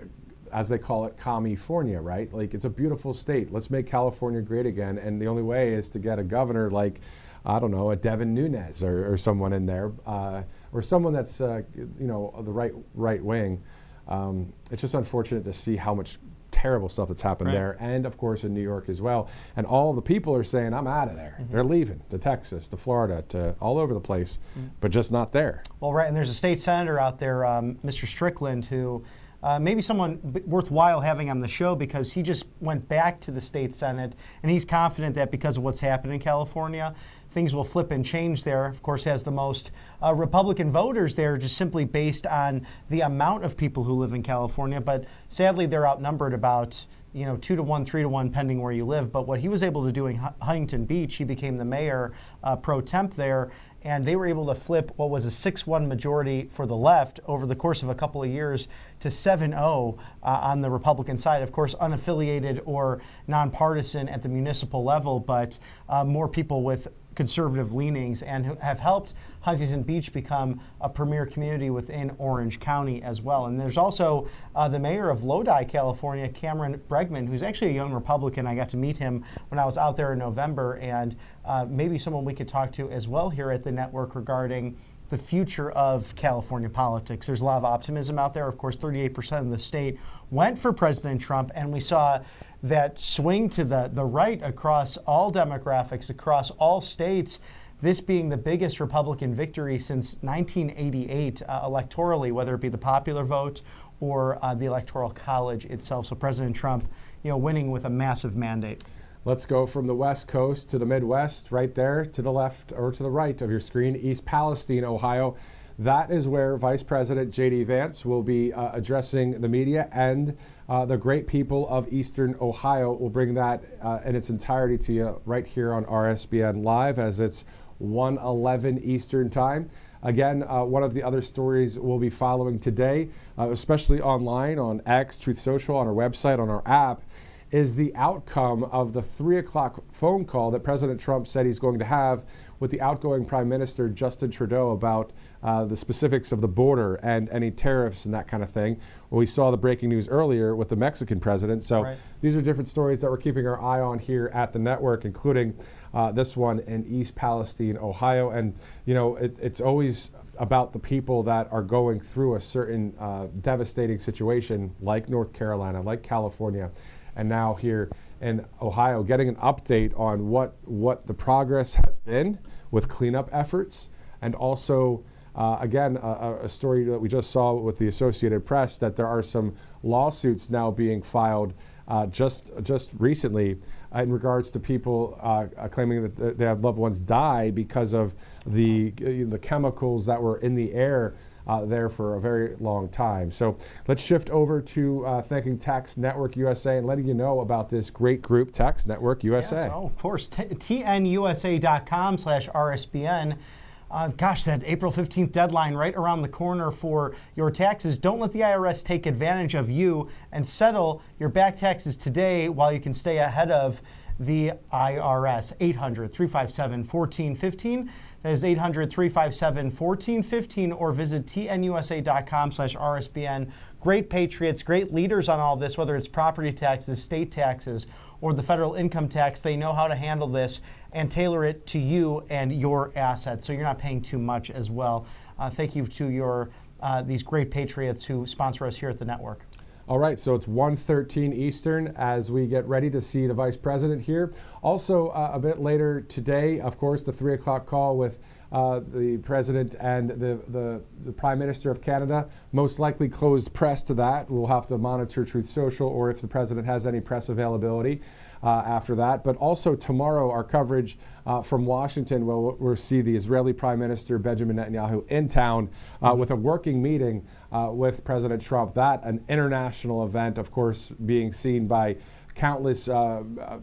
as they call it, California, right? Like, it's a beautiful state. Let's make California great again. And the only way is to get a governor like, I don't know, a Devin Nunes or someone in there, or someone that's, you know, the right wing. It's just unfortunate to see how much terrible stuff that's happened there, and of course in New York as well. And all the people are saying, I'm out of there. Mm-hmm. They're leaving to Texas, to Florida, to all over the place, but just not there. Well, right, and there's a state senator out there, Mr. Strickland, who maybe someone worthwhile having on the show, because he just went back to the state Senate, and he's confident that because of what's happened in California, things will flip and change there. Of course, has the most Republican voters there, just simply based on the amount of people who live in California. But sadly, they're outnumbered about 2 to 1, 3 to 1, pending where you live. But what he was able to do in Huntington Beach, he became the mayor pro temp there, and they were able to flip what was a 6-1 majority for the left over the course of a couple of years to 7-0 on the Republican side. Of course, unaffiliated or nonpartisan at the municipal level, but more people with conservative leanings and who have helped Huntington Beach become a premier community within Orange County as well. And there's also the mayor of Lodi, California, Cameron Bregman, who's actually a young Republican. I got to meet him when I was out there in November, and maybe someone we could talk to as well here at the network regarding the future of California politics. There's a lot of optimism out there. Of course, 38% of the state went for President Trump, and we saw that swing to the right across all demographics, across all states, this being the biggest Republican victory since 1988 electorally, whether it be the popular vote or the Electoral College itself. So President Trump, winning with a massive mandate. Let's go from the West Coast to the Midwest, right there to the left or to the right of your screen, East Palestine, Ohio. That is where Vice President JD Vance will be addressing the media, and the great people of Eastern Ohio. Will bring that in its entirety to you right here on RSBN Live as it's 1:11 Eastern Time. Again, one of the other stories we'll be following today, especially online on X, Truth Social, on our website, on our app, is the outcome of the 3 o'clock phone call that President Trump said he's going to have with the outgoing Prime Minister Justin Trudeau about the specifics of the border and any tariffs and that kind of thing. Well, we saw the breaking news earlier with the Mexican president. So these are different stories that we're keeping our eye on here at the network, including this one in East Palestine, Ohio. And, it's always about the people that are going through a certain devastating situation like North Carolina, like California, and now here in Ohio, getting an update on what the progress has been with cleanup efforts, and also, again, a story that we just saw with the Associated Press that there are some lawsuits now being filed just recently in regards to people claiming that they have loved ones die because of the chemicals that were in the air there for a very long time. So let's shift over to thanking Tax Network USA and letting you know about this great group, Tax Network USA. Yes, of course, tnusa.com/RSBN. Gosh, that April 15th deadline right around the corner for your taxes. Don't let the IRS take advantage of you, and settle your back taxes today while you can stay ahead of the IRS. 800-357-1415. That is 800-357-1415, or visit tnusa.com/RSBN. Great patriots, great leaders on all this, whether it's property taxes, state taxes, or the federal income tax. They know how to handle this and tailor it to you and your assets, so you're not paying too much as well. Thank you to these great patriots who sponsor us here at the network. All right, so it's 1:13 Eastern as we get ready to see the Vice President here. Also, a bit later today, of course, the 3 o'clock call with the President and the Prime Minister of Canada. Most likely closed press to that. We'll have to monitor Truth Social or if the President has any press availability after that. But also tomorrow, our coverage from Washington, we'll see the Israeli Prime Minister Benjamin Netanyahu in town with a working meeting with President Trump. That, an international event, of course, being seen by countless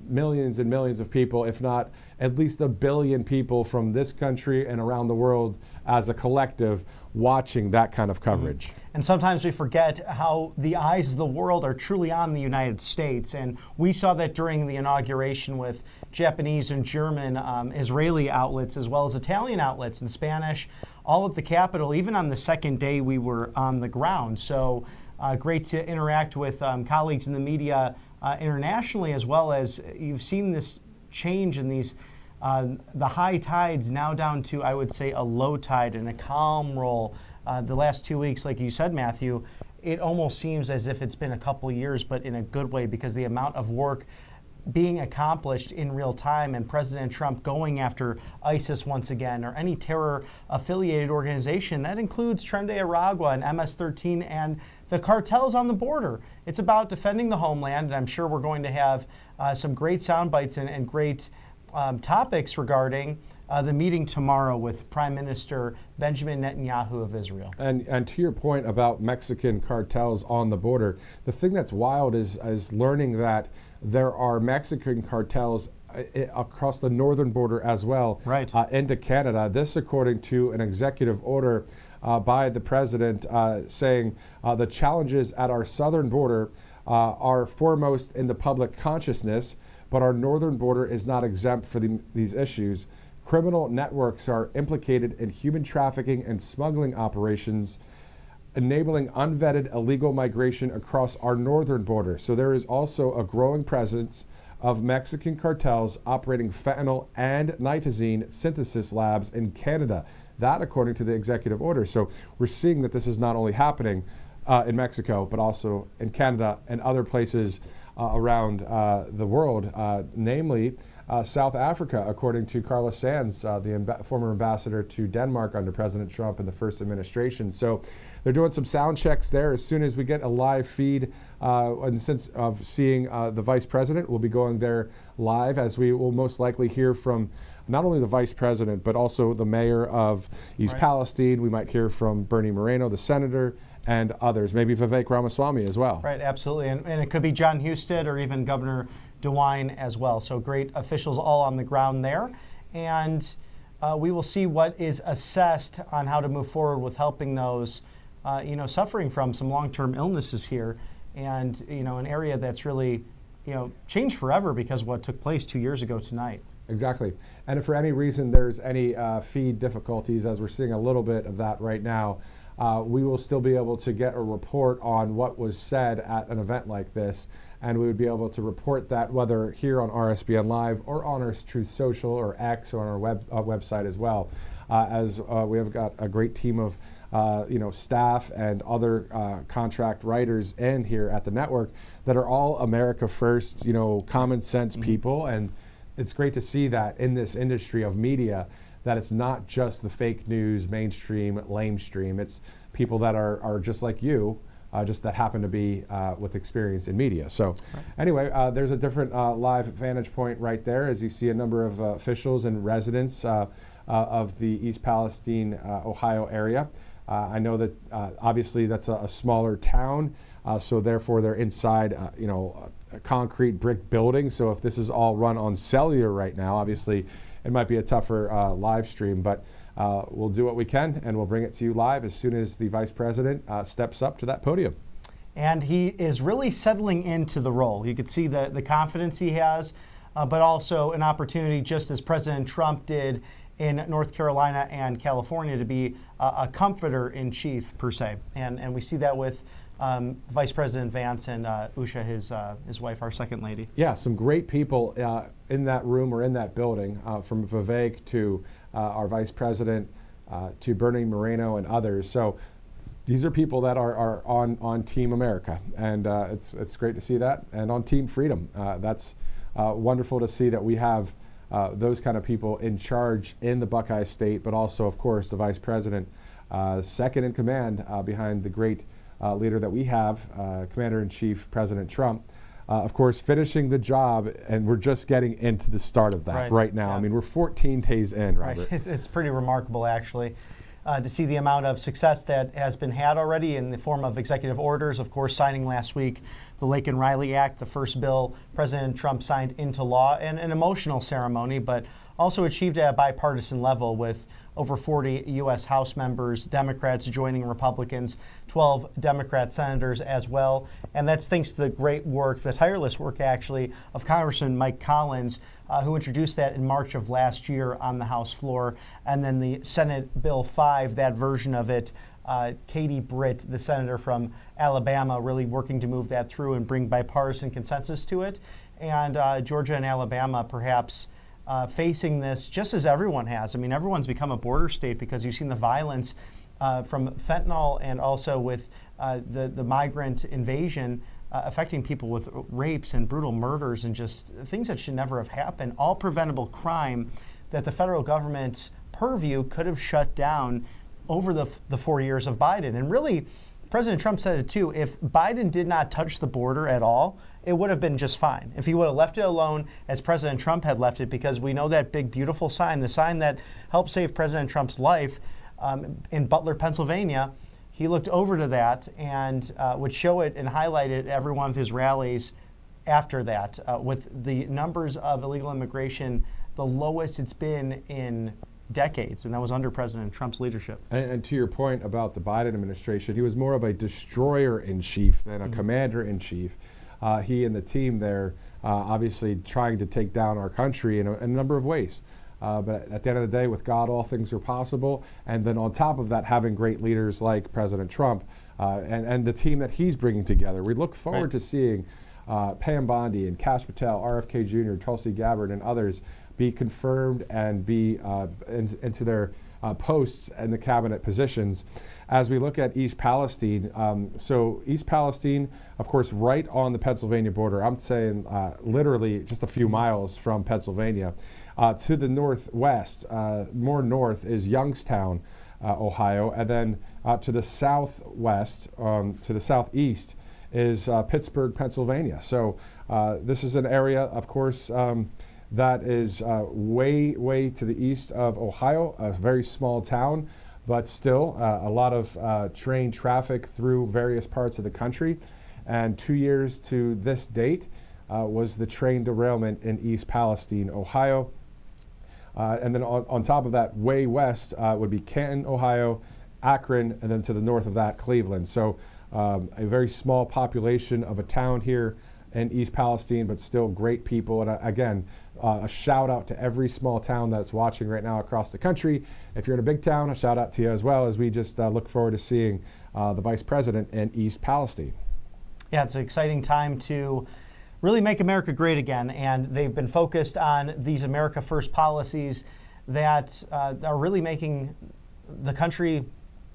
millions and millions of people, if not at least 1 billion people from this country and around the world as a collective watching that kind of coverage. And sometimes we forget how the eyes of the world are truly on the United States. And we saw that during the inauguration with Japanese and German, Israeli outlets, as well as Italian outlets and Spanish, all at the Capitol. Even on the second day, we were on the ground. So great to interact with colleagues in the media internationally, as well as you've seen this change in these the high tides now down to, I would say, a low tide and a calm roll. The last 2 weeks, like you said, Matthew, it almost seems as if it's been a couple years, but in a good way, because the amount of work being accomplished in real time, and President Trump going after ISIS once again, or any terror-affiliated organization. That includes Tren de Aragua and MS-13 and the cartels on the border. It's about defending the homeland, and I'm sure we're going to have some great sound bites and great topics regarding the meeting tomorrow with Prime Minister Benjamin Netanyahu of Israel. And to your point about Mexican cartels on the border, the thing that's wild is learning that there are Mexican cartels across the northern border as well, into Canada. This according to an executive order by the president saying the challenges at our southern border are foremost in the public consciousness, but our northern border is not exempt for these issues. criminal networks are implicated in human trafficking and smuggling operations, enabling unvetted illegal migration across our northern border. So there is also a growing presence of Mexican cartels operating fentanyl and nitazene synthesis labs in Canada. That according to the executive order. So we're seeing that this is not only happening in Mexico, but also in Canada and other places around the world, namely South Africa, according to Carlos Sands, the former ambassador to Denmark under President Trump in the first administration. So they're doing some sound checks there. As soon as we get a live feed, in the sense of seeing the vice president, we'll be going there live, as we will most likely hear from not only the vice president, but also the mayor of East Palestine. We might hear from Bernie Moreno, the senator, and others, maybe Vivek Ramaswamy as well. Right, absolutely. And it could be John Husted or even Governor DeWine as well. So great officials all on the ground there. And we will see what is assessed on how to move forward with helping those, suffering from some long-term illnesses here. And, an area that's really, changed forever because of what took place 2 years ago tonight. Exactly. And if for any reason there's any feed difficulties, as we're seeing a little bit of that right now, we will still be able to get a report on what was said at an event like this. And we would be able to report that whether here on RSBN Live or on our Truth Social or X or on our website as well. As we have got a great team of staff and other contract writers in here at the network that are all America First, common sense people. And it's great to see that in this industry of media, that it's not just the fake news, mainstream, lamestream. It's people that are just like you, just that happen to be with experience in media. So anyway, there's a different live vantage point right there as you see a number of officials and residents of the East Palestine, Ohio area. I know that obviously that's a smaller town, so therefore they're inside, a concrete brick building. So if this is all run on cellular right now, obviously it might be a tougher live stream, but we'll do what we can and we'll bring it to you live as soon as the vice president steps up to that podium. And he is really settling into the role. You could see the confidence he has, but also an opportunity, just as President Trump did in North Carolina and California, to be a comforter in chief, per se. And we see that with Vice President Vance and Usha, his wife, our second lady. Yeah, some great people in that room or in that building, from Vivek to our vice president to Bernie Moreno and others. So these are people that are on Team America, and it's great to see that. And on Team Freedom, that's wonderful to see that we have those kind of people in charge in the Buckeye State, but also, of course, the vice president, second in command behind the great leader that we have, Commander-in-Chief President Trump, of course, finishing the job, and we're just getting into the start of that right now. Yeah. I mean, we're 14 days in, Robert. Right. It's pretty remarkable, actually, to see the amount of success that has been had already in the form of executive orders, of course, signing last week the Laken Riley Act, the first bill President Trump signed into law, and an emotional ceremony, but also achieved at a bipartisan level with over 40 U.S. House members, Democrats joining Republicans, 12 Democrat senators as well. And that's thanks to the great work, the tireless work, actually, of Congressman Mike Collins, who introduced that in March of last year on the House floor. And then the Senate Bill 5, that version of it, Katie Britt, the senator from Alabama, really working to move that through and bring bipartisan consensus to it. And Georgia and Alabama, perhaps, facing this just as everyone has. I mean, everyone's become a border state because you've seen the violence from fentanyl and also with the migrant invasion affecting people with rapes and brutal murders and just things that should never have happened. All preventable crime that the federal government's purview could have shut down over the 4 years of Biden. And really, President Trump said it too, if Biden did not touch the border at all, it would have been just fine. If he would have left it alone as President Trump had left it, because we know that big, beautiful sign, the sign that helped save President Trump's life in Butler, Pennsylvania, he looked over to that and would show it and highlight it at every one of his rallies after that, with the numbers of illegal immigration the lowest it's been in decades, and that was under President Trump's leadership. And to your point about the Biden administration, he was more of a destroyer-in-chief than a commander-in-chief. He and the team there obviously trying to take down our country in a number of ways. But at the end of the day, with God, all things are possible. And then on top of that, having great leaders like President Trump and the team that he's bringing together. We look forward to seeing Pam Bondi and Kash Patel, RFK Jr., Tulsi Gabbard, and others be confirmed and be into their posts and the cabinet positions. As we look at East Palestine, so East Palestine, of course, right on the Pennsylvania border. I'm saying literally just a few miles from Pennsylvania. To the northwest, more north, is Youngstown, Ohio, and then to the southwest, to the southeast, is Pittsburgh, Pennsylvania. So this is an area, of course, that is way to the east of Ohio, a very small town, but still a lot of train traffic through various parts of the country. And 2 years to this date was the train derailment in East Palestine, Ohio. And then on top of that, way west would be Canton, Ohio, Akron, and then to the north of that, Cleveland. So a very small population of a town here in East Palestine, but still great people. And again, a shout out to every small town that's watching right now across the country. If you're in a big town, a shout out to you as well, as we just look forward to seeing the Vice President in East Palestine. Yeah, it's an exciting time to really make America great again, and they've been focused on these America First policies that are really making the country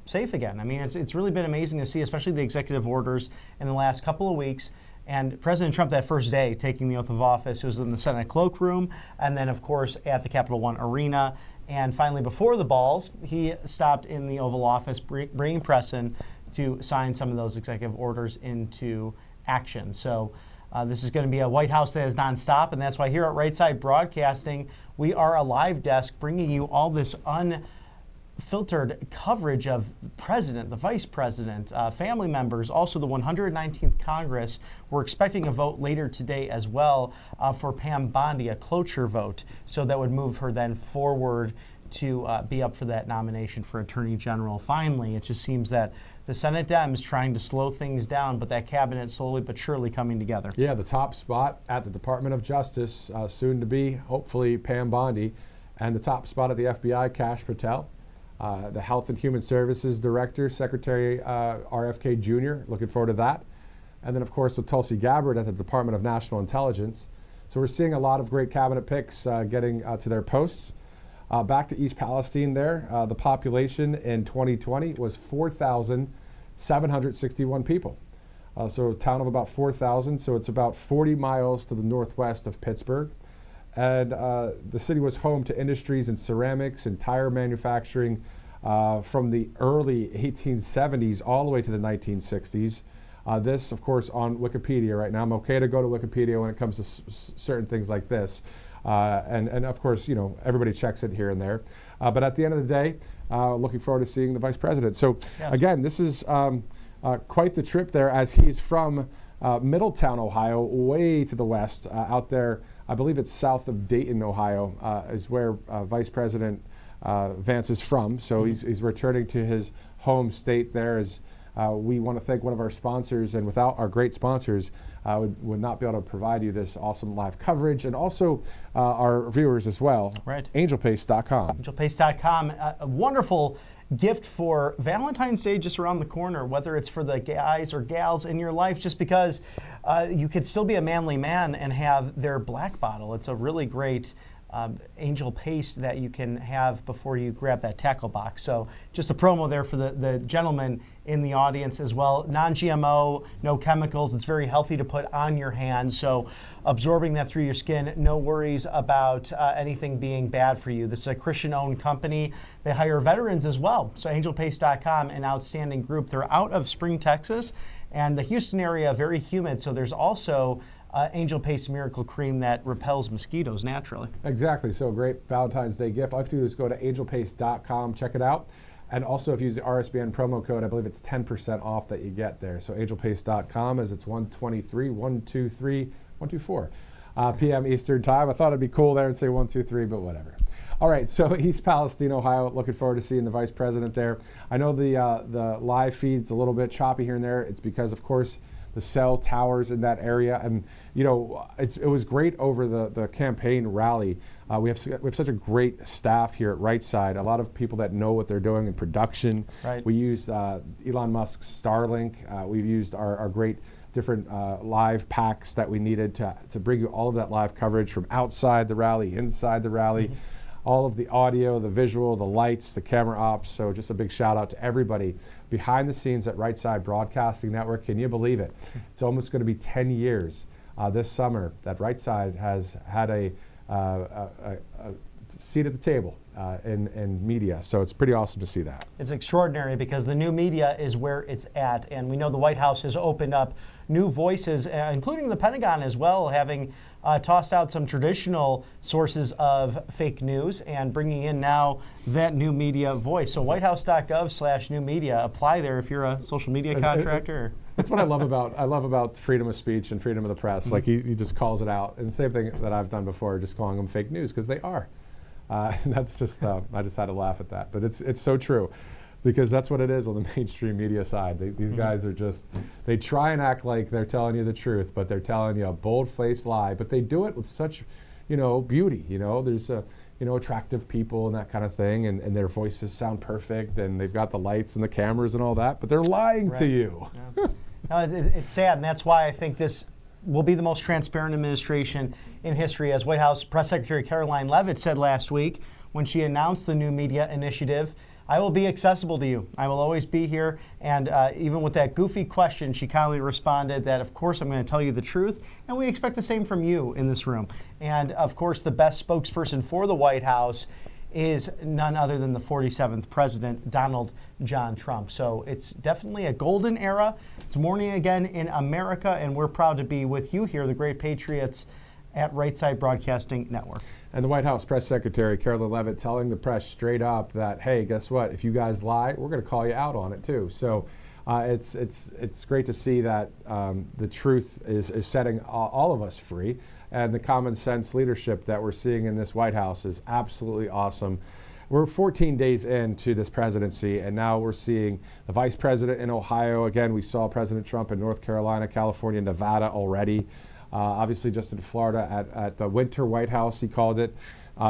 safe again. I mean, it's really been amazing to see, especially the executive orders in the last couple of weeks. And President Trump, that first day taking the oath of office, was in the Senate cloakroom, and then, of course, at the Capital One Arena. And finally, before the balls, he stopped in the Oval Office, bringing press in to sign some of those executive orders into action. So this is going to be a White House that is nonstop, and that's why here at Right Side Broadcasting, we are a live desk bringing you all this unfiltered coverage of the president, the vice president, family members, also the 119th Congress. We're expecting a vote later today as well for Pam Bondi, a cloture vote, so that would move her then forward to be up for that nomination for Attorney General. Finally, it just seems that the Senate Dems trying to slow things down, but that cabinet slowly but surely coming together. Yeah, the top spot at the Department of Justice, soon to be, hopefully, Pam Bondi, and the top spot at the FBI, Kash Patel. The Health and Human Services Director, Secretary RFK Jr., looking forward to that. And then, of course, with Tulsi Gabbard at the Department of National Intelligence. So we're seeing a lot of great cabinet picks getting to their posts. Back to East Palestine there, the population in 2020 was 4,761 people. So a town of about 4,000, so it's about 40 miles to the northwest of Pittsburgh. And the city was home to industries in ceramics and tire manufacturing from the early 1870s all the way to the 1960s. This, of course, on Wikipedia right now. I'm okay to go to Wikipedia when it comes to certain things like this. And of course, you know, everybody checks it here and there. But at the end of the day, looking forward to seeing the Vice President. So again, this is quite the trip there, as he's from Middletown, Ohio, way to the west, out there. I believe it's south of Dayton, Ohio, is where Vice President Vance is from. So he's returning to his home state there. As we want to thank one of our sponsors, and without our great sponsors, would not be able to provide you this awesome live coverage, and also our viewers as well. Right. Angelpace.com. Angelpace.com, a wonderful gift for Valentine's Day just around the corner, whether it's for the guys or gals in your life, just because you could still be a manly man and have their black bottle. It's a really great Angel paste that you can have before you grab that tackle box. So just a promo there for the gentleman in the audience as well. Non-GMO, no chemicals. It's very healthy to put on your hands. So absorbing that through your skin, no worries about anything being bad for you. This is a Christian-owned company. They hire veterans as well. So angelpace.com, an outstanding group. They're out of Spring, Texas, and the Houston area, very humid. So there's also Angel Pace Miracle Cream that repels mosquitoes naturally. Exactly. So a great Valentine's Day gift. All you have to do is go to angelpace.com, check it out. And also, if you use the RSBN promo code, I believe it's 10% off that you get there. So angelpace.com, as it's 1:24 p.m. Eastern Time. I thought it'd be cool there and say 1:23, but whatever. All right, so East Palestine, Ohio, looking forward to seeing the Vice President there. I know the live feed's a little bit choppy here and there. It's because, of course, the cell towers in that area. And it was great over the campaign rally. We have such a great staff here at Right Side. A lot of people that know what they're doing in production. Right. We used Elon Musk's Starlink. We've used our great different live packs that we needed to bring you all of that live coverage from outside the rally, inside the rally, all of the audio, the visual, the lights, the camera ops. So just a big shout out to everybody behind the scenes at Right Side Broadcasting Network. Can you believe it? It's almost going to be 10 years this summer that Right Side has had a seat at the table in media. So it's pretty awesome to see that. It's extraordinary because the new media is where it's at. And we know the White House has opened up new voices, including the Pentagon as well, having tossed out some traditional sources of fake news and bringing in now that new media voice. So whitehouse.gov/new media. Apply there if you're a social media contractor. That's what I love about freedom of speech and freedom of the press. Like he just calls it out. And the same thing that I've done before, just calling them fake news, because they are. And that's just, I just had to laugh at that. But it's so true, because that's what it is on the mainstream media side. These guys are just, they try and act like they're telling you the truth, but they're telling you a bold-faced lie. But they do it with such, beauty. There's attractive people and that kind of thing, and their voices sound perfect, and they've got the lights and the cameras and all that, but they're lying to you. Yeah. No, it's sad, and that's why I think this will be the most transparent administration in history, as White House Press Secretary Caroline Leavitt said last week when she announced the new media initiative. I will be accessible to you. I will always be here. And even with that goofy question, she kindly responded that, of course, I'm going to tell you the truth. And we expect the same from you in this room. And, of course, the best spokesperson for the White House is none other than the 47th president, Donald John Trump. So it's definitely a golden era. It's morning again in America, and we're proud to be with you here, the great patriots at Right Side Broadcasting Network. And the White House Press Secretary, Caroline Leavitt, telling the press straight up that, hey, guess what? If you guys lie, we're going to call you out on it, too. So it's great to see that the truth is setting all of us free. And the common sense leadership that we're seeing in this White House is absolutely awesome. We're 14 days into this presidency, and now we're seeing the vice president in Ohio. Again, we saw President Trump in North Carolina, California, Nevada already. Obviously, just in Florida at the Winter White House, he called it.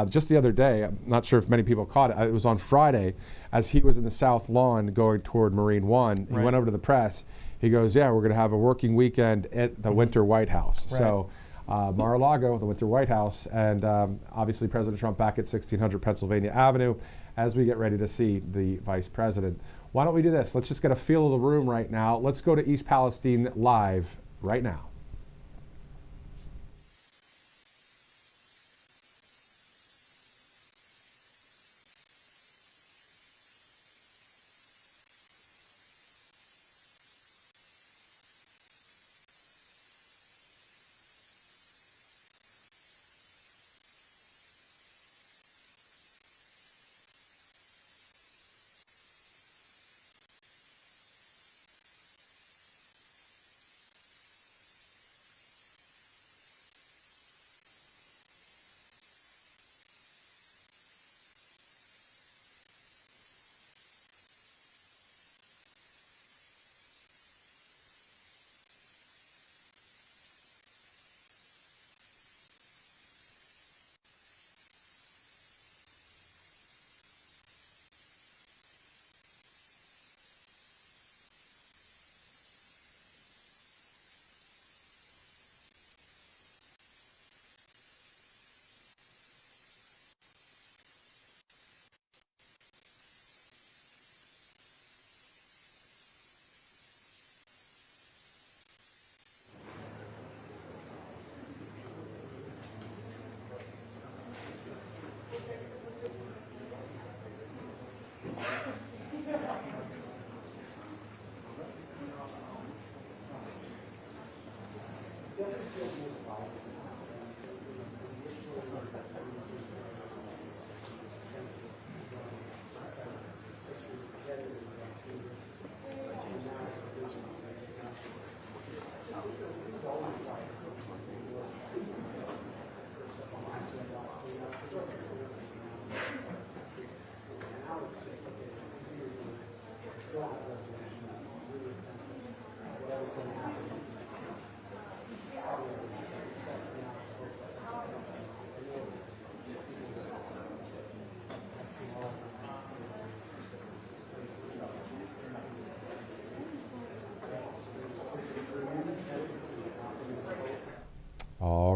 Just the other day, I'm not sure if many people caught it. It was on Friday, as he was in the South Lawn going toward Marine One. He went over to the press. He goes, yeah, we're going to have a working weekend at the Winter White House. Right. So Mar-a-Lago, the Winter White House, and obviously President Trump back at 1600 Pennsylvania Avenue as we get ready to see the vice president. Why don't we do this? Let's just get a feel of the room right now. Let's go to East Palestine live right now.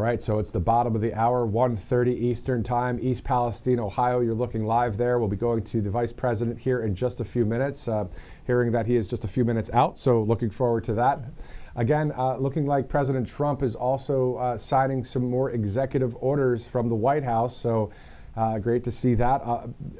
right, so it's the bottom of the hour, 1:30 Eastern Time, East Palestine, Ohio. You're looking live there. We'll be going to the Vice President here in just a few minutes, hearing that he is just a few minutes out, so looking forward to that. Again, looking like President Trump is also signing some more executive orders from the White House, so great to see that.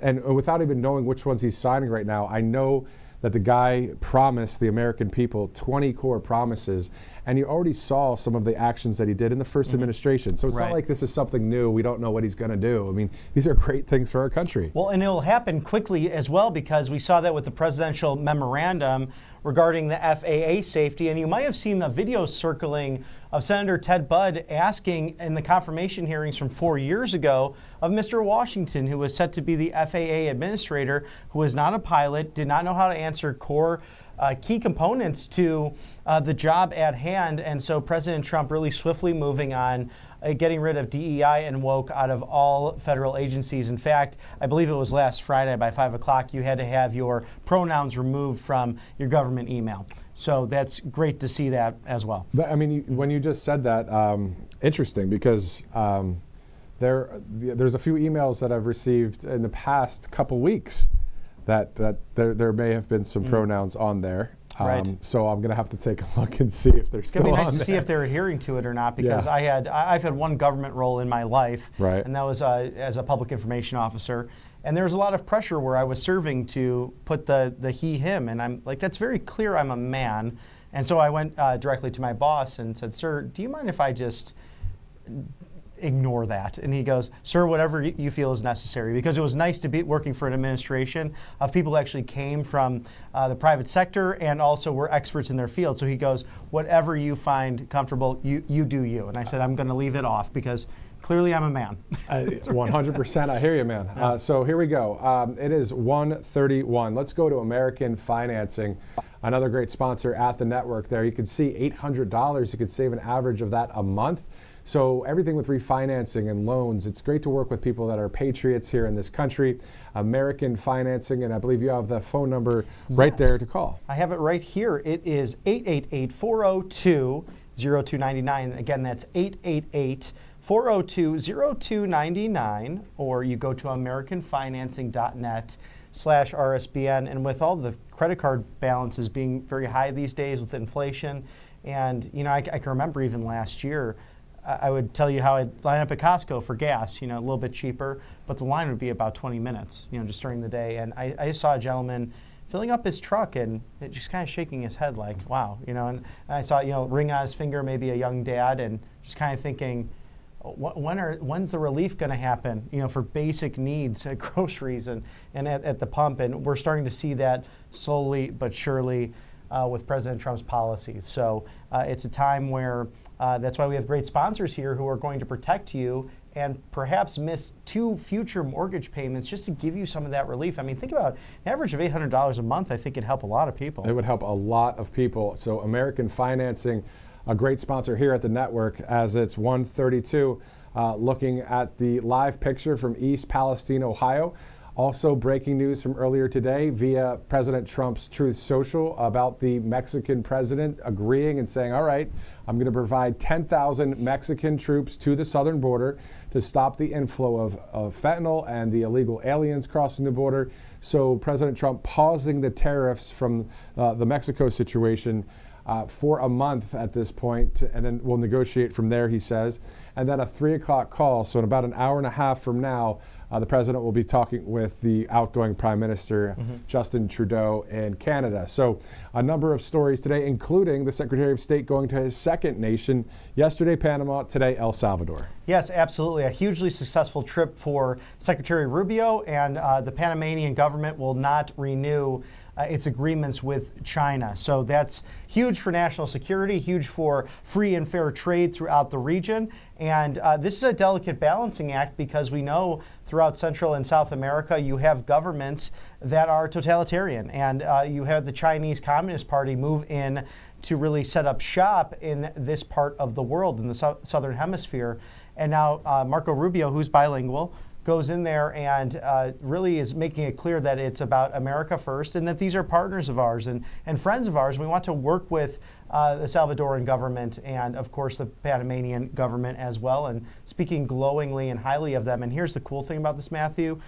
And without even knowing which ones he's signing right now, I know that the guy promised the American people 20 core promises, and you already saw some of the actions that he did in the first administration. So it's not like this is something new. We don't know what he's going to do. I mean, these are great things for our country. Well, and it will happen quickly as well, because we saw that with the presidential memorandum regarding the FAA safety. And you might have seen the video circling of Senator Ted Budd asking in the confirmation hearings from 4 years ago of Mr. Washington, who was set to be the FAA administrator, who was not a pilot, did not know how to answer core key components to the job at hand. And so President Trump really swiftly moving on, getting rid of DEI and woke out of all federal agencies. In fact, I believe it was last Friday by 5 o'clock, you had to have your pronouns removed from your government email. So that's great to see that as well. But, I mean, when you just said that, interesting, because there's a few emails that I've received in the past couple weeks that there may have been some pronouns on there. So I'm going to have to take a look and see if they're still on there. It's going to be nice to see if they're adhering to it or not, because I've had one government role in my life, and that was as a public information officer. And there was a lot of pressure where I was serving to put the he, him. And I'm like, that's very clear I'm a man. And so I went directly to my boss and said, sir, do you mind if I just ignore that? And he goes, sir, whatever you feel is necessary, because it was nice to be working for an administration of people who actually came from the private sector and also were experts in their field. So he goes, whatever you find comfortable, you do you. And I said, I'm going to leave it off because clearly I'm a man. 100%. I hear you, man. So here we go. It is 1:31. Let's go to American Financing, another great sponsor at the network there. You can see $800. You could save an average of that a month. So everything with refinancing and loans, it's great to work with people that are patriots here in this country. American Financing, and I believe you have the phone number right there to call. I have it right here. It is 888-402-0299. Again, that's 888-402-0299, or you go to americanfinancing.net/RSBN. And with all the credit card balances being very high these days with inflation, and you know, I can remember even last year, I would tell you how I'd line up at Costco for gas, you know, a little bit cheaper, but the line would be about 20 minutes, you know, just during the day. And I just saw a gentleman filling up his truck and just kind of shaking his head like, wow, you know, and I saw, you know, ring on his finger, maybe a young dad, and just kind of thinking, when's the relief going to happen, you know, for basic needs, groceries and at the pump. And we're starting to see that slowly but surely with President Trump's policies. So it's a time where that's why we have great sponsors here who are going to protect you and perhaps miss 2 future mortgage payments just to give you some of that relief. I mean, think about an average of $800 a month. I think it'd help a lot of people. It would help a lot of people. So American Financing, a great sponsor here at the network, as it's 1:32, looking at the live picture from East Palestine, Ohio. Also, breaking news from earlier today via President Trump's Truth Social about the Mexican president agreeing and saying, all right, I'm going to provide 10,000 Mexican troops to the southern border to stop the inflow of fentanyl and the illegal aliens crossing the border. So President Trump pausing the tariffs from the Mexico situation for a month at this point, and then we'll negotiate from there, he says. And then a 3 o'clock call, so in about an hour and a half from now, the president will be talking with the outgoing Prime Minister, Justin Trudeau, in Canada. So a number of stories today, including the Secretary of State going to his second nation, yesterday Panama, today El Salvador. Yes, absolutely. A hugely successful trip for Secretary Rubio, and the Panamanian government will not renew its agreements with China. So that's huge for national security, huge for free and fair trade throughout the region. And this is a delicate balancing act, because we know throughout Central and South America you have governments that are totalitarian, and you have the Chinese Communist Party move in to really set up shop in this part of the world, in the Southern Hemisphere. And now Marco Rubio, who's bilingual, goes in there and really is making it clear that it's about America first, and that these are partners of ours and friends of ours. We want to work with the Salvadoran government and, of course, the Panamanian government as well, and speaking glowingly and highly of them. And here's the cool thing about this, Matthew.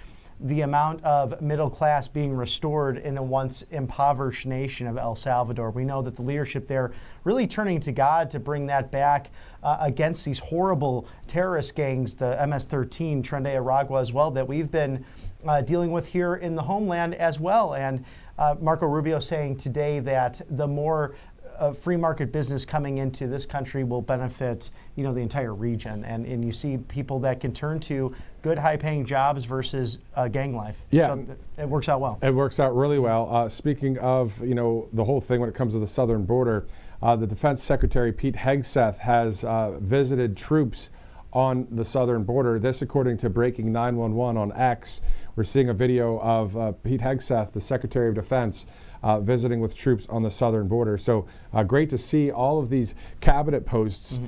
The amount of middle class being restored in a once impoverished nation of El Salvador. We know that the leadership there really turning to God to bring that back against these horrible terrorist gangs, the MS-13, Tren de Aragua as well, that we've been dealing with here in the homeland as well. And Marco Rubio saying today that the more free market business coming into this country will benefit, the entire region. And you see people that can turn to good, high-paying jobs versus gang life. Yeah. So it works out well. It works out really well. Speaking of, the whole thing when it comes to the southern border, the Defense Secretary Pete Hegseth has visited troops on the southern border. This, according to Breaking 911 on X. We're seeing a video of Pete Hegseth, the Secretary of Defense, visiting with troops on the southern border. So great to see all of these cabinet posts.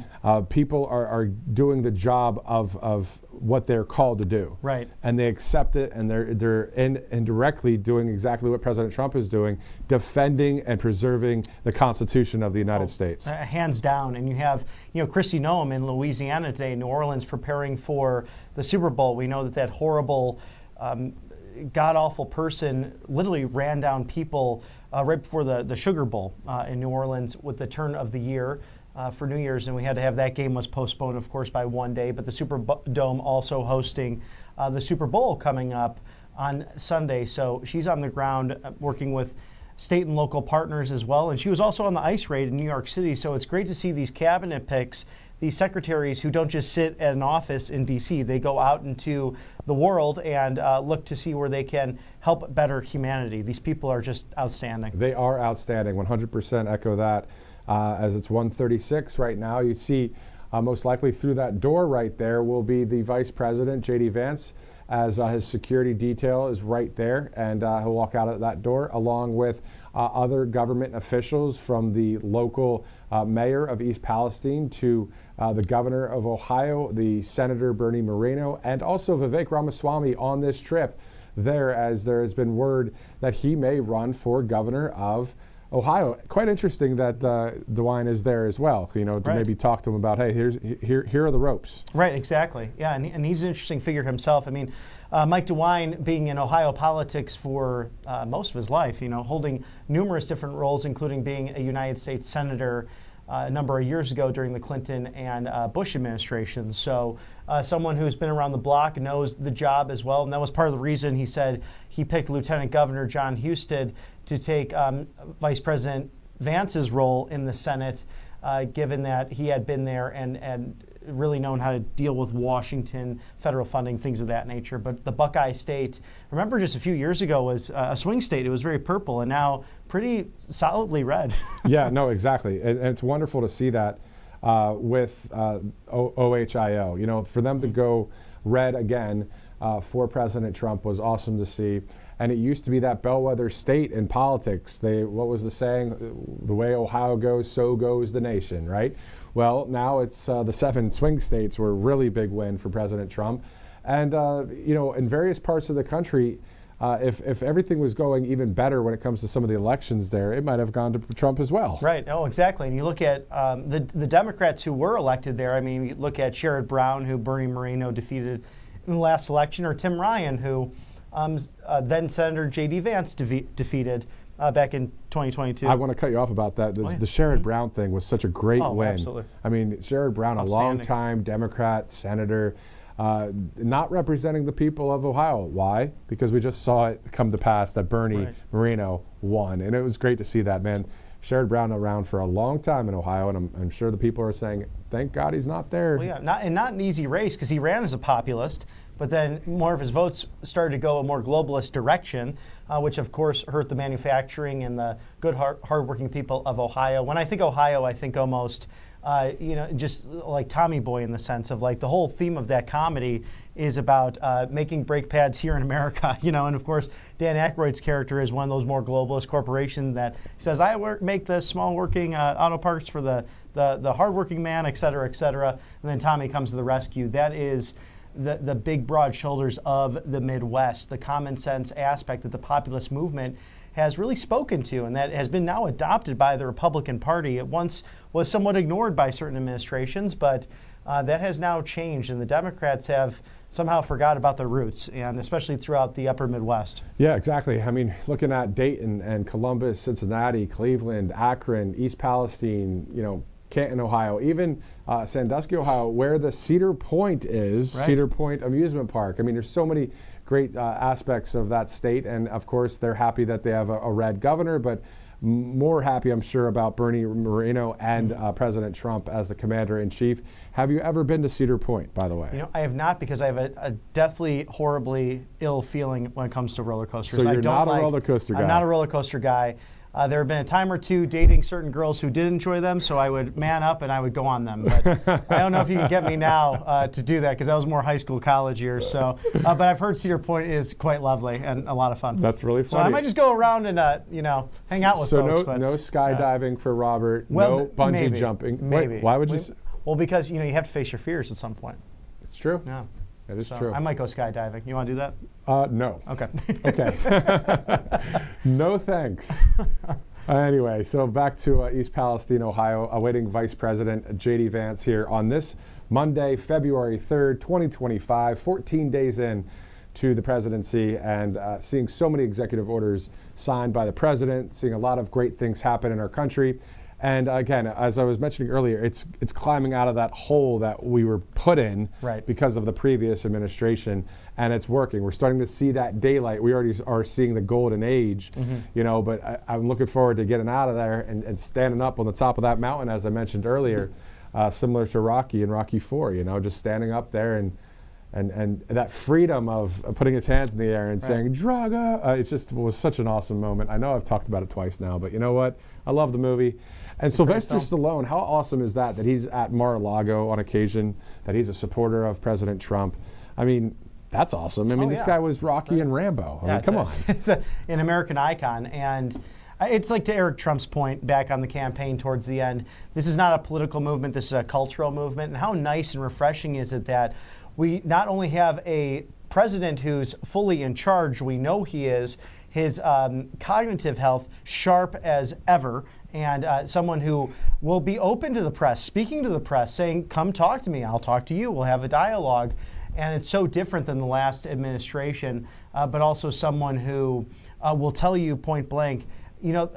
People are doing the job of what they're called to do. Right. And they accept it, and they're indirectly doing exactly what President Trump is doing, defending and preserving the Constitution of the United States. Hands down. And you have, Kristi Noem in Louisiana today, New Orleans, preparing for the Super Bowl. We know that horrible god-awful person literally ran down people right before the Sugar Bowl in New Orleans with the turn of the year for New Year's, and we had to have that game was postponed, of course, by one day. But the Superdome also hosting the Super Bowl coming up on Sunday. So she's on the ground working with state and local partners as well. And she was also on the ICE raid in New York City. So it's great to see these cabinet picks, these secretaries who don't just sit at an office in D.C. They go out into the world and look to see where they can help better humanity. These people are just outstanding. They are outstanding. 100% echo that. As it's 1:36 right now, you see most likely through that door right there will be the Vice President JD Vance, as his security detail is right there, and he'll walk out of that door along with other government officials, from the local mayor of East Palestine to the governor of Ohio, the Senator Bernie Moreno, and also Vivek Ramaswamy on this trip there, as there has been word that he may run for governor of Ohio. Quite interesting that DeWine is there as well, to Right. maybe talk to him about, hey, here are the ropes. Right, exactly. Yeah, and he's an interesting figure himself. I mean, Mike DeWine being in Ohio politics for most of his life, holding numerous different roles, including being a United States Senator a number of years ago during the Clinton and Bush administrations. So someone who's been around the block, knows the job as well. And that was part of the reason he said he picked Lieutenant Governor John Husted to take Vice President Vance's role in the Senate, given that he had been there and really known how to deal with Washington, federal funding, things of that nature. But the Buckeye State, remember just a few years ago, was a swing state. It was very purple, and now pretty solidly red. Yeah, no, exactly. And it's wonderful to see that with OHIO. For them to go red again for President Trump was awesome to see. And it used to be that bellwether state in politics. What was the saying? The way Ohio goes, so goes the nation, right? Well, now it's the 7 swing states were a really big win for President Trump. And, in various parts of the country, if everything was going even better when it comes to some of the elections there, it might have gone to Trump as well. Right. Oh, exactly. And you look at the Democrats who were elected there. I mean, you look at Sherrod Brown, who Bernie Moreno defeated in the last election, or Tim Ryan, who then Senator JD Vance defeated back in 2022. I want to cut you off about that. The Sherrod Brown thing was such a great win. Absolutely. I mean, Sherrod Brown, a long-time Democrat senator, not representing the people of Ohio. Why? Because we just saw it come to pass that Bernie Moreno won, and it was great to see that, man. Sherrod Brown around for a long time in Ohio, and I'm sure the people are saying, thank God he's not there. Well, yeah, not an easy race, because he ran as a populist, but then more of his votes started to go a more globalist direction, which of course hurt the manufacturing and the good, hardworking people of Ohio. When I think Ohio, I think almost, just like Tommy Boy, in the sense of like the whole theme of that comedy is about making brake pads here in America, and of course Dan Aykroyd's character is one of those more globalist corporations that says, I make the small working auto parts for the hardworking man, et cetera, and then Tommy comes to the rescue. That is the big broad shoulders of the Midwest, the common sense aspect that the populist movement has really spoken to, and that has been now adopted by the Republican Party. It once was somewhat ignored by certain administrations, but that has now changed, and the Democrats have somehow forgot about their roots, and especially throughout the upper Midwest. Yeah, exactly. I mean, looking at Dayton and Columbus, Cincinnati, Cleveland, Akron, East Palestine, Canton, Ohio, even Sandusky, Ohio, where the Cedar Point is, Right. Cedar Point Amusement Park. I mean, there's so many great aspects of that state, and of course, they're happy that they have a red governor, but more happy, I'm sure, about Bernie Moreno and President Trump as the commander-in-chief. Have you ever been to Cedar Point, by the way? I have not, because I have a deathly, horribly ill feeling when it comes to roller coasters. So you're I don't not a like, roller coaster guy. I'm not a roller coaster guy. There have been a time or two dating certain girls who did enjoy them, so I would man up and I would go on them. But I don't know if you can get me now to do that, because that was more high school, college years. So, but I've heard Cedar Point is quite lovely and a lot of fun. That's really So funny. I might just go around and hang out with folks. So no skydiving for Robert, no bungee maybe, jumping. Maybe. Why would you? Well, because you have to face your fears at some point. It's true. Yeah. It is So true. I might go skydiving. You want to do that? No. Okay. Okay. No thanks. Anyway, so back to East Palestine, Ohio, awaiting Vice President JD Vance here on this Monday, February 3rd, 2025, 14 days in to the presidency, and seeing so many executive orders signed by the president, seeing a lot of great things happen in our country. And again, as I was mentioning earlier, it's climbing out of that hole that we were put in because of the previous administration, and it's working. We're starting to see that daylight. We already are seeing the golden age, but I'm looking forward to getting out of there and standing up on the top of that mountain, as I mentioned earlier, similar to Rocky in Rocky IV, just standing up there and that freedom of putting his hands in the air and saying, Draga, it just was such an awesome moment. I know I've talked about it twice now, but you know what? I love the movie. And Sylvester Stallone, how awesome is that he's at Mar-a-Lago on occasion, that he's a supporter of President Trump? I mean, that's awesome. I mean, this guy was Rocky and Rambo. I mean, come on. It's an American icon. And it's like, to Eric Trump's point back on the campaign towards the end, this is not a political movement, this is a cultural movement. And how nice and refreshing is it that we not only have a president who's fully in charge, we know he is, his cognitive health sharp as ever, and someone who will be open to the press, speaking to the press, saying, come talk to me, I'll talk to you, we'll have a dialogue. And it's so different than the last administration, but also someone who will tell you point blank,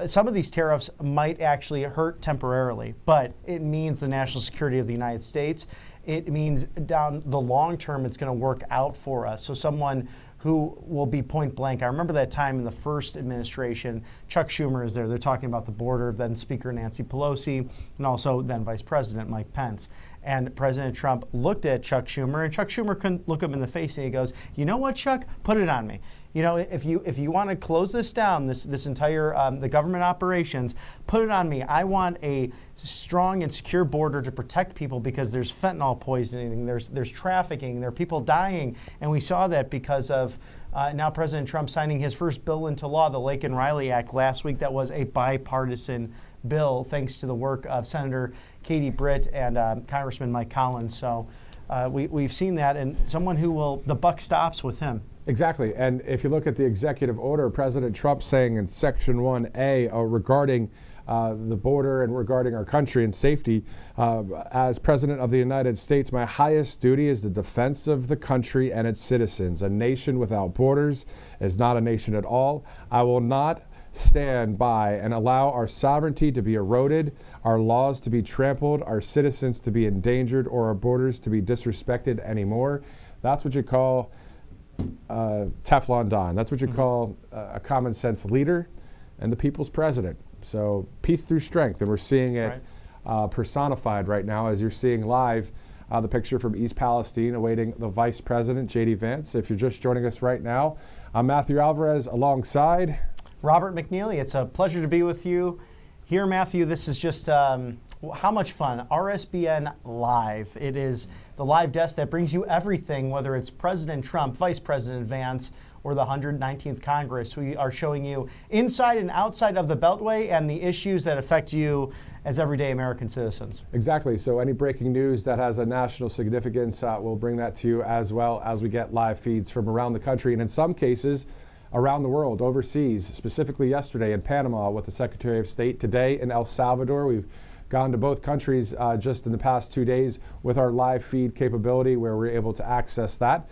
some of these tariffs might actually hurt temporarily, but it means the national security of the United States. It means down the long term, it's going to work out for us. So someone who will be point blank. I remember that time in the first administration, Chuck Schumer is there. They're talking about the border, then Speaker Nancy Pelosi, and also then Vice President Mike Pence. And President Trump looked at Chuck Schumer, and Chuck Schumer couldn't look him in the face, and he goes, you know what, Chuck? Put it on me. If you want to close this down, this entire the government operations, put it on me. I want a strong and secure border to protect people, because there's fentanyl poisoning, there's trafficking, there are people dying, and we saw that because of now President Trump signing his first bill into law, the Lake and Riley Act last week. That was a bipartisan bill, thanks to the work of Senator Katie Britt and Congressman Mike Collins. So we've seen that, and someone who the buck stops with him. Exactly. And if you look at the executive order, President Trump saying in Section 1A regarding the border and regarding our country and safety, as President of the United States, my highest duty is the defense of the country and its citizens. A nation without borders is not a nation at all. I will not stand by and allow our sovereignty to be eroded, our laws to be trampled, our citizens to be endangered, or our borders to be disrespected anymore. That's what you call Teflon Don. That's what you call a common sense leader and the people's president. So peace through strength, and we're seeing it personified right now as you're seeing live the picture from East Palestine awaiting the Vice President JD Vance. If you're just joining us right now, I'm Matthew Alvarez alongside Robert McNeely. It's a pleasure to be with you here, Matthew. This is just how much fun. RSBN Live. It is the live desk that brings you everything, whether it's President Trump, Vice President Vance, or the 119th Congress. We are showing you inside and outside of the Beltway and the issues that affect you as everyday American citizens. Exactly. So any breaking news that has a national significance, we'll bring that to you, as well as we get live feeds from around the country. And in some cases, around the world, overseas, specifically yesterday in Panama with the Secretary of State, today in El Salvador. We've gone to both countries just in the past 2 days with our live feed capability where we're able to access that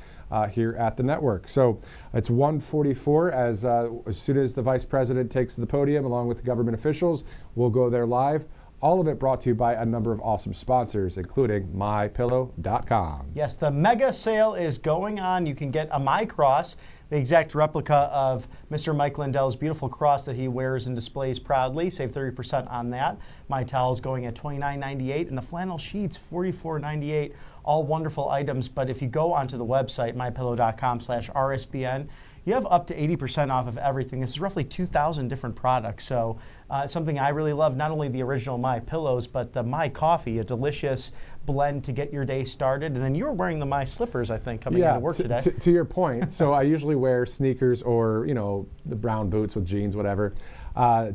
here at the network. So it's 1:44 as soon as the Vice President takes the podium along with the government officials, we'll go there live. All of it brought to you by a number of awesome sponsors, including MyPillow.com. Yes, the mega sale is going on. You can get a My Cross, the exact replica of Mr. Mike Lindell's beautiful cross that he wears and displays proudly. Save 30% on that. My towels going at $29.98 and the flannel sheets $44.98. All wonderful items, but if you go onto the website, mypillow.com/RSBN, you have up to 80% off of everything. This is roughly 2,000 different products. So something I really love, not only the original My Pillows, but the My Coffee, a delicious blend to get your day started. And then you were wearing the My Slippers, I think, coming into work today. To your point, so I usually wear sneakers or, the brown boots with jeans, whatever.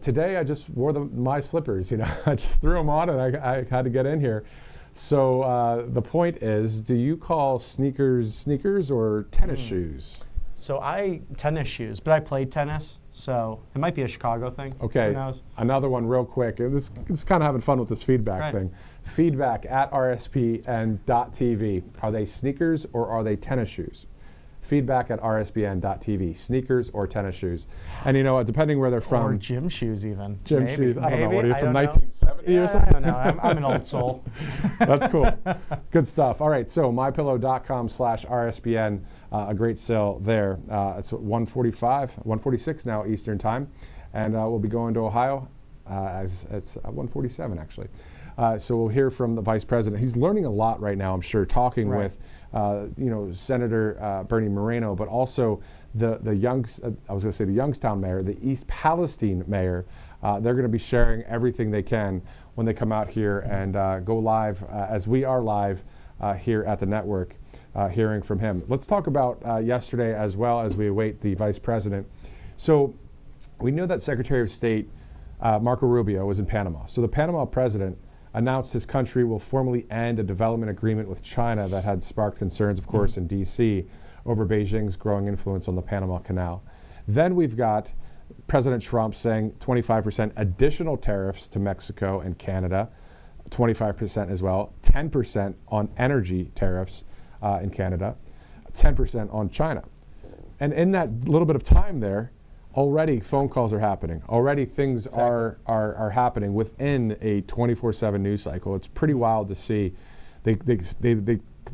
Today I just wore the My Slippers, I just threw them on and I had to get in here. So the point is, do you call sneakers or tennis shoes? So tennis shoes, but I played tennis, so it might be a Chicago thing. Okay, who knows? Another one real quick. This is kind of having fun with this feedback thing. Feedback at RSBN.TV. Are they sneakers or are they tennis shoes? Feedback at RSBN.TV. Sneakers or tennis shoes. And depending where they're from. Or gym shoes even. Gym maybe, shoes. I don't know. What are you, from 1970 or something? I don't know. I'm an old soul. That's cool. Good stuff. All right. So mypillow.com/RSBN. A great sale there. It's 1:46 now Eastern time. And we'll be going to Ohio as it's 1:47 actually. So we'll hear from the Vice President. He's learning a lot right now, I'm sure, talking with Senator Bernie Moreno, but also the Youngstown mayor, the East Palestine mayor. They're going to be sharing everything they can when they come out here and go live as we are live here at the network, hearing from him. Let's talk about yesterday as well as we await the Vice President. So we know that Secretary of State Marco Rubio was in Panama. So the Panama president announced his country will formally end a development agreement with China that had sparked concerns, of course, in D.C. over Beijing's growing influence on the Panama Canal. Then we've got President Trump saying 25% additional tariffs to Mexico and Canada, 25% as well, 10% on energy tariffs in Canada, 10% on China. And in that little bit of time there, already phone calls are happening. Already things are happening within a 24/7 news cycle. It's pretty wild to see. They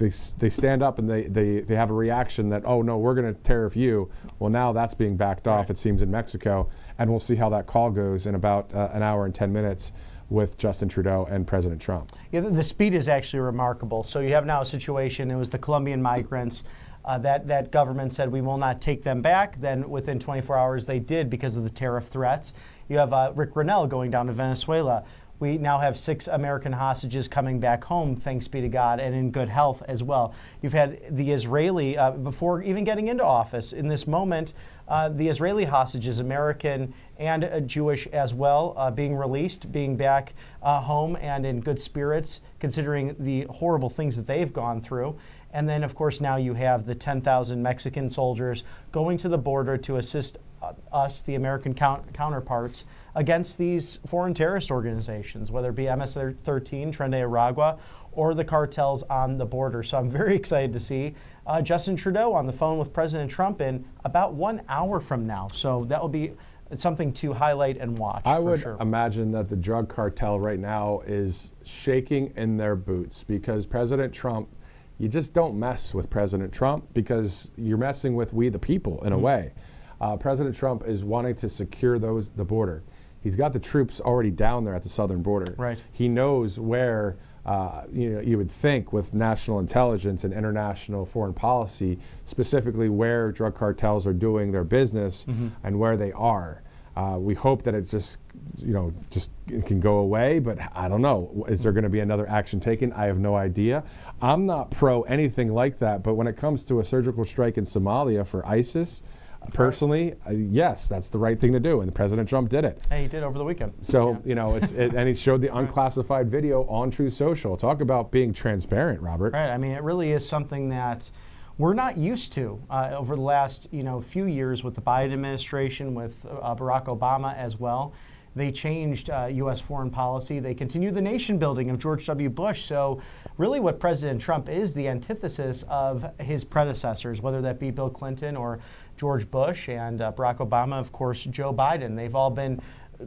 stand up and they have a reaction that, oh no, we're going to tariff you. Well, now that's being backed off, it seems, in Mexico, and we'll see how that call goes in about an hour and 10 minutes with Justin Trudeau and President Trump. Yeah, the speed is actually remarkable. So you have now a situation. It was the Colombian migrants. That government said we will not take them back. Then within 24 hours they did because of the tariff threats. You have Rick Grenell going down to Venezuela. We now have 6 American hostages coming back home, thanks be to God, and in good health as well. You've had the Israeli, before even getting into office, in this moment, the Israeli hostages, American and Jewish as well, being released, being back home and in good spirits, considering the horrible things that they've gone through. And then, of course, now you have the 10,000 Mexican soldiers going to the border to assist us, the American counterparts, against these foreign terrorist organizations, whether it be MS-13, Tren de Aragua, or the cartels on the border. So I'm very excited to see Justin Trudeau on the phone with President Trump in about 1 hour from now. So that will be something to highlight and watch. I would imagine that the drug cartel right now is shaking in their boots because President Trump, you just don't mess with President Trump because you're messing with we the people in a way. President Trump is wanting to secure the border. He's got the troops already down there at the southern border. Right. He knows where you would think with national intelligence and international foreign policy, specifically where drug cartels are doing their business and where they are. We hope that it just it can go away, but I don't know. Is there going to be another action taken? I have no idea. I'm not pro anything like that, but when it comes to a surgical strike in Somalia for ISIS, personally, yes, that's the right thing to do, and President Trump did it. Hey, he did over the weekend. So, and he showed the unclassified video on Truth Social. Talk about being transparent, Robert. Right, I mean, it really is something that we're not used to over the last few years with the Biden administration, with Barack Obama as well. They changed U.S. foreign policy. They continue the nation building of George W. Bush. So really what President Trump is the antithesis of his predecessors, whether that be Bill Clinton or George Bush, and Barack Obama, of course, Joe Biden. They've all been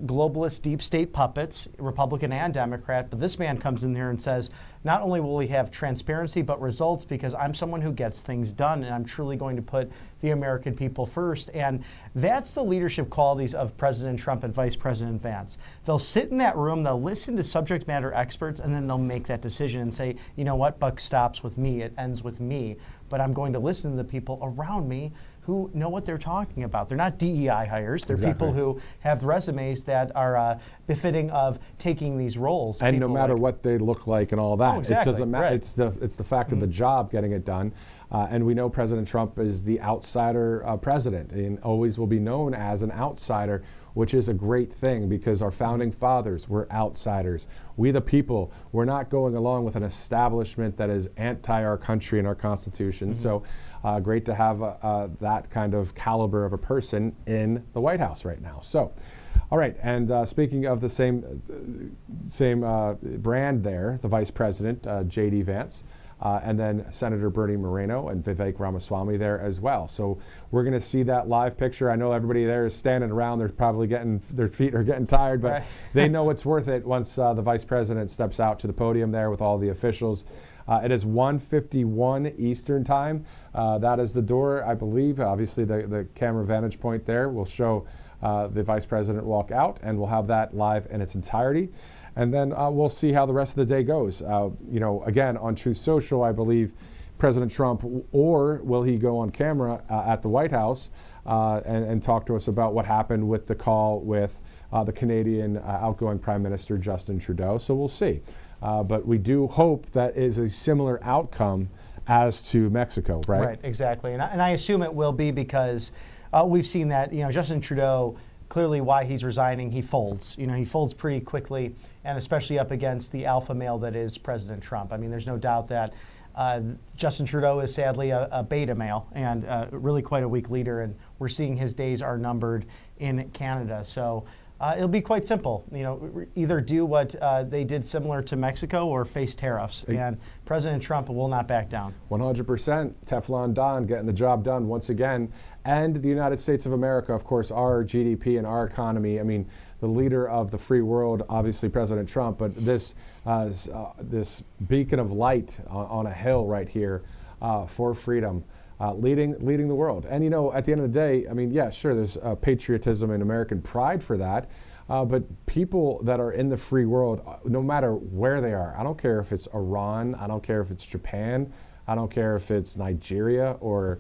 globalist deep state puppets, Republican and Democrat. But this man comes in here and says, not only will we have transparency, but results, because I'm someone who gets things done, and I'm truly going to put the American people first. And that's the leadership qualities of President Trump and Vice President Vance. They'll sit in that room, they'll listen to subject matter experts, and then they'll make that decision and say, you know what, buck stops with me, it ends with me. But I'm going to listen to the people around me who know what they're talking about. They're not DEI hires. They're people who have resumes that are befitting of taking these roles. And no matter what they look like and all that, exactly. it doesn't matter. Right. It's the fact of the job getting it done. And we know President Trump is the outsider president and always will be known as an outsider, which is a great thing because our founding fathers were outsiders. We the people, we're not going along with an establishment that is anti our country and our Constitution. So great to have that kind of caliber of a person in the White House right now. So, all right, and speaking of the same brand there, the Vice President, JD Vance, and then Senator Bernie Moreno and Vivek Ramaswamy there as well. So we're going to see that live picture. I know everybody there is standing around. They're probably their feet are getting tired, but they know it's worth it once the Vice President steps out to the podium there with all the officials. It is 1:51 Eastern time. That is the door, I believe. Obviously, the camera vantage point there will show the Vice President walk out, and we'll have that live in its entirety. And then we'll see how the rest of the day goes. Again, on Truth Social, I believe President Trump, or will he go on camera at the White House and talk to us about what happened with the call with the Canadian outgoing Prime Minister Justin Trudeau. So we'll see. But we do hope that is a similar outcome as to Mexico, right? Right, exactly. And I assume it will be because we've seen that, Justin Trudeau, clearly why he's resigning, he folds. He folds pretty quickly, and especially up against the alpha male that is President Trump. I mean, there's no doubt that Justin Trudeau is sadly a beta male and really quite a weak leader, and we're seeing his days are numbered in Canada. So it'll be quite simple. Either do what they did similar to Mexico or face tariffs. And President Trump will not back down. 100%. Teflon Don getting the job done once again. And the United States of America, of course, our GDP and our economy. I mean, the leader of the free world, obviously President Trump, but this beacon of light on a hill right here for freedom. Leading the world. And at the end of the day, I mean, yeah, sure, there's patriotism and American pride for that. But people that are in the free world, no matter where they are, I don't care if it's Iran, I don't care if it's Japan, I don't care if it's Nigeria or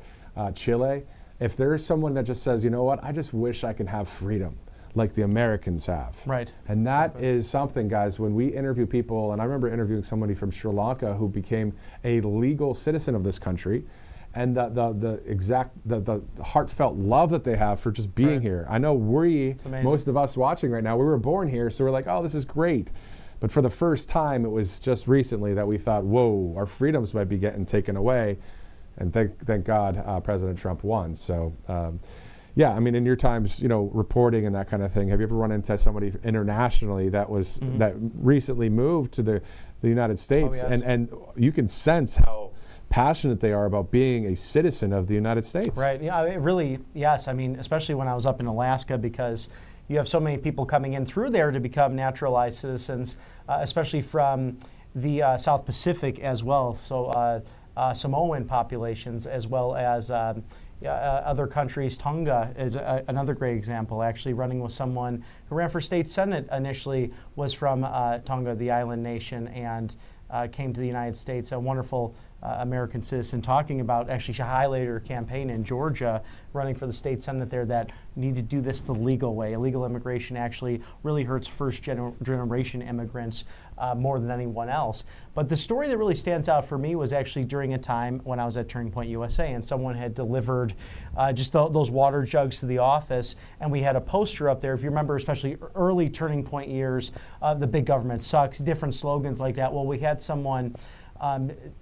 Chile. If there's someone that just says, you know what, I just wish I could have freedom like the Americans have. Right. And that is something, guys, when we interview people, and I remember interviewing somebody from Sri Lanka who became a legal citizen of this country, and the heartfelt love that they have for just being here. I know most of us watching right now, we were born here, so we're like, oh, this is great. But for the first time, it was just recently that we thought, whoa, our freedoms might be getting taken away. And thank God President Trump won. So, yeah, I mean, in your times, reporting and that kind of thing, have you ever run into somebody internationally that was that recently moved to the United States? Oh, yes. And you can sense how passionate they are about being a citizen of the United States. Right. Yeah, it really, yes. I mean, especially when I was up in Alaska, because you have so many people coming in through there to become naturalized citizens, especially from the South Pacific as well. So Samoan populations, as well as other countries. Tonga is another great example. Actually, running with someone who ran for state senate initially was from Tonga, the island nation, and came to the United States. A wonderful American citizen talking about, actually she highlighted her campaign in Georgia, running for the state senate there, that need to do this the legal way. Illegal immigration actually really hurts first generation immigrants more than anyone else. But the story that really stands out for me was actually during a time when I was at Turning Point USA, and someone had delivered just those water jugs to the office, and we had a poster up there. If you remember, especially early Turning Point years, the big government sucks, different slogans like that. Well, we had someone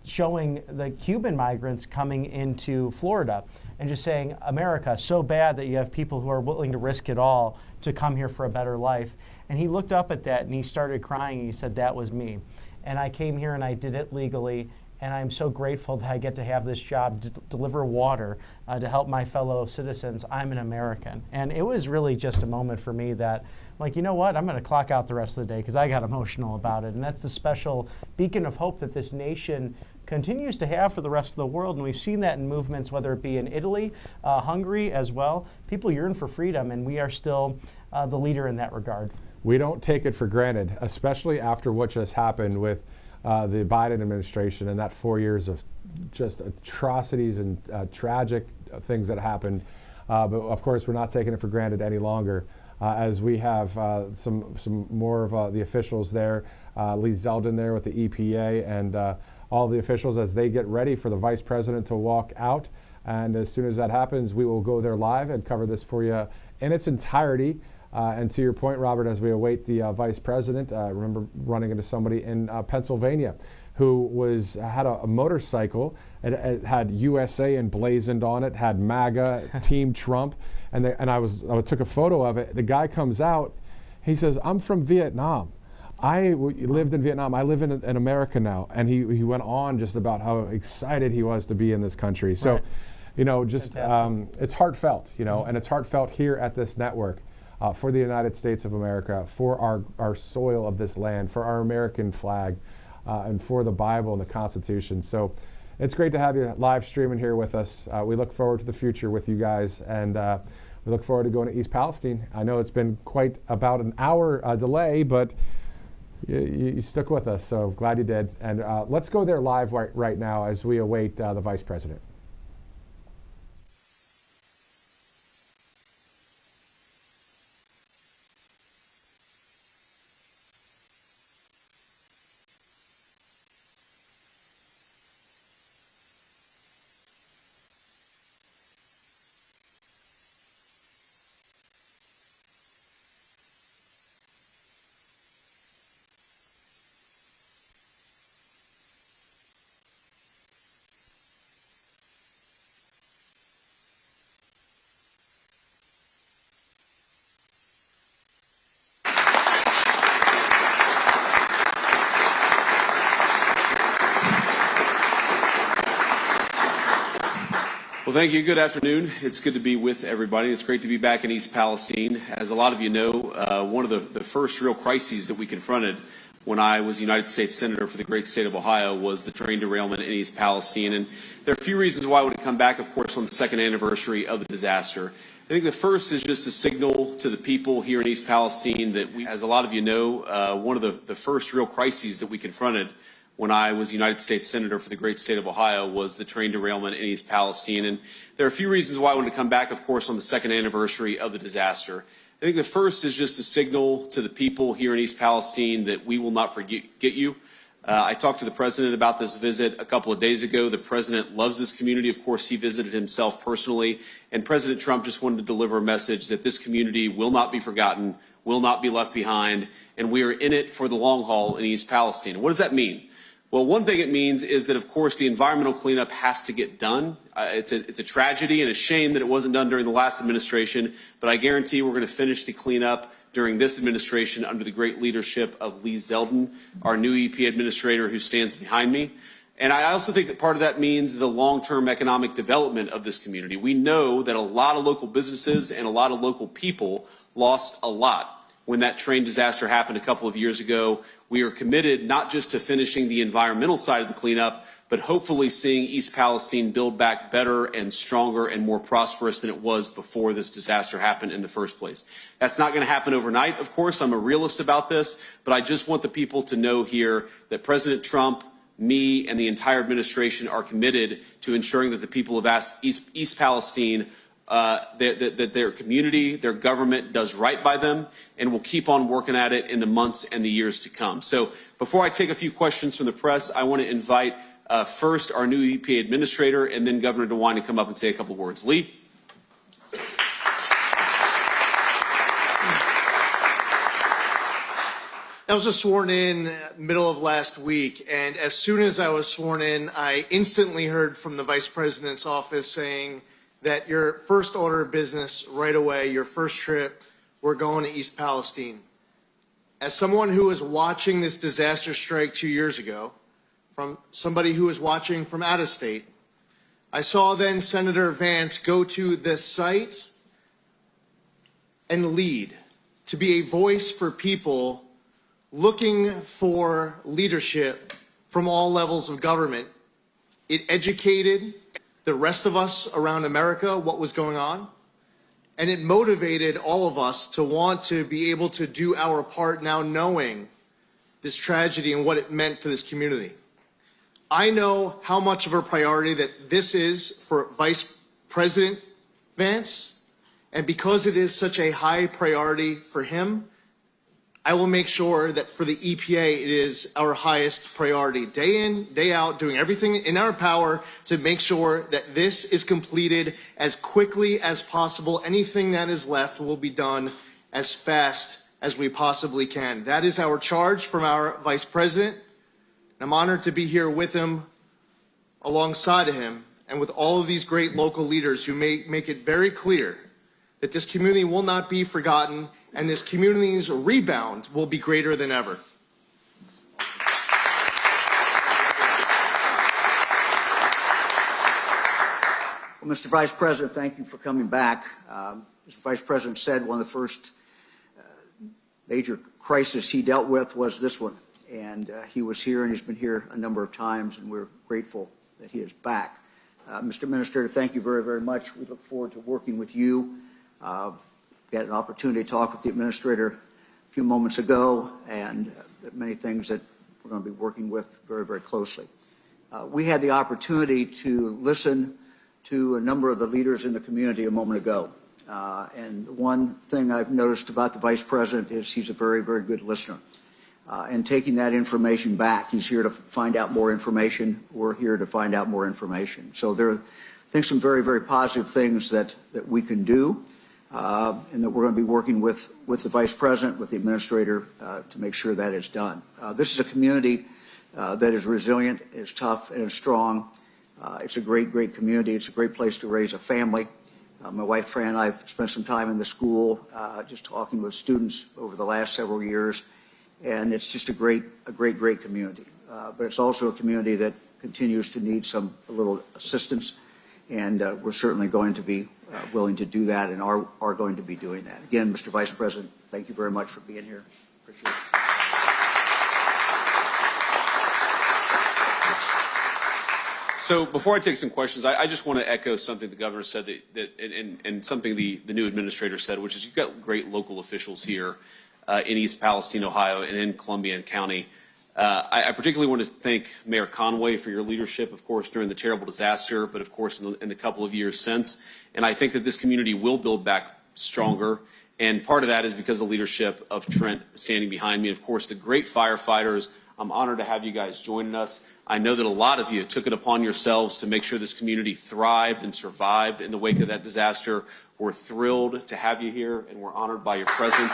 showing the Cuban migrants coming into Florida and just saying, America, so bad that you have people who are willing to risk it all to come here for a better life. And he looked up at that and he started crying and he said, that was me. And I came here and I did it legally. And I'm so grateful that I get to have this job to deliver water to help my fellow citizens. I'm an American. And it was really just a moment for me that, like, you know what, I'm going to clock out the rest of the day because I got emotional about it. And that's the special beacon of hope that this nation continues to have for the rest of the world. And we've seen that in movements, whether it be in Italy, Hungary as well. People yearn for freedom, and we are still the leader in that regard. We don't take it for granted, especially after what just happened with the Biden administration and that 4 years of just atrocities and tragic things that happened. But of course, we're not taking it for granted any longer. As we have some more of the officials there, Lee Zeldin there with the EPA and all the officials as they get ready for the Vice President to walk out. And as soon as that happens, we will go there live and cover this for you in its entirety. And to your point, Robert, as we await the Vice President, I remember running into somebody in Pennsylvania who had a motorcycle. It had USA emblazoned on it, had MAGA, Team Trump, and I took a photo of it. The guy comes out, he says, "I'm from Vietnam. I lived in Vietnam. I live in America now." And he went on just about how excited he was to be in this country. So, Right. you know, just it's heartfelt, you know, and it's heartfelt here at this network. For the United States of America, for our soil of this land, for our American flag, and for the Bible and the Constitution. So it's great to have you live streaming here with us. We look forward to the future with you guys, and we look forward to going to East Palestine. I know it's been quite about an hour delay, but you stuck with us, so glad you did. And let's go there live right now as we await the Vice President. Well, thank you. Good afternoon. It's good to be with everybody. It's great to be back in East Palestine. As a lot of you know, one of the first real crises that we confronted when I was United States Senator for the great state of Ohio was the train derailment in East Palestine. And there are a few reasons why I want to come back, of course, on the second anniversary of the disaster. I think the first is just a signal to the people here in East Palestine that as a lot of you know, one of the first real crises that we confronted when I was United States Senator for the great state of Ohio was the train derailment in East Palestine. And there are a few reasons why I want to come back, of course, on the second anniversary of the disaster. I think the first is just a signal to the people here in East Palestine that we will not forget you. I talked to the president about this visit a couple of days ago. The president loves this community. Of course, he visited himself personally. And President Trump just wanted to deliver a message that this community will not be forgotten, will not be left behind, and we are in it for the long haul in East Palestine. What does that mean? Well, one thing it means is that, of course, the environmental cleanup has to get done. It's a tragedy and a shame that it wasn't done during the last administration, but I guarantee we're going to finish the cleanup during this administration under the great leadership of Lee Zeldin, our new EP administrator who stands behind me. And I also think that part of that means the long-term economic development of this community. We know that a lot of local businesses and a lot of local people lost a lot when that train disaster happened a couple of years ago. We are committed not just to finishing the environmental side of the cleanup, but hopefully seeing East Palestine build back better and stronger and more prosperous than it was before this disaster happened in the first place. That's not going to happen overnight, of course. I'm a realist about this, but I just want the people to know here that President Trump, me, and the entire administration are committed to ensuring that the people of East Palestine that their community, their government does right by them, and will keep on working at it in the months and the years to come. So before I take a few questions from the press, I want to invite first our new EPA administrator and then Governor DeWine to come up and say a couple words. Lee? I was just sworn in middle of last week, and as soon as I was sworn in, I instantly heard from the Vice President's office saying that your first order of business right away, your first trip, we're going to East Palestine. As someone who was watching this disaster strike 2 years ago, from somebody who was watching from out of state, I saw then Senator Vance go to the site and lead, to be a voice for people looking for leadership from all levels of government. It educated the rest of us around America what was going on, and it motivated all of us to want to be able to do our part now, knowing this tragedy and what it meant for this community. I know how much of a priority that this is for Vice President Vance, and because it is such a high priority for him, I will make sure that for the EPA, it is our highest priority, day in, day out, doing everything in our power to make sure that this is completed as quickly as possible. Anything that is left will be done as fast as we possibly can. That is our charge from our Vice President. I'm honored to be here with him, alongside of him, and with all of these great local leaders who make it very clear that this community will not be forgotten, and this community's rebound will be greater than ever. Well, Mr. Vice President, thank you for coming back. As the Vice President said, one of the first major crises he dealt with was this one. And he was here, and he's been here a number of times, and we're grateful that he is back. Mr. Administrator, thank you very, very much. We look forward to working with you. We had an opportunity to talk with the Administrator a few moments ago, and many things that we're going to be working with very, very closely. We had the opportunity to listen to a number of the leaders in the community a moment ago. And one thing I've noticed about the Vice President is he's a very, very good listener. And taking that information back, he's here to find out more information. We're here to find out more information. So there are, I think, some very, very positive things that we can do, and that we're going to be working with the Vice President, with the Administrator, to make sure that is done. This is a community that is resilient, is tough, and is strong. It's a great, great community. It's a great place to raise a family. My wife, Fran, and I have spent some time in the school just talking with students over the last several years. And it's just a great community. But it's also a community that continues to need a little assistance, and we're certainly going to be willing to do that, and are going to be doing that. Again, Mr. Vice President, thank you very much for being here. Appreciate it. So before I take some questions, I just want to echo something the governor said and something the new administrator said, which is you've got great local officials here in East Palestine, Ohio, and in Columbiana County. I particularly want to thank Mayor Conway for your leadership, of course, during the terrible disaster, but of course in the couple of years since. And I think that this community will build back stronger. And part of that is because of the leadership of Trent standing behind me. And of course, the great firefighters. I'm honored to have you guys joining us. I know that a lot of you took it upon yourselves to make sure this community thrived and survived in the wake of that disaster. We're thrilled to have you here, and we're honored by your presence.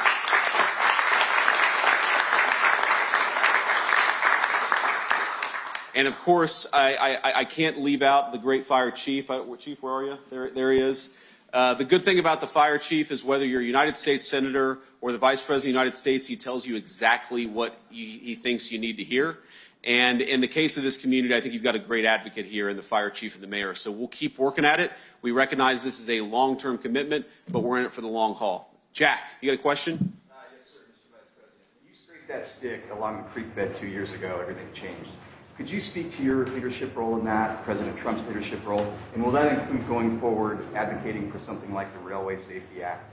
And of course, I can't leave out the great fire chief. Chief, where are you? There he is. The good thing about the fire chief is whether you're a United States Senator or the Vice President of the United States, he tells you exactly what he thinks you need to hear. And in the case of this community, I think you've got a great advocate here in the fire chief and the mayor. So we'll keep working at it. We recognize this is a long-term commitment, but we're in it for the long haul. Jack, you got a question? Yes, sir, Mr. Vice President. You scraped that stick along the creek bed 2 years ago. Everything changed. Could you speak to your leadership role in that, President Trump's leadership role, and will that include going forward advocating for something like the Railway Safety Act?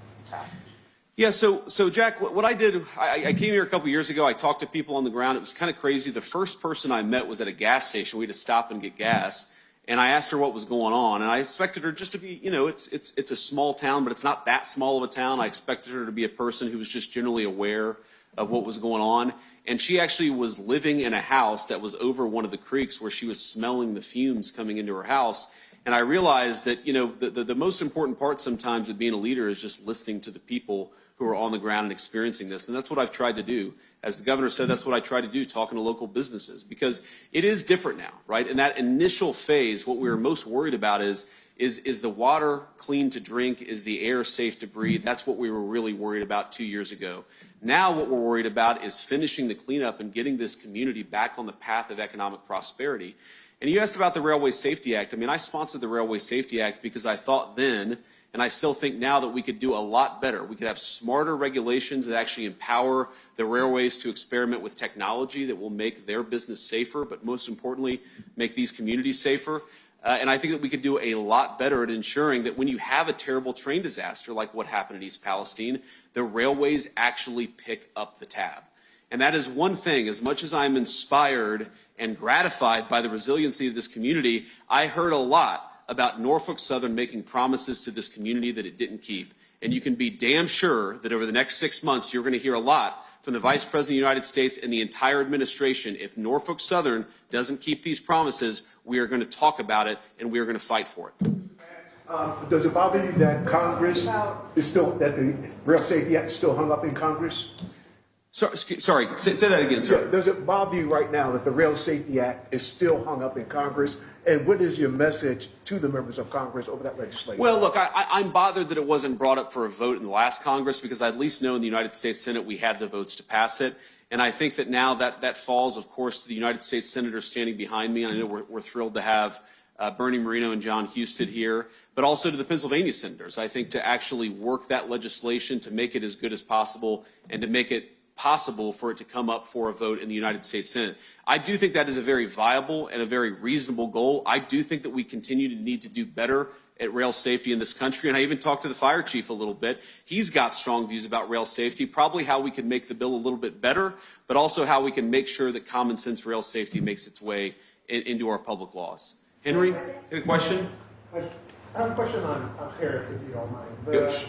Yeah, so Jack, what I did, I came here a couple years ago. I talked to people on the ground. It was kind of crazy. The first person I met was at a gas station. We had to stop and get gas. And I asked her what was going on. And I expected her just to be, you know, it's a small town, but it's not that small of a town. I expected her to be a person who was just generally aware of what was going on. And she actually was living in a house that was over one of the creeks where she was smelling the fumes coming into her house. And I realized that, you know, the most important part sometimes of being a leader is just listening to the people who are on the ground and experiencing this. And that's what I've tried to do. As the governor said, that's what I try to do, talking to local businesses, because it is different now, right? In that initial phase, what we were most worried about is the water clean to drink? Is the air safe to breathe? That's what we were really worried about 2 years ago. Now what we're worried about is finishing the cleanup and getting this community back on the path of economic prosperity. And you asked about the Railway Safety Act. I mean, I sponsored the Railway Safety Act because I thought then, and I still think now, that we could do a lot better. We could have smarter regulations that actually empower the railways to experiment with technology that will make their business safer, but most importantly, make these communities safer. And I think that we could do a lot better at ensuring that when you have a terrible train disaster like what happened in East Palestine, the railways actually pick up the tab. And that is one thing. As much as I'm inspired and gratified by the resiliency of this community, I heard a lot about Norfolk Southern making promises to this community that it didn't keep. And you can be damn sure that over the next 6 months, you're going to hear a lot from the Vice President of the United States and the entire administration. If Norfolk Southern doesn't keep these promises, we are going to talk about it and we are going to fight for it. Does it bother you that Congress is still, that the Rail Safety Act is still hung up in Congress? Sorry, say that again, sir. Yeah, does it bother you right now that the Rail Safety Act is still hung up in Congress? And what is your message to the members of Congress over that legislation? Well, look, I'm bothered that it wasn't brought up for a vote in the last Congress, because I at least know in the United States Senate we had the votes to pass it. And I think that now that falls, of course, to the United States senators standing behind me. And I know we're thrilled to have Bernie Moreno and John Husted here, but also to the Pennsylvania senators. I think to actually work that legislation to make it as good as possible and to make it possible for it to come up for a vote in the United States Senate. I do think that is a very viable and a very reasonable goal. I do think that we continue to need to do better at rail safety in this country. And I even talked to the fire chief a little bit. He's got strong views about rail safety, probably how we can make the bill a little bit better, but also how we can make sure that common sense rail safety makes its way into our public laws. Henry, any question? I have a question on tariffs, if you don't mind.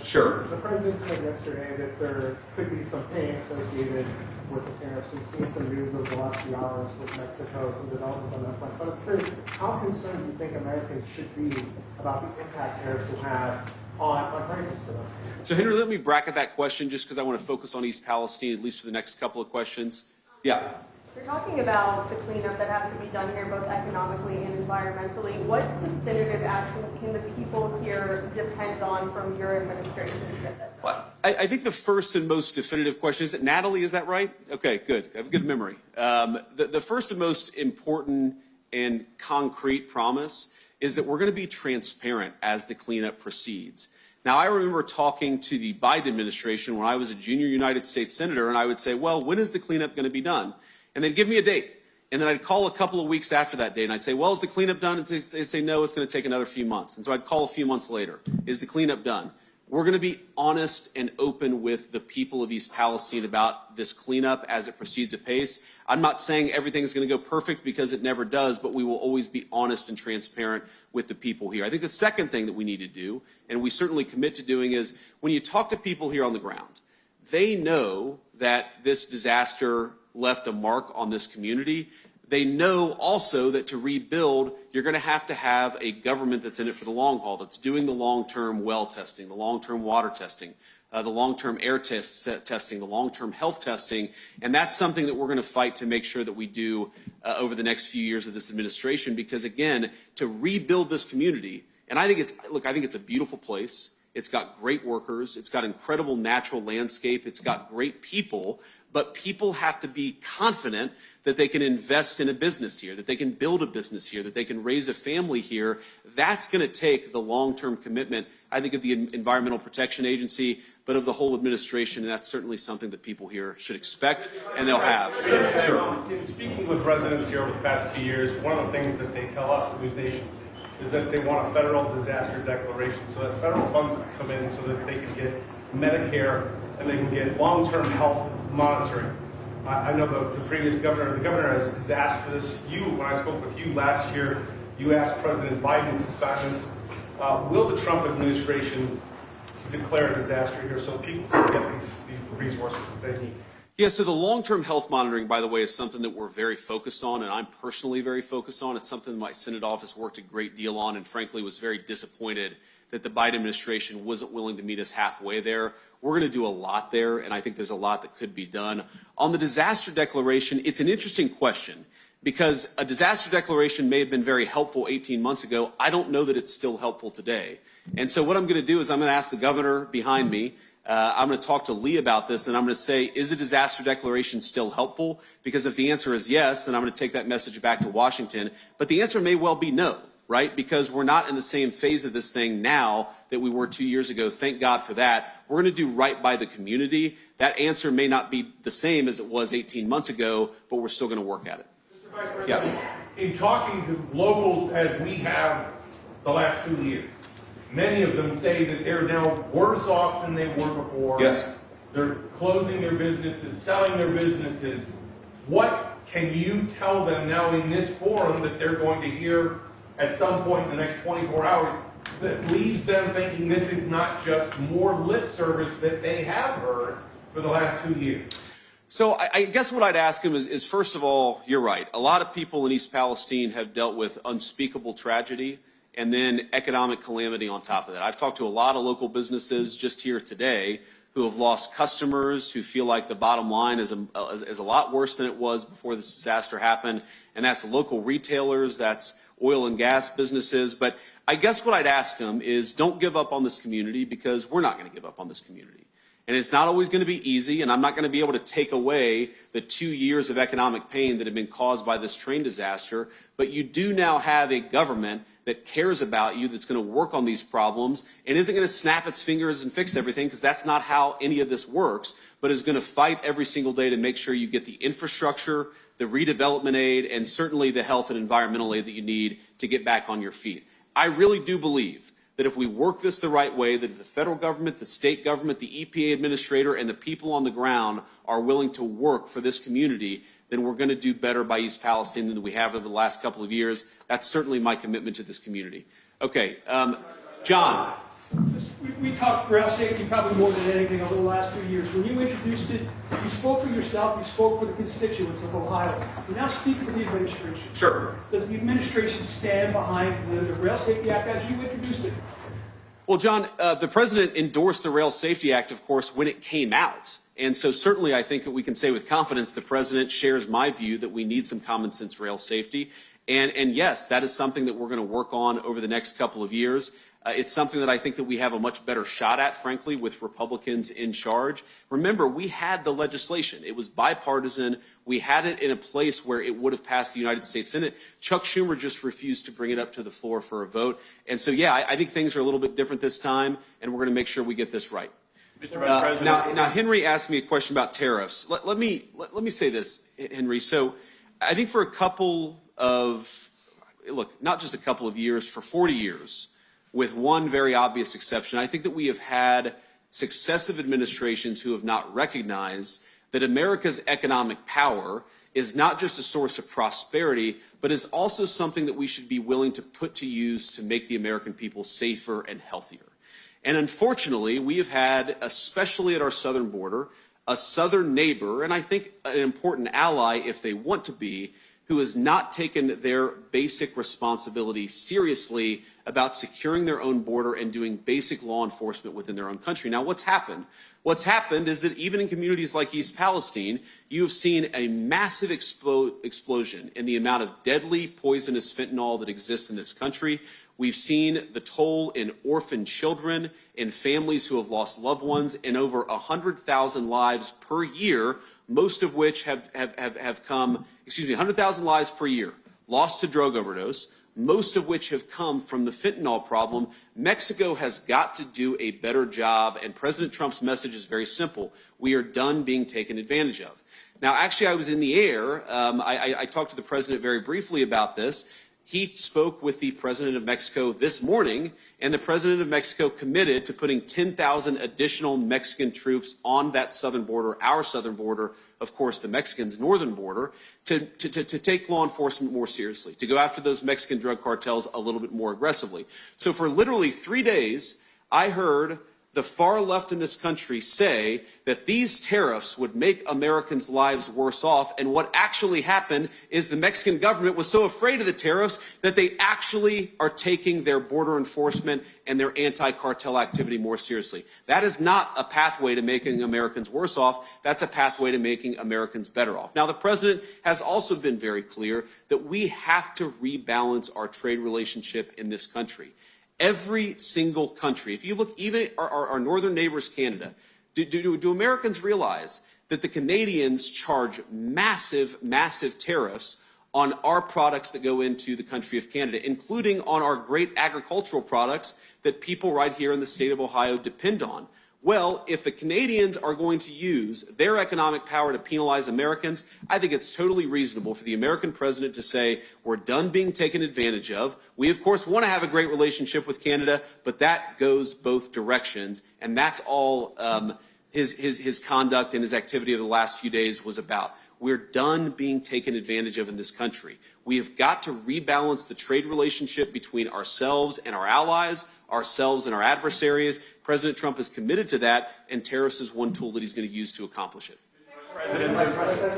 Sure. The president said yesterday that there could be some pain associated with the tariffs. We've seen some news over the last few hours with Mexico, some developments on that front. But I'm curious, how concerned do you think Americans should be about the impact tariffs will have on prices for them? So, Henry, let me bracket that question just because I want to focus on East Palestine, at least for the next couple of questions. Yeah. We're talking about the cleanup that has to be done here, both economically and environmentally. What definitive actions can the people here depend on from your administration to get that done? I think the first and most definitive question is that, Natalie, is that right? Okay, good. I have a good memory. The first and most important and concrete promise is that we're going to be transparent as the cleanup proceeds. Now, I remember talking to the Biden administration when I was a junior United States Senator, and I would say, well, when is the cleanup going to be done? And they'd give me a date. And then I'd call a couple of weeks after that date, and I'd say, well, is the cleanup done? And they'd say, no, it's going to take another few months. And so I'd call a few months later. Is the cleanup done? We're going to be honest and open with the people of East Palestine about this cleanup as it proceeds apace. I'm not saying everything's going to go perfect, because it never does, but we will always be honest and transparent with the people here. I think the second thing that we need to do, and we certainly commit to doing, is when you talk to people here on the ground, they know that this disaster left a mark on this community. They know also that to rebuild, you're going to have a government that's in it for the long haul, that's doing the long-term well testing, the long-term water testing, the long-term air testing, the long-term health testing. And that's something that we're going to fight to make sure that we do over the next few years of this administration. Because, again, to rebuild this community, and I think it's a beautiful place. It's got great workers. It's got incredible natural landscape. It's got great people. But people have to be confident that they can invest in a business here, that they can build a business here, that they can raise a family here. That's going to take the long-term commitment, I think, of the Environmental Protection Agency, but of the whole administration. And that's certainly something that people here should expect, and they'll have. Sure. In speaking with residents here over the past 2 years, one of the things that they tell us, the News Nation, is that they want a federal disaster declaration so that federal funds come in so that they can get Medicare and they can get long-term health monitoring. I know the previous governor, has asked for this. When I spoke with you last year, you asked President Biden to sign this. Will the Trump administration declare a disaster here so people can get these resources that they need? Yeah, so the long-term health monitoring, by the way, is something that we're very focused on, and I'm personally very focused on. It's something my Senate office worked a great deal on, and frankly was very disappointed that the Biden administration wasn't willing to meet us halfway there. We're going to do a lot there, and I think there's a lot that could be done. On the disaster declaration, it's an interesting question, because a disaster declaration may have been very helpful 18 months ago. I don't know that it's still helpful today. And so what I'm going to do is I'm going to ask the governor behind me. I'm going to talk to Lee about this, and I'm going to say, is a disaster declaration still helpful? Because if the answer is yes, then I'm going to take that message back to Washington. But the answer may well be no, right? Because we're not in the same phase of this thing now that we were 2 years ago. Thank God for that. We're going to do right by the community. That answer may not be the same as it was 18 months ago, but we're still going to work at it. Mr. Vice President, in talking to locals as we have the last 2 years, many of them say that they're now worse off than they were before. Yes. They're closing their businesses, selling their businesses. What can you tell them now in this forum that they're going to hear at some point in the next 24 hours that leaves them thinking this is not just more lip service that they have heard for the last 2 years? So I guess what I'd ask him is, first of all, you're right. A lot of people in East Palestine have dealt with unspeakable tragedy and then economic calamity on top of that. I've talked to a lot of local businesses just here today who have lost customers, who feel like the bottom line is a lot worse than it was before this disaster happened. And that's local retailers, that's oil and gas businesses. But I guess what I'd ask them is, don't give up on this community, because we're not going to give up on this community. And it's not always going to be easy, and I'm not going to be able to take away the 2 years of economic pain that have been caused by this train disaster. But you do now have a government that cares about you, that's going to work on these problems, and isn't going to snap its fingers and fix everything, because that's not how any of this works, but is going to fight every single day to make sure you get the infrastructure, the redevelopment aid, and certainly the health and environmental aid that you need to get back on your feet. I really do believe that if we work this the right way, that the federal government, the state government, the EPA administrator, and the people on the ground are willing to work for this community, then we're going to do better by East Palestine than we have over the last couple of years. That's certainly my commitment to this community. Okay, John. We talked rail safety probably more than anything over the last 2 years. When you introduced it, you spoke for yourself, you spoke for the constituents of Ohio. You now speak for the administration. Sure. Does the administration stand behind the Rail Safety Act as you introduced it? Well, John, the president endorsed the Rail Safety Act, of course, when it came out. And so certainly I think that we can say with confidence the president shares my view that we need some common sense rail safety. And yes, that is something that we're going to work on over the next couple of years. It's something that I think that we have a much better shot at, frankly, with Republicans in charge. Remember, we had the legislation. It was bipartisan. We had it in a place where it would have passed the United States Senate. Chuck Schumer just refused to bring it up to the floor for a vote. And so, yeah, I think things are a little bit different this time, and we're going to make sure we get this right. Mr. Vice President. Now, Henry asked me a question about tariffs. Let me say this, Henry. So I think for a couple of, look, not just a couple of years, for 40 years, with one very obvious exception, I think that we have had successive administrations who have not recognized that America's economic power is not just a source of prosperity, but is also something that we should be willing to put to use to make the American people safer and healthier. And unfortunately, we have had, especially at our southern border, a southern neighbor, and I think an important ally if they want to be, who has not taken their basic responsibility seriously about securing their own border and doing basic law enforcement within their own country. Now, what's happened? What's happened is that even in communities like East Palestine, you have seen a massive explosion in the amount of deadly, poisonous fentanyl that exists in this country. We've seen the toll in orphan children, in families who have lost loved ones, in over 100,000 lives per year, most of which have come, 100,000 lives per year lost to drug overdose, most of which have come from the fentanyl problem. Mexico has got to do a better job, and President Trump's message is very simple. We are done being taken advantage of. Now, actually, I was in the air. I talked to the president very briefly about this. He spoke with the president of Mexico this morning, and the president of Mexico committed to putting 10,000 additional Mexican troops on that southern border, our southern border, of course, the Mexicans' northern border, to take law enforcement more seriously, to go after those Mexican drug cartels a little bit more aggressively. So for literally 3 days, I heard the far left in this country say that these tariffs would make Americans' lives worse off. And what actually happened is the Mexican government was so afraid of the tariffs that they actually are taking their border enforcement and their anti-cartel activity more seriously. That is not a pathway to making Americans worse off. That's a pathway to making Americans better off. Now, the president has also been very clear that we have to rebalance our trade relationship in this country. Every single country, if you look even at our northern neighbors, Canada, do Americans realize that the Canadians charge massive, massive tariffs on our products that go into the country of Canada, including on our great agricultural products that people right here in the state of Ohio depend on? Well, if the Canadians are going to use their economic power to penalize Americans, I think it's totally reasonable for the American president to say, we're done being taken advantage of. We, of course, want to have a great relationship with Canada, but that goes both directions. And that's all his conduct and his activity of the last few days was about. We're done being taken advantage of in this country. We have got to rebalance the trade relationship between ourselves and our allies, ourselves and our adversaries. President Trump is committed to that, and tariffs is one tool that he's going to use to accomplish it.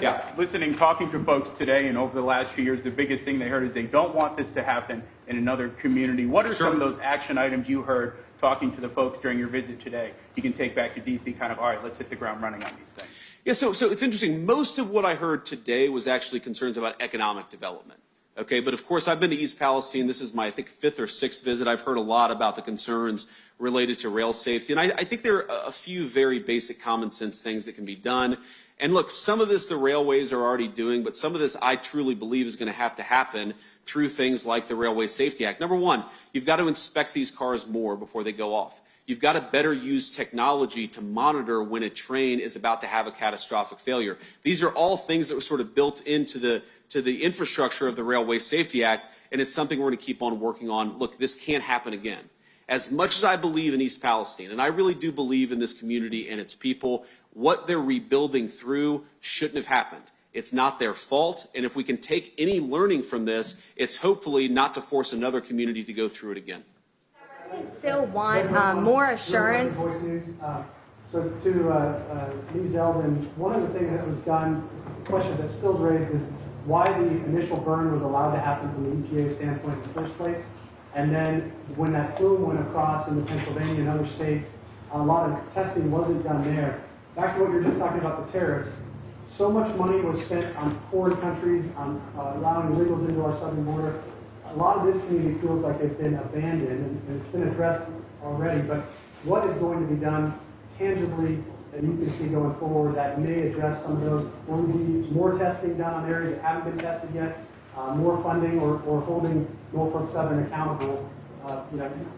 Yeah, listening, talking to folks today and over the last few years, the biggest thing they heard is they don't want this to happen in another community. What are some of those action items you heard talking to the folks during your visit today? You can take back to D.C. kind of, all right, let's hit the ground running on these things. Yeah, so it's interesting. Most of what I heard today was actually concerns about economic development. Okay, but of course, I've been to East Palestine. This is my, I think, 5th or 6th visit. I've heard a lot about the concerns related to rail safety. And I think there are a few very basic common sense things that can be done. And look, some of this the railways are already doing, but some of this I truly believe is going to have to happen through things like the Railway Safety Act. Number one, you've got to inspect these cars more before they go off. You've got to better use technology to monitor when a train is about to have a catastrophic failure. These are all things that were sort of built into the infrastructure of the Railway Safety Act, and it's something we're going to keep on working on. Look, this can't happen again. As much as I believe in East Palestine, and I really do believe in this community and its people, what they're rebuilding through shouldn't have happened. It's not their fault, and if we can take any learning from this, it's hopefully not to force another community to go through it again. Still want more assurance. So to Lee Zeldin, one of the things that was done, the question that's still raised is why the initial burn was allowed to happen from the EPA standpoint in the first place. And then when that plume went across into Pennsylvania and other states, a lot of testing wasn't done there. Back to what you were just talking about, the tariffs. So much money was spent on foreign countries, on allowing illegals into our southern border. A lot of this community feels like they've been abandoned, and it's been addressed already, but what is going to be done tangibly that you can see going forward that may address some of those? Will there be more testing done on areas that haven't been tested yet, more funding, or holding Norfolk Southern accountable,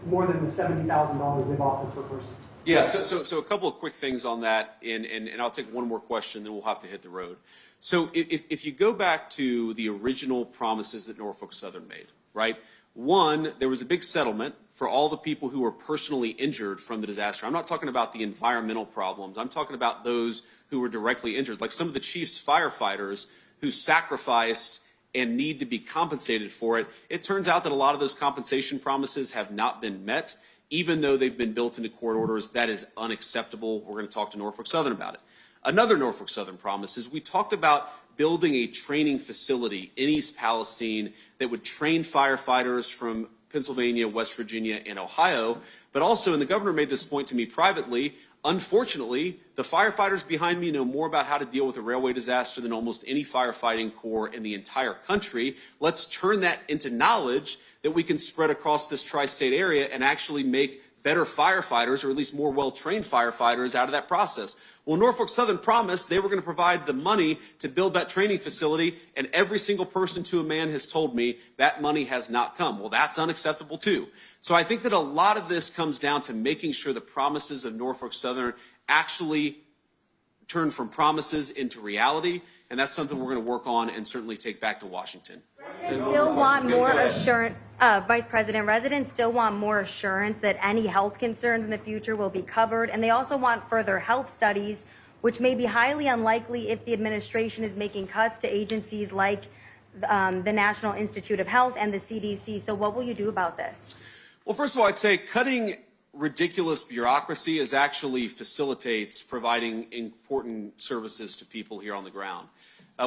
more than the $70,000 they've offered per person? Yeah, so a couple of quick things on that, and I'll take one more question, then we'll have to hit the road. So if you go back to the original promises that Norfolk Southern made, right? One, there was a big settlement for all the people who were personally injured from the disaster. I'm not talking about the environmental problems. I'm talking about those who were directly injured, like some of the chief's firefighters who sacrificed and need to be compensated for it. It turns out that a lot of those compensation promises have not been met, even though they've been built into court orders. That is unacceptable. We're going to talk to Norfolk Southern about it. Another Norfolk Southern promise is we talked about building a training facility in East Palestine that would train firefighters from Pennsylvania, West Virginia, and Ohio. But also, and the governor made this point to me privately, unfortunately, the firefighters behind me know more about how to deal with a railway disaster than almost any firefighting corps in the entire country. Let's turn that into knowledge that we can spread across this tri-state area and actually make better firefighters, or at least more well-trained firefighters, out of that process. Well, Norfolk Southern promised they were going to provide the money to build that training facility, and every single person to a man has told me that money has not come. Well, that's unacceptable too. So I think that a lot of this comes down to making sure the promises of Norfolk Southern actually turn from promises into reality, and that's something we're going to work on and certainly take back to Washington. Still want more assurance, Vice President, residents still want more assurance that any health concerns in the future will be covered, and they also want further health studies, which may be highly unlikely if the administration is making cuts to agencies like the National Institute of Health and the CDC. So what will you do about this? Well, first of all, I'd say cutting ridiculous bureaucracy as actually facilitates providing important services to people here on the ground.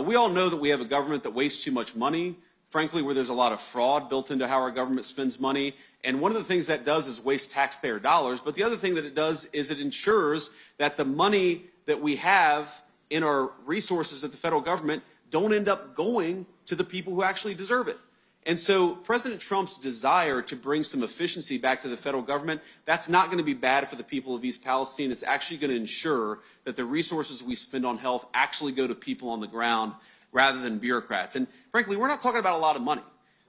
We all know that we have a government that wastes too much money, frankly, where there's a lot of fraud built into how our government spends money. And one of the things that does is waste taxpayer dollars. But the other thing that it does is it ensures that the money that we have in our resources at the federal government don't end up going to the people who actually deserve it. And so President Trump's desire to bring some efficiency back to the federal government, that's not going to be bad for the people of East Palestine. It's actually going to ensure that the resources we spend on health actually go to people on the ground rather than bureaucrats. And frankly, we're not talking about a lot of money.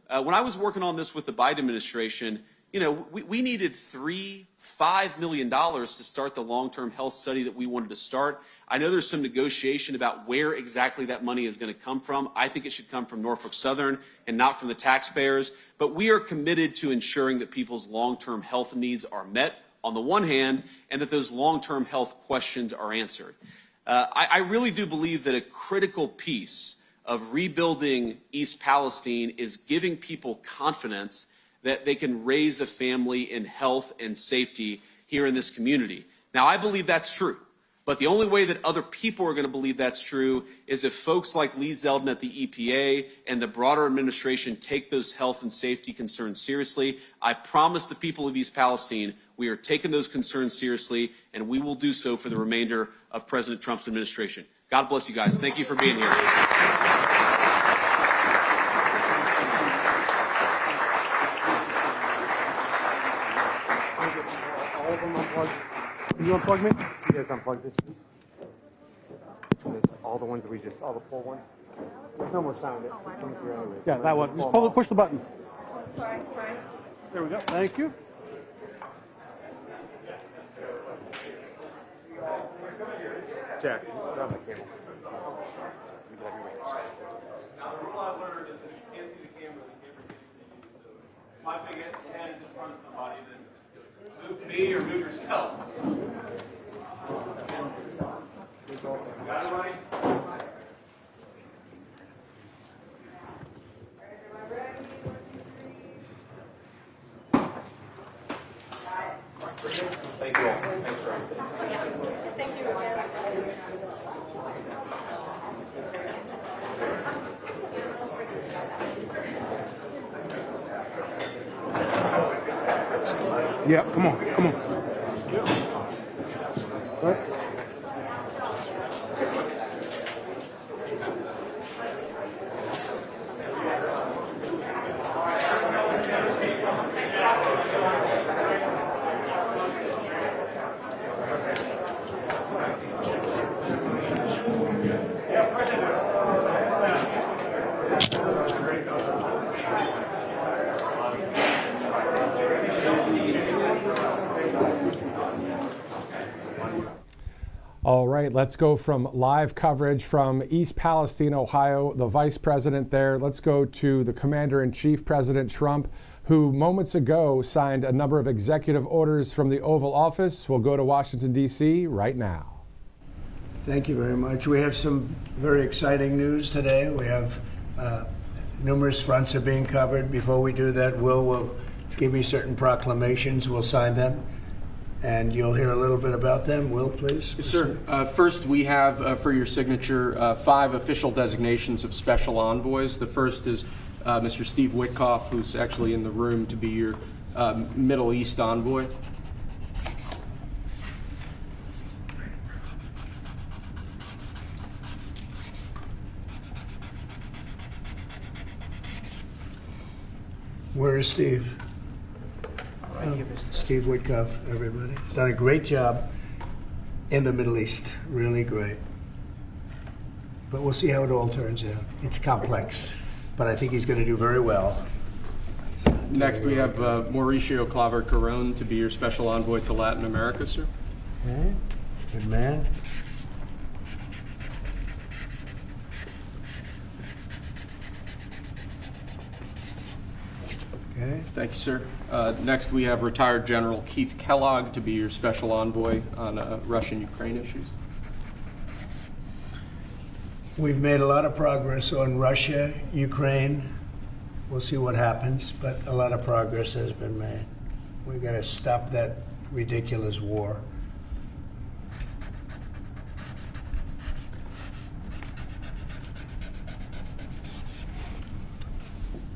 When I was working on this with the Biden administration, you know, we needed $5 million to start the long-term health study that we wanted to start. I know there's some negotiation about where exactly that money is going to come from. I think it should come from Norfolk Southern and not from the taxpayers. But we are committed to ensuring that people's long-term health needs are met on the one hand, and that those long-term health questions are answered. I really do believe that a critical piece of rebuilding East Palestine is giving people confidence that they can raise a family in health and safety here in this community. Now, I believe that's true. But the only way that other people are going to believe that's true is if folks like Lee Zeldin at the EPA and the broader administration take those health and safety concerns seriously. I promise the people of East Palestine we are taking those concerns seriously, and we will do so for the remainder of President Trump's administration. God bless you guys. Thank you for being here. Can you unplug me? You guys unplug this, please. All the ones that all the full ones. There's no more sound. Yeah, that one. Just push the button. Oh, sorry. There we go. Thank you. Jack, grab my cable. Now, the rule I've learned is that if you can't see the camera, the camera can't see you. So my big hand is in front of somebody, then move me or move yourself. Got it, Ronnie? Thank you all. Thanks, Ronnie. Thank you. Yeah, come on. Right. All right, let's go from live coverage from East Palestine, Ohio, the vice president there. Let's go to the commander-in-chief, President Trump, who moments ago signed a number of executive orders from the Oval Office. We'll go to Washington, D.C. right now. Thank you very much. We have some very exciting news today. We have numerous fronts are being covered. Before we do that, will give me certain proclamations. We'll sign them. And you'll hear a little bit about them. Will, please? Yes, sir. First, we have for your signature 5 official designations of special envoys. The first is Mr. Steve Witkoff, who's actually in the room to be your Middle East envoy. Where is Steve? Steve Witkoff, everybody. He's done a great job in the Middle East. Really great. But we'll see how it all turns out. It's complex, but I think he's going to do very well. Next, we have Mauricio Claver-Carron to be your special envoy to Latin America, sir. Okay. Good man. Okay. Thank you, sir. Next, we have retired General Keith Kellogg to be your special envoy on Russian-Ukraine issues. We've made a lot of progress on Russia, Ukraine. We'll see what happens, but a lot of progress has been made. We've got to stop that ridiculous war.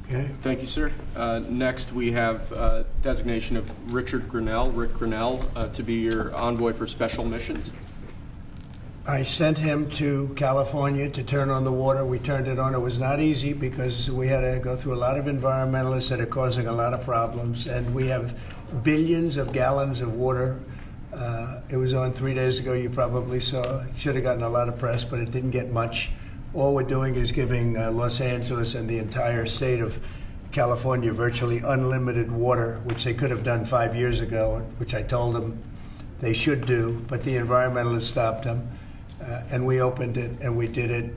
Okay. Thank you, sir. Next, we have designation of Rick Grinnell, to be your envoy for special missions. I sent him to California to turn on the water. We turned it on. It was not easy because we had to go through a lot of environmentalists that are causing a lot of problems. And we have billions of gallons of water. It was on 3 days ago. You probably saw. It should have gotten a lot of press, but it didn't get much. All we're doing is giving Los Angeles and the entire state of California virtually unlimited water, which they could have done 5 years ago, which I told them they should do, but the environmentalists stopped them. And we opened it, and we did it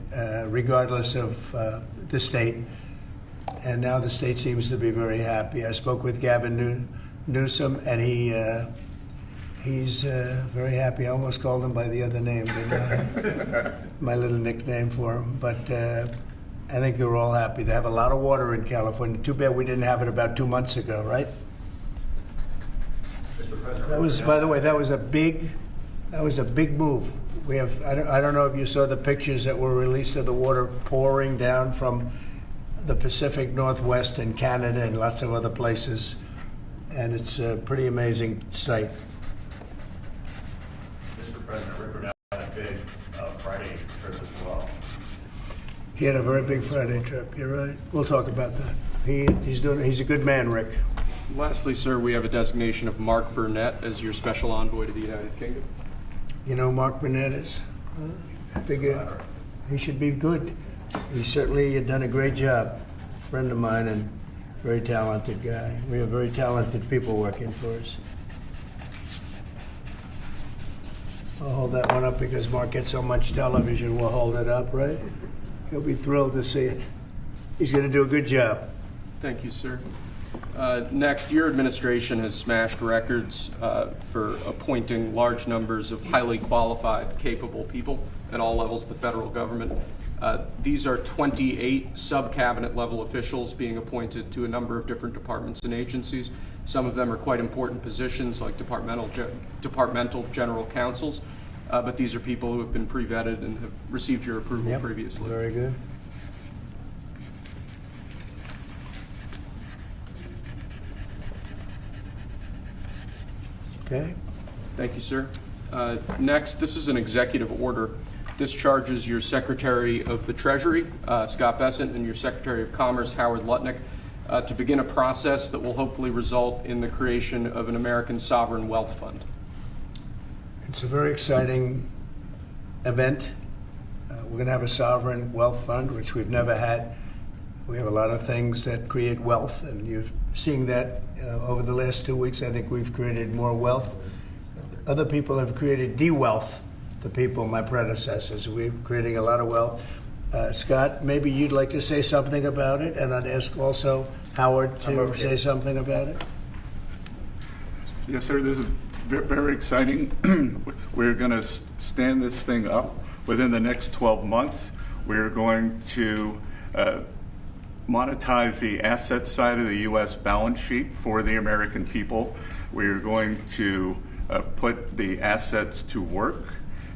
regardless of the state. And now the state seems to be very happy. I spoke with Gavin Newsom, and he's very happy. I almost called him by the other name, my little nickname for him. But I think they're all happy. They have a lot of water in California. Too bad we didn't have it about 2 months ago, right? Mr. President, that was, by the way, that was a big move. We have, I don't know if you saw the pictures that were released of the water pouring down from the Pacific Northwest and Canada and lots of other places. And it's a pretty amazing sight. Mr. President, Rick Grinnell had a big Friday trip as well. He had a very big Friday trip. You're right. We'll talk about that. He's a good man, Rick. Lastly, sir, we have a designation of Mark Burnett as your special envoy to the United Kingdom. You know Mark Burnett is? I figure he should be good. He certainly done a great job. A friend of mine and very talented guy. We have very talented people working for us. I'll hold that one up because Mark gets so much television. We'll hold it up, right? He'll be thrilled to see it. He's going to do a good job. Thank you, sir. Next, your administration has smashed records for appointing large numbers of highly qualified, capable people at all levels of the federal government. These are 28 sub-cabinet level officials being appointed to a number of different departments and agencies. Some of them are quite important positions like departmental general counsels, but these are people who have been pre-vetted and have received your approval previously. Very good. Okay. Thank you, sir. Next, this is an executive order. This charges your Secretary of the Treasury, Scott Bessent, and your Secretary of Commerce, Howard Lutnick, to begin a process that will hopefully result in the creation of an American sovereign wealth fund. It's a very exciting event. We're going to have a sovereign wealth fund, which we've never had. We have a lot of things that create wealth, and you're seeing that over the last 2 weeks. I think we've created more wealth. Other people have created de-wealth, the people, my predecessors. We're creating a lot of wealth. Scott, maybe you'd like to say something about it, and I'd ask also Howard to say something about it. Yes, sir, this is very exciting. We're going to stand this thing up within the next 12 months. We're going to monetize the asset side of the U.S. balance sheet for the American people. We're going to put the assets to work,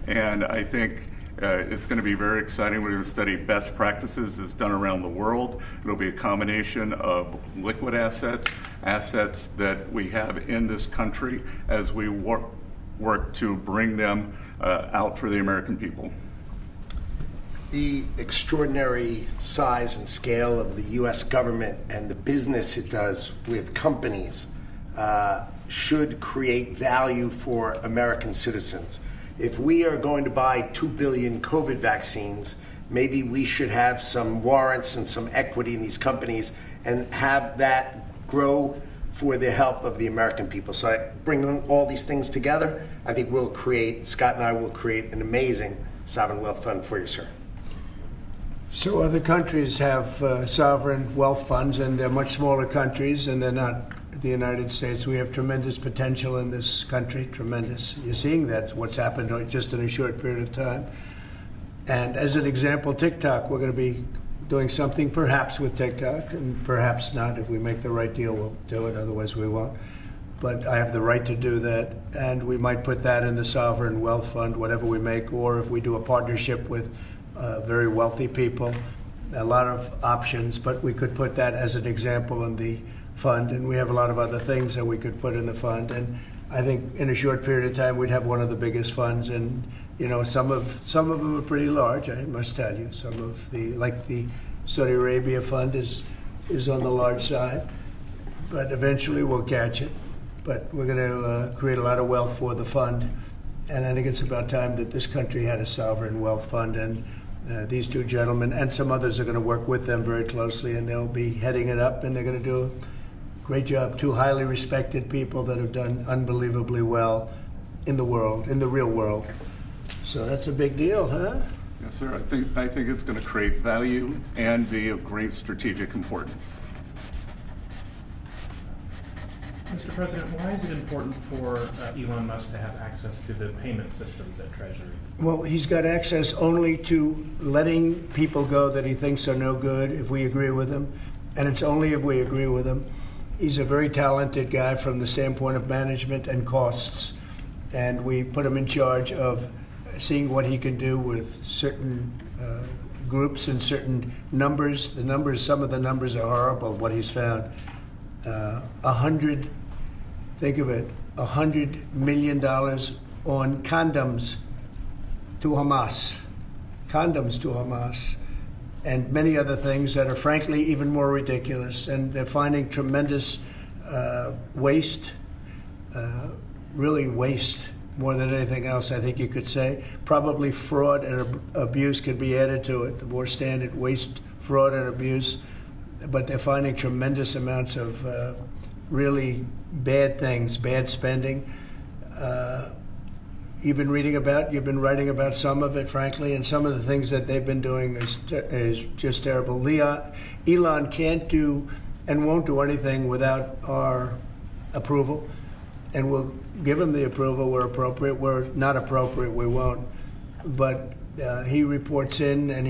and I think it's going to be very exciting. We're going to study best practices that's done around the world. It'll be a combination of liquid assets, assets that we have in this country as we work to bring them out for the American people. The extraordinary size and scale of the U.S. government and the business it does with companies should create value for American citizens. If we are going to buy 2 billion COVID vaccines, maybe we should have some warrants and some equity in these companies and have that grow for the help of the American people. So I bring all these things together. I think Scott and I will create an amazing sovereign wealth fund for you, sir. So other countries have sovereign wealth funds, and they're much smaller countries, and they're not the United States. We have tremendous potential in this country, tremendous. You're seeing that, what's happened just in a short period of time. And as an example, TikTok, we're going to be doing something perhaps with TikTok, and perhaps not. If we make the right deal, we'll do it, otherwise we won't. but I have the right to do that, and we might put that in the sovereign wealth fund, whatever we make, or if we do a partnership with very wealthy people, a lot of options, but we could put that as an example in the fund, and we have a lot of other things that we could put in the fund, and I think in a short period of time we'd have one of the biggest funds, and some of them are pretty large, I must tell you. Some of the Saudi Arabia fund is on the large side, but eventually we'll catch it. But we're going to create a lot of wealth for the fund, and I think it's about time that this country had a sovereign wealth fund, and these two gentlemen and some others are going to work with them very closely, and they'll be heading it up, and they're going to do a great job. Two highly respected people that have done unbelievably well in the world, in the real world. So that's a big deal, huh? Yes, sir. I think it's going to create value and be of great strategic importance. Mr. President, why is it important for Elon Musk to have access to the payment systems at Treasury? Well, he's got access only to letting people go that he thinks are no good if we agree with him, and it's only if we agree with him. He's a very talented guy from the standpoint of management and costs, and we put him in charge of seeing what he can do with certain groups and certain numbers. Some of the numbers are horrible, what he's found. $100 million on condoms to Hamas, and many other things that are frankly even more ridiculous. And they're finding tremendous waste, really waste more than anything else, I think you could say. Probably fraud and abuse could be added to it, the more standard waste, fraud, and abuse. But they're finding tremendous amounts of really bad things, bad spending. You've been writing about some of it, frankly, and some of the things that they've been doing is just terrible. Elon can't do and won't do anything without our approval, and we'll give him the approval where appropriate. Where not appropriate, we won't. But he reports in, and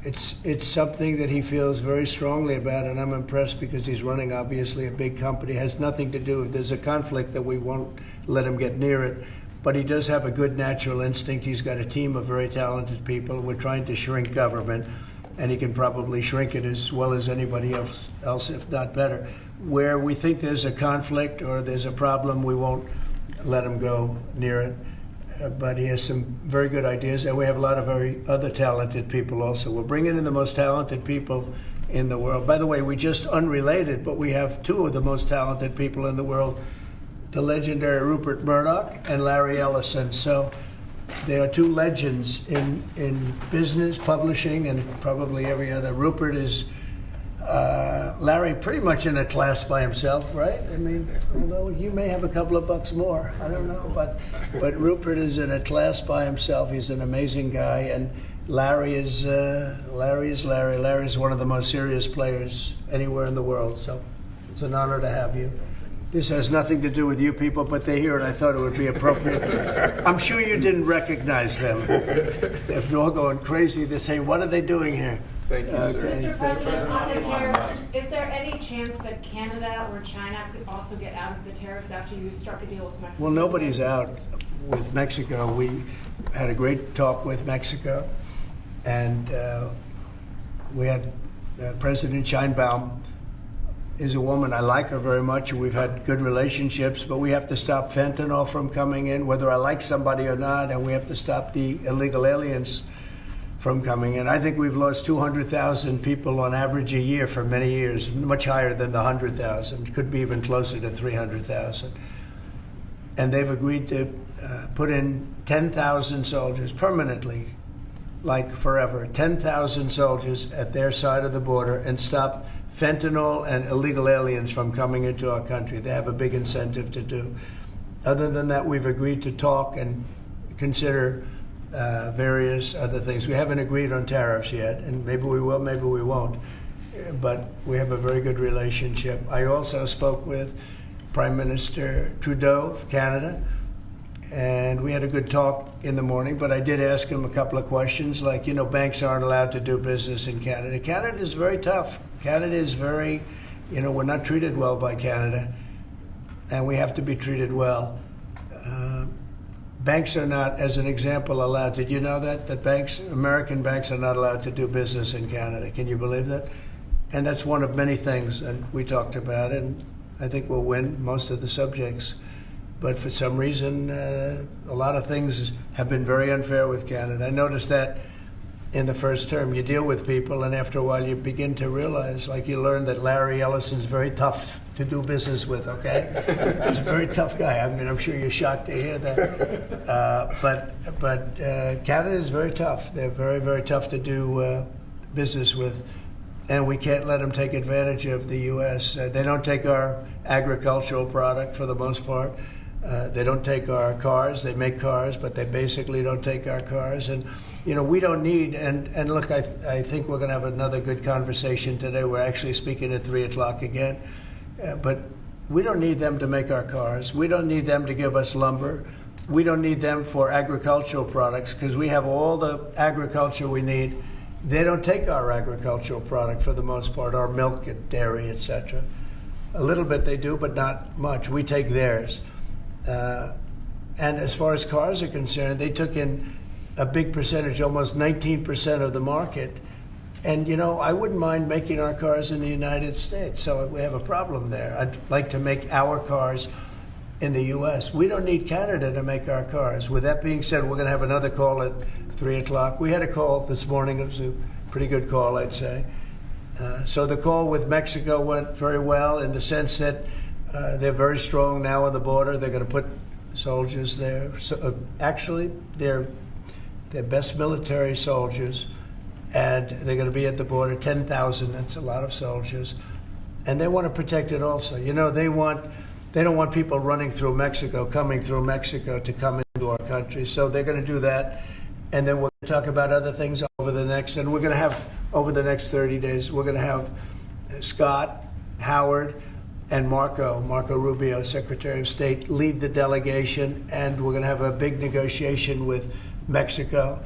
it's something that he feels very strongly about, and I'm impressed because he's running, obviously, a big company. It has nothing to do, if there's a conflict, that we won't let him get near it. But he does have a good natural instinct. He's got a team of very talented people. We're trying to shrink government, and he can probably shrink it as well as anybody else, if not better. Where we think there's a conflict or there's a problem, we won't let him go near it. But he has some very good ideas, and we have a lot of very other talented people also. We're bringing in the most talented people in the world. By the way, we just unrelated, but we have two of the most talented people in the world, the legendary Rupert Murdoch and Larry Ellison. So they are two legends in business, publishing, and probably every other. Rupert is Larry pretty much in a class by himself, right? I mean, although you may have a couple of bucks more, I don't know. But Rupert is in a class by himself. He's an amazing guy, and Larry is Larry. Larry's one of the most serious players anywhere in the world. So it's an honor to have you. This has nothing to do with you people, but they're here, and I thought it would be appropriate. I'm sure you didn't recognize them. They're all going crazy. They're saying, "What are they doing here?" Thank you, sir. Mr. President, on the tariffs, is there any chance that Canada or China could also get out of the tariffs after you struck a deal with Mexico? Well, nobody's out with Mexico. We had a great talk with Mexico, and we had President Sheinbaum is a woman. I like her very much. We've had good relationships, but we have to stop fentanyl from coming in, whether I like somebody or not, and we have to stop the illegal aliens from coming in. I think we've lost 200,000 people on average a year for many years, much higher than the 100,000. Could be even closer to 300,000. And they've agreed to put in 10,000 soldiers permanently, like forever, 10,000 soldiers at their side of the border and stop fentanyl and illegal aliens from coming into our country. They have a big incentive to do. Other than that, we've agreed to talk and consider various other things. We haven't agreed on tariffs yet, and maybe we will, maybe we won't. But we have a very good relationship. I also spoke with Prime Minister Trudeau of Canada, and we had a good talk in the morning, but I did ask him a couple of questions, like, banks aren't allowed to do business in Canada. Canada is very tough. Canada is very, we're not treated well by Canada. and we have to be treated well. Banks are not, as an example, allowed. Did you know that banks, American banks, are not allowed to do business in Canada? Can you believe that? And that's one of many things, and we talked about it, and I think we'll win most of the subjects. But for some reason, a lot of things have been very unfair with Canada. I noticed that in the first term. You deal with people, and after a while you begin to realize, like you learn that Larry Ellison's very tough to do business with, okay? He's a very tough guy. I mean, I'm sure you're shocked to hear that. But Canada is very tough. They're very, very tough to do business with. And we can't let them take advantage of the U.S. They don't take our agricultural product for the most part. They don't take our cars. They make cars, but they basically don't take our cars. And, you know, we don't need, and look, I think we're going to have another good conversation today. We're actually speaking at 3 o'clock again. But we don't need them to make our cars. We don't need them to give us lumber. We don't need them for agricultural products because we have all the agriculture we need. They don't take our agricultural product for the most part, our milk and dairy, etc. A little bit they do, but not much. We take theirs. And as far as cars are concerned, they took in a big percentage, almost 19% of the market. And, you know, I wouldn't mind making our cars in the United States, so we have a problem there. I'd like to make our cars in the U.S. We don't need Canada to make our cars. With that being said, we're going to have another call at 3 o'clock. We had a call this morning. It was a pretty good call, I'd say. So the call with Mexico went very well in the sense that they're very strong now on the border. They're going to put soldiers there. So, actually, they're best military soldiers, and they're going to be at the border, 10,000. That's a lot of soldiers. And they want to protect it also. You know, they don't want people running through Mexico, coming through Mexico to come into our country. So they're going to do that. And then we're going to talk about other things over the next 30 days, we're going to have Scott, Howard, and Marco Rubio, Secretary of State, lead the delegation. And we're going to have a big negotiation with Mexico.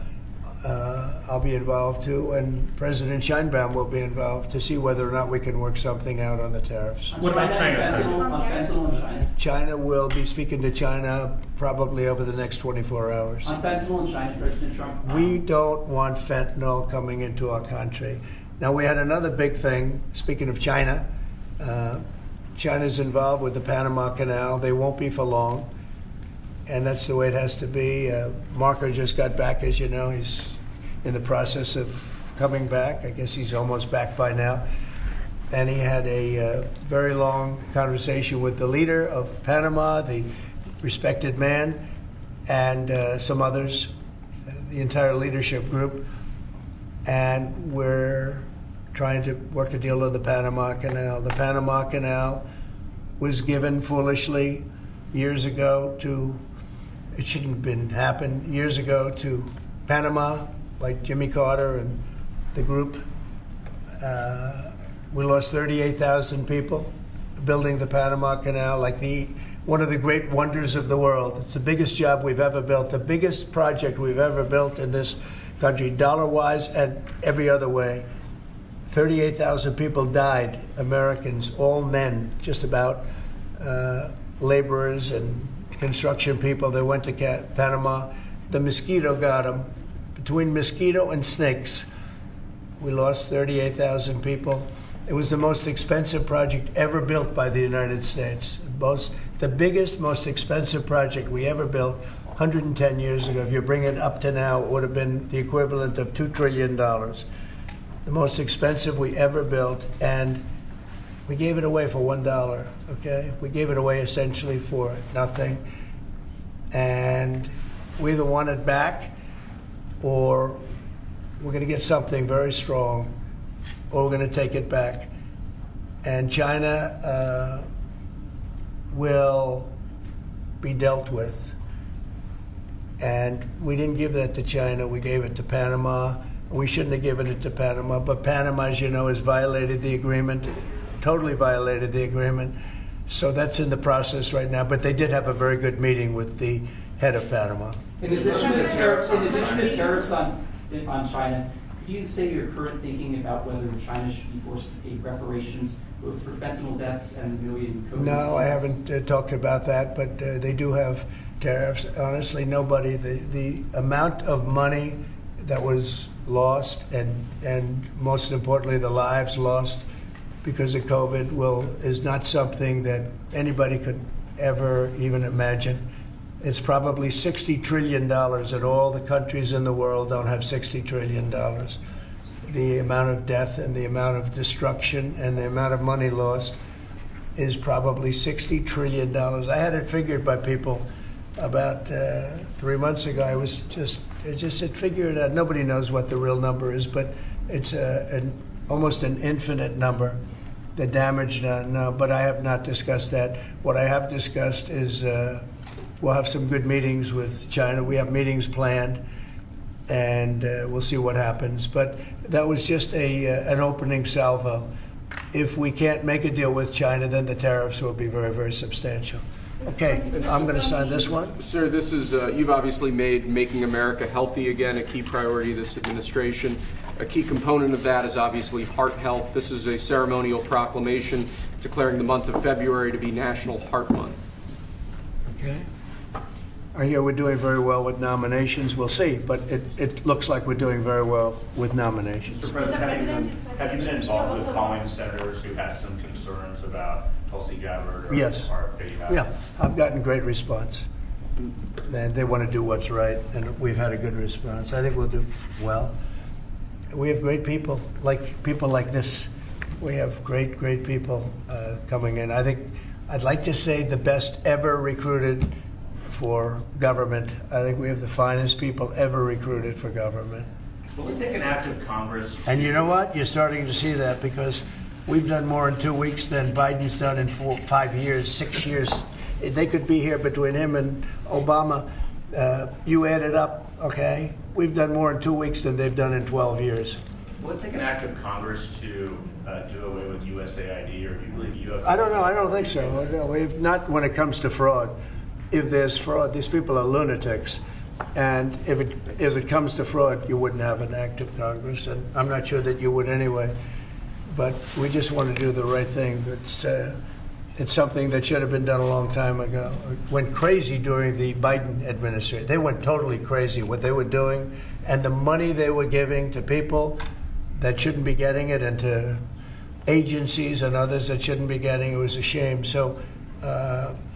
I'll be involved too, and President Sheinbaum will be involved to see whether or not we can work something out on the tariffs. What about China? China will be speaking to China probably over the next 24 hours. On fentanyl in China, President Trump. We don't want fentanyl coming into our country. Now, we had another big thing, speaking of China. China's involved with the Panama Canal. They won't be for long. And that's the way it has to be. Marco just got back, as you know. He's in the process of coming back. I guess he's almost back by now. And he had a very long conversation with the leader of Panama, the respected man, and some others, the entire leadership group. And we're trying to work a deal on the Panama Canal. The Panama Canal was given foolishly years ago to, it shouldn't have been happened, years ago to Panama by Jimmy Carter and the group. We lost 38,000 people building the Panama Canal, like one of the great wonders of the world. It's the biggest job we've ever built, the biggest project we've ever built in this country, dollar-wise and every other way. 38,000 people died, Americans, all men, just about, laborers and construction people. They went to Panama. The mosquito got them. Between mosquito and snakes, we lost 38,000 people. It was the most expensive project ever built by the United States. The biggest, most expensive project we ever built 110 years ago. If you bring it up to now, it would have been the equivalent of $2 trillion. The most expensive we ever built, and we gave it away for $1, okay? We gave it away essentially for nothing. And we either want it back, or we're going to get something very strong, or we're going to take it back. And China will be dealt with. And we didn't give that to China. We gave it to Panama. We shouldn't have given it to Panama. But Panama, as you know, has violated the agreement, totally violated the agreement. So that's in the process right now. But they did have a very good meeting with the head of Panama. In addition to tariffs on China, Can you say your current thinking about whether China should be forced to pay reparations both for fentanyl deaths and the million COVID No, I deaths? haven't talked about that, but they do have tariffs. Honestly, nobody, the amount of money that was lost and most importantly, the lives lost because of COVID is not something that anybody could ever even imagine. It's probably $60 trillion, and all the countries in the world don't have $60 trillion. The amount of death and the amount of destruction and the amount of money lost is probably $60 trillion. I had it figured by people about 3 months ago. I just said, figure it out. Nobody knows what the real number is, but it's almost an infinite number. The damage done, but I have not discussed that. What I have discussed is we'll have some good meetings with China. We have meetings planned, and we'll see what happens. But that was just an opening salvo. If we can't make a deal with China, then the tariffs will be very, very substantial. Okay, I'm going to sign this one. Sir, this is, you've obviously made making America healthy again a key priority of this administration. A key component of that is obviously heart health. This is a ceremonial proclamation declaring the month of February to be National Heart Month. Okay. I hear we're doing very well with nominations. We'll see, but it looks like we're doing very well with nominations. Mr. President, have you been involved with calling senators who had some concerns about Tulsi Gabbard or Yes. RFK? Yeah, I've gotten great response. And they want to do what's right, and we've had a good response. I think we'll do well. We have great people like this. We have great people coming in. I think I'd like to say the best ever recruited for government. I think we have the finest people ever recruited for government. Will it take an act of Congress? And you know what? You're starting to see that because we've done more in 2 weeks than Biden's done in 5 years, 6 years. They could be here between him and Obama. You add it up, okay? We've done more in 2 weeks than they've done in 12 years. Will it take an act of Congress to do away with USAID, or do you believe you have? I don't know. I don't think so. No, we've not when it comes to fraud. If there's fraud, these people are lunatics. And if it comes to fraud, you wouldn't have an act of Congress. And I'm not sure that you would anyway. But we just want to do the right thing. It's something that should have been done a long time ago. It went crazy during the Biden administration. They went totally crazy what they were doing. And the money they were giving to people that shouldn't be getting it and to agencies and others that shouldn't be getting it was a shame. So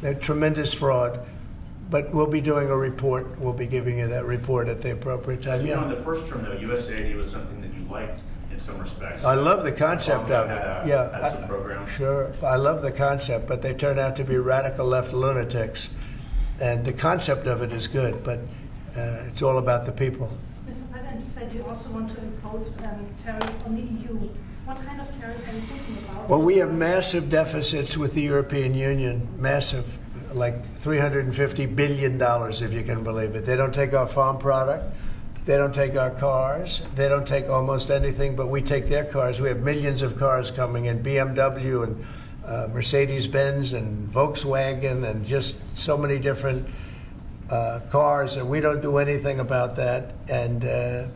they're tremendous fraud. But we'll be doing a report. We'll be giving you that report at the appropriate time. You know, in the first term, though, USAID was something that you liked in some respects. I love the concept of it. Had some programs. Sure. I love the concept, but they turn out to be radical left lunatics. And the concept of it is good, but it's all about the people. Mr. President, you said you also want to impose tariffs on the EU. What kind of tariffs are you thinking about? Well, we have massive deficits with the European Union, massive, like $350 billion, if you can believe it. They don't take our farm product. They don't take our cars. They don't take almost anything, but we take their cars. We have millions of cars coming in, BMW and Mercedes-Benz and Volkswagen and just so many different cars, and we don't do anything about that. And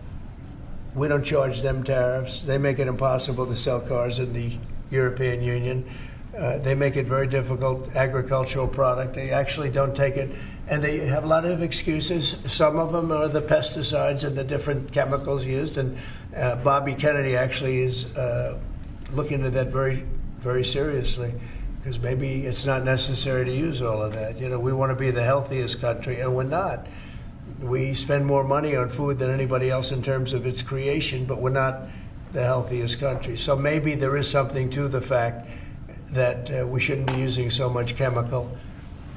we don't charge them tariffs. They make it impossible to sell cars in the European Union. They make it very difficult, agricultural product. They actually don't take it. And they have a lot of excuses. Some of them are the pesticides and the different chemicals used. And Bobby Kennedy actually is looking at that very, very seriously, because maybe it's not necessary to use all of that. You know, we want to be the healthiest country, and we're not. We spend more money on food than anybody else in terms of its creation, but we're not the healthiest country. So maybe there is something to the fact that we shouldn't be using so much chemical,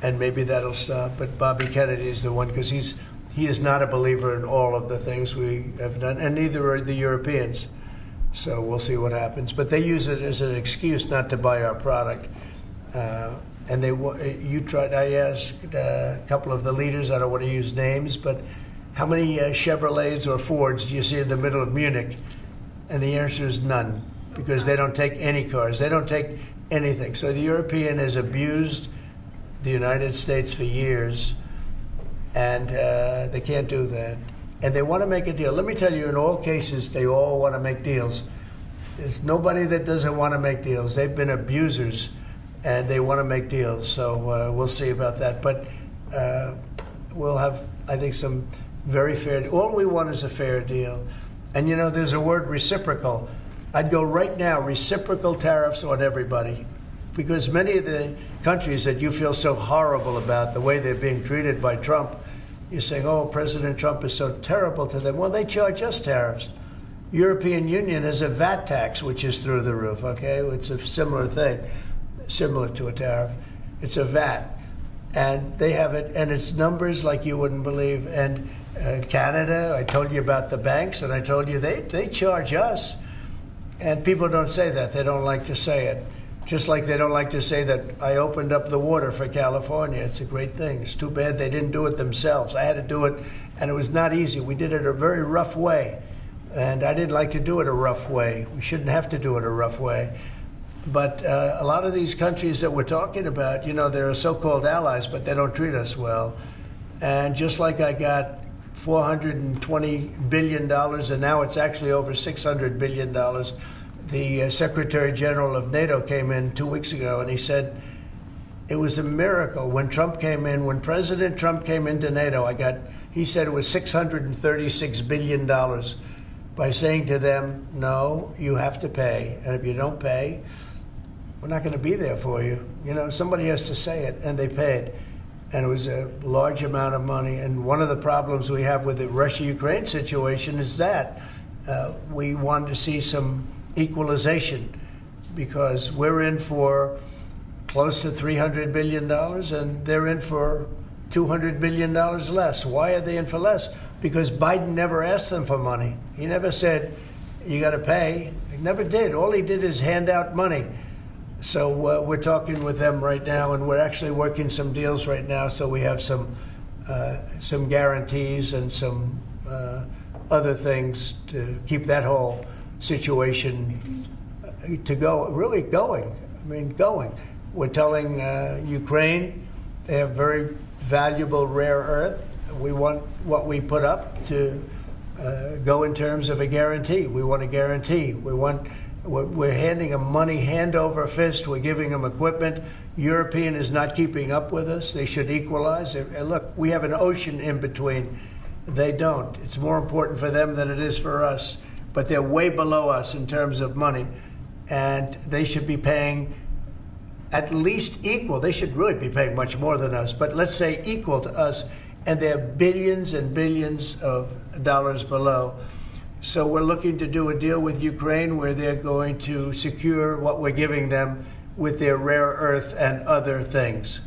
and maybe that'll stop. But Bobby Kennedy is the one, because he is not a believer in all of the things we have done, and neither are the Europeans. So we'll see what happens. But they use it as an excuse not to buy our product. And I asked a couple of the leaders, I don't want to use names, but how many Chevrolets or Fords do you see in the middle of Munich? And the answer is none, because they don't take any cars. They don't take anything. So the European has abused the United States for years, and they can't do that. and they want to make a deal. Let me tell you, in all cases, they all want to make deals. There's nobody that doesn't want to make deals. They've been abusers, and they want to make deals. So we'll see about that. But we'll have, I think, some very fair. All we want is a fair deal. And you know, there's a word, reciprocal. I'd go right now, reciprocal tariffs on everybody, because many of the countries that you feel so horrible about the way they're being treated by Trump, you're saying, oh, President Trump is so terrible to them. Well, they charge us tariffs. European Union has a VAT tax, which is through the roof, okay? It's a similar thing, similar to a tariff. It's a VAT. And they have it, and it's numbers like you wouldn't believe. And Canada, I told you about the banks, and I told you they charge us. And people don't say that. They don't like to say it. Just like they don't like to say that I opened up the water for California. It's a great thing. It's too bad they didn't do it themselves. I had to do it, and it was not easy. We did it a very rough way, and I didn't like to do it a rough way. We shouldn't have to do it a rough way. But a lot of these countries that we're talking about, you know, they're so-called allies, but they don't treat us well. And just like I got $420 billion, and now it's actually over $600 billion, the Secretary General of NATO came in 2 weeks ago, and he said it was a miracle when Trump came in, when President Trump came into NATO. He said it was $636 billion by saying to them, no, you have to pay, and if you don't pay, we're not going to be there for you. You know, somebody has to say it, and they paid. And it was a large amount of money. And one of the problems we have with the Russia-Ukraine situation is that we wanted to see some equalization, because we're in for close to $300 billion, and they're in for $200 billion less. Why are they in for less? Because Biden never asked them for money. He never said, you got to pay. He never did. All he did is hand out money. So we're talking with them right now, and we're actually working some deals right now. So we have some guarantees and some other things to keep that whole situation to go, really going. I mean, going. We're telling Ukraine they have very valuable rare earth. We want what we put up to go in terms of a guarantee. We want a guarantee. We're handing them money hand over fist. We're giving them equipment. European is not keeping up with us. They should equalize. And look, we have an ocean in between. They don't. It's more important for them than it is for us. But they're way below us in terms of money. And they should be paying at least equal. They should really be paying much more than us. But let's say equal to us. And they're billions and billions of dollars below. So we're looking to do a deal with Ukraine where they're going to secure what we're giving them with their rare earth and other things.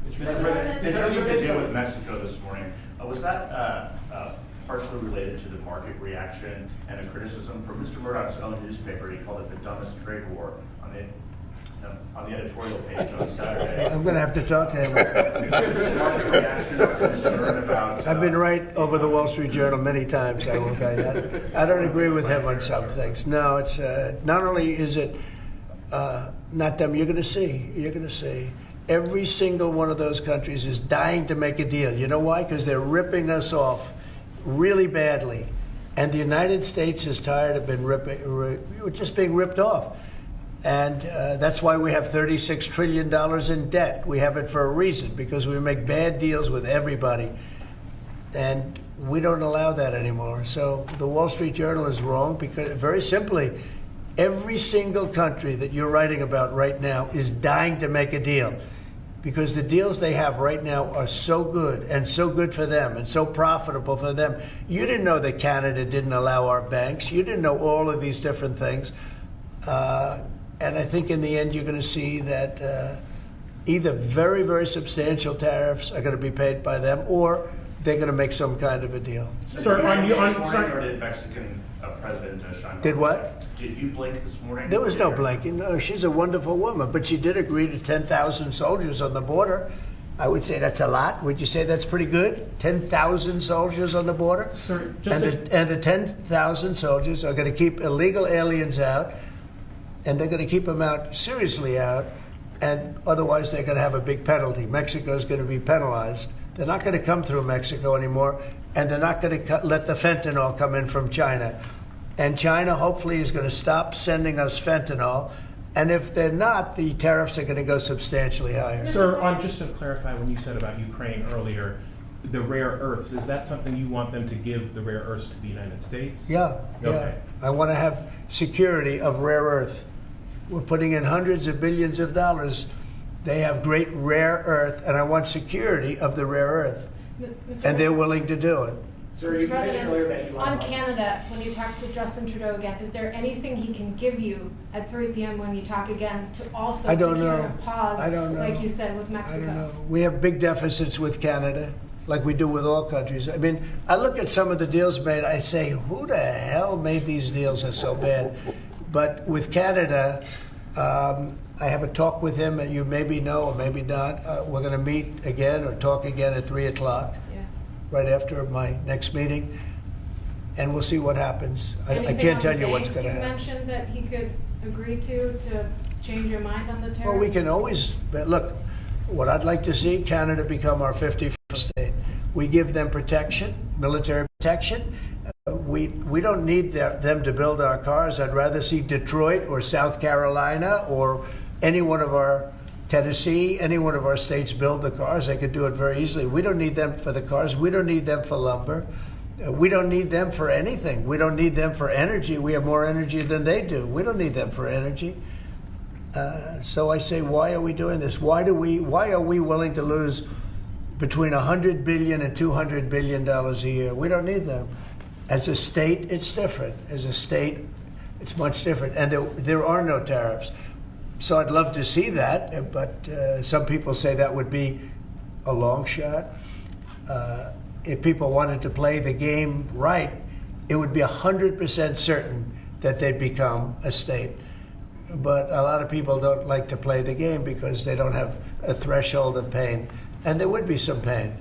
Mr. President, in terms of the deal with Mexico this morning, was that partially related to the market reaction and a criticism from Mr. Murdoch's own newspaper? He called it the dumbest trade war on the editorial page on Saturday. I'm going to have to talk to him. I've been right over the Wall Street Journal many times, I will tell you that. I don't agree with him on some things. No, it's not only is it not them, you're going to see. Every single one of those countries is dying to make a deal. You know why? Because they're ripping us off really badly. And the United States is tired of just being ripped off. And that's why we have $36 trillion in debt. We have it for a reason, because we make bad deals with everybody. And we don't allow that anymore. So the Wall Street Journal is wrong, because very simply, every single country that you're writing about right now is dying to make a deal, because the deals they have right now are so good, and so good for them, and so profitable for them. You didn't know that Canada didn't allow our banks. You didn't know all of these different things. And I think in the end, you're going to see that either very, very substantial tariffs are going to be paid by them, or they're going to make some kind of a deal. Sir, or did Mexican President Sheinbaum? Did what? Did you blink this morning? There was no blinking. No, she's a wonderful woman, but she did agree to 10,000 soldiers on the border. I would say that's a lot. Would you say that's pretty good? 10,000 soldiers on the border? Sir, and the 10,000 soldiers are going to keep illegal aliens out, and they're going to keep them out, seriously out, and otherwise they're going to have a big penalty. Mexico's going to be penalized They're not going to come through Mexico anymore, and they're not going to let the fentanyl come in from China. And China hopefully is going to stop sending us fentanyl. And if they're not, the tariffs are going to go substantially higher. Sir, just to clarify, when you said about Ukraine earlier, the rare earths, is that something you want them to give the rare earths to the United States? Yeah. Okay. I want to have security of rare earth. We're putting in hundreds of billions of dollars. They have great rare earth, and I want security of the rare earth. And they're willing to do it. Sir, you mentioned earlier that on Canada, when you talk to Justin Trudeau again, is there anything he can give you at 3 p.m. when you talk again to also I don't secure know. a pause, I don't know. like you said with Mexico? I don't know. We have big deficits with Canada, like we do with all countries. I mean, I look at some of the deals made, I say, who the hell made these deals are so bad? But with Canada, I have a talk with him, and you maybe know or maybe not. We're going to meet again or talk again at 3 o'clock, right after my next meeting, and we'll see what happens. I can't tell you what's going to happen. You mentioned that he could agree to change your mind on the tariffs? Well, we can always, look, what I'd like to see, Canada become our 51st state. We give them protection, military protection. We don't need them to build our cars. I'd rather see Detroit or South Carolina or any one of our, Tennessee, any one of our states build the cars. They could do it very easily. We don't need them for the cars. We don't need them for lumber. We don't need them for anything. We don't need them for energy. We have more energy than they do. We don't need them for energy. So I say, why are we doing this? Why are we willing to lose between $100 billion and $200 billion a year? We don't need them. As a state, it's different. As a state, it's much different. And there are no tariffs. So I'd love to see that, but some people say that would be a long shot. If people wanted to play the game right, it would be 100% certain that they'd become a state. But a lot of people don't like to play the game because they don't have a threshold of pain. And there would be some pain,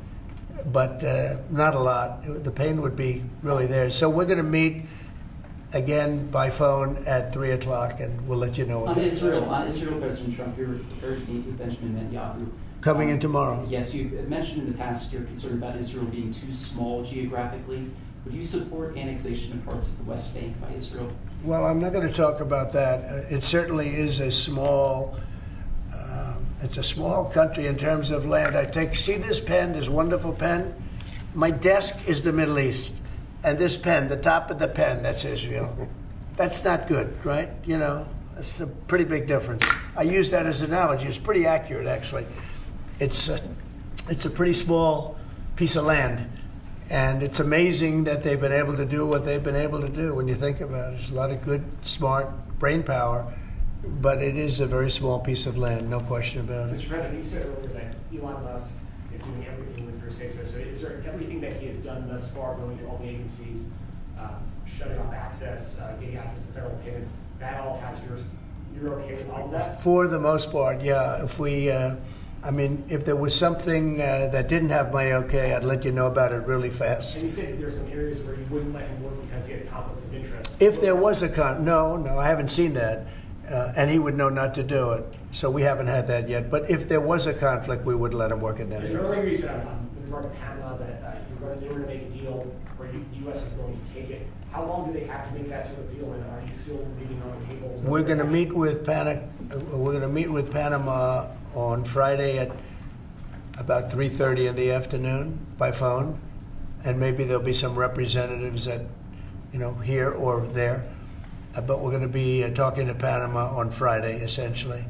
but not a lot. The pain would be really there. So we're going to meet again by phone at 3 o'clock, and we'll let you know. On Israel, President Trump, you're prepared to meet with Benjamin Netanyahu. Coming in tomorrow. Yes, you've mentioned in the past you're concerned about Israel being too small geographically. Would you support annexation of parts of the West Bank by Israel? Well, I'm not going to talk about that. It certainly is a small. It's a small country in terms of land. See this pen, this wonderful pen? My desk is the Middle East. And this pen, the top of the pen, that's Israel. That's not good, right? You know, that's a pretty big difference. I use that as an analogy. It's pretty accurate, actually. It's a pretty small piece of land. And it's amazing that they've been able to do what they've been able to do when you think about it. There's a lot of good, smart brain power. But it is a very small piece of land, no question about it. Mr. President, you said earlier that Elon Musk is doing everything with your say-so. So is there everything that he has done thus far, going to all the agencies, shutting off access, getting access to federal payments, that all has you're okay with all of that? For the most part, yeah. If we, if there was something that didn't have my okay, I'd let you know about it really fast. And you said there's some areas where you wouldn't let him work because he has conflicts of interest. If there was a no, I haven't seen that. And he would know not to do it. So we haven't had that yet. But if there was a conflict, we would let him work in that area. Earlier you said with regard to Panama that they were going to make a deal where the U.S. is going to take it. How long do they have to make that sort of deal? And are you still leaving on the table? We're going to meet with Panama on Friday at about 3:30 in the afternoon by phone, and maybe there'll be some representatives at, here or there. But we're going to be talking to Panama on Friday, essentially.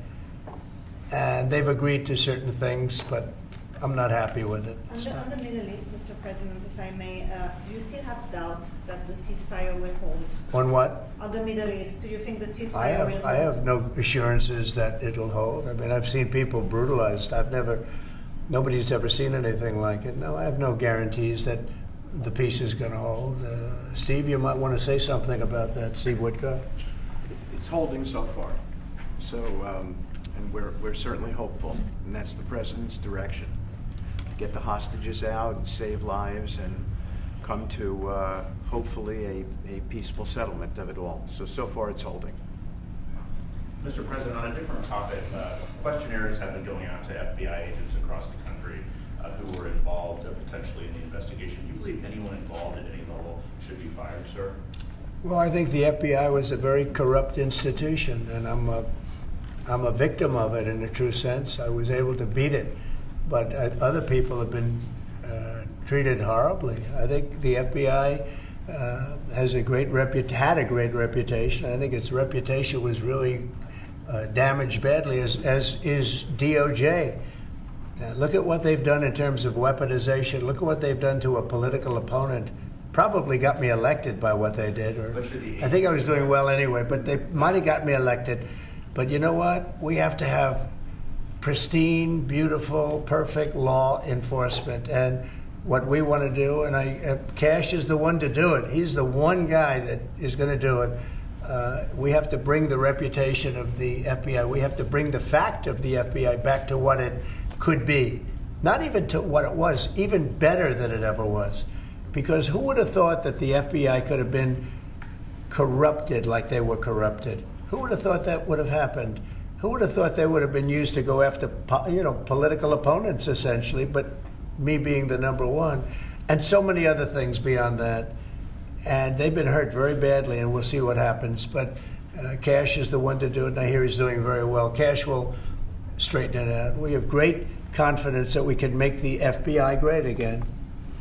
And they've agreed to certain things, but I'm not happy with it. On the Middle East, Mr. President, if I may, do you still have doubts that the ceasefire will hold? On what? On the Middle East, do you think the ceasefire will hold? I have no assurances that it'll hold. I mean, I've seen people brutalized. Nobody's ever seen anything like it. No, I have no guarantees that the peace is going to hold. Steve, you might want to say something about that. Steve Witkoff. It's holding so far. So, and we're certainly hopeful, and that's the president's direction. Get the hostages out and save lives and come to hopefully a peaceful settlement of it all. So far it's holding. Mr. President, on a different topic, questionnaires have been going out to FBI agents across the country who were involved potentially in the investigation. Do you believe anyone involved at any level should be fired, sir? Well, I think the FBI was a very corrupt institution, and I'm a victim of it in a true sense. I was able to beat it, but other people have been treated horribly. I think the FBI had a great reputation. I think its reputation was really damaged badly, as is DOJ. Look at what they've done in terms of weaponization. Look at what they've done to a political opponent. Probably got me elected by what they did. Or I think I was doing well anyway, but they might have got me elected. But you know what? We have to have pristine, beautiful, perfect law enforcement. And what we want to do, and Cash is the one to do it. He's the one guy that is going to do it. We have to bring the reputation of the FBI. We have to bring the fact of the FBI back to what it could be. Not even to what it was, even better than it ever was. Because who would have thought that the FBI could have been corrupted like they were corrupted? Who would have thought that would have happened? Who would have thought they would have been used to go after, political opponents, essentially, but me being the number one, and so many other things beyond that. And they've been hurt very badly, and we'll see what happens. But Cash is the one to do it, and I hear he's doing very well. Cash will straighten it out. We have great confidence that we can make the FBI great again.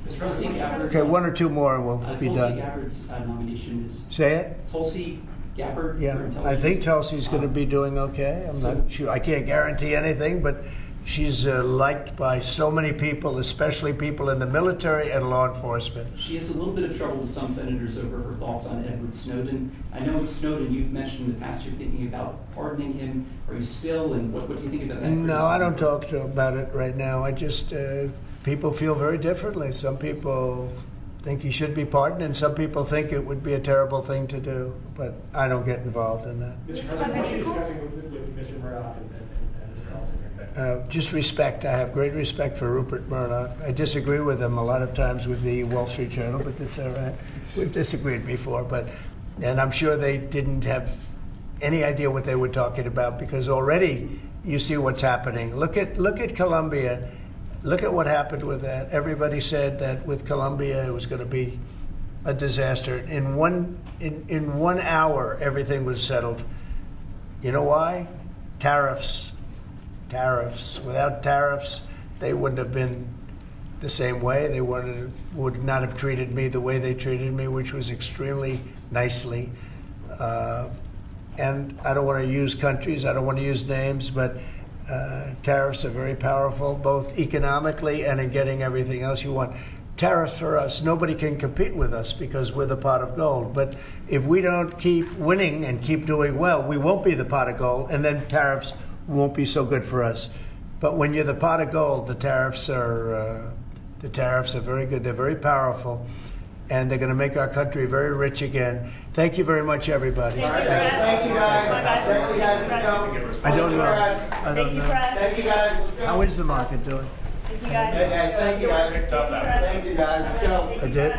Okay, one or two more and we'll be done. Tulsi Gabbard's nomination is... Say it? Tulsi Gabbard? Yeah, I think Tulsi's going to be doing okay. I'm not sure. I can't guarantee anything, but she's liked by so many people, especially people in the military and law enforcement. She has a little bit of trouble with some senators over her thoughts on Edward Snowden. I know Snowden, you've mentioned in the past you're thinking about pardoning him. Are you still, and what do you think about that? No, I don't talk about it right now. I just, people feel very differently. Some people think he should be pardoned, and some people think it would be a terrible thing to do. But I don't get involved in that. Mr. President, what are you discussing with Mr. Murdoch and Mr. Ellison? Just respect. I have great respect for Rupert Murdoch. I disagree with him a lot of times with the Wall Street Journal, but that's all right. We've disagreed before, and I'm sure they didn't have any idea what they were talking about, because already you see what's happening. Look at Colombia. Look at what happened with that. Everybody said that with Colombia it was going to be a disaster. In one hour, everything was settled. You know why? Tariffs. Without tariffs, they wouldn't have been the same way. They would not have treated me the way they treated me, which was extremely nicely. And I don't want to use countries, I don't want to use names, but tariffs are very powerful, both economically and in getting everything else you want. Tariffs for us, nobody can compete with us because we're the pot of gold. But if we don't keep winning and keep doing well, we won't be the pot of gold, and then tariffs won't be so good for us. But when you're the pot of gold, the tariffs are very good. They're very powerful, and they're going to make our country very rich again. Thank you very much, everybody. Thank you, guys. Thank you, guys. I don't know. Thank you, guys. How is the market doing? Thank you, guys. Thank you, guys. Thank you, guys. I did?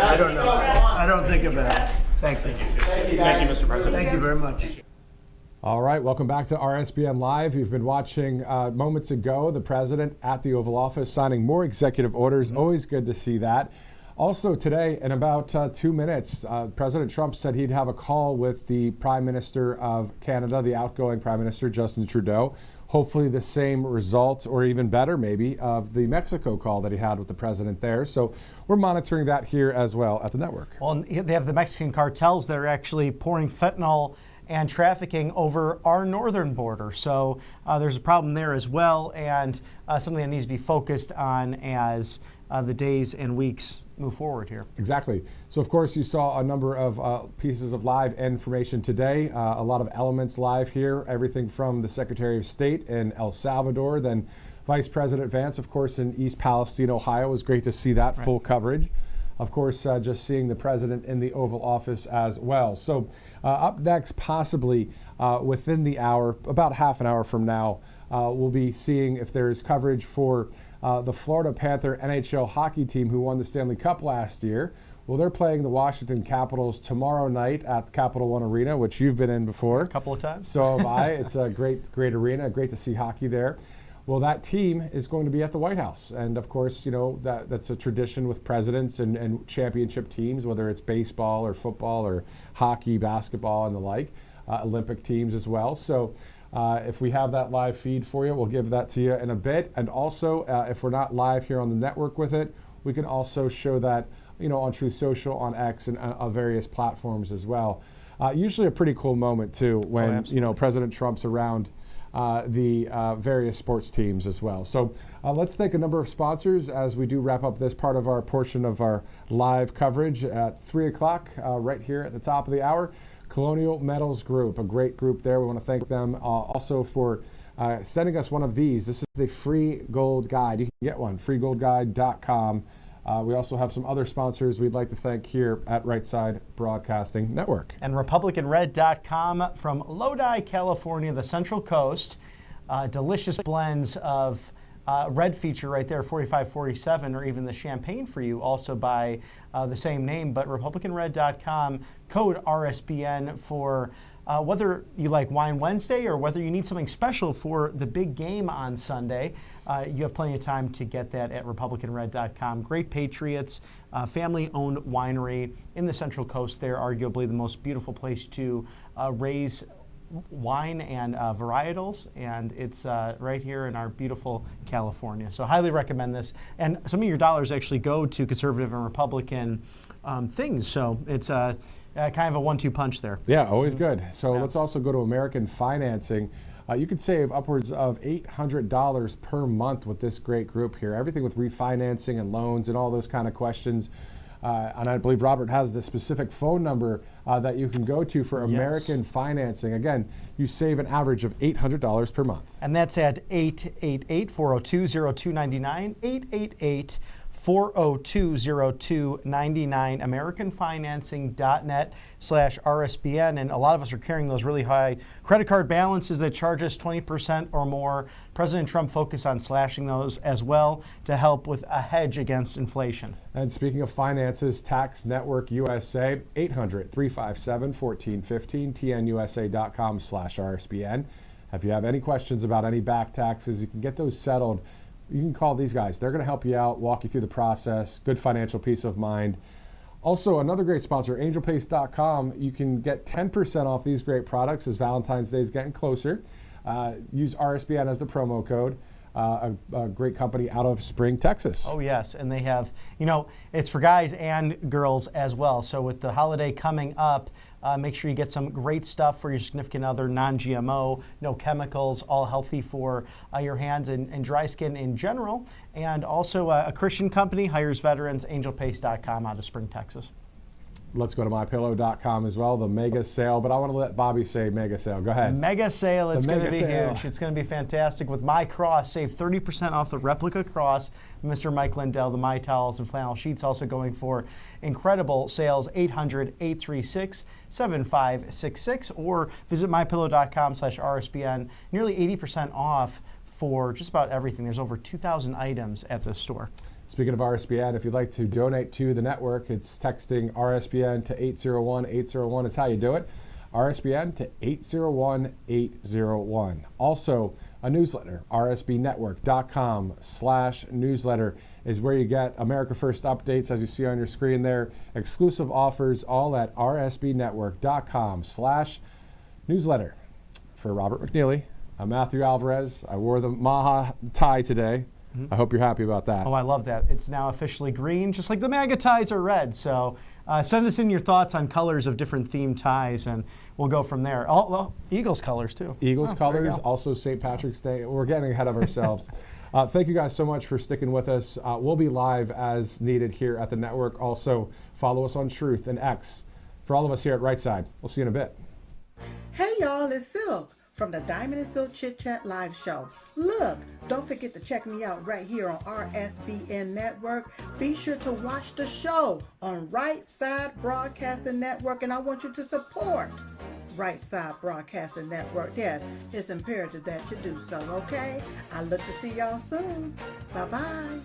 I don't know. I don't think about it. Thank you. Thank you, Mr. President. Thank you very much. All right, welcome back to RSBN Live. You've been watching moments ago the president at the Oval Office signing more executive orders. Always good to see that. Also today, in about 2 minutes, President Trump said he'd have a call with the Prime Minister of Canada, the outgoing Prime Minister, Justin Trudeau. Hopefully the same result, or even better maybe, of the Mexico call that he had with the president there. So we're monitoring that here as well at the network. Well, they have the Mexican cartels that are actually pouring fentanyl and trafficking over our northern border. So there's a problem there as well, and something that needs to be focused on as the days and weeks move forward here. Exactly. So, of course, you saw a number of pieces of live information today, a lot of elements live here, everything from the Secretary of State in El Salvador, then Vice President Vance, of course, in East Palestine, Ohio. It was great to see that full coverage. Of course, just seeing the president in the Oval Office as well. So up next, possibly within the hour, about half an hour from now, we'll be seeing if there's coverage for the Florida Panther NHL hockey team who won the Stanley Cup last year. Well, they're playing the Washington Capitals tomorrow night at Capital One Arena, which you've been in before. A couple of times. So have I. It's a great arena. Great to see hockey there. Well, that team is going to be at the White House. And of course, that's a tradition with presidents and championship teams, whether it's baseball or football or hockey, basketball, and the like, Olympic teams as well. So if we have that live feed for you, we'll give that to you in a bit. And also, if we're not live here on the network with it, we can also show that, on Truth Social, on X, and on various platforms as well. Usually a pretty cool moment, too, when, President Trump's around the various sports teams as well. So let's thank a number of sponsors as we do wrap up this part of our portion of our live coverage at 3 o'clock right here at the top of the hour. Colonial Metals Group, a great group there. We want to thank them also for sending us one of these. This is the free gold guide. You can get one, freegoldguide.com. We also have some other sponsors we'd like to thank here at Right Side Broadcasting Network. And RepublicanRed.com from Lodi, California, the Central Coast. Delicious blends of red feature right there, 4547, or even the champagne for you, also by the same name. But RepublicanRed.com, code RSBN for whether you like Wine Wednesday or whether you need something special for the big game on Sunday. You have plenty of time to get that at RepublicanRed.com. Great Patriots, family-owned winery in the Central Coast. They're arguably the most beautiful place to raise wine and varietals, and it's right here in our beautiful California. So highly recommend this. And some of your dollars actually go to conservative and Republican things. So it's kind of a 1-2 punch there. Yeah, always good. So let's also go to American Financing. You could save upwards of $800 per month with this great group here. Everything with refinancing and loans and all those kind of questions. And I believe Robert has the specific phone number that you can go to for American Financing. Again, you save an average of $800 per month. And that's at 888-402-0299, 888-402-0299, AmericanFinancing.net/RSBN. And a lot of us are carrying those really high credit card balances that charge us 20% or more. President Trump focused on slashing those as well to help with a hedge against inflation. And speaking of finances, Tax Network USA, 800-357-1415, tnusa.com/RSBN. If you have any questions about any back taxes, you can get those settled. You can call these guys. They're going to help you out, walk you through the process, good financial peace of mind. Also, another great sponsor, angelpaste.com. You can get 10% off these great products as Valentine's Day is getting closer. Use RSBN as the promo code. A great company out of Spring, Texas. Oh, yes. And they have, it's for guys and girls as well. So with the holiday coming up, make sure you get some great stuff for your significant other, non-GMO, no chemicals, all healthy for your hands and dry skin in general. And also a Christian company hires veterans, angelpaste.com out of Spring, Texas. Let's go to mypillow.com as well, the mega sale. But I want to let Bobby say mega sale. Go ahead. Mega sale. It's going to be huge. It's going to be fantastic. With My Cross, save 30% off the replica cross. Mr. Mike Lindell, the My Towels and flannel sheets also going for incredible sales, 800-836-7566, or visit mypillow.com/RSBN. Nearly 80% off for just about everything. There's over 2,000 items at this store. Speaking of RSBN, if you'd like to donate to the network, it's texting RSBN to 801. 801 is how you do it. RSBN to 801-801. Also, a newsletter, rsbnetwork.com/newsletter is where you get America First updates, as you see on your screen there. Exclusive offers, all at rsbnetwork.com/newsletter. For Robert McNeely, I'm Matthew Alvarez. I wore the Maha tie today. I hope you're happy about that. Oh, I love that. It's now officially green, just like the MAGA ties are red. So send us in your thoughts on colors of different themed ties, and we'll go from there. Eagles colors, too. Eagles colors, also St. Patrick's Day. We're getting ahead of ourselves. Thank you guys so much for sticking with us. We'll be live as needed here at the network. Also, follow us on Truth and X. For all of us here at Right Side, we'll see you in a bit. Hey, y'all, it's Silk from the Diamond and Silk Chit Chat Live Show. Look, don't forget to check me out right here on RSBN Network. Be sure to watch the show on Right Side Broadcasting Network, and I want you to support Right Side Broadcasting Network. Yes, it's imperative that you do so, okay? I look to see y'all soon. Bye-bye.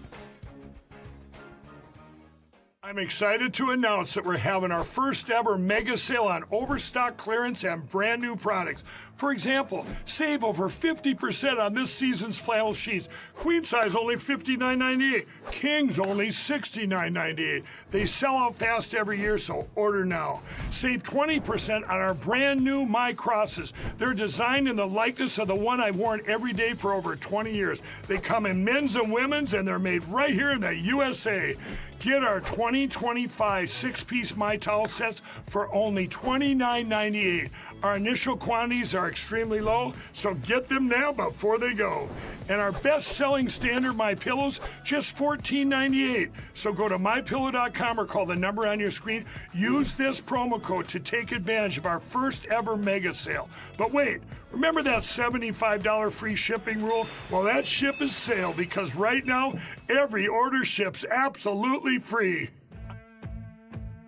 I'm excited to announce that we're having our first ever mega sale on overstock clearance and brand new products. For example, save over 50% on this season's flannel sheets. Queen size only $59.98. Kings only $69.98. They sell out fast every year, so order now. Save 20% on our brand new My Crosses. They're designed in the likeness of the one I've worn every day for over 20 years. They come in men's and women's, and they're made right here in the USA. Get our 2025 six-piece My Towel sets for only $29.98. Our initial quantities are extremely low, so get them now before they go. And our best-selling standard My Pillows, just $14.98. So go to MyPillow.com or call the number on your screen. Use this promo code to take advantage of our first ever mega sale. But wait, remember that $75 free shipping rule? Well, that ship is sailed because right now, every order ships absolutely free.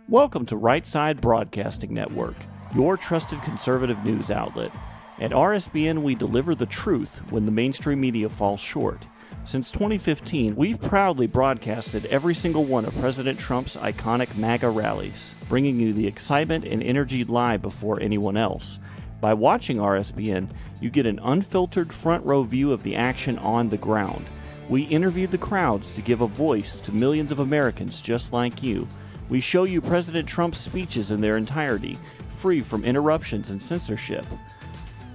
Welcome to Right Side Broadcasting Network, your trusted conservative news outlet. At RSBN, we deliver the truth when the mainstream media falls short. Since 2015, we've proudly broadcasted every single one of President Trump's iconic MAGA rallies, bringing you the excitement and energy live before anyone else. By watching RSBN, you get an unfiltered front row view of the action on the ground. We interview the crowds to give a voice to millions of Americans just like you. We show you President Trump's speeches in their entirety, free from interruptions and censorship.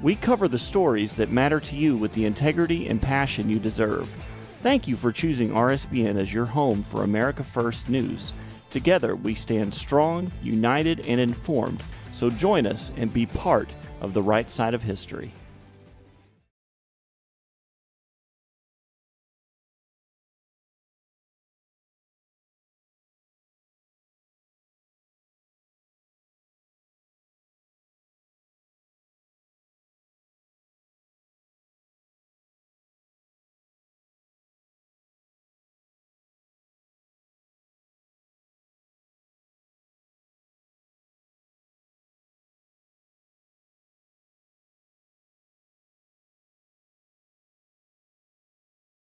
We cover the stories that matter to you with the integrity and passion you deserve. Thank you for choosing RSBN as your home for America First News. Together, we stand strong, united, and informed. So join us and be part of the right side of history.